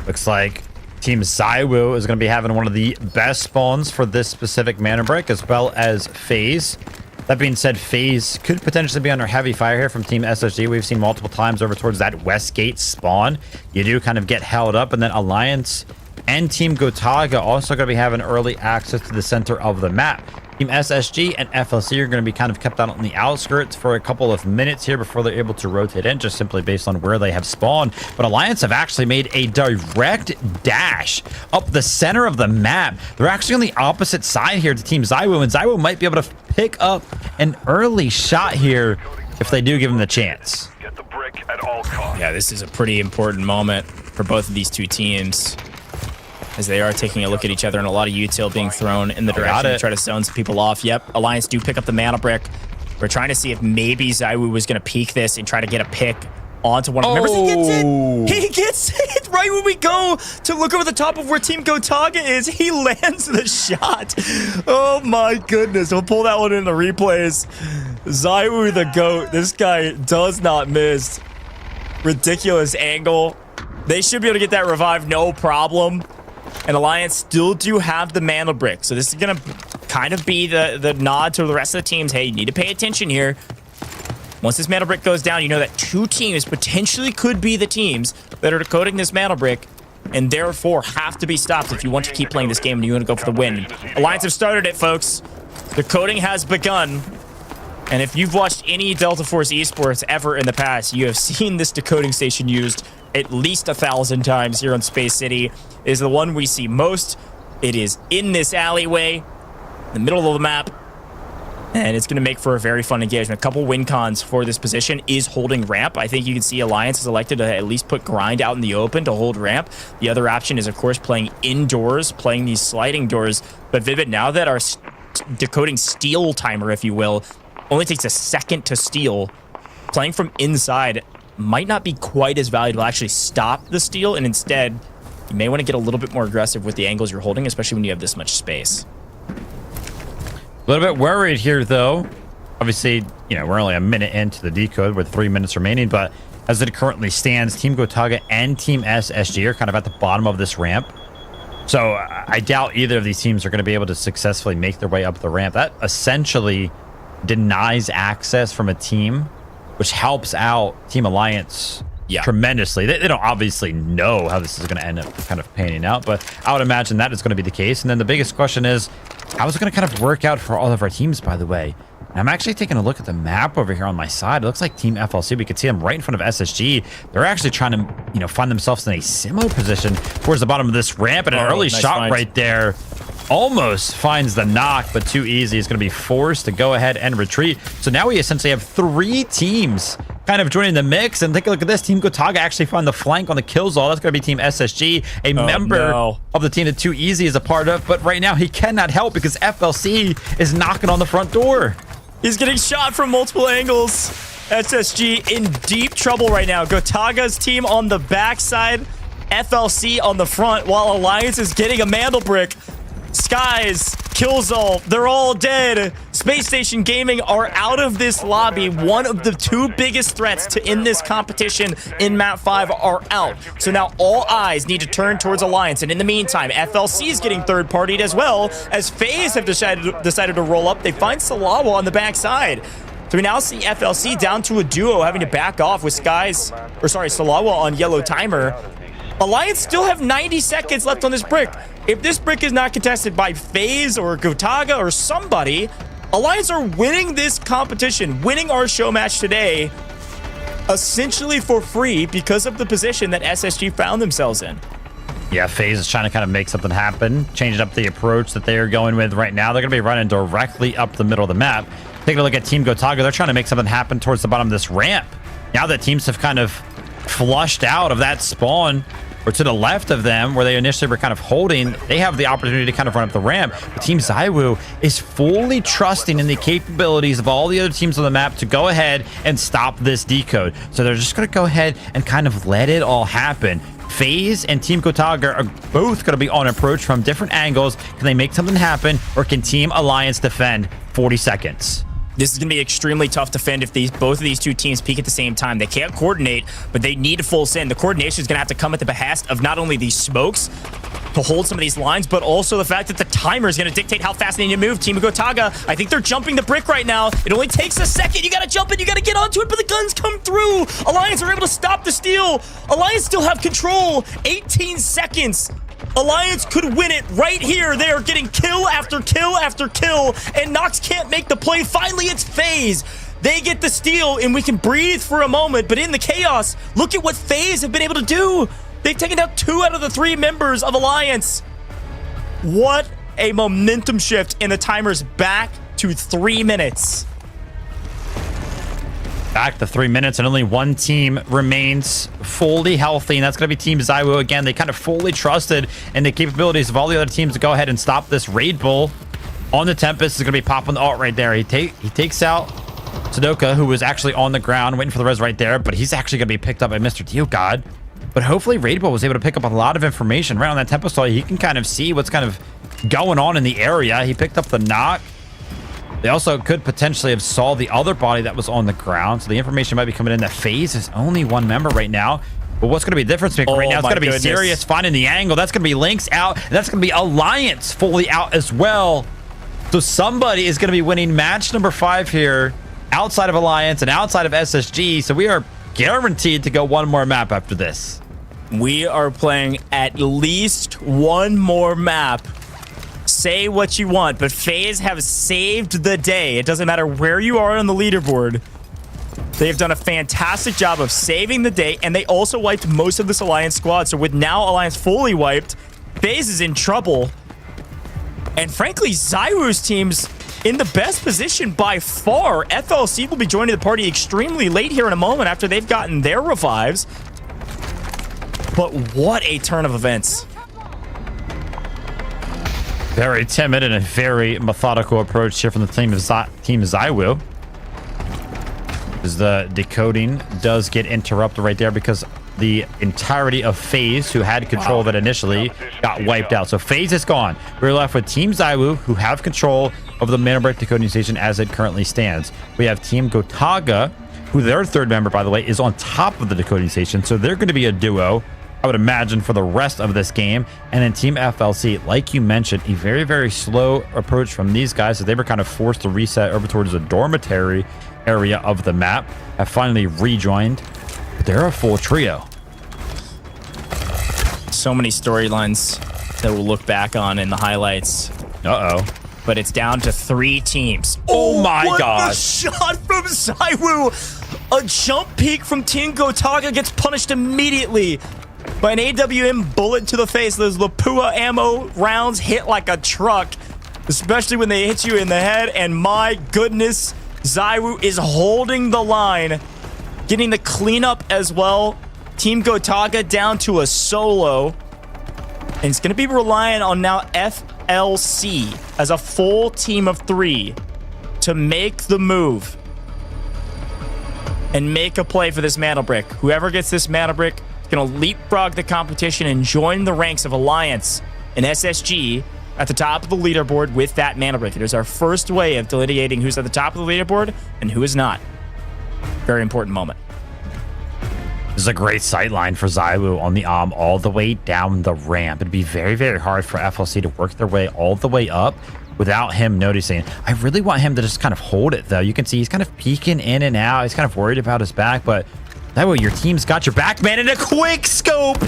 Speaker 13: Looks like Team ZywOo is going to be having one of the best spawns for this specific mana break, as well as Faze. That being said, Faze could potentially be under heavy fire here from Team SSG. We've seen multiple times over towards that Westgate spawn. You do kind of get held up, and then Alliance and Team Gotaga also going to be having early access to the center of the map. Team SSG and FLC are going to be kind of kept out on the outskirts for a couple of minutes here before they're able to rotate in, just simply based on where they have spawned. But Alliance have actually made a direct dash up the center of the map. They're actually on the opposite side here to Team ZywOo, and ZywOo might be able to pick up an early shot here if they do give him the chance.
Speaker 12: Yeah, this is a pretty important moment for both of these two teams, as they are taking a look at each other, and a lot of util being thrown in the direction to try to zone some people off. Yep, Alliance do pick up the mana brick. We're trying to see if maybe ZywOo was going to peek this and try to get a pick onto one of the members. He gets it! He gets it right when we go to look over the top of where Team Gotaga is. He lands the shot. Oh my goodness. We'll pull that one in the replays. ZywOo the GOAT. This guy does not miss. Ridiculous angle. They should be able to get that revive, no problem. And Alliance still do have the mana brick. So this is going to kind of be the nod to the rest of the teams. Hey, you need to pay attention here. Once this mana brick goes down, you know that two teams potentially could be the teams that are decoding this mana brick, and therefore have to be stopped if you want to keep playing this game and you want to go for the win. Alliance have started it, folks. Decoding has begun. And if you've watched any Delta Force esports ever in the past, you have seen this decoding station used at least 1,000 times here on Space City. It is the one we see most. It is in this alleyway, in the middle of the map, and it's going to make for a very fun engagement. A couple win cons for this position is holding ramp. I think you can see Alliance has elected to at least put grind out in the open to hold ramp. The other option is, of course, playing indoors, playing these sliding doors. But Vivid, now that our decoding steal timer, if you will, only takes a second to steal, playing from inside might not be quite as valuable. Actually stop the steal, and instead you may want to get a little bit more aggressive with the angles you're holding, especially when you have this much space.
Speaker 13: A little bit worried here, though. Obviously, you know, we're only a minute into the decode with 3 minutes remaining, but as it currently stands, Team Gotaga and Team SSG are kind of at the bottom of this ramp. So I doubt either of these teams are going to be able to successfully make their way up the ramp. That essentially denies access from a team, which helps out Team Alliance tremendously. They don't obviously know how this is going to end up kind of panning out, but I would imagine that is going to be the case. And then the biggest question is, how is it going to kind of work out for all of our teams, by the way? And I'm actually taking a look at the map over here on my side. It looks like Team FLC, we can see them right in front of SSG. They're actually trying to, you know, find themselves in a similar position towards the bottom of this ramp, and an early shot right there almost finds the knock, but too easy. It's going to be forced to go ahead and retreat. So now we essentially have 3 teams kind of joining the mix, and take a look at this. Team Gotaga actually found the flank on the kills all. That's going to be Team SSG, a member of the team that Too Easy is a part of, but right now he cannot help because FLC is knocking on the front door.
Speaker 12: He's getting shot from multiple angles. SSG in deep trouble right now. Gotaga's team on the backside, FLC on the front, while Alliance is getting a mantle brick. Skies, Killzall, they're all dead. Space Station Gaming are out of this lobby. One of the 2 biggest threats to in this competition in Map 5 are out. So now all eyes need to turn towards Alliance. And in the meantime, FLC is getting third-partied as well, as Faze have decided to roll up. They find Salawa on the backside. So we now see FLC down to a duo, having to back off with Salawa on yellow timer. Alliance still have 90 seconds left on this brick. If this brick is not contested by Faze or Gotaga or somebody, Alliance are winning this competition, winning our show match today, essentially for free because of the position that SSG found themselves in.
Speaker 13: Yeah, Faze is trying to kind of make something happen, changing up the approach that they are going with right now. They're going to be running directly up the middle of the map. Take a look at Team Gotaga. They're trying to make something happen towards the bottom of this ramp. Now that teams have kind of flushed out of that spawn, or to the left of them where they initially were kind of holding, they have the opportunity to kind of run up the ramp. But Team ZywOo is fully trusting in the capabilities of all the other teams on the map to go ahead and stop this decode. So they're just going to go ahead and kind of let it all happen. Faze and Team Gotaga are both going to be on approach from different angles. Can they make something happen, or can Team Alliance defend? 40 seconds.
Speaker 12: This is going to be extremely tough to defend if both of these 2 teams peak at the same time. They can't coordinate, but they need to full send. The coordination is going to have to come at the behest of not only these smokes to hold some of these lines, but also the fact that the timer is going to dictate how fast they need to move. Team Gotaga, I think they're jumping the brick right now. It only takes a second. You got to jump in. You got to get onto it, but the guns come through. Alliance are able to stop the steal. Alliance still have control. 18 seconds Alliance could win it right here. They are getting kill after kill after kill, and Nox can't make the play. Finally, it's Faze. They get the steal, and we can breathe for a moment, but in the chaos, look at what Faze have been able to do. They've taken out 2 out of the 3 members of Alliance. What a momentum shift, and the timer's back to 3 minutes.
Speaker 13: Back to 3 minutes, and only one team remains fully healthy, and that's going to be Team ZywOo again. They kind of fully trusted in the capabilities of all the other teams to go ahead and stop this raid bull on the Tempest. Is going to be popping the ult right there. He takes out Sudoka, who was actually on the ground waiting for the res right there, but he's actually going to be picked up by Mr. Diogod. But hopefully Raid Bull was able to pick up a lot of information right on that Tempest ult. He can kind of see what's kind of going on in the area. He picked up the knock. They also could potentially have saw the other body that was on the ground. So the information might be coming in that Faze is only 1 member right now. But what's going to be the difference maker right now? It's going to be Sirius finding the angle. That's going to be Lynx out. And that's going to be Alliance fully out as well. So somebody is going to be winning match number 5 here outside of Alliance and outside of SSG. So we are guaranteed to go 1 more map after this.
Speaker 12: We are playing at least 1 more map. Say what you want, but FaZe have saved the day. It doesn't matter where you are on the leaderboard. They've done a fantastic job of saving the day, and they also wiped most of this Alliance squad. So with now Alliance fully wiped, FaZe is in trouble. And frankly, ZywOo's team's in the best position by far. FLC will be joining the party extremely late here in a moment after they've gotten their revives. But what a turn of events.
Speaker 13: Very timid and a very methodical approach here from the team of ZywOo. As the decoding does get interrupted right there because the entirety of Faze, who had control of it initially, got wiped out. So Faze is gone. We're left with Team ZywOo, who have control of the mana break decoding station as it currently stands. We have Team Gotaga, who their 3rd member, by the way, is on top of the decoding station. So they're going to be a duo, I would imagine, for the rest of this game. And then Team FLC, like you mentioned, a very, very slow approach from these guys as they were kind of forced to reset over towards the dormitory area of the map, have finally rejoined. But they're a full trio.
Speaker 12: So many storylines that we'll look back on in the highlights.
Speaker 13: Uh-oh.
Speaker 12: But it's down to 3 teams.
Speaker 13: Oh my
Speaker 12: gosh!
Speaker 13: God.
Speaker 12: A shot from ZywOo! A jump peek from Team Gotaga gets punished immediately by an AWM bullet to the face. Those Lapua ammo rounds hit like a truck, especially when they hit you in the head. And my goodness, ZywOo is holding the line, getting the cleanup as well. Team Gotaga down to a solo. And it's going to be relying on now FLC as a full team of 3 to make the move and make a play for this mana brick. Whoever gets this mana brick is going to leapfrog the competition and join the ranks of Alliance and SSG at the top of the leaderboard with that mana brick. It is our first way of delineating who's at the top of the leaderboard and who is not. Very important moment.
Speaker 13: This is a great sightline for ZywOo on the all the way down the ramp. It'd be very, very hard for FLC to work their way all the way up without him noticing. I really want him to just kind of hold it, though. You can see he's kind of peeking in and out. He's kind of worried about his back, but that way your team's got your back, man. And a quick scope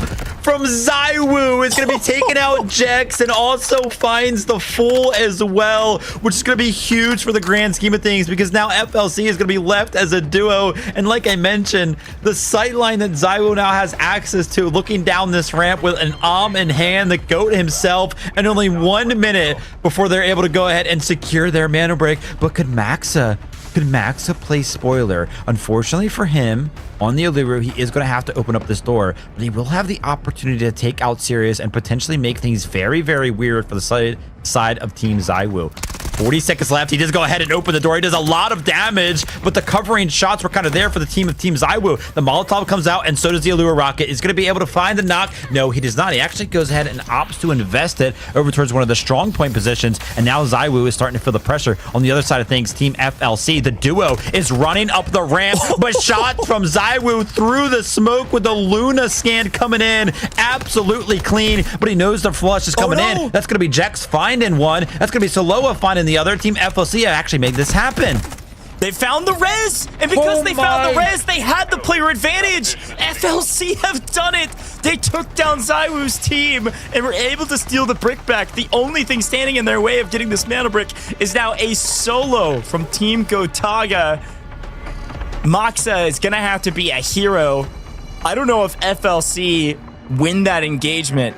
Speaker 13: from ZywOo is going to be taking out Jex and also finds the Fool as well, which is going to be huge for the grand scheme of things because now FLC is going to be left as a duo. And like I mentioned, the sightline that ZywOo now has access to, looking down this ramp with an in hand, the GOAT himself, and only 1 minute before they're able to go ahead and secure their mana break. But could Maxa play spoiler? Unfortunately for him, on the Allure, he is going to have to open up this door, but he will have the opportunity to take out Sirius and potentially make things very, very weird for the side of Team ZywOo. 40 seconds left. He does go ahead and open the door. He does a lot of damage, but the covering shots were kind of there for the team of Team ZywOo. The Molotov comes out, and so does the Allure Rocket. Is going to be able to find the knock. No, he does not. He actually goes ahead and opts to invest it over towards one of the strong point positions, and now ZywOo is starting to feel the pressure. On the other side of things, Team FLC, the duo, is running up the ramp, but shots from ZywOo through the smoke with the Luna scan coming in. Absolutely clean, but he knows the flush is coming in. That's going to be Jex finding one. That's going to be Soloa finding the other. Team FLC actually made this happen.
Speaker 12: They found the res, and because they found the res, they had the player advantage. FLC have done it. They took down ZywOo's team and were able to steal the brick back. The only thing standing in their way of getting this mana brick is now a solo from Team Gotaga. Moxa is gonna have to be a hero. I don't know if FLC win that engagement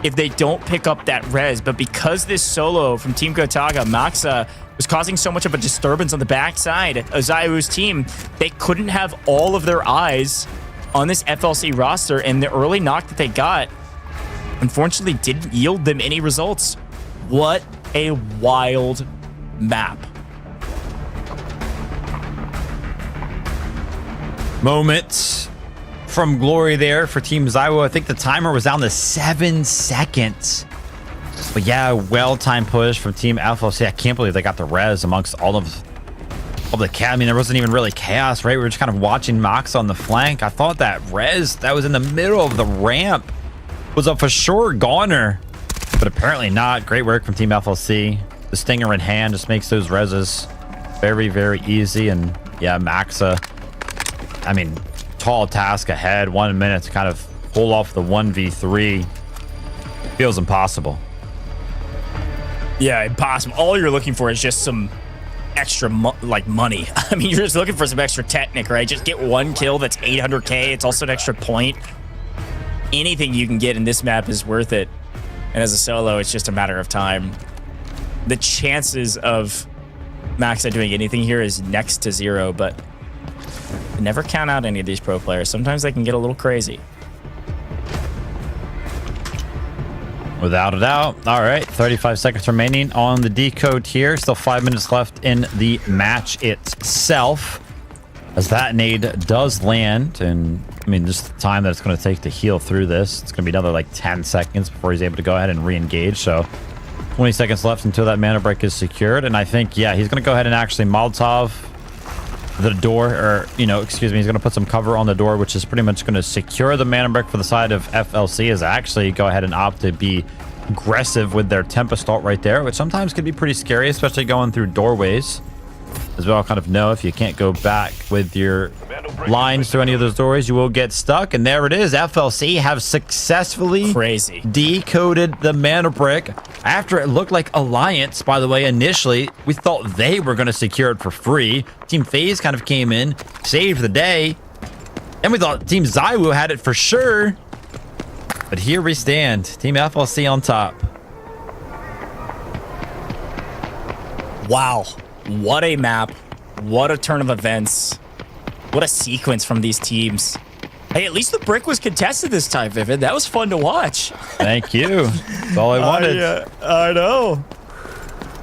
Speaker 12: if they don't pick up that res, but because this solo from Team Gotaga, Moxa, was causing so much of a disturbance on the backside of ZywOo's team, they couldn't have all of their eyes on this FLC roster, and the early knock that they got, unfortunately, didn't yield them any results. What a wild map.
Speaker 13: Moments from glory there for Team ZywOo. I think the timer was down to 7 seconds. But yeah, well-timed push from Team FLC. I can't believe they got the res amongst all of the chaos. I mean, there wasn't even really chaos, right? We were just kind of watching Mox on the flank. I thought that res that was in the middle of the ramp was a for sure goner, but apparently not. Great work from Team FLC. The stinger in hand just makes those reses very, very easy. And yeah, Maxa, I mean, tall task ahead. 1 minute to kind of pull off the 1v3 feels impossible.
Speaker 12: Yeah, impossible. All you're looking for is just some extra money. I mean, you're just looking for some extra technic, right? Just get one kill that's 800k. It's also an extra point. Anything you can get in this map is worth it. And as a solo, it's just a matter of time. The chances of Maxa doing anything here is next to 0, but never count out any of these pro players. Sometimes they can get a little crazy.
Speaker 13: Without a doubt. All right, 35 seconds remaining on the decode here. Still 5 minutes left in the match itself. As that nade does land, and I mean, just the time that it's going to take to heal through this, it's going to be another like 10 seconds before he's able to go ahead and re-engage. So 20 seconds left until that mana break is secured. And I think, yeah, he's going to go ahead and actually Molotov the door, or, you know, excuse me, he's going to put some cover on the door, which is pretty much going to secure the mana brick for the side of FLC, as actually go ahead and opt to be aggressive with their Tempest ult right there, which sometimes can be pretty scary, especially going through doorways. As we all kind of know, if you can't go back with your lines through any of those doorways, you will get stuck. And there it is. FLC have successfully decoded the mana brick. After it looked like Alliance, by the way, initially, we thought they were going to secure it for free. Team Faze kind of came in, saved the day. And we thought Team ZywOo had it for sure. But here we stand. Team FLC on top.
Speaker 12: Wow. What a map. What a turn of events. What a sequence from these teams. Hey, at least the brick was contested this time, Vivid. That was fun to watch.
Speaker 13: Thank you. That's all I wanted.
Speaker 12: I know.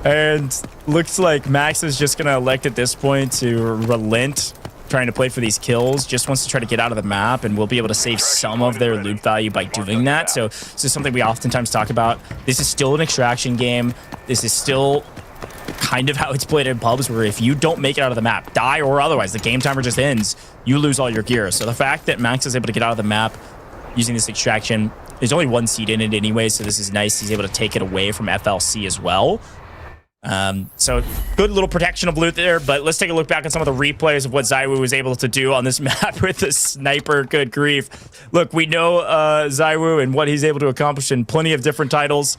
Speaker 12: And looks like Max is just going to elect at this point to relent trying to play for these kills. Just wants to try to get out of the map, and we'll be able to save some of their loot value by doing that. So this is something we oftentimes talk about. This is still an extraction game. This is still kind of how it's played in pubs, where if you don't make it out of the map, die or otherwise, the game timer just ends, you lose all your gear. So the fact that Max is able to get out of the map using this extraction, there's only one seed in it anyway, so this is nice. He's able to take it away from FLC as well. So good little protection of loot there, but let's take a look back at some of the replays of what ZywOo was able to do on this map with the sniper. Good grief. Look, we know ZywOo and what he's able to accomplish in plenty of different titles,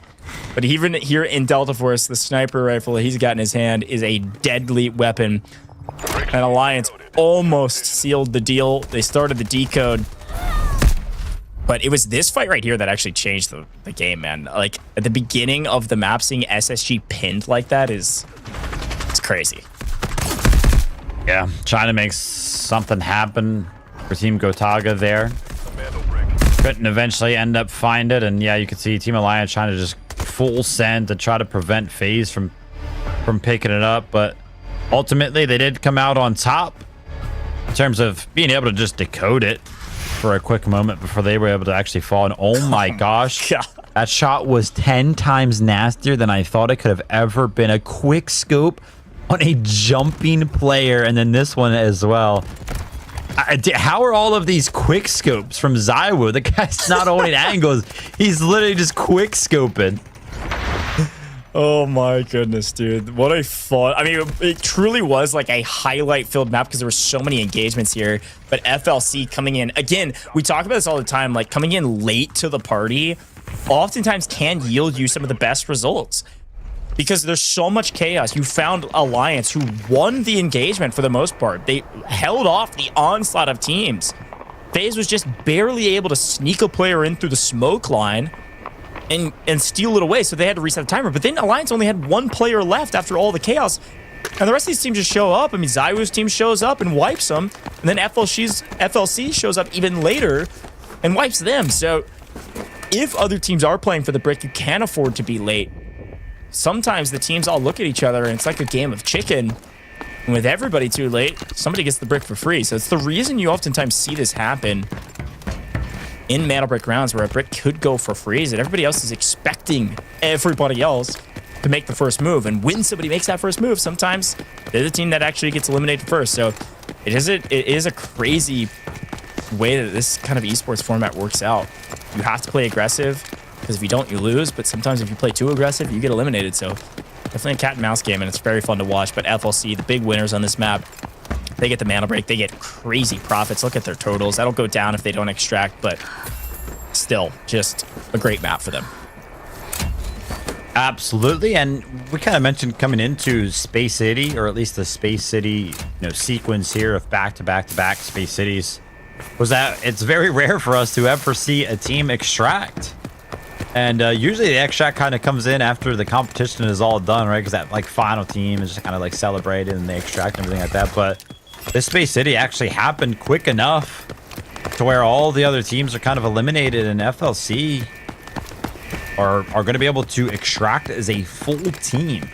Speaker 12: but even here in Delta Force, the sniper rifle that he's got in his hand is a deadly weapon. And Alliance almost sealed the deal. They started the decode. But it was this fight right here that actually changed the game, man. Like, at the beginning of the map, seeing SSG pinned like that it's crazy.
Speaker 13: Yeah, trying to make something happen for Team Gotaga there. Couldn't eventually end up find it, and yeah, you can see Team Alliance trying to just full send to try to prevent Faze from picking it up, but ultimately they did come out on top in terms of being able to just decode it for a quick moment before they were able to actually fall. And oh my gosh, that shot was 10 times nastier than I thought it could have ever been. A quick scope on a jumping player, and then this one as well. How are all of these quick scopes from ZywOo? The guy's not holding angles. He's literally just quick scoping.
Speaker 12: Oh my goodness, dude. What a fun. I mean, it truly was like a highlight-filled map because there were so many engagements here. But FLC coming in, again, we talk about this all the time, like coming in late to the party oftentimes can yield you some of the best results because there's so much chaos. You found Alliance who won the engagement for the most part. They held off the onslaught of teams. Faze was just barely able to sneak a player in through the smoke line and steal it away, so they had to reset the timer. But then Alliance only had one player left after all the chaos, and the rest of these teams just show up. I mean, ZywOo's team shows up and wipes them, and then FLC shows up even later and wipes them. So if other teams are playing for the brick, you can't afford to be late. Sometimes the teams all look at each other, and it's like a game of chicken. And with everybody too late, somebody gets the brick for free. So it's the reason you oftentimes see this happen in Mana Brick rounds where a brick could go for free, is that everybody else is expecting everybody else to make the first move. And when somebody makes that first move, sometimes they're the team that actually gets eliminated first. So it is a crazy way that this kind of esports format works out. You have to play aggressive, because if you don't, you lose. But sometimes if you play too aggressive, you get eliminated. So definitely a cat and mouse game, and it's very fun to watch. But FLC, the big winners on this map, they get the mana break. They get crazy profits. Look at their totals. That'll go down if they don't extract, but still just a great map for them.
Speaker 13: Absolutely. And we kind of mentioned coming into Space City, or at least the Space City, sequence here of back-to-back-to-back Space Cities, was that it's very rare for us to ever see a team extract. And usually the extract kind of comes in after the competition is all done, right? Because that like final team is just kind of like celebrated and they extract and everything like that. But this Space City actually happened quick enough to where all the other teams are kind of eliminated, and FLC are going to be able to extract as a full team.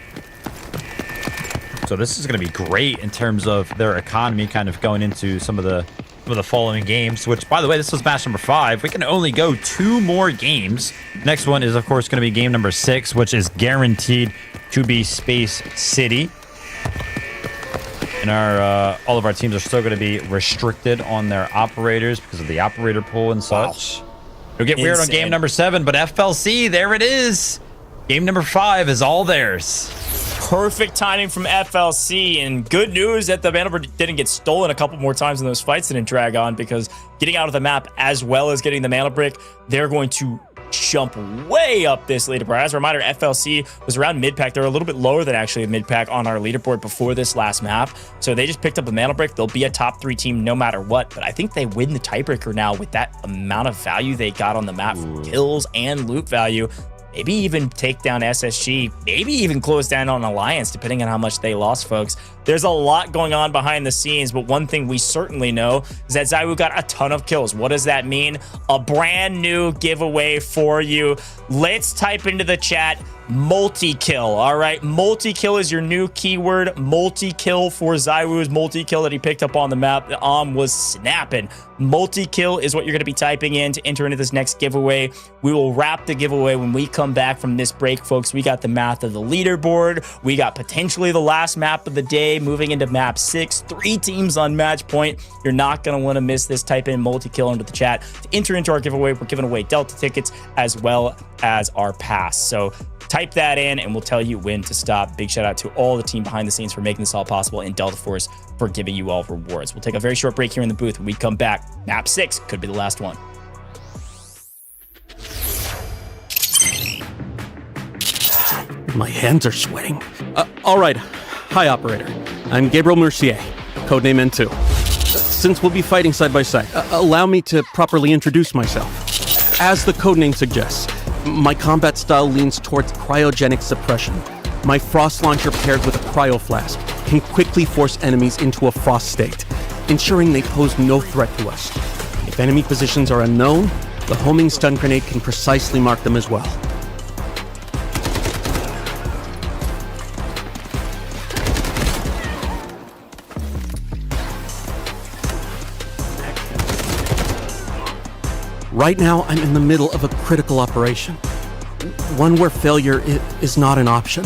Speaker 13: So this is going to be great in terms of their economy kind of going into some of the following games, which, by the way, this was match number 5. We can only go 2 more games. Next one is, of course, going to be game number 6, which is guaranteed to be Space City. And our all of our teams are still going to be restricted on their operators because of the operator pool and such. Wow. It'll get weird on game number 7, but FLC, there it is. Game number 5 is all theirs.
Speaker 12: Perfect timing from FLC, and good news that the mana brick didn't get stolen a couple more times and those fights didn't drag on, because getting out of the map as well as getting the mana brick, they're going to jump way up this leaderboard. As a reminder, FLC was around mid-pack. They're a little bit lower than actually mid-pack on our leaderboard before this last map. So they just picked up a mana brick. They'll be a top 3 team no matter what. But I think they win the tiebreaker now with that amount of value they got on the map for kills and loot value. Maybe even take down SSG, maybe even close down on Alliance, depending on how much they lost, folks. There's a lot going on behind the scenes, but one thing we certainly know is that ZywOo got a ton of kills. What does that mean? A brand new giveaway for you. Let's type into the chat, multi-kill. All right, multi-kill is your new keyword. Multi-kill for ZywOo's multi-kill that he picked up on the map. The was snapping. Multi-kill is what you're going to be typing in to enter into this next giveaway. We will wrap the giveaway when we come back from this break, folks. We got the math of the leaderboard. We got potentially the last map of the day, moving into map 6. 3 teams on match point. You're not going to want to miss this. Type in multi-kill into the chat to enter into our giveaway. We're giving away Delta tickets as well as our pass. So type that in and we'll tell you when to stop. Big shout out to all the team behind the scenes for making this all possible, and Delta Force for giving you all rewards. We'll take a very short break here in the booth. When we come back, map 6 could be the last one.
Speaker 1: My hands are sweating. All right. Hi, operator. I'm Gabriel Mercier, codename N2. Since we'll be fighting side by side, allow me to properly introduce myself. As the codename suggests, my combat style leans towards cryogenic suppression. My frost launcher paired with a cryo flask can quickly force enemies into a frost state, ensuring they pose no threat to us. If enemy positions are unknown, the homing stun grenade can precisely mark them as well. Right now, I'm in the middle of a critical operation. One where failure is not an option.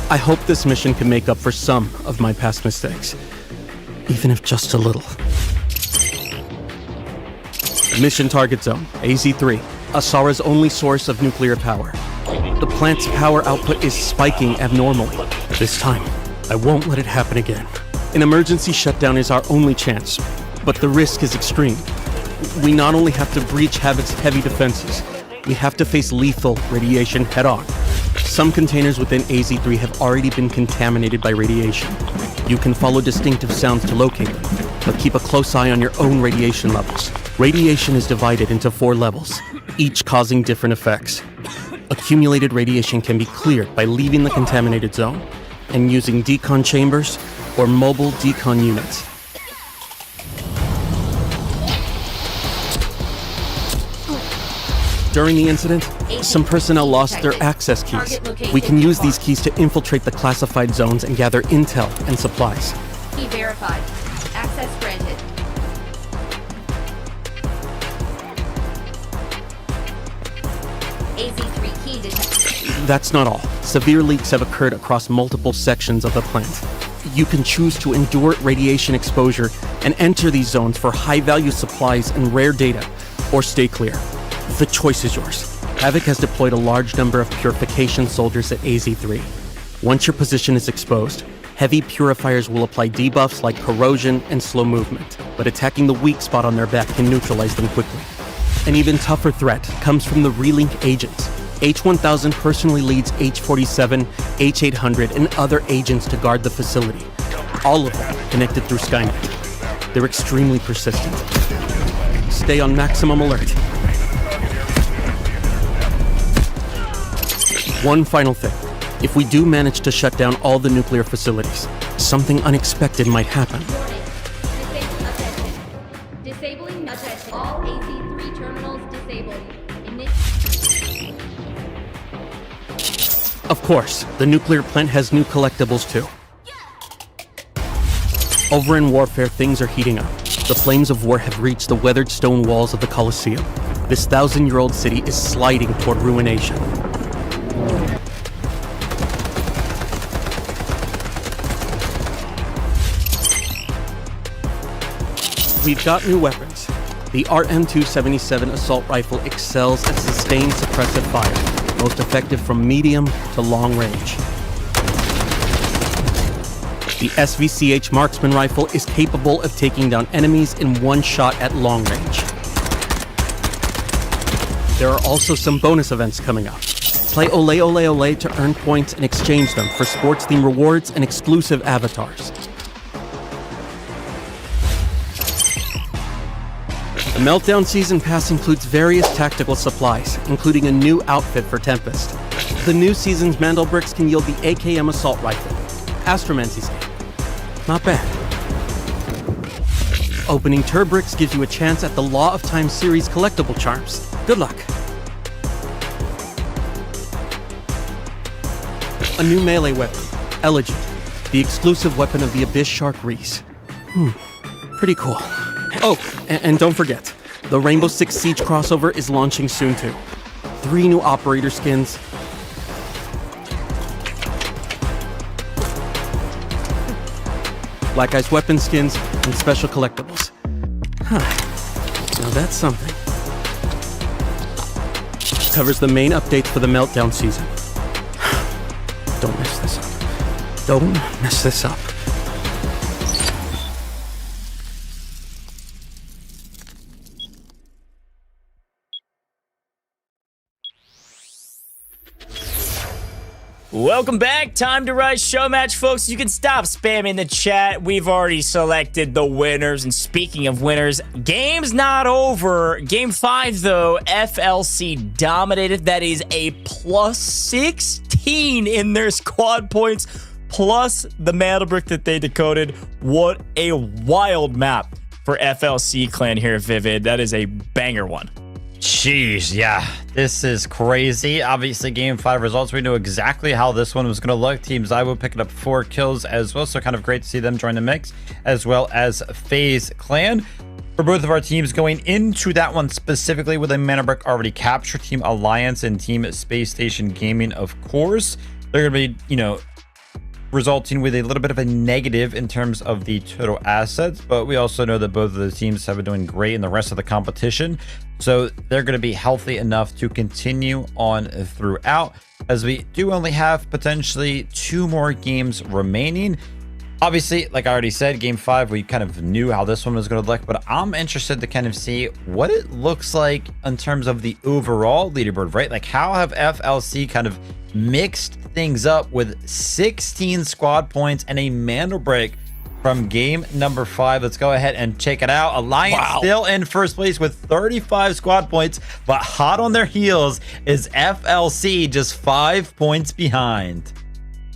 Speaker 1: I hope this mission can make up for some of my past mistakes, even if just a little. Mission target zone, AZ-3, Asara's only source of nuclear power. The plant's power output is spiking abnormally. This time, I won't let it happen again. An emergency shutdown is our only chance, but the risk is extreme. We not only have to breach Havoc's heavy defenses, we have to face lethal radiation head-on. Some containers within AZ3 have already been contaminated by radiation. You can follow distinctive sounds to locate them, but keep a close eye on your own radiation levels. Radiation is divided into 4 levels, each causing different effects. Accumulated radiation can be cleared by leaving the contaminated zone and using decon chambers or mobile decon units. During the incident, some personnel lost their access keys. We can use these keys to infiltrate the classified zones and gather intel and supplies.
Speaker 9: Key verified. Access granted. AZ3 key detected.
Speaker 1: That's not all. Severe leaks have occurred across multiple sections of the plant. You can choose to endure radiation exposure and enter these zones for high-value supplies and rare data, or stay clear. The choice is yours. Havoc has deployed a large number of purification soldiers at AZ3. Once your position is exposed, heavy purifiers will apply debuffs like corrosion and slow movement, but attacking the weak spot on their back can neutralize them quickly. An even tougher threat comes from the relink agents. H-1000 personally leads H-47, H-800, and other agents to guard the facility. All of them connected through Skynet. They're extremely persistent. Stay on maximum alert. One final thing. If we do manage to shut down all the nuclear facilities, something unexpected might happen.
Speaker 9: Disabling attention. All AZ3 terminals disabled.
Speaker 1: Of course, the nuclear plant has new collectibles too. Over in Warfare, things are heating up. The flames of war have reached the weathered stone walls of the Colosseum. This 1,000-year-old city is sliding toward ruination. We've got new weapons. The RM277 assault rifle excels at sustained suppressive fire, most effective from medium to long range. The SVCH marksman rifle is capable of taking down enemies in one shot at long range. There are also some bonus events coming up. Play Ole Ole Ole to earn points and exchange them for sports-themed rewards and exclusive avatars. The Meltdown Season Pass includes various tactical supplies, including a new outfit for Tempest. The new season's Mandelbricks can yield the AKM Assault Rifle. Astromancy's game. Not bad. Opening Turbricks gives you a chance at the Law of Time series collectible charms. Good luck. A new melee weapon, Elegant, the exclusive weapon of the Abyss Shark Rise. Pretty cool. Oh, and don't forget, the Rainbow Six Siege crossover is launching soon too. 3 new operator skins. Black Ice weapon skins and special collectibles. Now that's something. Covers the main updates for the Meltdown season. Don't mess this up. Don't mess this up.
Speaker 12: Welcome back. Time to Rise Showmatch, folks. You can stop spamming the chat. We've already selected the winners. And speaking of winners, game's not over. Game 5, though, FLC dominated. That is a plus 16 in their squad points, plus the Mandelbrick that they decoded. What a wild map for FLC Clan here, Vivid. That is a banger one.
Speaker 13: Jeez, yeah, this is crazy. Obviously, game 5 results, we knew exactly how this one was going to look. Team ZywOo picking up 4 kills as well, so kind of great to see them join the mix, as well as Faze Clan. For both of our teams going into that one specifically with a Mandelbrick already captured, Team Alliance and Team Spacestation Gaming, of course. They're going to be, resulting with a little bit of a negative in terms of the total assets. But we also know that both of the teams have been doing great in the rest of the competition, so they're going to be healthy enough to continue on throughout, as we do only have potentially 2 more games remaining. Obviously, like I already said, game 5, we kind of knew how this one was going to look, but I'm interested to kind of see what it looks like in terms of the overall leaderboard, right? Like, how have FLC kind of mixed things up with 16 squad points and a mana break from game number 5? Let's go ahead and check it out. Alliance still in first place with 35 squad points, but hot on their heels is FLC, just 5 points behind.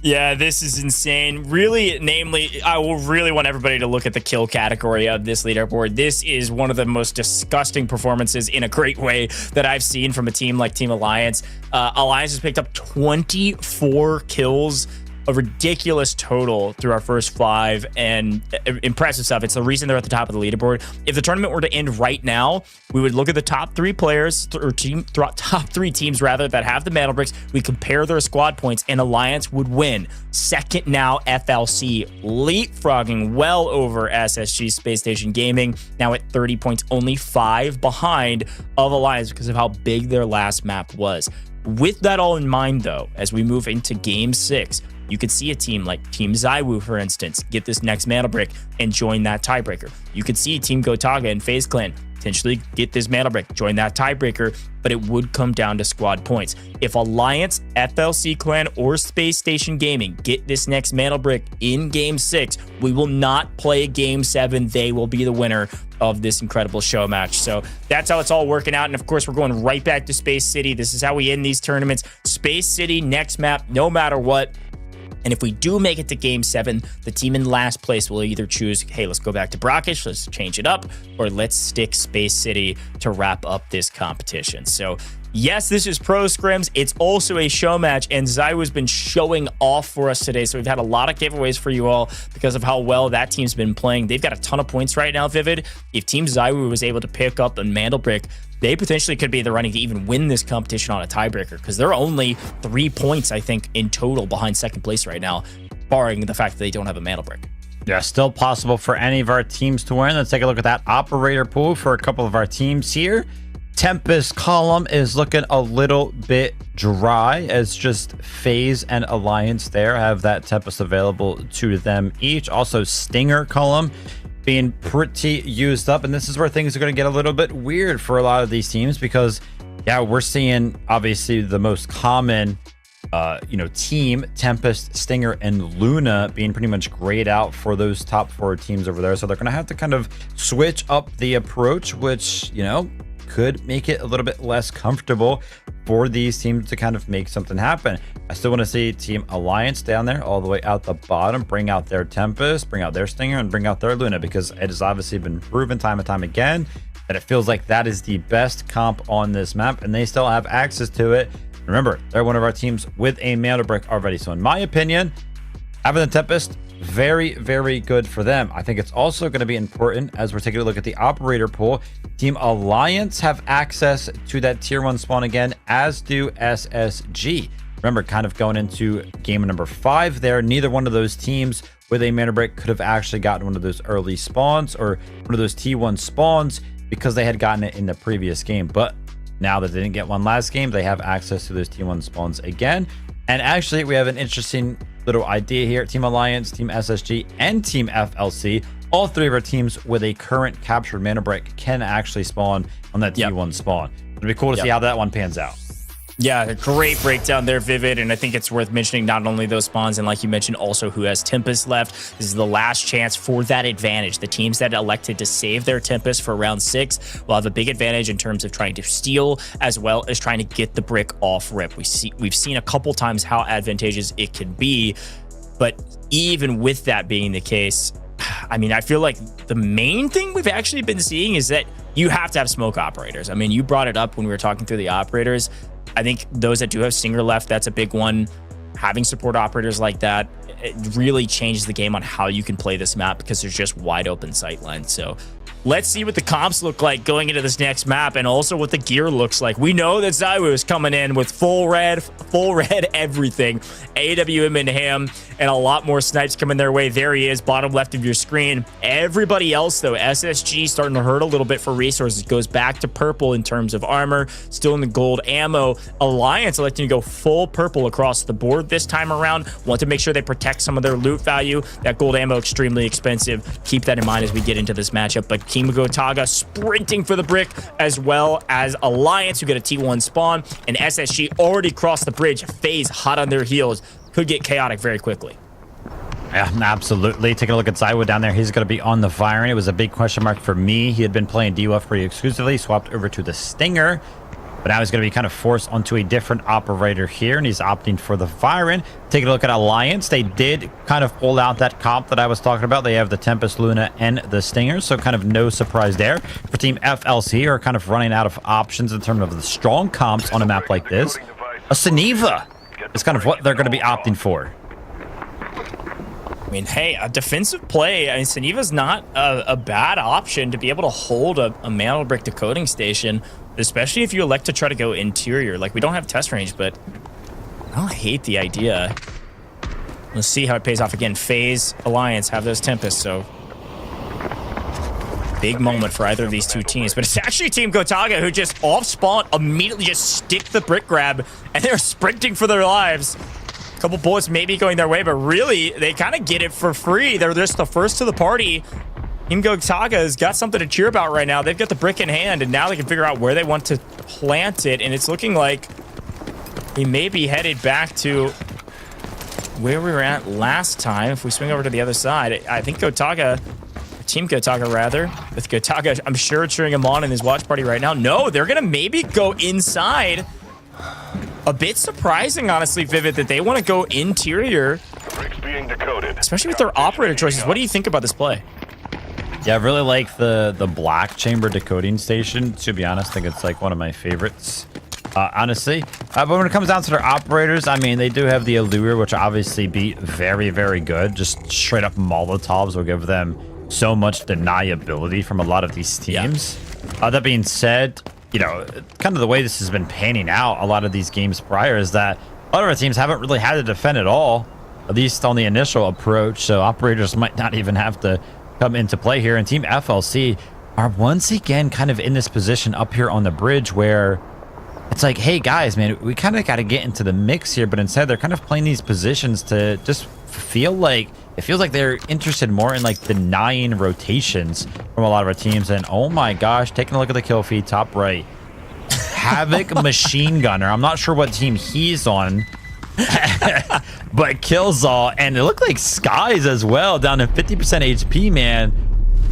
Speaker 12: Yeah, this is insane. Really, namely, I will really want everybody to look at the kill category of this leaderboard. This is one of the most disgusting performances in a great way that I've seen from a team like Team Alliance. Alliance has picked up 24 kills, a ridiculous total through our first 5, and impressive stuff. It's the reason they're at the top of the leaderboard. If the tournament were to end right now, we would look at the top 3 players, or top 3 teams rather, that have the mana bricks. We compare their squad points, and Alliance would win. Second now, FLC, leapfrogging well over SSG Spacestation Gaming, now at 30 points, only 5 behind of Alliance because of how big their last map was. With that all in mind, though, as we move into game 6, you could see a team like Team ZywOo, for instance, get this next mana brick and join that tiebreaker. You could see Team Gotaga and FaZe Clan potentially get this mana brick, join that tiebreaker, but it would come down to squad points. If Alliance, FLC Clan, or Spacestation Gaming get this next mana brick in game 6, we will not play game 7. They will be the winner of this incredible show match. So that's how it's all working out. And of course, we're going right back to Space City. This is how we end these tournaments. Space City, next map, no matter what. And if we do make it to game 7, the team in last place will either choose, hey, let's go back to Brackish, let's change it up, or let's stick Space City to wrap up this competition. So yes, this is Pro Scrims. It's also a show match, and ZywOo has been showing off for us today. So we've had a lot of giveaways for you all because of how well that team's been playing. They've got a ton of points right now, Vivid. If Team ZywOo was able to pick up a Mantle Brick, they potentially could be in the running to even win this competition on a tiebreaker, because they're only 3 points, I think, in total behind second place right now, barring the fact that they don't have a Mantle Brick.
Speaker 13: Yeah, still possible for any of our teams to win. Let's take a look at that operator pool for a couple of our teams here. Tempest column is looking a little bit dry, as just FaZe and Alliance there have that Tempest available to them each. Also, Stinger column being pretty used up, and this is where things are going to get a little bit weird for a lot of these teams, because yeah, we're seeing obviously the most common team, Tempest, Stinger, and Luna being pretty much grayed out for those top 4 teams over there. So they're going to have to kind of switch up the approach, which, you know, could make it a little bit less comfortable for these teams to kind of make something happen. I still want to see Team Alliance down there all the way out the bottom, bring out their Tempest, bring out their Stinger, and bring out their Luna, because it has obviously been proven time and time again that it feels like that is the best comp on this map, and they still have access to it. Remember, they're one of our teams with a mana brick already. So in my opinion, having the Tempest, very, very good for them. I think it's also going to be important as we're taking a look at the operator pool. Team Alliance have access to that tier 1 spawn again, as do SSG. Remember, kind of going into game number 5 there, neither one of those teams with a mana break could have actually gotten one of those early spawns or one of those T1 spawns because they had gotten it in the previous game. But now that they didn't get one last game, they have access to those T1 spawns again. And actually, we have an interesting little idea here. Team Alliance, Team SSG, and Team FLC, all 3 of our teams with a current captured mana break can actually spawn on that T1 spawn. It'll be cool to see how that one pans out.
Speaker 12: Yeah, a great breakdown there, Vivid, and I think it's worth mentioning not only those spawns, and like you mentioned, also who has Tempest left. This is the last chance for that advantage. The teams that elected to save their Tempest for round 6 will have a big advantage in terms of trying to steal, as well as trying to get the brick off rip. We've seen a couple times how advantageous it can be, but even with that being the case, I mean, I feel like the main thing we've actually been seeing is that you have to have smoke operators. I mean, you brought it up when we were talking through the operators. I think those that do have Stinger left, that's a big one. Having support operators like that, it really changes the game on how you can play this map, because there's just wide open sight lines. So let's see what the comps look like going into this next map, and also what the gear looks like. We know that ZywOo is coming in with full red everything. AWM and him, and a lot more snipes coming their way. There he is, bottom left of your screen. Everybody else, though, SSG starting to hurt a little bit for resources. Goes back to purple in terms of armor, still in the gold ammo. Alliance electing to go full purple across the board this time around. Want to make sure they protect some of their loot value. That gold ammo extremely expensive. Keep that in mind as we get into this matchup. But Team Gotaga sprinting for the brick, as well as Alliance, who get a T1 spawn, and SSG already crossed the bridge. Faze hot on their heels. Could get chaotic very quickly.
Speaker 13: Yeah, absolutely. Taking a look at ZywOo down there. He's going to be on the firing. It was a big question mark for me. He had been playing DWF pretty exclusively, swapped over to the Stinger. But now he's going to be kind of forced onto a different operator here, and he's opting for the Viren. Taking a look at Alliance, they did kind of pull out that comp that I was talking about. They have the Tempest Luna and the Stinger, so kind of no surprise there. For Team FLC, are kind of running out of options in terms of the strong comps on a map like this. A Seneva is kind of what they're going to be opting for.
Speaker 12: I mean, hey, a defensive play. I mean, Seneva's not a bad option to be able to hold a mantle brick decoding station, especially if you elect to try to go interior. Like, we don't have test range, but I don't hate the idea. Let's see how it pays off again. Faze, Alliance have those Tempests, so big moment for either of these two teams. But it's actually Team Gotaga who just off spawn immediately just stick the brick grab, and they're sprinting for their lives. A couple bullets maybe going their way, but really, they kind of get it for free. They're just the first to the party. Team Gotaga has got something to cheer about right now. They've got the brick in hand, and now they can figure out where they want to plant it, and it's looking like he may be headed back to where we were at last time. If we swing over to the other side, I think Gotaga, Team Gotaga rather, with Gotaga, I'm sure cheering him on in his watch party right now. No, they're going to maybe go inside. A bit surprising, honestly, Vivid, that they want to go interior, especially with their operator choices. What do you think about this play?
Speaker 13: Yeah, I really like the black chamber decoding station. To be honest, I think it's like one of my favorites, honestly. But when it comes down to their operators, I mean, they do have the Allure, which obviously be very, very good. Just straight up Molotovs will give them so much deniability from a lot of these teams. Yeah. That being said, you know, kind of the way this has been panning out a lot of these games prior is that a lot of our teams haven't really had to defend at all, at least on the initial approach. So operators might not even have to come into play here. And Team FLC are once again kind of in this position up here on the bridge where it's like, hey guys, man, we kind of got to get into the mix here. But instead, they're kind of playing these positions to just feel like, it feels like they're interested more in like denying rotations from a lot of our teams. And oh my gosh, taking a look at the kill feed, top right, Havoc Machine Gunner. I'm not sure what team he's on, but kills all, and it looked like Skies as well, down to 50% HP, man.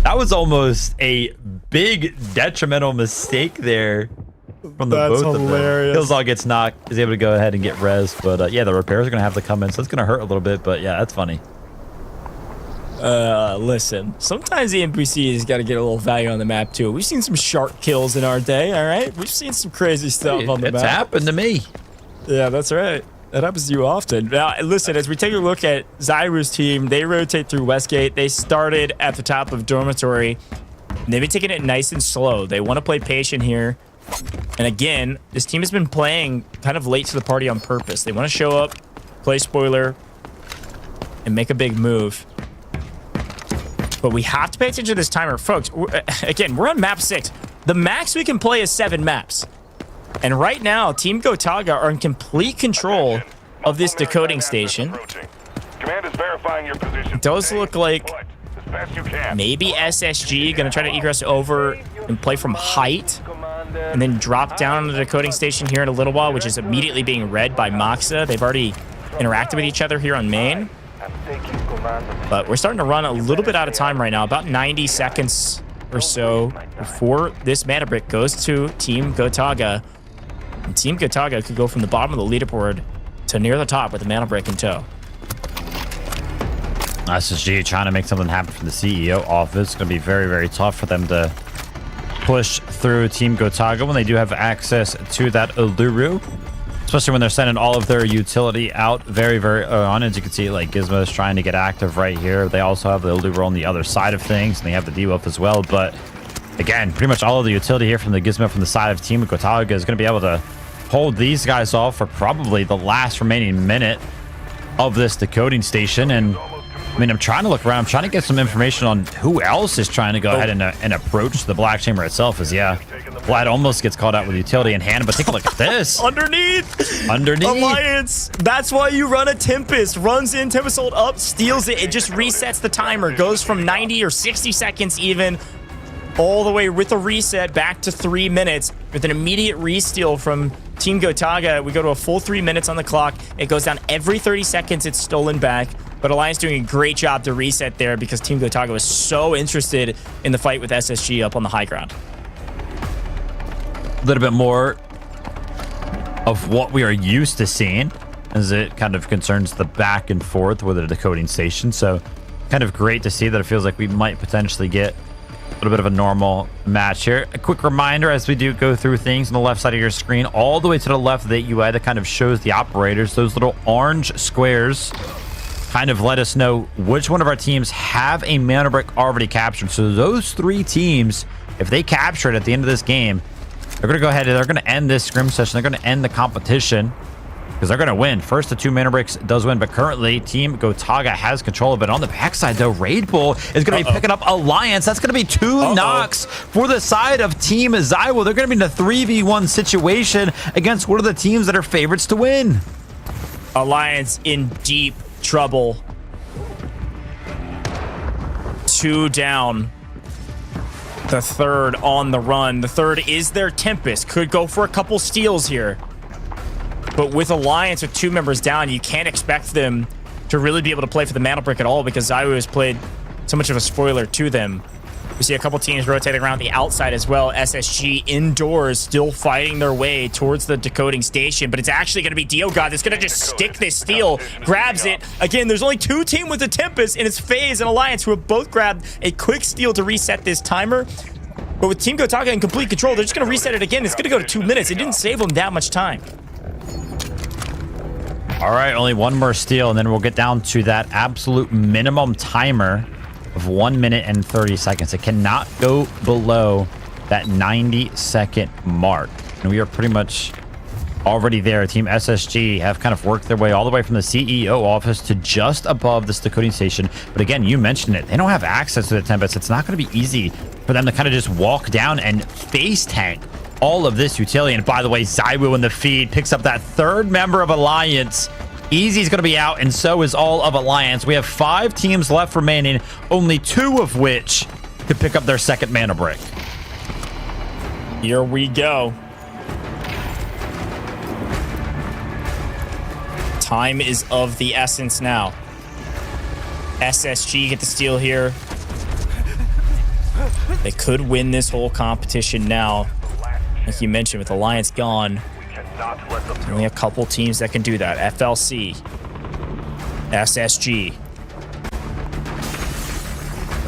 Speaker 13: That was almost a big detrimental mistake there from the both of them. Killzall gets knocked, is able to go ahead and get res, but yeah, the repairs are gonna have to come in, so it's gonna hurt a little bit, but yeah, that's funny.
Speaker 12: Listen, sometimes the NPCs got to get a little value on the map too. We've seen some shark kills in our day, all right? We've seen some crazy stuff on the map.
Speaker 13: It's happened to me.
Speaker 12: Yeah, that's right. That happens to you often. Now, listen, as we take a look at ZywOo's team, they rotate through Westgate. They started at the top of Dormitory. And they've been taking it nice and slow. They want to play patient here. And again, this team has been playing kind of late to the party on purpose. They want to show up, play spoiler, and make a big move. But we have to pay attention to this timer. Folks, again, we're on map 6. The max we can play is 7 maps. And right now, Team Gotaga are in complete control of this decoding station. It does look like maybe SSG going to try to egress over and play from height and then drop down on the decoding station here in a little while, which is immediately being read by Moxa. They've already interacted with each other here on main. But we're starting to run a little bit out of time right now, about 90 seconds or so before this mana brick goes to Team Gotaga. And Team Gotaga could go from the bottom of the leaderboard to near the top with the mana brick in tow.
Speaker 13: SSG trying to make something happen for the CEO office. It's going to be very, very tough for them to push through Team Gotaga when they do have access to that Uluru. Especially when they're sending all of their utility out very, very on. As you can see, like Gizmo is trying to get active right here. They also have the Uluru on the other side of things, and they have the DWF as well. But Again, pretty much all of the utility here from the Gizmo from the side of Team Gotaga is going to be able to hold these guys off for probably the last remaining minute of this decoding station. And I mean, I'm trying to look around. I'm trying to get some information on who else is trying to go ahead and approach the Black Chamber itself. As yeah, Vlad almost gets called out with utility in hand, but take a look at this.
Speaker 12: Underneath.
Speaker 13: Underneath.
Speaker 12: Alliance. That's why you run a Tempest. Runs in, Tempest ult up, steals it. It just resets the timer. Goes from 90 or 60 seconds even, all the way with a reset back to 3 minutes with an immediate re-steal from Team Gotaga. We go to a full 3 minutes on the clock. It goes down every 30 seconds. It's stolen back. But Alliance doing a great job to reset there because Team Gotaga was so interested in the fight with SSG up on the high ground.
Speaker 13: A little bit more of what we are used to seeing as it kind of concerns the back and forth with the decoding station. So kind of great to see that it feels like we might potentially get a little bit of a normal match here. A quick reminder as we do go through things on the left side of your screen, all the way to the left of the UI that kind of shows the operators, those little orange squares kind of let us know which one of our teams have a mana brick already captured. So those 3 teams, if they capture it at the end of this game, they're going to go ahead and they're going to end this scrim session. They're going to end the competition because they're going to win. First, the 2 mana bricks does win, but currently Team Gotaga has control of it. On the backside, though, Raid Bull is going to be picking up Alliance. That's going to be 2 knocks for the side of Team ZywOo. They're going to be in a 3v1 situation against one of the teams that are favorites to win.
Speaker 12: Alliance in deep trouble. 2 down. The third on the run. The third is their Tempest. Could go for a couple steals here. But with Alliance with 2 members down, you can't expect them to really be able to play for the mana brick at all because ZywOo has played so much of a spoiler to them. We see a couple teams rotating around the outside as well. SSG indoors still fighting their way towards the decoding station, but it's actually going to be DioGod that's going to just stick this steal, grabs it. Again, there's only 2 teams with the Tempest, and it's Faze and Alliance who have both grabbed a quick steal to reset this timer. But with Team Gotaga in complete control, they're just going to reset it again. It's going to go to 2 minutes. It didn't save them that much time.
Speaker 13: All right, only 1 more steal, and then we'll get down to that absolute minimum timer of 1 minute and 30 seconds. It cannot go below that 90-second mark. And we are pretty much already there. Team SSG have kind of worked their way all the way from the CEO office to just above this decoding station. But again, you mentioned it. They don't have access to the Tempest. It's not going to be easy for them to kind of just walk down and face tank all of this utility. And by the way, ZywOo in the feed picks up that 3rd member of Alliance. Easy's going to be out, and so is all of Alliance. We have 5 teams left remaining, only 2 of which could pick up their 2nd mana brick.
Speaker 12: Here we go. Time is of the essence now. SSG get the steal here. They could win this whole competition now. Like you mentioned, with Alliance gone, only a couple teams that can do that. FLC, SSG.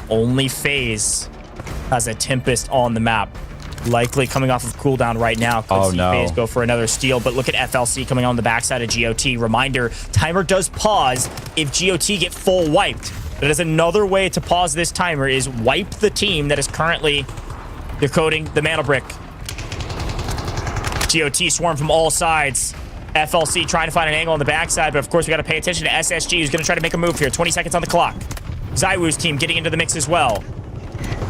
Speaker 12: Only Faze has a Tempest on the map. Likely coming off of cooldown right now. Could see Faze go for another steal, but look at FLC coming on the backside of GOT. Reminder, timer does pause if GOT get full wiped. That is another way to pause this timer, is wipe the team that is currently decoding the mana brick. GOT swarm from all sides. FLC trying to find an angle on the backside, but of course we got to pay attention to SSG, who's going to try to make a move here. 20 seconds on the clock. ZywOo's team getting into the mix as well.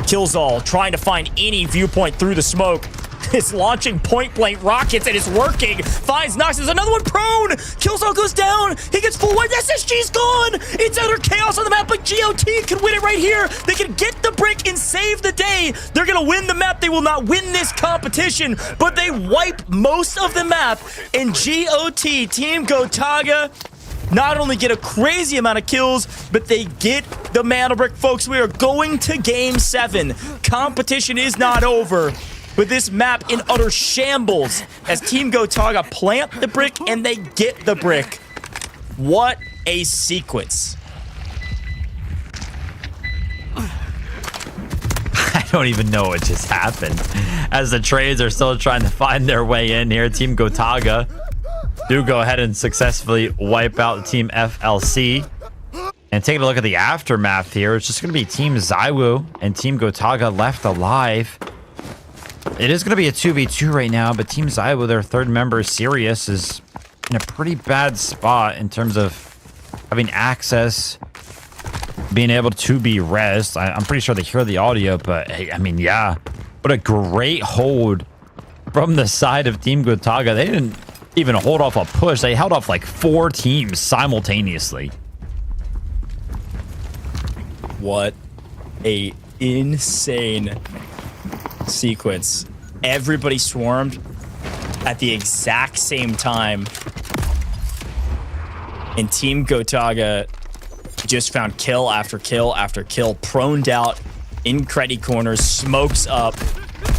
Speaker 12: Killzall trying to find any viewpoint through the smoke. It's launching point-blank rockets, and it's working. Finds Nox. There's another one prone. Killzall goes down. He gets full wipe. SSG's gone. It's utter chaos on the map, but GOT can win it right here. They can get the brick and save the day. They're going to win the map. They will not win this competition, but they wipe most of the map. And GOT, Team Gotaga, not only get a crazy amount of kills, but they get the mana brick. Folks, we are going to Game 7. Competition is not over. But this map in utter shambles as Team Gotaga plant the brick and they get the brick. What a sequence.
Speaker 13: I don't even know what just happened. As the trades are still trying to find their way in here, Team Gotaga do go ahead and successfully wipe out Team FLC. And taking a look at the aftermath here, it's just going to be Team ZywOo and Team Gotaga left alive. It is going to be a 2v2 right now, but Team ZywOo, their third member, Sirius, is in a pretty bad spot in terms of having access, being able to be rezzed. I'm pretty sure they hear the audio, but hey, I mean, yeah. What a great hold from the side of Team Gotaga. They didn't even hold off a push. They held off like 4 teams simultaneously.
Speaker 12: What a insane sequence. Everybody swarmed at the exact same time. And Team Gotaga just found kill after kill after kill, proned out in credit corners, smokes up,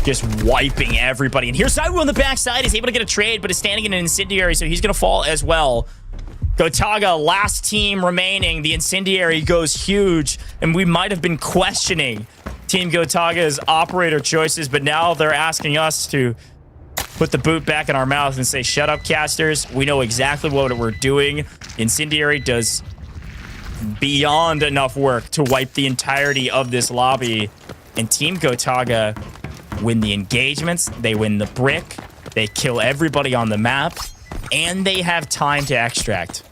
Speaker 12: just wiping everybody. And here's ZywOo on the backside, is able to get a trade, but is standing in an incendiary, so he's going to fall as well. Gotaga, last team remaining. The incendiary goes huge, and we might have been questioning Team Gotaga's operator choices, but now they're asking us to put the boot back in our mouth and say, shut up, casters. We know exactly what we're doing. Incendiary does beyond enough work to wipe the entirety of this lobby, and Team Gotaga win the engagements, they win the brick, they kill everybody on the map, and they have time to extract.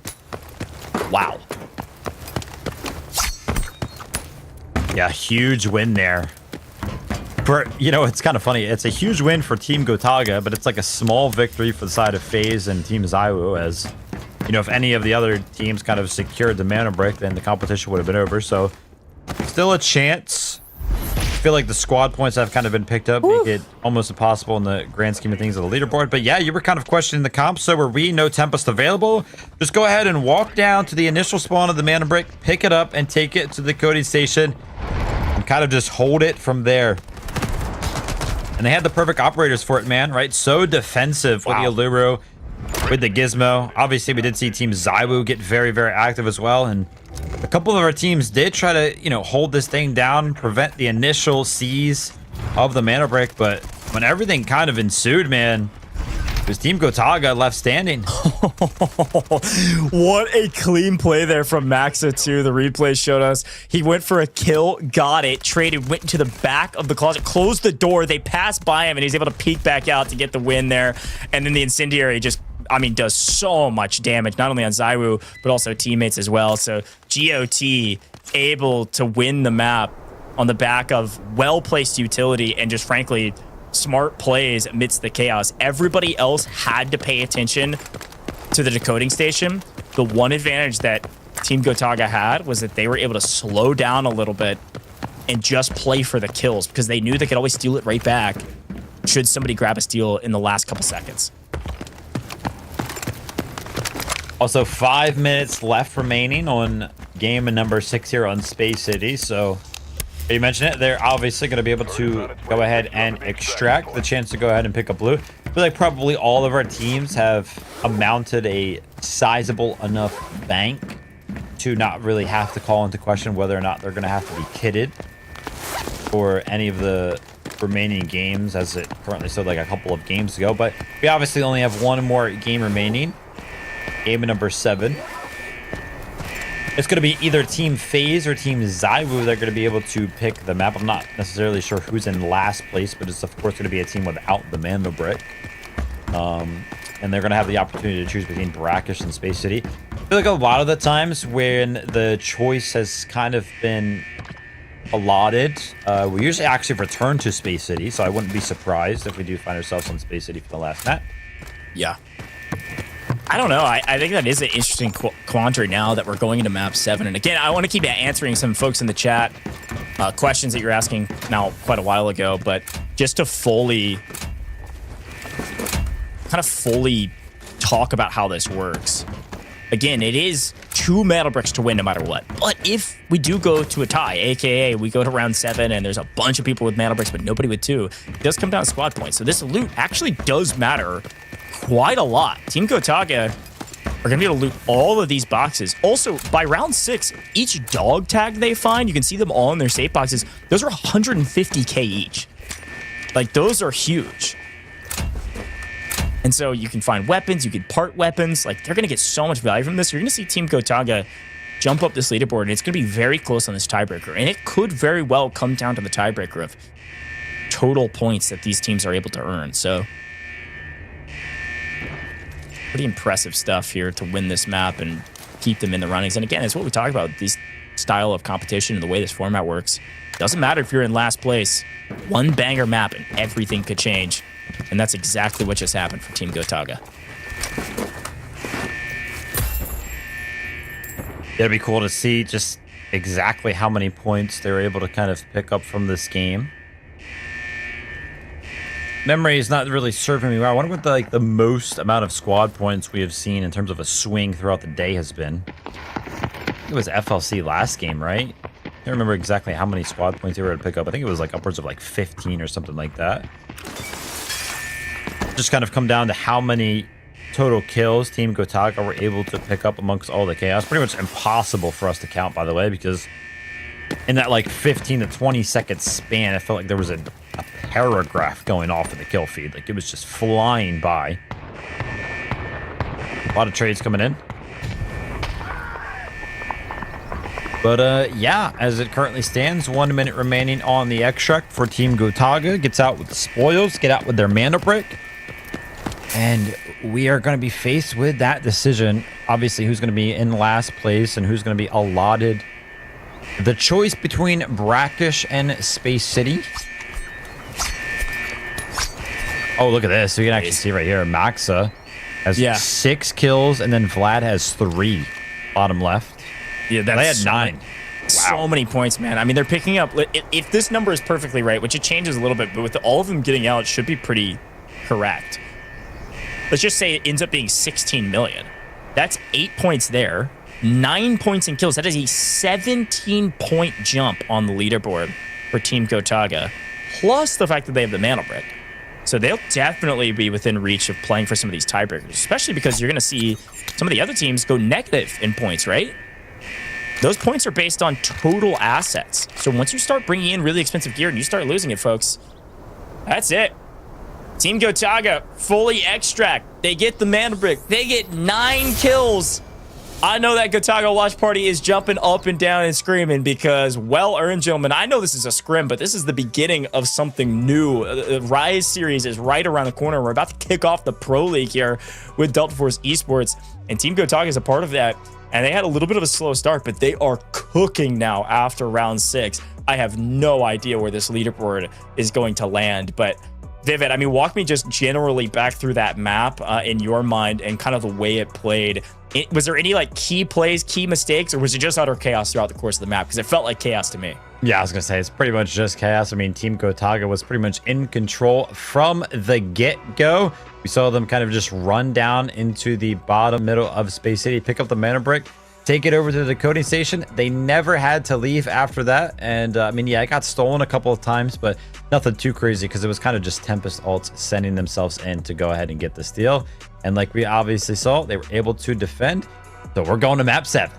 Speaker 12: Wow.
Speaker 13: Yeah, huge win there. For, you know, it's kind of funny. It's a huge win for Team Gotaga, but it's like a small victory for the side of Faze and Team ZywOo, as, you know, if any of the other teams kind of secured the mana brick, then the competition would have been over. So, still a chance. I feel like the squad points have kind of been picked up, make it almost impossible in the grand scheme of things of the leaderboard. But yeah, you were kind of questioning the comp. So were we? No Tempest available. Just go ahead and walk down to the initial spawn of the mana brick, pick it up, and take it to the coding station, and kind of just hold it from there. And they had the perfect operators for it, man, right? So defensive with the Alluro, with the Gizmo. Obviously, we did see Team ZywOo get very, very active as well. And a couple of our teams did try to, you know, hold this thing down, prevent the initial seize of the mana brick. But when everything kind of ensued, man, it was Team Gotaga left standing.
Speaker 12: What a clean play there from Maxa, too. The replay showed us. He went for a kill, got it, traded, went into the back of the closet, closed the door. They passed by him, and he's able to peek back out to get the win there. And then the incendiary just, I mean, does so much damage, not only on ZywOo, but also teammates as well. So GOT able to win the map on the back of well-placed utility and just, frankly, smart plays amidst the chaos. Everybody else had to pay attention to the decoding station. The one advantage that Team Gotaga had was that they were able to slow down a little bit and just play for the kills, because they knew they could always steal it right back should somebody grab a steal in the last couple seconds.
Speaker 13: Also, 5 minutes left remaining on game number 6 here on Space City. So, you mentioned it, they're obviously going to be able to go ahead and extract the chance to go ahead and pick up blue. I feel like probably all of our teams have amounted a sizable enough bank to not really have to call into question whether or not they're going to have to be kitted for any of the remaining games, as it currently stood like a couple of games ago. But we obviously only have one more game remaining. Game number 7. It's going to be either Team Faze or Team ZywOo that are going to be able to pick the map. I'm not necessarily sure who's in last place, but it's of course going to be a team without the mana brick. And they're going to have the opportunity to choose between Brackish and Space City. I feel like a lot of the times when the choice has kind of been allotted, we usually actually return to Space City, so I wouldn't be surprised if we do find ourselves on Space City for the last map.
Speaker 12: Yeah. I don't know. I think that is an interesting quandary now that we're going into map 7. And again, I want to keep answering some folks in the chat questions that you're asking now quite a while ago, but just to fully talk about how this works. Again, it is 2 mana bricks to win no matter what. But if we do go to a tie, aka we go to round 7 and there's a bunch of people with mana bricks but nobody with 2, it does come down to squad points. So this loot actually does matter quite a lot. Team Gotaga are going to be able to loot all of these boxes. Also, by round 6, each dog tag they find, you can see them all in their safe boxes. Those are 150k each. Like, those are huge. And so you can find weapons, you can part weapons. Like, they're going to get so much value from this. You're going to see Team Gotaga jump up this leaderboard, and it's going to be very close on this tiebreaker. And it could very well come down to the tiebreaker of total points that these teams are able to earn. So pretty impressive stuff here to win this map and keep them in the runnings. And again, it's what we talk about, this style of competition and the way this format works. Doesn't matter if you're in last place. One banger map and everything could change. And that's exactly what just happened for Team Gotaga.
Speaker 13: It'd be cool to see just exactly how many points they were able to kind of pick up from this game. Memory is not really serving me well. I wonder what the most amount of squad points we have seen in terms of a swing throughout the day has been. It was FLC last game, right? I can't remember exactly how many squad points they were able to pick up. I think it was like upwards of like 15 or something like that. Just kind of come down to how many total kills Team Gotaga were able to pick up amongst all the chaos. Pretty much impossible for us to count, by the way, because in that like 15 to 20 second span, I felt like there was a paragraph going off in the kill feed. Like it was just flying by. A lot of trades coming in. But yeah, as it currently stands, 1 minute remaining on the extract for Team Gotaga. Gets out with the spoils, get out with their mana brick. And we are going to be faced with that decision. Obviously, who's going to be in last place and who's going to be allotted the choice between Brackish and Space City. Oh, look at this. So you can actually see right here, Maxa has 6 kills, and then Vlad has 3 bottom left.
Speaker 12: Yeah,
Speaker 13: they had 9.
Speaker 12: So many points, man. I mean, they're picking up. If this number is perfectly right, which it changes a little bit, but with all of them getting out, it should be pretty correct. Let's just say it ends up being 16 million. That's 8 points there, 9 points in kills. That is a 17-point jump on the leaderboard for Team Gotaga, plus the fact that they have the mana brick. So they'll definitely be within reach of playing for some of these tiebreakers, especially because you're going to see some of the other teams go negative in points, right? Those points are based on total assets. So once you start bringing in really expensive gear and you start losing it, folks, that's it. Team Gotaga, fully extract. They get the mana brick. They get 9 kills. I know that Gotaga watch party is jumping up and down and screaming because, well earned, gentlemen. I know this is a scrim, but this is the beginning of something new. The Rise series is right around the corner. We're about to kick off the Pro League here with Delta Force Esports, and Team Gotaga is a part of that. And they had a little bit of a slow start, but they are cooking now after round 6. I have no idea where this leaderboard is going to land, but Vivid, I mean, walk me just generally back through that map in your mind and kind of the way it played. Was there any like key plays, key mistakes, or was it just utter chaos throughout the course of the map? Because it felt like chaos to me.
Speaker 13: Yeah, I was going to say, it's pretty much just chaos. I mean, Team Gotaga was pretty much in control from the get-go. We saw them kind of just run down into the bottom middle of Space City, pick up the mana brick, take it over to the decoding station. They never had to leave after that. And I mean, yeah, it got stolen a couple of times, but nothing too crazy because it was kind of just Tempest ults sending themselves in to go ahead and get the steal. And like we obviously saw, they were able to defend. So we're going to map 7.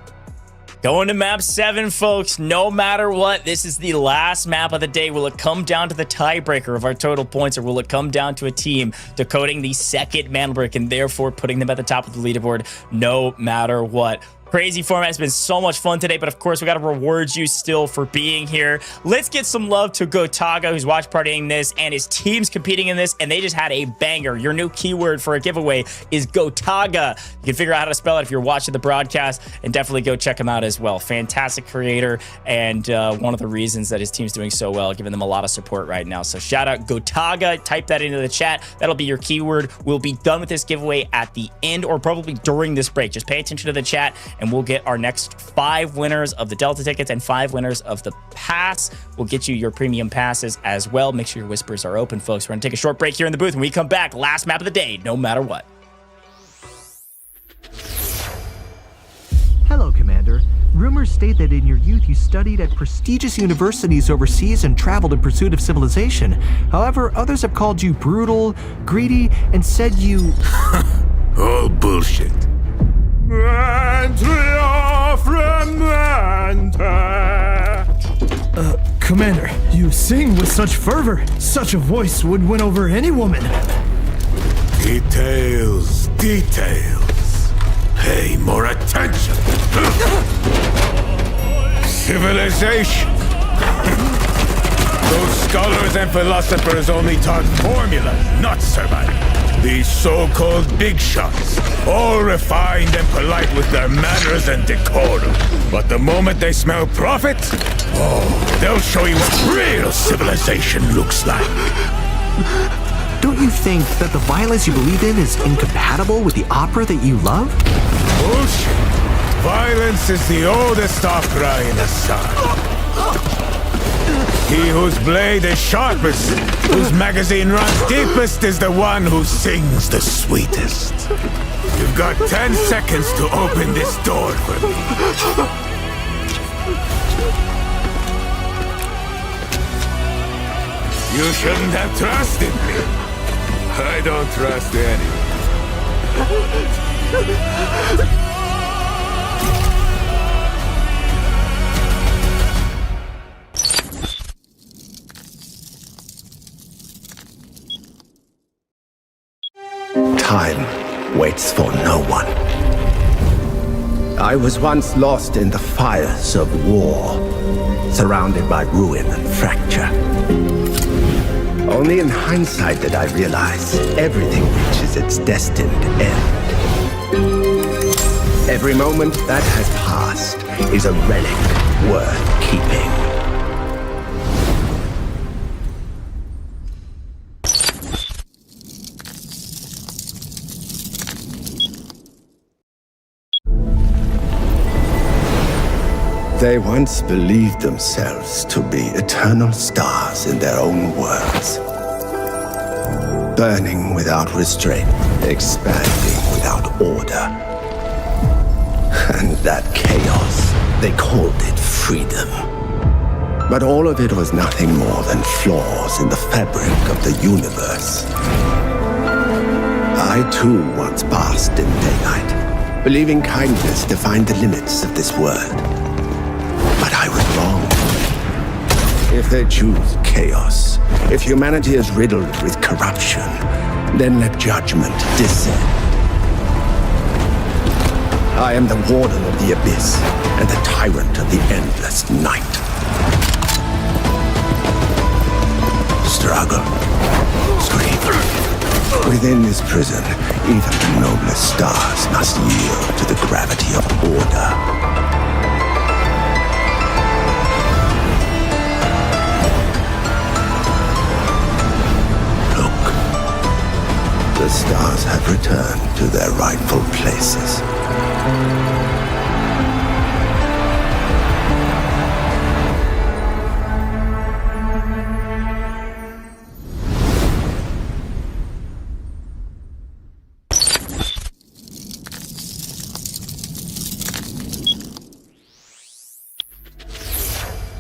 Speaker 12: Going to map 7, folks. No matter what, this is the last map of the day. Will it come down to the tiebreaker of our total points, or will it come down to a team decoding the second mana brick and therefore putting them at the top of the leaderboard? No matter what. Crazy format. Has been so much fun today, but of course we got to reward you still for being here. Let's get some love to Gotaga, who's watch partying this, and his team's competing in this, and they just had a banger. Your new keyword for a giveaway is Gotaga. You can figure out how to spell it if you're watching the broadcast, and definitely go check him out as well. Fantastic creator, and one of the reasons that his team's doing so well, giving them a lot of support right now. So shout out Gotaga. Type that into the chat. That'll be your keyword. We'll be done with this giveaway at the end, or probably during this break. Just pay attention to the chat, and we'll get our next 5 winners of the Delta tickets and 5 winners of the pass. We'll get you your premium passes as well. Make sure your whispers are open, folks. We're going to take a short break here in the booth. When we come back, last map of the day, no matter what.
Speaker 2: Hello, Commander. Rumors state that in your youth you studied at prestigious universities overseas and traveled in pursuit of civilization. However, others have called you brutal, greedy, and said you...
Speaker 3: All bullshit.
Speaker 4: Commander, you sing with such fervor. Such a voice would win over any woman.
Speaker 3: Details, details. Pay more attention. Civilization. Those scholars and philosophers only taught formulas, not survival. These so-called big shots, all refined and polite with their manners and decorum. But the moment they smell profit, oh, they'll show you what real civilization looks like.
Speaker 2: Don't you think that the violence you believe in is incompatible with the opera that you love?
Speaker 3: Bullshit. Violence is the oldest opera in the sun. He whose blade is sharpest, whose magazine runs deepest, is the one who sings the sweetest. You've got 10 seconds to open this door for me. You shouldn't have trusted me. I don't trust anyone.
Speaker 11: Time waits for no one. I was once lost in the fires of war, surrounded by ruin and fracture. Only in hindsight did I realize everything reaches its destined end. Every moment that has passed is a relic worth keeping. They once believed themselves to be eternal stars in their own worlds. Burning without restraint, expanding without order. And that chaos, they called it freedom. But all of it was nothing more than flaws in the fabric of the universe. I too once basked in daylight, believing kindness defined the limits of this world. But I was wrong. If they choose chaos, if humanity is riddled with corruption, then let judgment descend. I am the warden of the abyss and the tyrant of the endless night. Struggle. Scream. Within this prison, even the noblest stars must yield to the gravity of order. The stars have returned to their rightful places.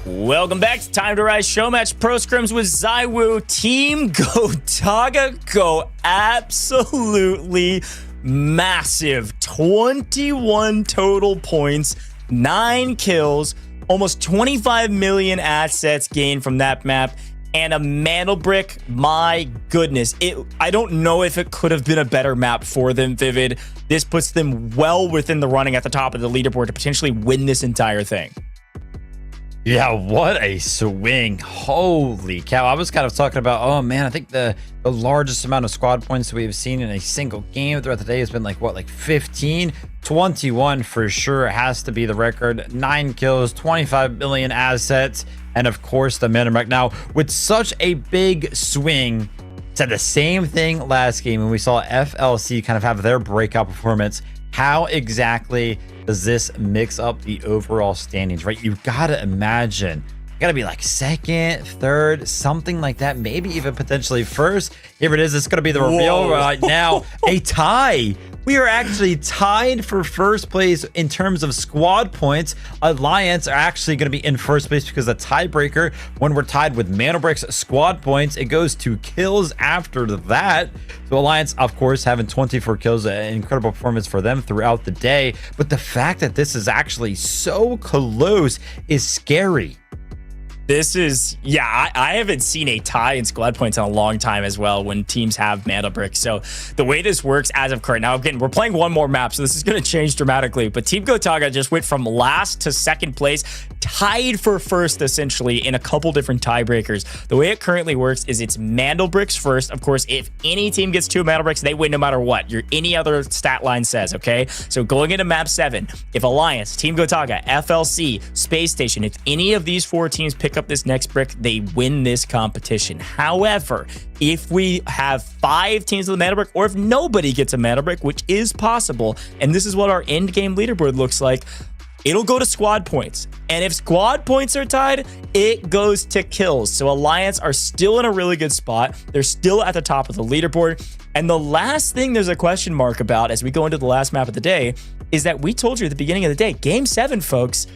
Speaker 12: Welcome back to Time to Rise Showmatch Pro Scrims with ZywOo. Team Gotaga go absolutely massive. 21 total points, 9 kills, almost 25 million assets gained from that map, and a mantle brick. My goodness. I don't know if it could have been a better map for them, Vivid. This puts them well within the running at the top of the leaderboard to potentially win this entire thing.
Speaker 13: Yeah, what a swing. Holy cow. I was kind of talking about, oh man, I think the largest amount of squad points we've seen in a single game throughout the day has been like, what, like 15? 21 for sure has to be the record. 9 kills, 25 million assets, and of course the man back. Now, with such a big swing, said the same thing last game when we saw FLC kind of have their breakout performance. How exactly does this mix up the overall standings, right? You've got to imagine, you got to be like second, third, something like that, maybe even potentially first. Here it is. It's going to be the reveal right now. A tie. We are actually tied for first place in terms of squad points. Alliance are actually going to be in first place because the tiebreaker, when we're tied with Manobrick's squad points, it goes to kills after that. So Alliance, of course, having 24 kills, an incredible performance for them throughout the day. But the fact that this is actually so close is scary.
Speaker 12: This is, yeah, I haven't seen a tie in squad points in a long time as well when teams have mana bricks. So the way this works as of current, now again, we're playing one more map, so this is going to change dramatically, but Team Gotaga just went from last to second place, tied for first essentially in a couple different tiebreakers. The way it currently works is it's mana bricks first. Of course, if any team gets 2 mana bricks, they win no matter what any other stat line says, okay? So going into map 7, if Alliance, Team Gotaga, FLC, Space Station, if any of these 4 teams pick up this next brick, they win this competition. However, if we have 5 teams with a mana brick, or if nobody gets a mana brick, which is possible, and this is what our end game leaderboard looks like, it'll go to squad points. And if squad points are tied, it goes to kills. So Alliance are still in a really good spot. They're still at the top of the leaderboard. And the last thing there's a question mark about as we go into the last map of the day is that we told you at the beginning of the day, game 7, folks,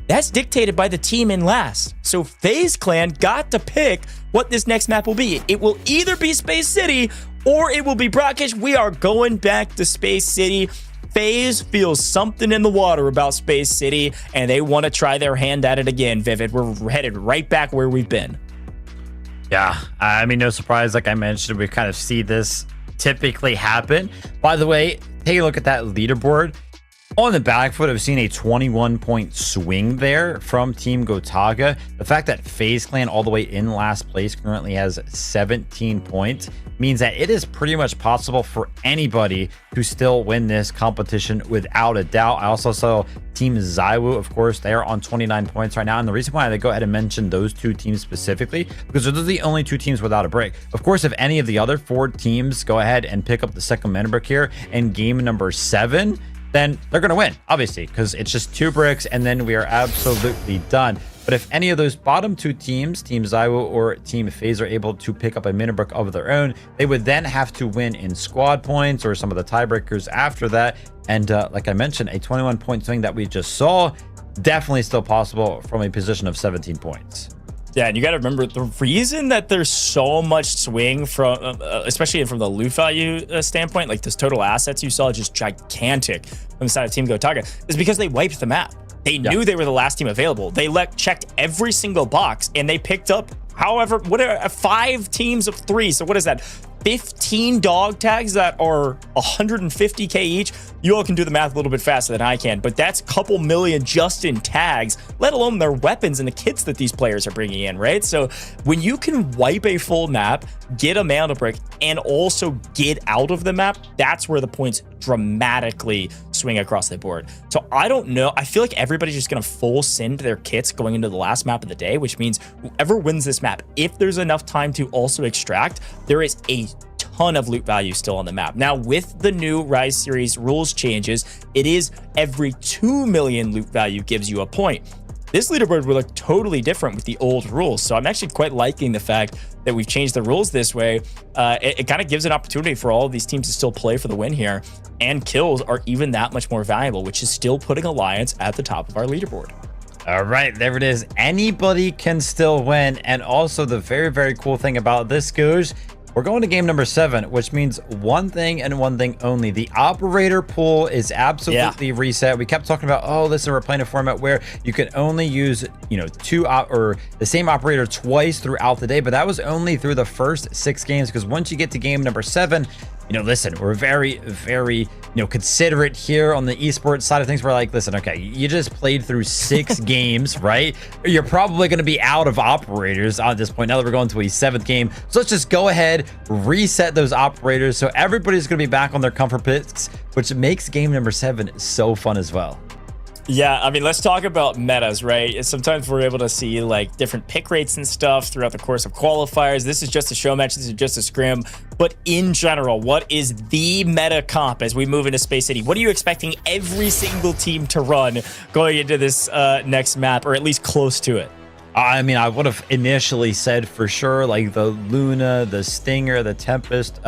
Speaker 12: that's dictated by the team in last. So FaZe Clan got to pick what this next map will be. It will either be Space City or it will be Brackish. We are going back to Space City. FaZe feels something in the water about Space City, and they want to try their hand at it again, Vivid. We're headed right back where we've been.
Speaker 13: Yeah, I mean, no surprise. Like I mentioned, we kind of see this typically happen. By the way, take a look at that leaderboard. On the back foot, I've seen a 21-point swing there from Team Gotaga. The fact that FaZe Clan all the way in last place currently has 17 points means that it is pretty much possible for anybody to still win this competition without a doubt. I also saw Team ZywOo, of course, they are on 29 points right now. And the reason why they go ahead and mention those 2 teams specifically, because those are the only 2 teams without a break. Of course, if any of the other 4 teams go ahead and pick up the second mana brick here in game number 7, then they're going to win, obviously, because it's just 2 bricks and then we are absolutely done. But if any of those bottom 2 teams, Team ZywOo or Team FaZe, are able to pick up a mana brick of their own, they would then have to win in squad points or some of the tiebreakers after that. And like I mentioned, a 21-point swing that we just saw, definitely still possible from a position of 17 points.
Speaker 12: Yeah, and you got to remember the reason that there's so much swing from, especially from the loot value standpoint, like this total assets you saw just gigantic from the side of Team Gotaga, is because they wiped the map. They knew they were the last team available. They checked every single box and they picked up, however, 5 teams of 3. So what is that? 15 dog tags that are 150k each. You all can do the math a little bit faster than I can, but that's a couple million just in tags, let alone their weapons and the kits that these players are bringing in, right? So when you can wipe a full map, get a mana brick, and also get out of the map, that's where the points dramatically swing across the board. So I don't know. I feel like everybody's just going to full send their kits going into the last map of the day, which means whoever wins this map, if there's enough time to also extract, there is a ton of loot value still on the map. Now, with the new Rise series rules changes, it is every 2 million loot value gives you a point. This leaderboard will look totally different with the old rules. So I'm actually quite liking the fact that we've changed the rules this way. It kind of gives an opportunity for all of these teams to still play for the win here. And kills are even that much more valuable, which is still putting Alliance at the top of our leaderboard.
Speaker 13: All right, there it is. Anybody can still win. And also the very, very cool thing about this, Goose, we're going to game number 7, which means one thing and one thing only. The operator pool is absolutely reset. We kept talking about, oh, listen, we're playing a format where you can only use, the same operator twice throughout the day, but that was only through the first 6 games, because once you get to game number 7, listen, we're very, very, considerate here on the esports side of things. We're like, listen, okay, you just played through 6 games, right? You're probably going to be out of operators at this point now that we're going to a 7th game. So let's just go ahead, reset those operators. So everybody's going to be back on their comfort picks, which makes game number 7 so fun as well.
Speaker 12: Yeah, I mean, let's talk about metas, right? Sometimes we're able to see like different pick rates and stuff throughout the course of qualifiers. This is just a show match. This is just a scrim. But in general, what is the meta comp as we move into Space City? What are you expecting every single team to run going into this next map, or at least close to it?
Speaker 13: I mean, I would have initially said for sure, like the Luna, the Stinger, the Tempest,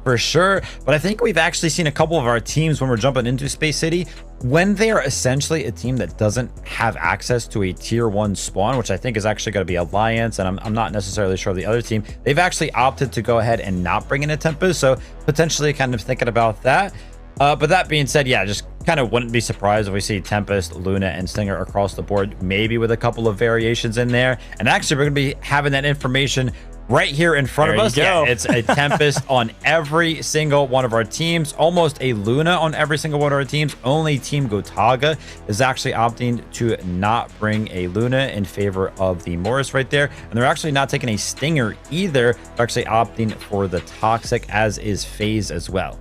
Speaker 13: for sure. But I think we've actually seen a couple of our teams when we're jumping into Space City, when they are essentially a team that doesn't have access to a tier 1 spawn, which I think is actually going to be Alliance, and I'm not necessarily sure of the other team. They've actually opted to go ahead and not bring in a Tempest, so potentially kind of thinking about that. But that being said, yeah, just kind of wouldn't be surprised if we see Tempest, Luna, and Stinger across the board, maybe with a couple of variations in there. And actually, we're going to be having that information right here in front of us. Yeah, it's a Tempest on every single one of our teams, almost a Luna on every single one of our teams. Only Team Gotaga is actually opting to not bring a Luna in favor of the Morris right there. And they're actually not taking a Stinger either. They're actually opting for the Toxic, as is Faze as well.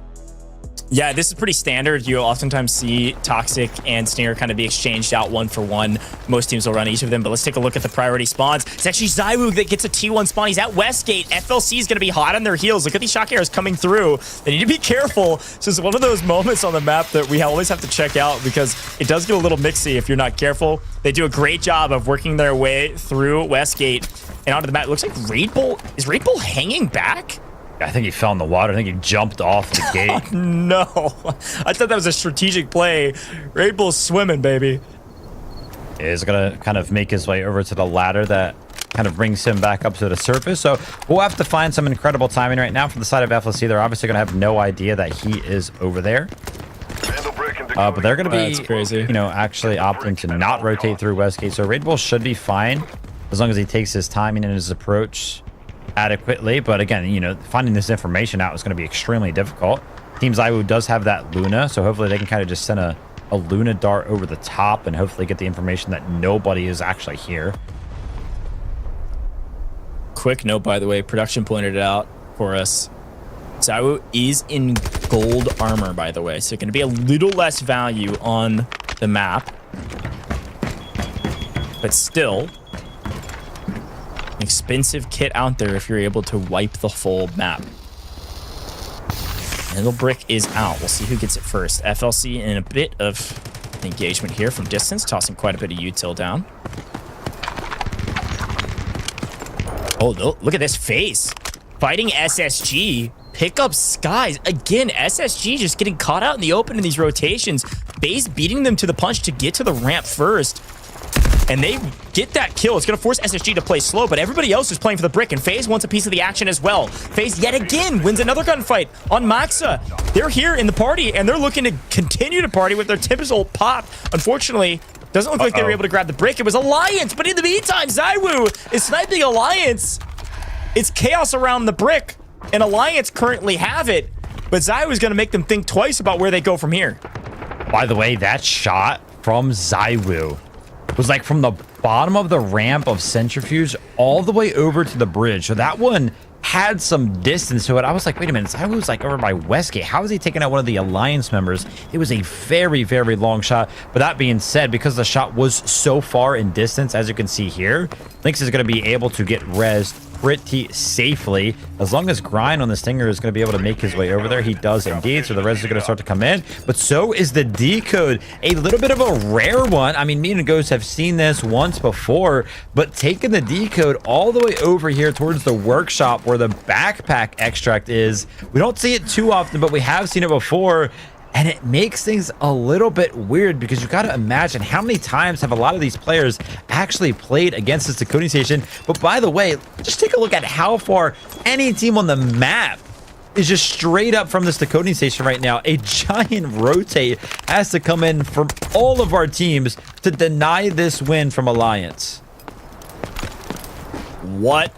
Speaker 12: Yeah, this is pretty standard. You'll oftentimes see Toxic and Stinger kind of be exchanged out 1 for 1. Most teams will run each of them, but let's take a look at the priority spawns. It's actually ZywOo that gets a T1 spawn. He's at Westgate. FLC is going to be hot on their heels. Look at these shock arrows coming through. They need to be careful. So it's one of those moments on the map that we always have to check out because it does get a little mixy if you're not careful. They do a great job of working their way through Westgate and onto the map. It looks like Raid Bull. Is Raid Bull hanging back?
Speaker 13: I think he fell in the water. I think he jumped off the gate.
Speaker 12: Oh, no. I thought that was a strategic play. Raid Bull's swimming, baby.
Speaker 13: Is going to kind of make his way over to the ladder that kind of brings him back up to the surface. So we'll have to find some incredible timing right now from the side of FLC. They're obviously going to have no idea that he is over there. But they're going to be,
Speaker 12: crazy.
Speaker 13: You know, actually opting to not rotate through Westgate. So Raid Bull should be fine as long as he takes his timing and his approach adequately. But again, you know, finding this information out is going to be extremely difficult. Team ZywOo does have that Luna, so hopefully they can kind of just send a Luna dart over the top and hopefully get the information that nobody is actually here.
Speaker 12: Quick note, by the way, production pointed it out for us. ZywOo is in gold armor, by the way, so it's going to be a little less value on the map, but still expensive kit out there if you're able to wipe the full map. Little brick is out. We'll see who gets it first. FLC in a bit of engagement here from distance, tossing quite a bit of util down. Oh, no, look at this Faze fighting SSG. Pick up Skies. Again, SSG just getting caught out in the open in these rotations. Faze beating them to the punch to get to the ramp first. And they get that kill. It's going to force SSG to play slow, but everybody else is playing for the brick, and Faze wants a piece of the action as well. Faze yet again wins another gunfight on Maxa. They're here in the party, and they're looking to continue to party with their typical pop. Unfortunately, doesn't look like they were able to grab the brick. It was Alliance, but in the meantime, ZywOo is sniping Alliance. It's chaos around the brick, and Alliance currently have it, but ZywOo is going to make them think twice about where they go from here.
Speaker 13: By the way, that shot from ZywOo was like from the bottom of the ramp of Centrifuge all the way over to the bridge. So that one had some distance to it. I was like, wait a minute, ZywOo's like over by Westgate. How is he taking out one of the Alliance members? It was a very, very long shot. But that being said, because the shot was so far in distance, as you can see here, Lynx is going to be able to get rezzed pretty safely. As long as Grind on the Stinger is going to be able to make his way over there, he does indeed. So the res is going to start to come in, but so is the decode. A little bit of a rare one. I mean, me and Ghost have seen this once before, but taking the decode all the way over here towards the workshop where the backpack extract is, we don't see it too often, but we have seen it before. And it makes things a little bit weird because you got to imagine how many times have a lot of these players actually played against this decoding station. But by the way, just take a look at how far any team on the map is just straight up from this decoding station right now. A giant rotate has to come in from all of our teams to deny this win from Alliance.
Speaker 12: What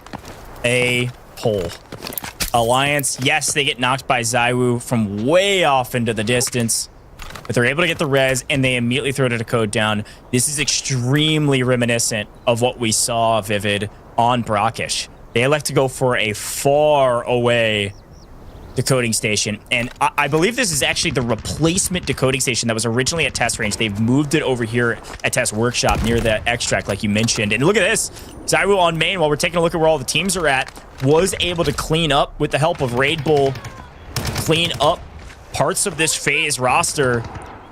Speaker 12: a pull. Alliance, yes, they get knocked by ZywOo from way off into the distance, but they're able to get the res and they immediately throw the decode down. This is extremely reminiscent of what we saw Vivid on Brackish. They elect to go for a far away decoding station, and I believe this is actually the replacement decoding station that was originally at test range. They've moved it over here at test workshop near the extract like you mentioned. And look at this, ZywOo on main, while we're taking a look at where all the teams are at, was able to clean up with the help of Raid Bull, clean up parts of this Faze roster.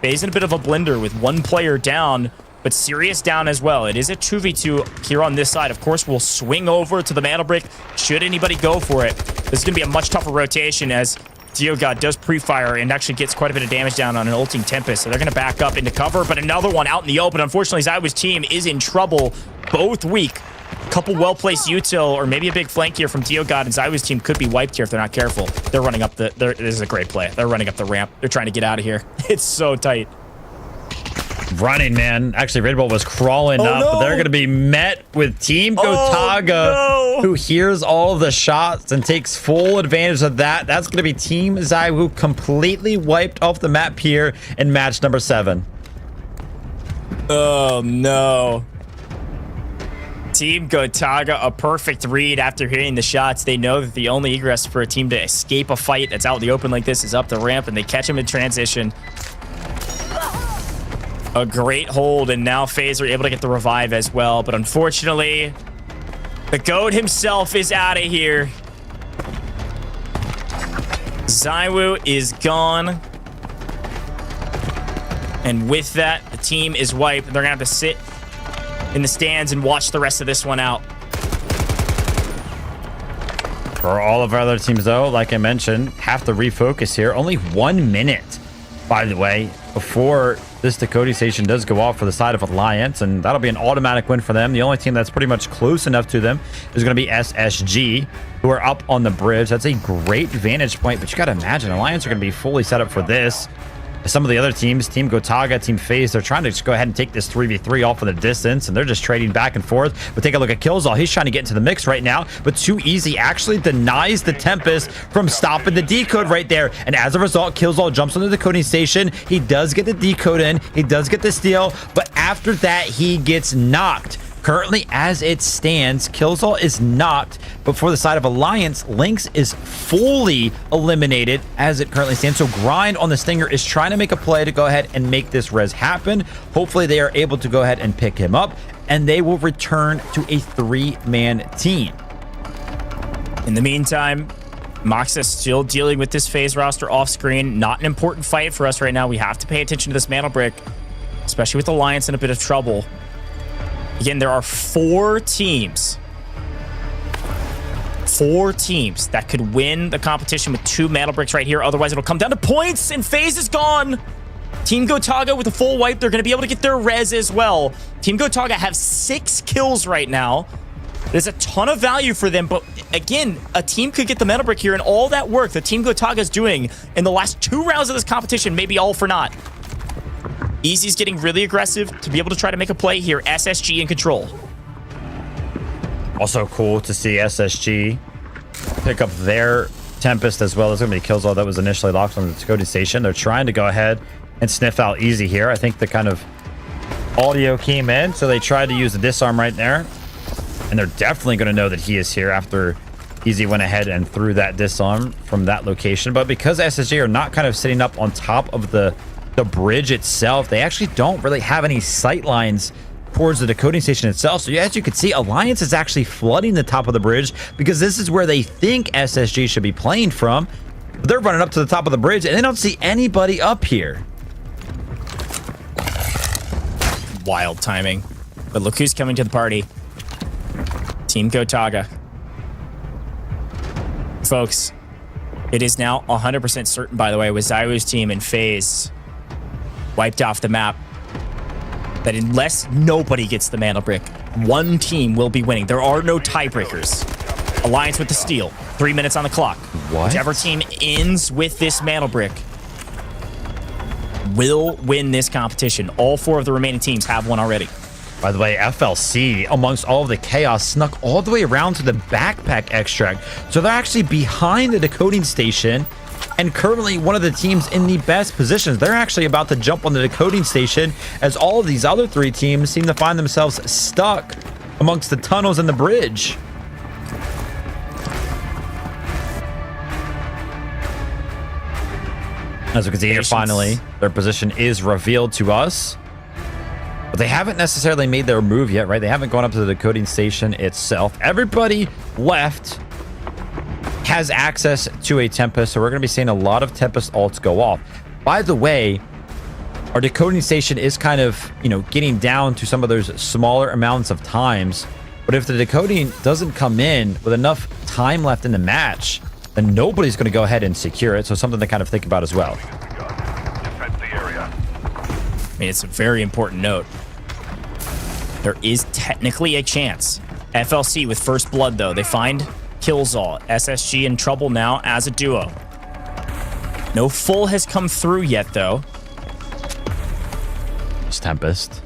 Speaker 12: Faze in a bit of a blender with one player down, but Sirius down as well. It is a 2v2 here on this side. Of course, we'll swing over to the mantle brick should anybody go for it. This is going to be a much tougher rotation as ZywOo does pre-fire and actually gets quite a bit of damage down on an ulting Tempest. So they're going to back up into cover, but another one out in the open. Unfortunately, ZywOo's team is in trouble, both weak. Couple well-placed util or maybe a big flank here from ZywOo, and ZywOo's team could be wiped here if they're not careful. They're running up the... This is a great play. They're running up the ramp. They're trying to get out of here. It's so tight.
Speaker 13: running, man. Actually, Red Bull was crawling up, but they're going to be met with Team Gotaga, who hears all of the shots and takes full advantage of that. That's going to be Team ZywOo completely wiped off the map here in match number 7.
Speaker 12: Oh, no. Team Gotaga, a perfect read after hearing the shots. They know that the only egress for a team to escape a fight that's out in the open like this is up the ramp, and they catch him in transition. A great hold, and now Faze are able to get the revive as well. But unfortunately, the GOAT himself is out of here. ZywOo is gone. And with that, the team is wiped. They're going to have to sit in the stands and watch the rest of this one out.
Speaker 13: For all of our other teams, though, like I mentioned, have to refocus here. Only 1 minute, by the way, before this decoding station does go off for the side of Alliance, and that'll be an automatic win for them. The only team that's pretty much close enough to them is going to be SSG, who are up on the bridge. That's a great vantage point, but you got to imagine Alliance are going to be fully set up for this. Some of the other teams, Team Gotaga, Team Faze, they're trying to just go ahead and take this 3v3 off of the distance, and they're just trading back and forth. But take a look at Killzall. He's trying to get into the mix right now, but Too Easy actually denies the Tempest from stopping the decode right there. And as a result, Killzall jumps on the decoding station. He does get the decode in. He does get the steal, but after that, he gets knocked. Currently, as it stands, Killzall is knocked, but for the side of Alliance, Lynx is fully eliminated as it currently stands. So Grind on the Stinger is trying to make a play to go ahead and make this res happen. Hopefully, they are able to go ahead and pick him up, and they will return to a 3-man team.
Speaker 12: In the meantime, Moxa is still dealing with this Faze roster off screen. Not an important fight for us right now. We have to pay attention to this Mantle Brick, especially with Alliance in a bit of trouble. Again, there are 4 teams. 4 teams that could win the competition with 2 Mantle Bricks right here. Otherwise, it'll come down to points, and Faze is gone. Team Gotaga with a full wipe. They're going to be able to get their res as well. Team Gotaga have 6 kills right now. There's a ton of value for them, but again, a team could get the Mantle Brick here, and all that work that Team Gotaga is doing in the last 2 rounds of this competition may be all for naught. Easy's getting really aggressive to be able to try to make a play here. SSG in control.
Speaker 13: Also cool to see SSG pick up their Tempest as well. There's going to be Killzall that was initially locked on the decoding station. They're trying to go ahead and sniff out Easy here. I think the kind of audio came in, so they tried to use the disarm right there. And they're definitely going to know that he is here after Easy went ahead and threw that disarm from that location. But because SSG are not kind of sitting up on top of the bridge itself, they actually don't really have any sight lines towards the decoding station itself. So as you can see, Alliance is actually flooding the top of the bridge because this is where they think SSG should be playing from. But they're running up to the top of the bridge and they don't see anybody up here.
Speaker 12: Wild timing. But look who's coming to the party. Team Gotaga. Folks, it is now 100% certain, by the way, with ZywOo's team and Faze wiped off the map, that unless nobody gets the Mantle Brick, one team will be winning. There are no tiebreakers. Alliance with the steal. 3 minutes on the clock.
Speaker 13: What?
Speaker 12: Whichever team ends with this Mantle Brick will win this competition. All 4 of the remaining teams have one already.
Speaker 13: By the way, FLC, amongst all of the chaos, snuck all the way around to the backpack extract. So they're actually behind the decoding station and currently one of the teams in the best positions. They're actually about to jump on the decoding station as all of these other 3 teams seem to find themselves stuck amongst the tunnels and the bridge. As we can see here, finally, their position is revealed to us. But they haven't necessarily made their move yet, right? They haven't gone up to the decoding station itself. Everybody left has access to a Tempest, so we're going to be seeing a lot of Tempest ults go off. By the way, our decoding station is kind of, getting down to some of those smaller amounts of times. But if the decoding doesn't come in with enough time left in the match, then nobody's going to go ahead and secure it. So something to kind of think about as well.
Speaker 12: I mean, it's a very important note. There is technically a chance. FLC with first blood, though. They find Killzall. SSG in trouble now as a duo. No full has come through yet, though.
Speaker 13: It's Tempest.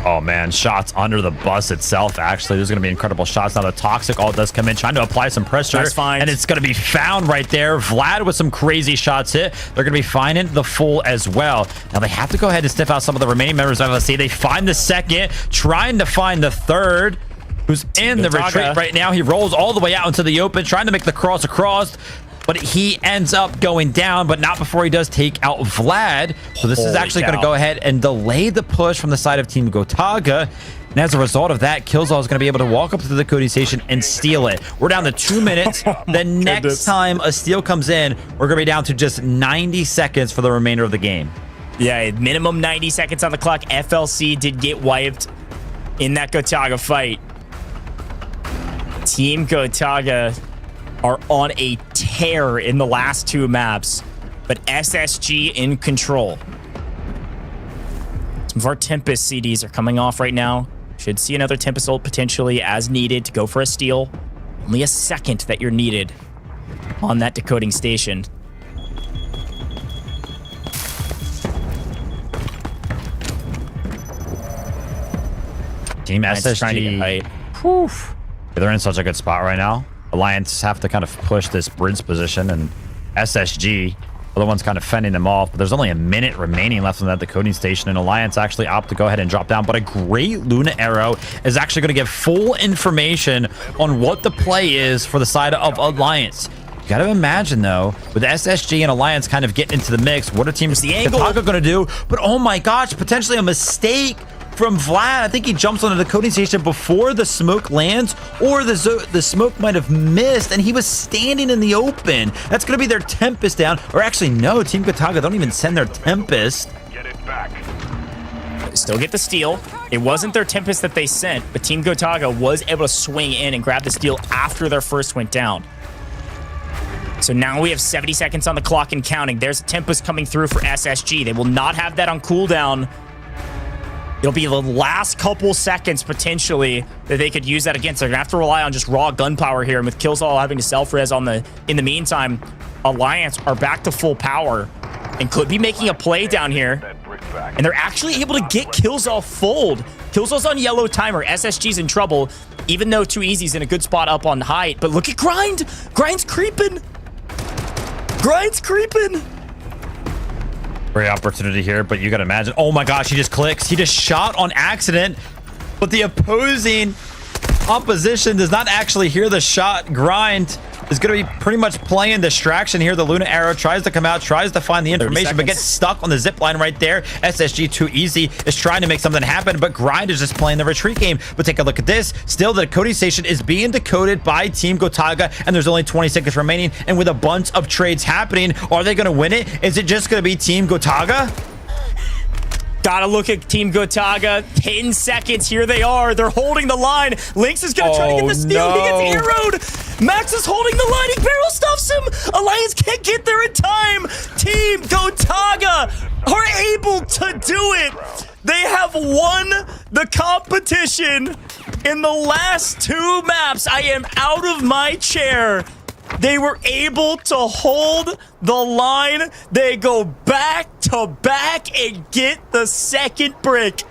Speaker 13: Oh man, shots under the bus itself. Actually, there's going to be incredible shots. Now the Toxic ult does come in, trying to apply some pressure.
Speaker 12: That's fine.
Speaker 13: And it's going to be found right there. Vlad with some crazy shots hit. They're going to be finding the full as well. Now they have to go ahead and sniff out some of the remaining members of FLC. They find the second, trying to find the third, who's in the retreat right now. He rolls all the way out into the open, trying to make the cross across. But he ends up going down, but not before he does take out Vlad. So this is actually going to go ahead and delay the push from the side of Team Gotaga. And as a result of that, Killzall is going to be able to walk up to the decoding station and steal it. We're down to 2 minutes. The next time a steal comes in, we're going to be down to just 90 seconds for the remainder of the game.
Speaker 12: Yeah, minimum 90 seconds on the clock. FLC did get wiped in that Gotaga fight. Team Gotaga are on a tear in the last 2 maps, but SSG in control. Some of our Tempest CDs are coming off right now. Should see another Tempest ult potentially as needed to go for a steal. Only a second that you're needed on that decoding station.
Speaker 13: Team SSG. Poof. They're in such a good spot right now. Alliance have to kind of push this bridge position, and SSG are the ones kind of fending them off. But there's only a minute remaining left on that decoding station, and Alliance actually opt to go ahead and drop down. But a great Luna arrow is actually going to give full information on what the play is for the side of Alliance. You got to imagine, though, with SSG and Alliance kind of getting into the mix, what are teams Gotaga going to do? But oh my gosh, potentially a mistake from Vlad. I think he jumps on the decoding station before the smoke lands, or the smoke might have missed, and he was standing in the open. That's going to be their Tempest down. Or actually, no, Team Gotaga don't even send their Tempest.
Speaker 10: Get it back.
Speaker 12: Still get the steal. It wasn't their Tempest that they sent, but Team Gotaga was able to swing in and grab the steal after their first went down. So now we have 70 seconds on the clock and counting. There's a Tempest coming through for SSG. They will not have that on cooldown. It'll be the last couple seconds, potentially, that they could use that against. They're going to have to rely on just raw gunpowder here. And with Killzall having to self-res in the meantime, Alliance are back to full power and could be making a play down here. And they're actually able to get Killzall fold. Killzall's on yellow timer. SSG's in trouble, even though 2Easy's in a good spot up on height. But look at Grind. Grind's creeping. Grind's creeping.
Speaker 13: Great opportunity here, but you got to imagine. Oh my gosh, he just clicks. He just shot on accident, but the opposition does not actually hear the shot. Grind is going to be pretty much playing distraction here. The Luna arrow tries to come out, tries to find the information, but gets stuck on the zip line right there. SSG 2Easy is trying to make something happen, but Grind is just playing the retreat game. But take a look at this. Still, the decoding station is being decoded by Team Gotaga, and there's only 20 seconds remaining. And with a bunch of trades happening, are they going to win it? Is it just going to be Team Gotaga?
Speaker 12: Gotta look at Team Gotaga. 10 seconds. Here they are. They're holding the line. Lynx is gonna try to get the steal. No. He gets arrowed. Max is holding the line. He barrel stuffs him. Alliance can't get there in time. Team Gotaga are able to do it. They have won the competition in the last 2 maps. I am out of my chair. They were able to hold the line. They go back to back and get the second brick.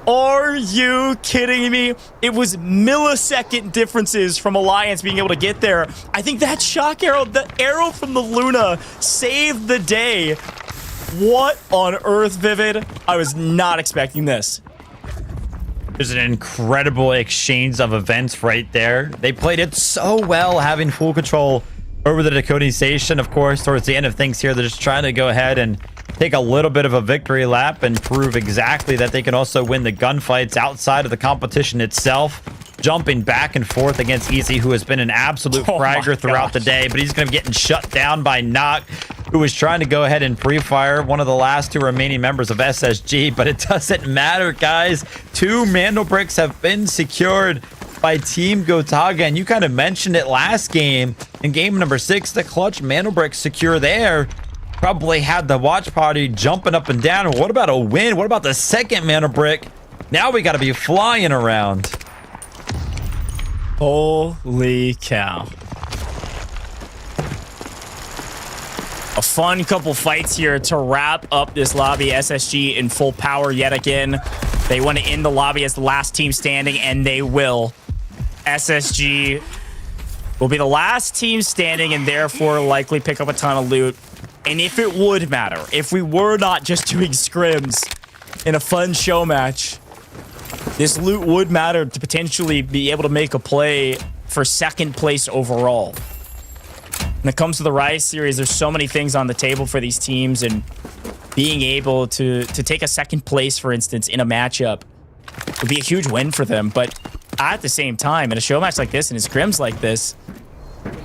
Speaker 12: Are you kidding me? It was millisecond differences from Alliance being able to get there. I think that shock arrow, the arrow from the Luna, saved the day. What on earth, Vivid? I was not expecting this.
Speaker 13: There's an incredible exchange of events right there. They played it so well, having full control over the decoding station. Of course, towards the end of things here, they're just trying to go ahead and take a little bit of a victory lap and prove exactly that they can also win the gunfights outside of the competition itself. Jumping back and forth against Easy, who has been an absolute fragger throughout the day, but he's going to be getting shut down by Nock, who was trying to go ahead and pre-fire one of the last 2 remaining members of SSG, but it doesn't matter, guys. 2 Mandel bricks have been secured by Team Gotaga, and you kind of mentioned it last game. In game number 6, the clutch Mandel bricks secure there. Probably had the watch party jumping up and down. What about a win? What about the second Mandel brick? Now we got to be flying around.
Speaker 12: Holy cow. A fun couple fights here to wrap up this lobby. SSG in full power yet again. They want to end the lobby as the last team standing, and they will. SSG will be the last team standing and therefore likely pick up a ton of loot. And if it would matter, if we were not just doing scrims in a fun show match, this loot would matter to potentially be able to make a play for second place overall. When it comes to the Rise series, there's so many things on the table for these teams, and being able to take a second place, for instance, in a matchup would be a huge win for them. But at the same time, in a show match like this and in scrims like this,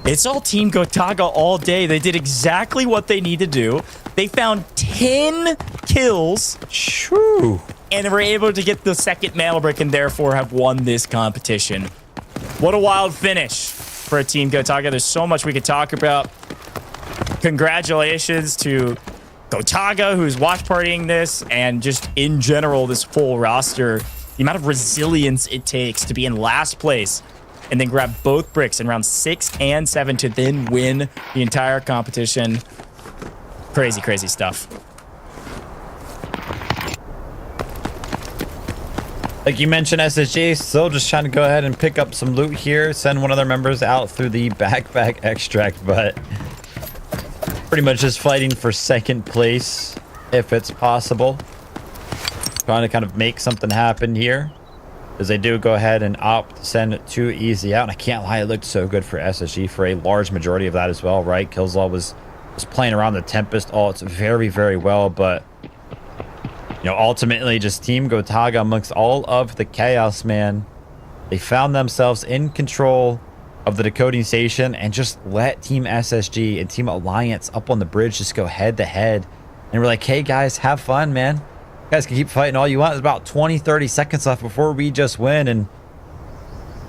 Speaker 12: it's all Team Gotaga all day. They did exactly what they need to do. They found 10 kills.
Speaker 13: Shoo.
Speaker 12: And were able to get the second mana brick and therefore have won this competition. What a wild finish for Team Gotaga. There's so much we could talk about. Congratulations to Gotaga, who's watch partying this, and just in general, this full roster. The amount of resilience it takes to be in last place and then grab both bricks in rounds 6 and 7 to then win the entire competition. Crazy, crazy stuff.
Speaker 13: Like you mentioned, SSG still just trying to go ahead and pick up some loot here, send one of their members out through the backpack extract, but pretty much just fighting for second place if it's possible. Trying to kind of make something happen here, as they do go ahead and opt to send Too Easy out. And I can't lie, it looked so good for SSG for a large majority of that as well, right? Killzall was playing around the Tempest it's very, very well, but you know, ultimately just Team Gotaga amongst all of the chaos, man, they found themselves in control of the decoding station and just let Team SSG and Team Alliance up on the bridge just go head to head. And we're like, hey guys, have fun, man. You guys can keep fighting all you want. There's about 20-30 seconds left before we just win. And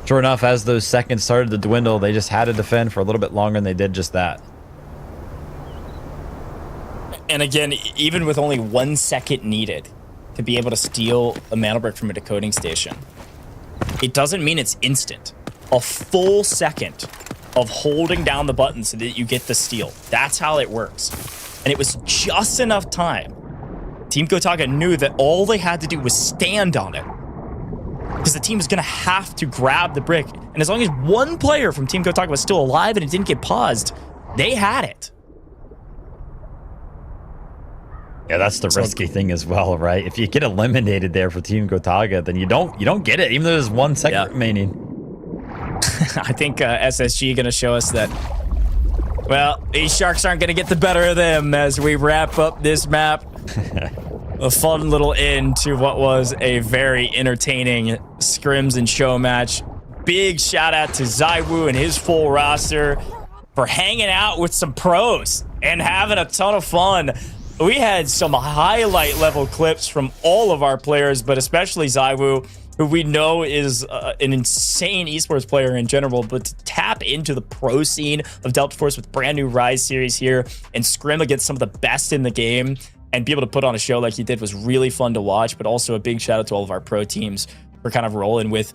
Speaker 13: sure enough, as those seconds started to dwindle, they just had to defend for a little bit longer, and they did just that.
Speaker 12: And again, even with only 1 second needed to be able to steal a mana brick from a decoding station, it doesn't mean it's instant. A full second of holding down the button so that you get the steal. That's how it works. And it was just enough time. Team Gotaga knew that all they had to do was stand on it, because the team was going to have to grab the brick. And as long as one player from Team Gotaga was still alive and it didn't get paused, they had it.
Speaker 13: Yeah, that's the risky thing as well, right? If you get eliminated there for Team Gotaga, then you don't get it, even though there's 1 second remaining.
Speaker 12: I think SSG going to show us that, well, these sharks aren't going to get the better of them as we wrap up this map. A fun little end to what was a very entertaining scrims and show match. Big shout out to ZywOo and his full roster for hanging out with some pros and having a ton of fun. We had some highlight level clips from all of our players, but especially ZywOo, who we know is an insane esports player in general, but to tap into the pro scene of Delta Force with brand new Rise series here and scrim against some of the best in the game and be able to put on a show like he did was really fun to watch. But also a big shout out to all of our pro teams for kind of rolling with,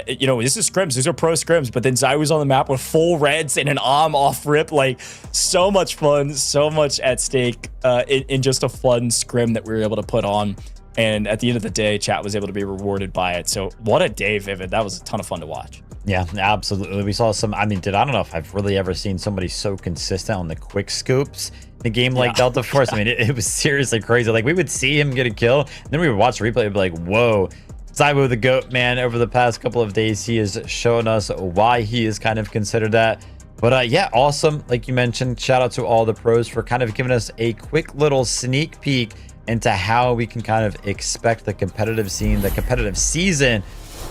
Speaker 12: you know, this is scrims, these are pro scrims, but then ZywOo's on the map with full reds and an off rip. Like, so much fun, so much at stake in just a fun scrim that we were able to put on. And at the end of the day, chat was able to be rewarded by it. So what a day, Vivid. That was a ton of fun to watch.
Speaker 13: Yeah, absolutely. We saw some, I mean, I don't know if I've really ever seen somebody so consistent on the quick scoops in a game like Delta Force. I mean, it was seriously crazy. Like, we would see him get a kill, and then we would watch the replay and be like, whoa. ZywOo, the GOAT, man, over the past couple of days, he has shown us why he is kind of considered that. But yeah, awesome. Like you mentioned, shout out to all the pros for kind of giving us a quick little sneak peek into how we can kind of expect the competitive scene, the competitive season,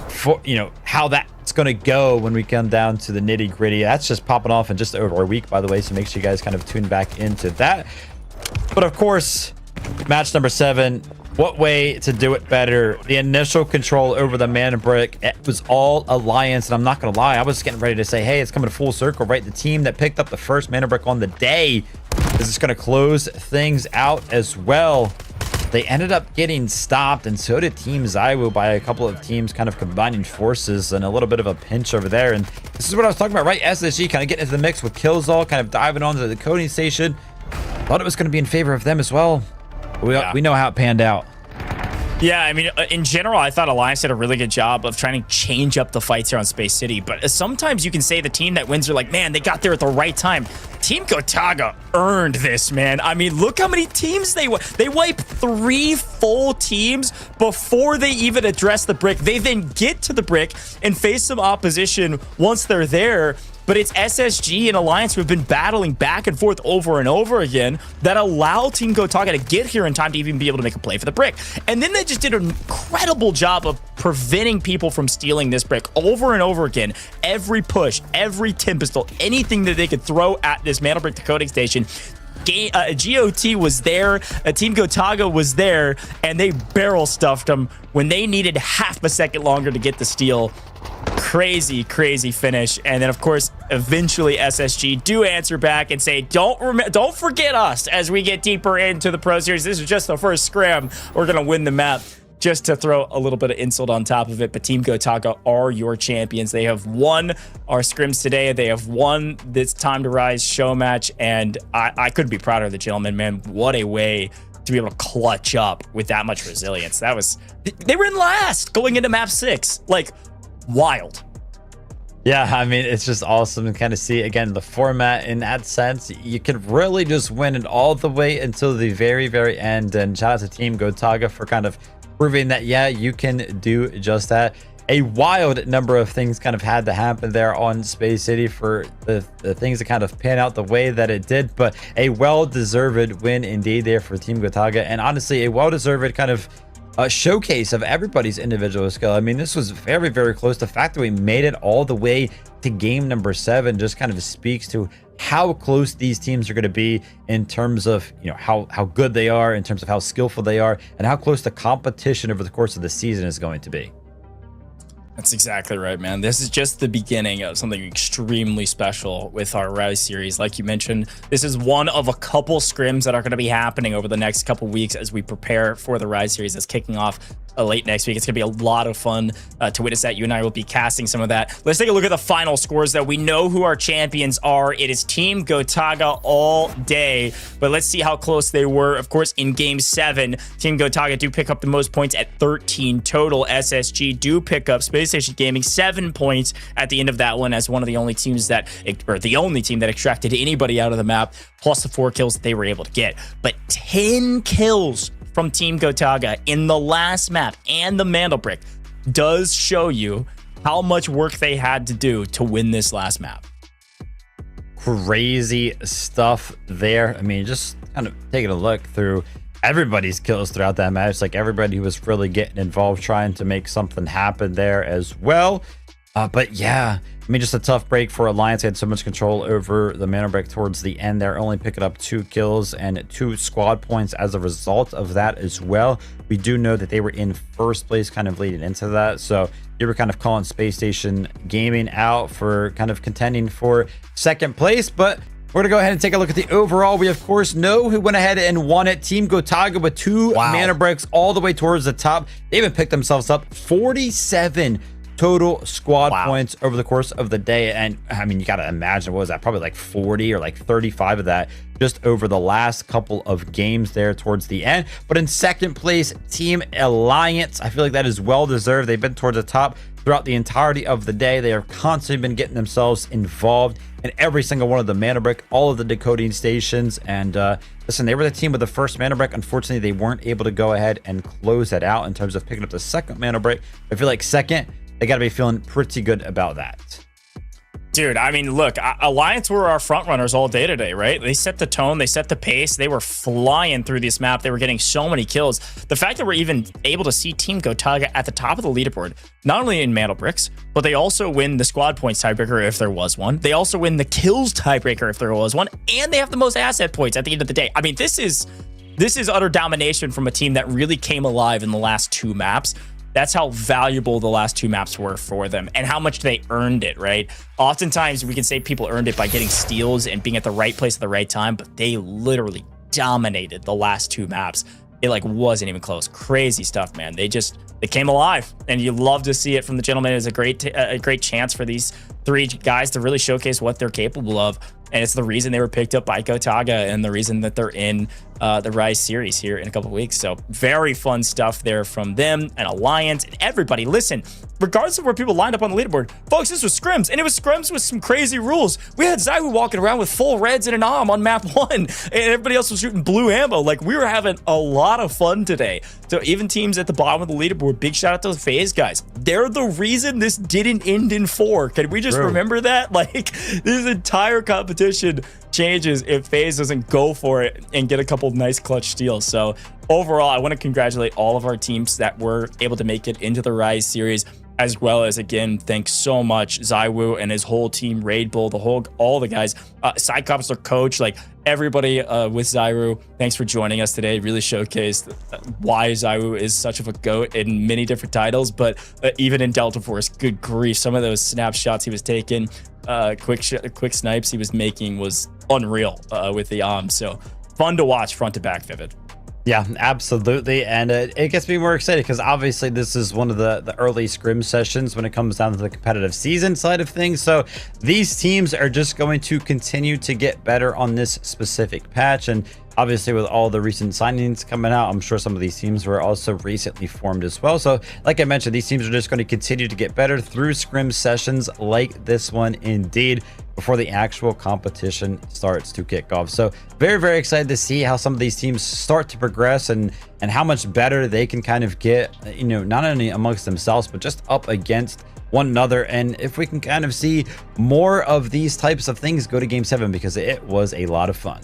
Speaker 13: for, you know, how that's going to go when we come down to the nitty gritty. That's just popping off in just over a week, by the way, so make sure you guys kind of tune back into that. But of course, match number 7, what way to do it better? The initial control over the mana brick, it was all Alliance, and I'm not gonna lie, I was getting ready to say, hey, it's coming full circle, right? The team that picked up the first mana brick on the day is just gonna close things out as well. They ended up getting stopped, and so did Team ZywOo by a couple of teams kind of combining forces, and a little bit of a pinch over there. And this is what I was talking about, right? SSG kind of getting into the mix with Killzall, kind of diving onto the coding station. thought it was going to be in favor of them as well. We know how it panned out.
Speaker 12: Yeah, I mean, in general, I thought Alliance did a really good job of trying to change up the fights here on Space City. But sometimes you can say the team that wins are like, man, they got there at the right time. Team Gotaga earned this, man. I mean, look how many teams they wiped 3 full teams before they even address the brick. They then get to the brick and face some opposition once they're there. But it's SSG and Alliance who have been battling back and forth over and over again that allow Team Gotaga to get here in time to even be able to make a play for the brick. And then they just did an incredible job of preventing people from stealing this brick over and over again. Every push, every Tempestal, anything that they could throw at this Mantle Brick decoding station. GOT was there, Team Gotaga was there, and they barrel stuffed them when they needed half a second longer to get the steal. Crazy finish. And then of course eventually SSG do answer back and say, don't forget us as we get deeper into the Pro Series. This is just the first scrim. We're gonna win the map. Just to throw a little bit of insult on top of it, but Team Gotaga are your champions. They have won our scrims today. They have won this Time to Rise show match, and I couldn't be prouder of the gentleman, man. What a way to be able to clutch up with that much resilience. They were in last going into map 6. Like, wild.
Speaker 13: Yeah, I mean, it's just awesome to kind of see, again, the format in that sense. You could really just win it all the way until the very end. And shout out to Team Gotaga for kind of proving that, yeah, you can do just that. A wild number of things kind of had to happen there on Space City for the things to kind of pan out the way that it did. But a well-deserved win indeed there for Team Gotaga. And honestly, a well-deserved kind of showcase of everybody's individual skill. I mean, this was very close. The fact that we made it all the way to game number 7 just kind of speaks to how close these teams are going to be in terms of, you know, how good they are, in terms of how skillful they are, and how close the competition over the course of the season is going to be.
Speaker 12: That's exactly right, man. This is just the beginning of something extremely special with our Rise series. Like you mentioned, this is one of a couple scrims that are going to be happening over the next couple weeks as we prepare for the Rise series that's kicking off late next week. It's going to be a lot of fun to witness that. You and I will be casting some of that. Let's take a look at the final scores, though. We know who our champions are. It is Team Gotaga all day, but let's see how close they were. Of course, in Game 7, Team Gotaga do pick up the most points at 13 total. SSG do pick up Spacestation Gaming 7 points at the end of that one as one of the only teams that, or the only team that extracted anybody out of the map, plus the 4 kills that they were able to get. But 10 kills from Team Gotaga in the last map and the Mantle Brick does show you how much work they had to do to win this last map.
Speaker 13: Crazy stuff there. I mean, just kind of taking a look through everybody's kills throughout that match. Like, everybody was really getting involved, trying to make something happen there as well. But yeah, I mean, just a tough break for Alliance. They had so much control over the Mantle Brick towards the end there, only picking up 2 kills and 2 squad points as a result of that as well. We do know that they were in first place kind of leading into that. So you were kind of calling Spacestation Gaming out for kind of contending for second place. But we're going to go ahead and take a look at the overall. We, of course, know who went ahead and won it. Team Gotaga with 2 Mantle Bricks all the way towards the top. They even picked themselves up 47 total squad points over the course of the day. And I mean, you got to imagine, what was that? Probably like 40 or like 35 of that just over the last couple of games there towards the end. But in second place, Team Alliance. I feel like that is well deserved. They've been towards the top throughout the entirety of the day. They have constantly been getting themselves involved in every single one of the Mantle Brick, all of the decoding stations. And listen, they were the team with the first Mantle Brick. Unfortunately, they weren't able to go ahead and close that out in terms of picking up the second Mantle Brick. I feel like second, they got to be feeling pretty good about that.
Speaker 12: Dude, I mean, look, Alliance were our front runners all day today, right? They set the tone, they set the pace, they were flying through this map, they were getting so many kills. The fact that we're even able to see Team Gotaga at the top of the leaderboard, not only in Mantle Bricks, but they also win the squad points tiebreaker if there was one. They also win the kills tiebreaker if there was one, and they have the most asset points at the end of the day. I mean, this is utter domination from a team that really came alive in the last 2 maps. That's how valuable the last 2 maps were for them and how much they earned it, right? Oftentimes, we can say people earned it by getting steals and being at the right place at the right time, but they literally dominated the last 2 maps. It like wasn't even close. Crazy stuff, man. They came alive, and you love to see it from the gentleman. It's a great chance for these 3 guys to really showcase what they're capable of. and it's the reason they were picked up by Gotaga and the reason that they're in the Rise series here in a couple of weeks. So very fun stuff there from them and Alliance and everybody. Listen, regardless of where people lined up on the leaderboard, folks, this was scrims, and it was scrims with some crazy rules. We had ZywOo walking around with full reds and an AUM on map 1, and everybody else was shooting blue ammo. Like, we were having a lot of fun today. So even teams at the bottom of the leaderboard, big shout out to the Faze guys. They're the reason this didn't end in 4. Can we just remember that? Like, this entire competition changes if Faze doesn't go for it and get a couple nice clutch steals. So overall, I want to congratulate all of our teams that were able to make it into the Rise series, as well as, again, thanks so much ZywOo and his whole team, Raid Bull, all the guys, Cyclops, their coach, like everybody with ZywOo. Thanks for joining us today. Really showcased why ZywOo is such of a GOAT in many different titles, but even in Delta Force, good grief, some of those snapshots he was taking, quick snipes he was making was unreal with the AUM. So fun to watch front to back, Vivid.
Speaker 13: Yeah, absolutely. And it gets me more excited because obviously this is one of the early scrim sessions when it comes down to the competitive season side of things. So these teams are just going to continue to get better on this specific patch. And obviously with all the recent signings coming out, I'm sure some of these teams were also recently formed as well. So like I mentioned, these teams are just going to continue to get better through scrim sessions like this one indeed, before the actual competition starts to kick off. So very, very excited to see how some of these teams start to progress and how much better they can kind of get, you know, not only amongst themselves, but just up against one another. And if we can kind of see more of these types of things go to Game 7, because it was a lot of fun.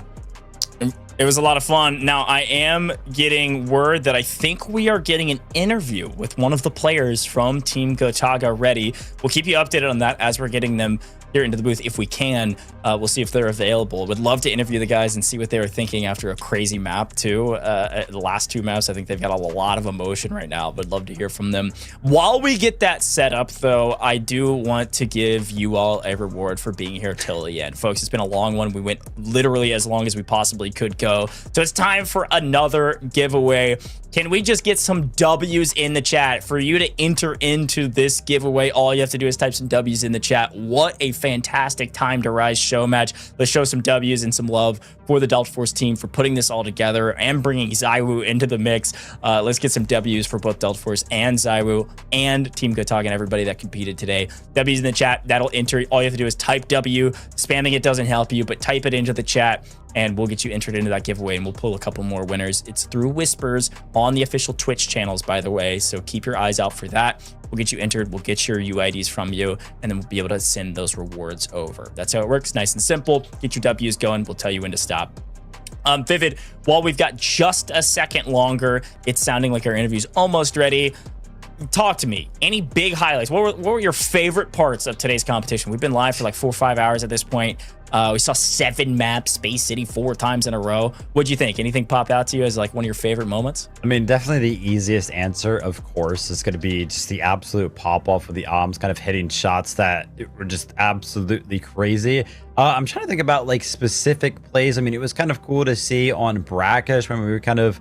Speaker 12: It was a lot of fun. Now, I am getting word that I think we are getting an interview with one of the players from Team Gotaga ready. We'll keep you updated on that as we're getting them here into the booth if we can. We'll see if they're available. Would love to interview the guys and see what they were thinking after a crazy map too. The last 2 maps, I think they've got a lot of emotion right now. Would love to hear from them. While we get that set up though, I do want to give you all a reward for being here till the end. Folks, it's been a long one. We went literally as long as we possibly could go. So it's time for another giveaway. Can we just get some W's in the chat? For you to enter into this giveaway, all you have to do is type some W's in the chat. What a fantastic time to Rise Showmatch. Let's show some W's and some love for the Delta Force team for putting this all together and bringing ZywOo into the mix. Let's get some W's for both Delta Force and ZywOo and Team Gotaga and everybody that competed today. W's in the chat. That'll enter. All you have to do is type W. Spamming it doesn't help you, but type it into the chat, and we'll get you entered into that giveaway, and we'll pull a couple more winners. It's through Whispers on the official Twitch channels, by the way, so keep your eyes out for that. We'll get you entered, we'll get your UIDs from you, and then we'll be able to send those rewards over. That's how it works, nice and simple. Get your W's going, we'll tell you when to stop. Vivid, while we've got just a second longer, it's sounding like our interview's almost ready. Talk to me. Any big highlights? What were your favorite parts of today's competition? We've been live for like 4 or 5 hours at this point. We saw 7 maps, Space City 4 times in a row. What'd you think? Anything pop out to you as like one of your favorite moments?
Speaker 13: I mean, definitely the easiest answer, of course, is going to be just the absolute pop off of the AUMs kind of hitting shots that were just absolutely crazy. I'm trying to think about like specific plays. I mean, it was kind of cool to see on Brackish when we were kind of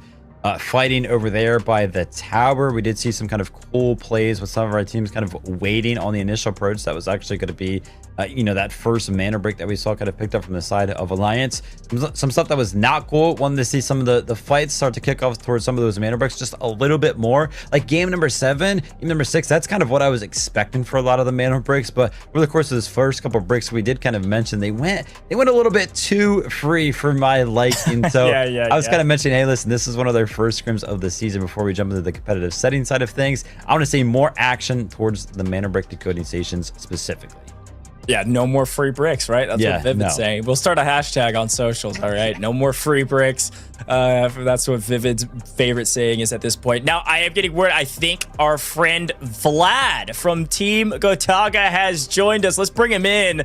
Speaker 13: fighting over there by the tower. We did see some kind of cool plays with some of our teams kind of waiting on the initial approach. That was actually going to be, you know, that first mana break that we saw kind of picked up from the side of Alliance. Some stuff that was not cool. Wanted to see some of the fights start to kick off towards some of those mana breaks just a little bit more. Like game number 7, game number 6, that's kind of what I was expecting for a lot of the mana breaks. But over the course of this first couple of breaks, we did kind of mention they went a little bit too free for my liking. So I was kind of mentioning, hey, listen, this is one of their first scrims of the season before we jump into the competitive setting side of things. I want to see more action towards the mana break decoding stations specifically.
Speaker 12: Yeah, no more free bricks, right? That's what Vivid's saying. We'll start a hashtag on socials, all right? No more free bricks. That's what Vivid's favorite saying is at this point. Now, I am getting word, I think our friend Vlad from Team Gotaga has joined us. Let's bring him in.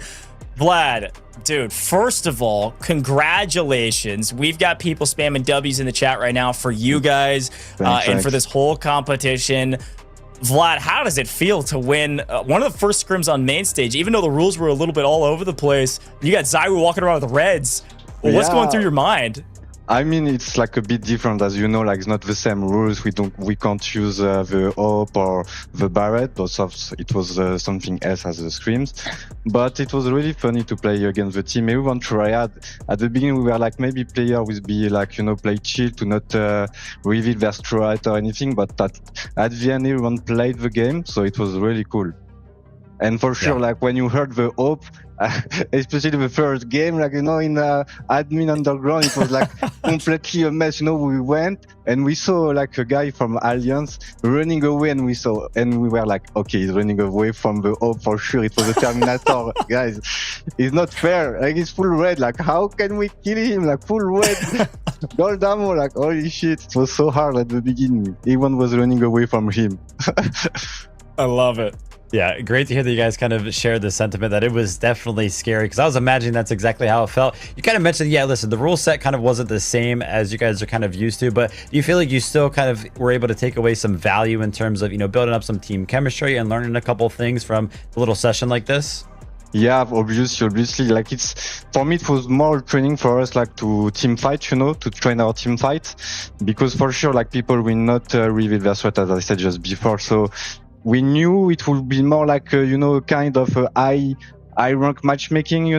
Speaker 12: Vlad, dude, first of all, congratulations. We've got people spamming W's in the chat right now for you guys and for this whole competition. Vlad, how does it feel to win one of the first scrims on main stage, even though the rules were a little bit all over the place? You got ZywOo walking around with reds. Well, what's going through your mind?
Speaker 20: I mean, it's like a bit different, as you know. Like, it's not the same rules. We can't use the Hope or the Barret. It was something else as the Screams. But it was really funny to play against the team. Everyone tried. At the beginning, we were like, maybe player will be like, play chill to not reveal their strat or anything. But at the end, everyone played the game, so it was really cool. And for sure, like when you heard the Hope, especially the first game, like, in admin underground, it was like completely a mess. We went and we saw like a guy from Alliance running away, and we were like, okay, he's running away from the Hope for sure. It was a Terminator. Guys, it's not fair. Like, he's full red. Like, how can we kill him? Like, full red. Gold ammo. Like, holy shit. It was so hard at the beginning. Everyone was running away from him.
Speaker 12: I love it.
Speaker 13: Yeah, great to hear that you guys kind of shared the sentiment that it was definitely scary, because I was imagining that's exactly how it felt. You kind of mentioned, yeah, listen, the rule set kind of wasn't the same as you guys are kind of used to, but do you feel like you still kind of were able to take away some value in terms of, building up some team chemistry and learning a couple of things from a little session like this?
Speaker 20: Yeah, obviously, like, for me, it was more training for us, like, to team fight, to train our team fight, because for sure, like, people will not reveal their threat, as I said just before, so we knew it would be more like, kind of high rank matchmaking,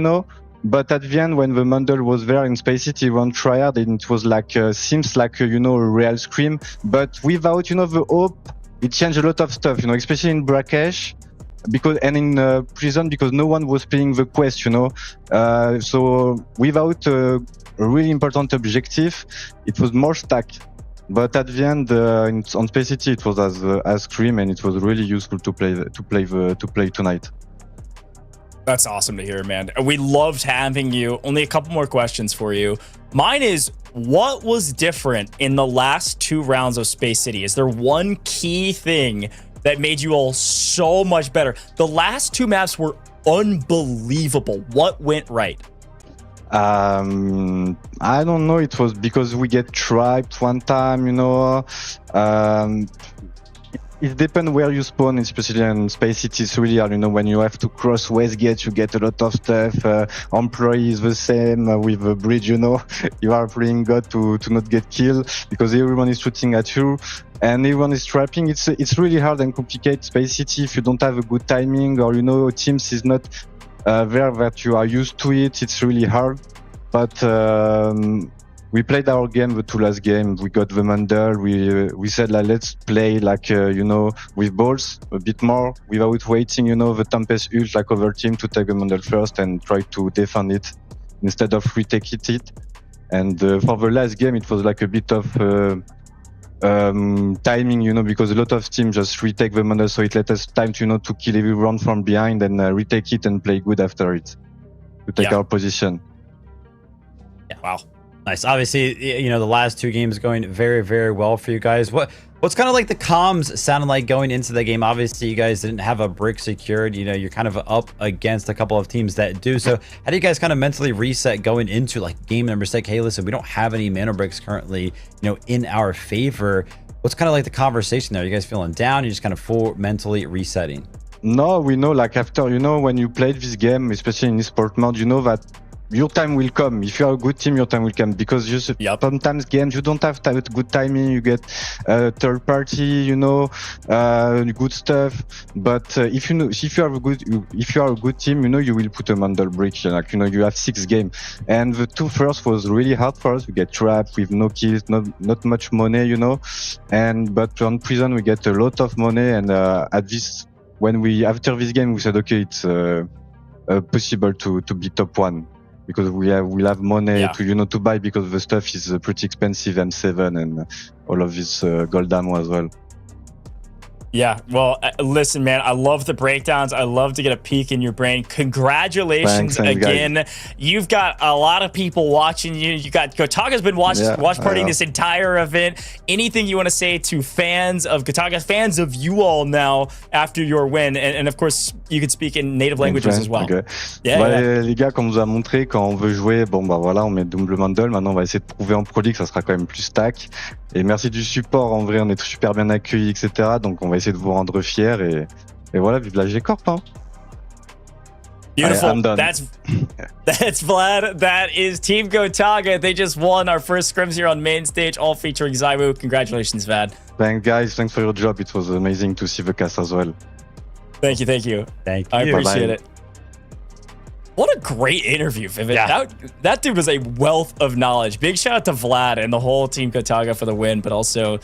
Speaker 20: But at the end, when the Mundle was there in Space City, one triad, and it was like, seems like, a real Scream. But without, the Hope, it changed a lot of stuff, especially in Brakesh, and in prison, because no one was playing the quest, So without a really important objective, it was more stacked. But at the end, on Space City, it was as Scream, and it was really useful to play tonight.
Speaker 12: That's awesome to hear, man. We loved having you. Only a couple more questions for you. Mine is, what was different in the last 2 rounds of Space City? Is there one key thing that made you all so much better? The last 2 maps were unbelievable. What went right?
Speaker 20: I don't know. It was because we get trapped one time, It depends where you spawn, especially in Space City. It's really hard, when you have to cross Westgate, you get a lot of stuff. Employees the same with the bridge, You are praying God to not get killed, because everyone is shooting at you and everyone is trapping. It's really hard and complicated, Space City, if you don't have a good timing, or, Teams is not there that you are used to it. It's really hard. But we played our game, the 2 last game. We got the Mundle. We said, like, let's play, like, with balls a bit more, without waiting, the Tempest ult, like, other team to take the Mundle first and try to defend it instead of retake it. And for the last game, it was like a bit of timing, because a lot of teams just retake the Mundle, so it let us time to, to kill everyone from behind and retake it and play good after it to take our position.
Speaker 13: Yeah. Wow. Nice. Obviously, the last 2 games going very, very well for you guys. What's kind of like the comms sounding like going into the game? Obviously, you guys didn't have a brick secured. You're kind of up against a couple of teams that do. So how do you guys kind of mentally reset going into like game number 6? Hey, listen, we don't have any mana bricks currently, in our favor. What's kind of like the conversation there? Are you guys feeling down? You're just kind of full mentally resetting?
Speaker 20: No, we know, like, after, when you played this game, especially in esport mode, that your time will come. If you are a good team, your time will come, because sometimes games you don't have good timing. You get third party, good stuff. But if you are a good team, you will put a Mundle brick. Like, you have 6 games, and the 2 first was really hard for us. We get trapped with no kills, not much money, but on prison we get a lot of money. And after this game, we said, okay, it's possible to be top 1. Because we'll have money to buy, because the stuff is pretty expensive, M7 and all of this gold ammo as well.
Speaker 12: Yeah, well, listen, man, I love the breakdowns. I love to get a peek in your brain. Congratulations again. Guys. You've got a lot of people watching you. You got Gotaga's been watch partying this entire event. Anything you want to say to fans of Gotaga, fans of you all now after your win? And of course, you could speak in native languages as well.
Speaker 20: Okay. Les gars, comme on vous a montré, quand on veut jouer, voilà, on met double Mundle. Maintenant, on va essayer de prouver en Pro League, ça sera quand même plus stack. Et merci du support, en vrai, on est super bien accueillis, etc. Donc on va essayer de vous rendre fiers, et voilà, vive la G-Corp, hein.
Speaker 12: Beautiful.
Speaker 20: I'm done.
Speaker 12: That's Vlad. That is Team Gotaga. They just won our first scrims here on main stage, all featuring ZywOo. Congratulations, Vlad.
Speaker 20: Thanks, guys. Thanks for your job. It was amazing to see the cast as well.
Speaker 12: Thank you. Thank you. I appreciate it. What a great interview, Vivid.
Speaker 13: Yeah.
Speaker 12: That dude was a wealth of knowledge. Big shout out to Vlad and the whole Team Gotaga for the win, but also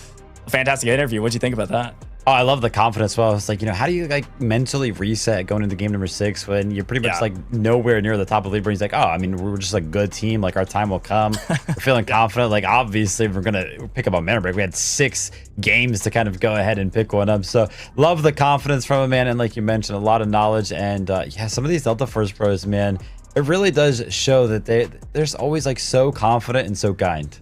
Speaker 12: a fantastic interview. What'd you think about that?
Speaker 13: Oh, I love the confidence. Well, it's like, how do you like mentally reset going into game number 6 when you're pretty much like nowhere near the top of the leaderboard? He's like, oh, I mean, we're just a good team. Like our time will come. We're feeling confident. Like obviously we're gonna pick up a mana break. We had 6 games to kind of go ahead and pick one up. So love the confidence from him, man. And like you mentioned, a lot of knowledge. And yeah, some of these Delta Force pros, man, it really does show that there's always like so confident and so kind.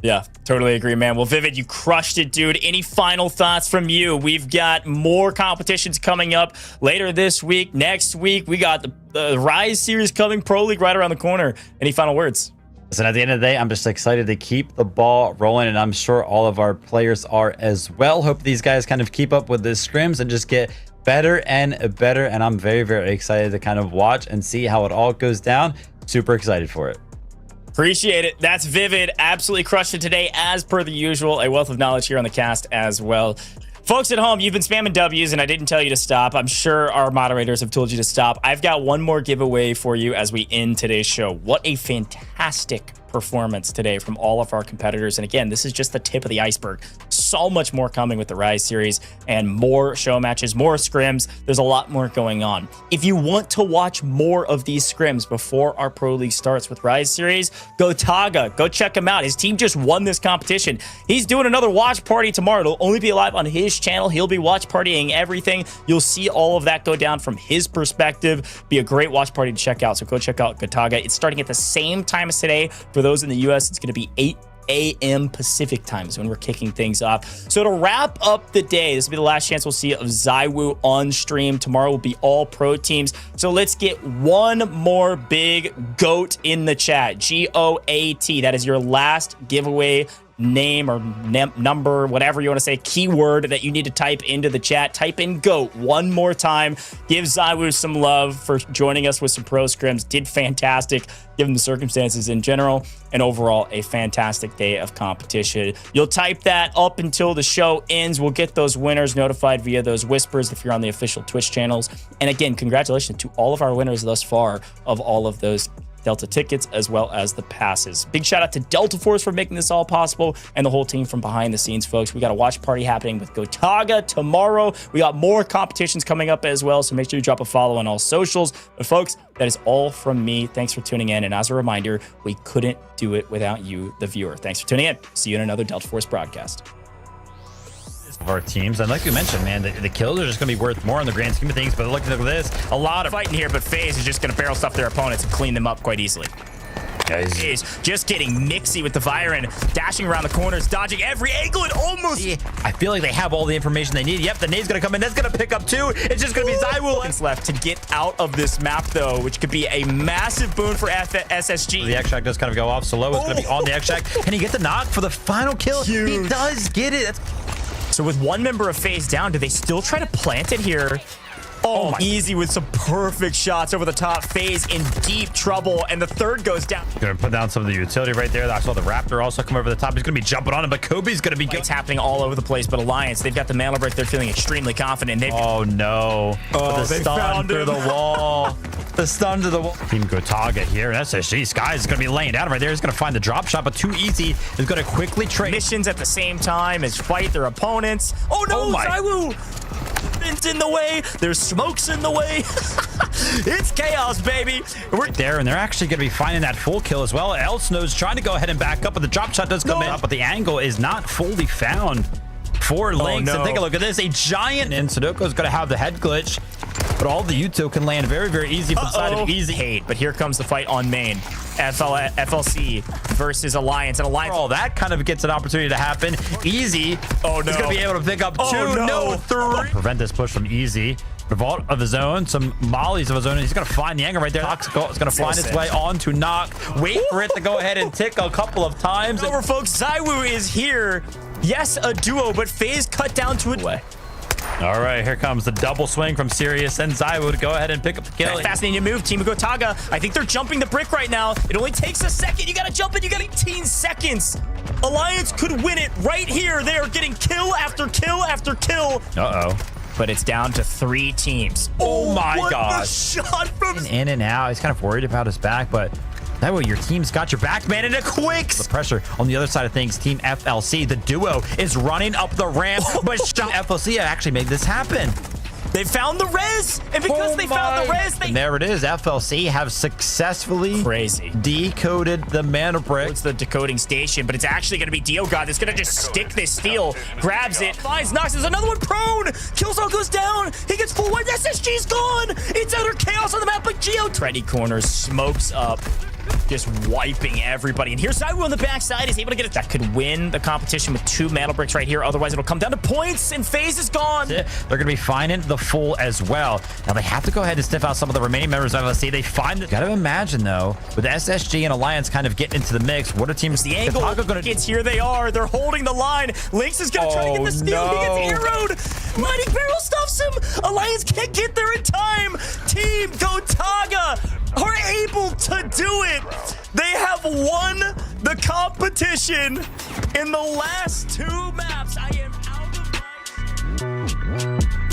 Speaker 12: Yeah, totally agree, man. Well, Vivid, you crushed it, dude. Any final thoughts from you? We've got more competitions coming up later this week. Next week, we got the Rise series coming, Pro League right around the corner. Any final words?
Speaker 13: Listen, at the end of the day, I'm just excited to keep the ball rolling, and I'm sure all of our players are as well. Hope these guys kind of keep up with the scrims and just get better and better. And I'm very, very excited to kind of watch and see how it all goes down. Super excited for it.
Speaker 12: Appreciate it. That's Vivid. Absolutely crushed it today, as per the usual. A wealth of knowledge here on the cast as well. Folks at home, you've been spamming W's, and I didn't tell you to stop. I'm sure our moderators have told you to stop. I've got one more giveaway for you as we end today's show. What a fantastic performance today from all of our competitors. And again, this is just the tip of the iceberg. So much more coming with the Rise series and more show matches, more scrims. There's a lot more going on. If you want to watch more of these scrims before our Pro League starts with Rise series, Gotaga, go check him out. His team just won this competition. He's doing another watch party tomorrow. It'll only be live on his channel. He'll be watch partying everything. You'll see all of that go down from his perspective. Be a great watch party to check out. So go check out Gotaga. It's starting at the same time as today. For those in the US, it's going to be 8 a.m. Pacific time is when we're kicking things off. So to wrap up the day, this will be the last chance we'll see of ZywOo on stream. Tomorrow will be all pro teams. So let's get one more big GOAT in the chat. GOAT. That is your last giveaway name or number, whatever you want to say, keyword that you need to type into the chat. Type in GOAT one more time. Give ZywOo some love for joining us with some pro scrims. Did fantastic given the circumstances in general, and overall a fantastic day of competition. You'll type that up until the show ends. We'll get those winners notified via those whispers if you're on the official Twitch channels. And again, congratulations to all of our winners thus far of all of those Delta tickets as well as the passes. Big shout out to Delta Force for making this all possible and the whole team from behind the scenes, folks. We got a watch party happening with Gotaga tomorrow. We got more competitions coming up as well, so make sure you drop a follow on all socials. But folks, that is all from me. Thanks for tuning in, and as a reminder, we couldn't do it without you, the viewer. Thanks for tuning in. See you in another Delta Force broadcast.
Speaker 13: Of our teams, and like you mentioned, man, the kills are just going to be worth more in the grand scheme of things. But look at this, a lot of
Speaker 12: fighting here, but Faze is just going to barrel stuff their opponents and clean them up quite easily. He's just getting mixy with the Viren, dashing around the corners, dodging every angle, and almost...
Speaker 13: Yeah, I feel like they have all the information they need. Yep, the nade's going to come in. That's going to pick up too. It's just going to be ZywOo
Speaker 12: left to get out of this map, though, which could be a massive boon for SSG.
Speaker 13: The X-Shack does kind of go off. Solo is going to be on the X-Shack. Can he get the knock for the final kill?
Speaker 12: Huge.
Speaker 13: He does get it.
Speaker 12: So with one member of Faze down, do they still try to plant it here? Oh, easy with some perfect shots over the top. Faze in deep trouble, and the third goes down.
Speaker 13: Gonna put down some of the utility right there. I saw the Raptor also come over the top. He's gonna be jumping on him, but Kobe's gonna be good.
Speaker 12: It's happening all over the place, but Alliance, they've got the mana break. They're feeling extremely confident.
Speaker 13: Oh no.
Speaker 12: Oh,
Speaker 13: the stun through the wall. The stun to the wall. Team Gotaga here. And SSG Sky is gonna be laying down right there. He's gonna find the drop shot, but too easy. Is gonna quickly trade
Speaker 12: missions at the same time as fight their opponents. Oh no, ZywOo! It's in the way. There's smokes in the way. It's chaos, baby.
Speaker 13: We're there, and they're actually going to be finding that full kill as well. Elsnow's trying to go ahead and back up, but the drop shot does come in, but the angle is not fully found for Lynx. And take a look at this. A giant, and Sudoku's going to have the head glitch, but all the Uto can land very, very easy from the side of easy.
Speaker 12: Hate, but here comes the fight on main. FLC versus Alliance, and Alliance.
Speaker 13: All that kind of gets an opportunity to happen. Easy.
Speaker 12: Oh no.
Speaker 13: He's going to be able to pick up three. Prevent this push from Easy. Revolt of his own, some mollies of his own. He's going to find the angle right there. Toxical is going to find its way on to knock. Wait for it to go ahead and tick a couple of times.
Speaker 12: Over, folks. ZywOo is here. Yes, a duo, but Faze cut down to it.
Speaker 13: All right, here comes the double swing from Sirius and ZywOo to go ahead and pick up the kill.
Speaker 12: Fascinating move, Team Gotaga. I think they're jumping the brick right now. It only takes a second. You gotta jump in. You got 18 seconds. Alliance could win it right here. They are getting kill after kill after kill.
Speaker 13: Uh-oh.
Speaker 12: But it's down to 3 teams.
Speaker 13: Oh my
Speaker 12: what
Speaker 13: gosh.
Speaker 12: The shot from...
Speaker 13: In and out. He's kind of worried about his back, but that way your team's got your back, man, and it quicks. The pressure on the other side of things, Team FLC, the duo, is running up the ramp, but FLC actually made this happen.
Speaker 12: They found the res, and because they found the res,
Speaker 13: and there it is. FLC have successfully decoded the mana brick.
Speaker 12: It's the decoding station, but it's actually going to be Diogod that's going to just stick this steel, grabs it, finds Nox. There's another one prone. Killzone goes down. He gets full white. SSG's gone. It's utter chaos on the map, but Geo Treddy corners smokes up. Just wiping everybody. And here's ZywOo on the backside. Is able to get it. That could win the competition with 2 mana bricks right here. Otherwise, it'll come down to points, and Faze is gone.
Speaker 13: They're going to be finding the full as well. Now, they have to go ahead and sniff out some of the remaining members of FLC. They find it. Got to imagine, though, with SSG and Alliance kind of getting into the mix, what are teams...
Speaker 12: The angle. Kids, here they are. They're holding the line. Lynx is going to try to get the steal. No. He gets arrowed. Mighty Barrel stuffs him. Alliance can't get there in time. Team Gotaga are able to do it. They have won the competition in the last 2 maps. I am out of my...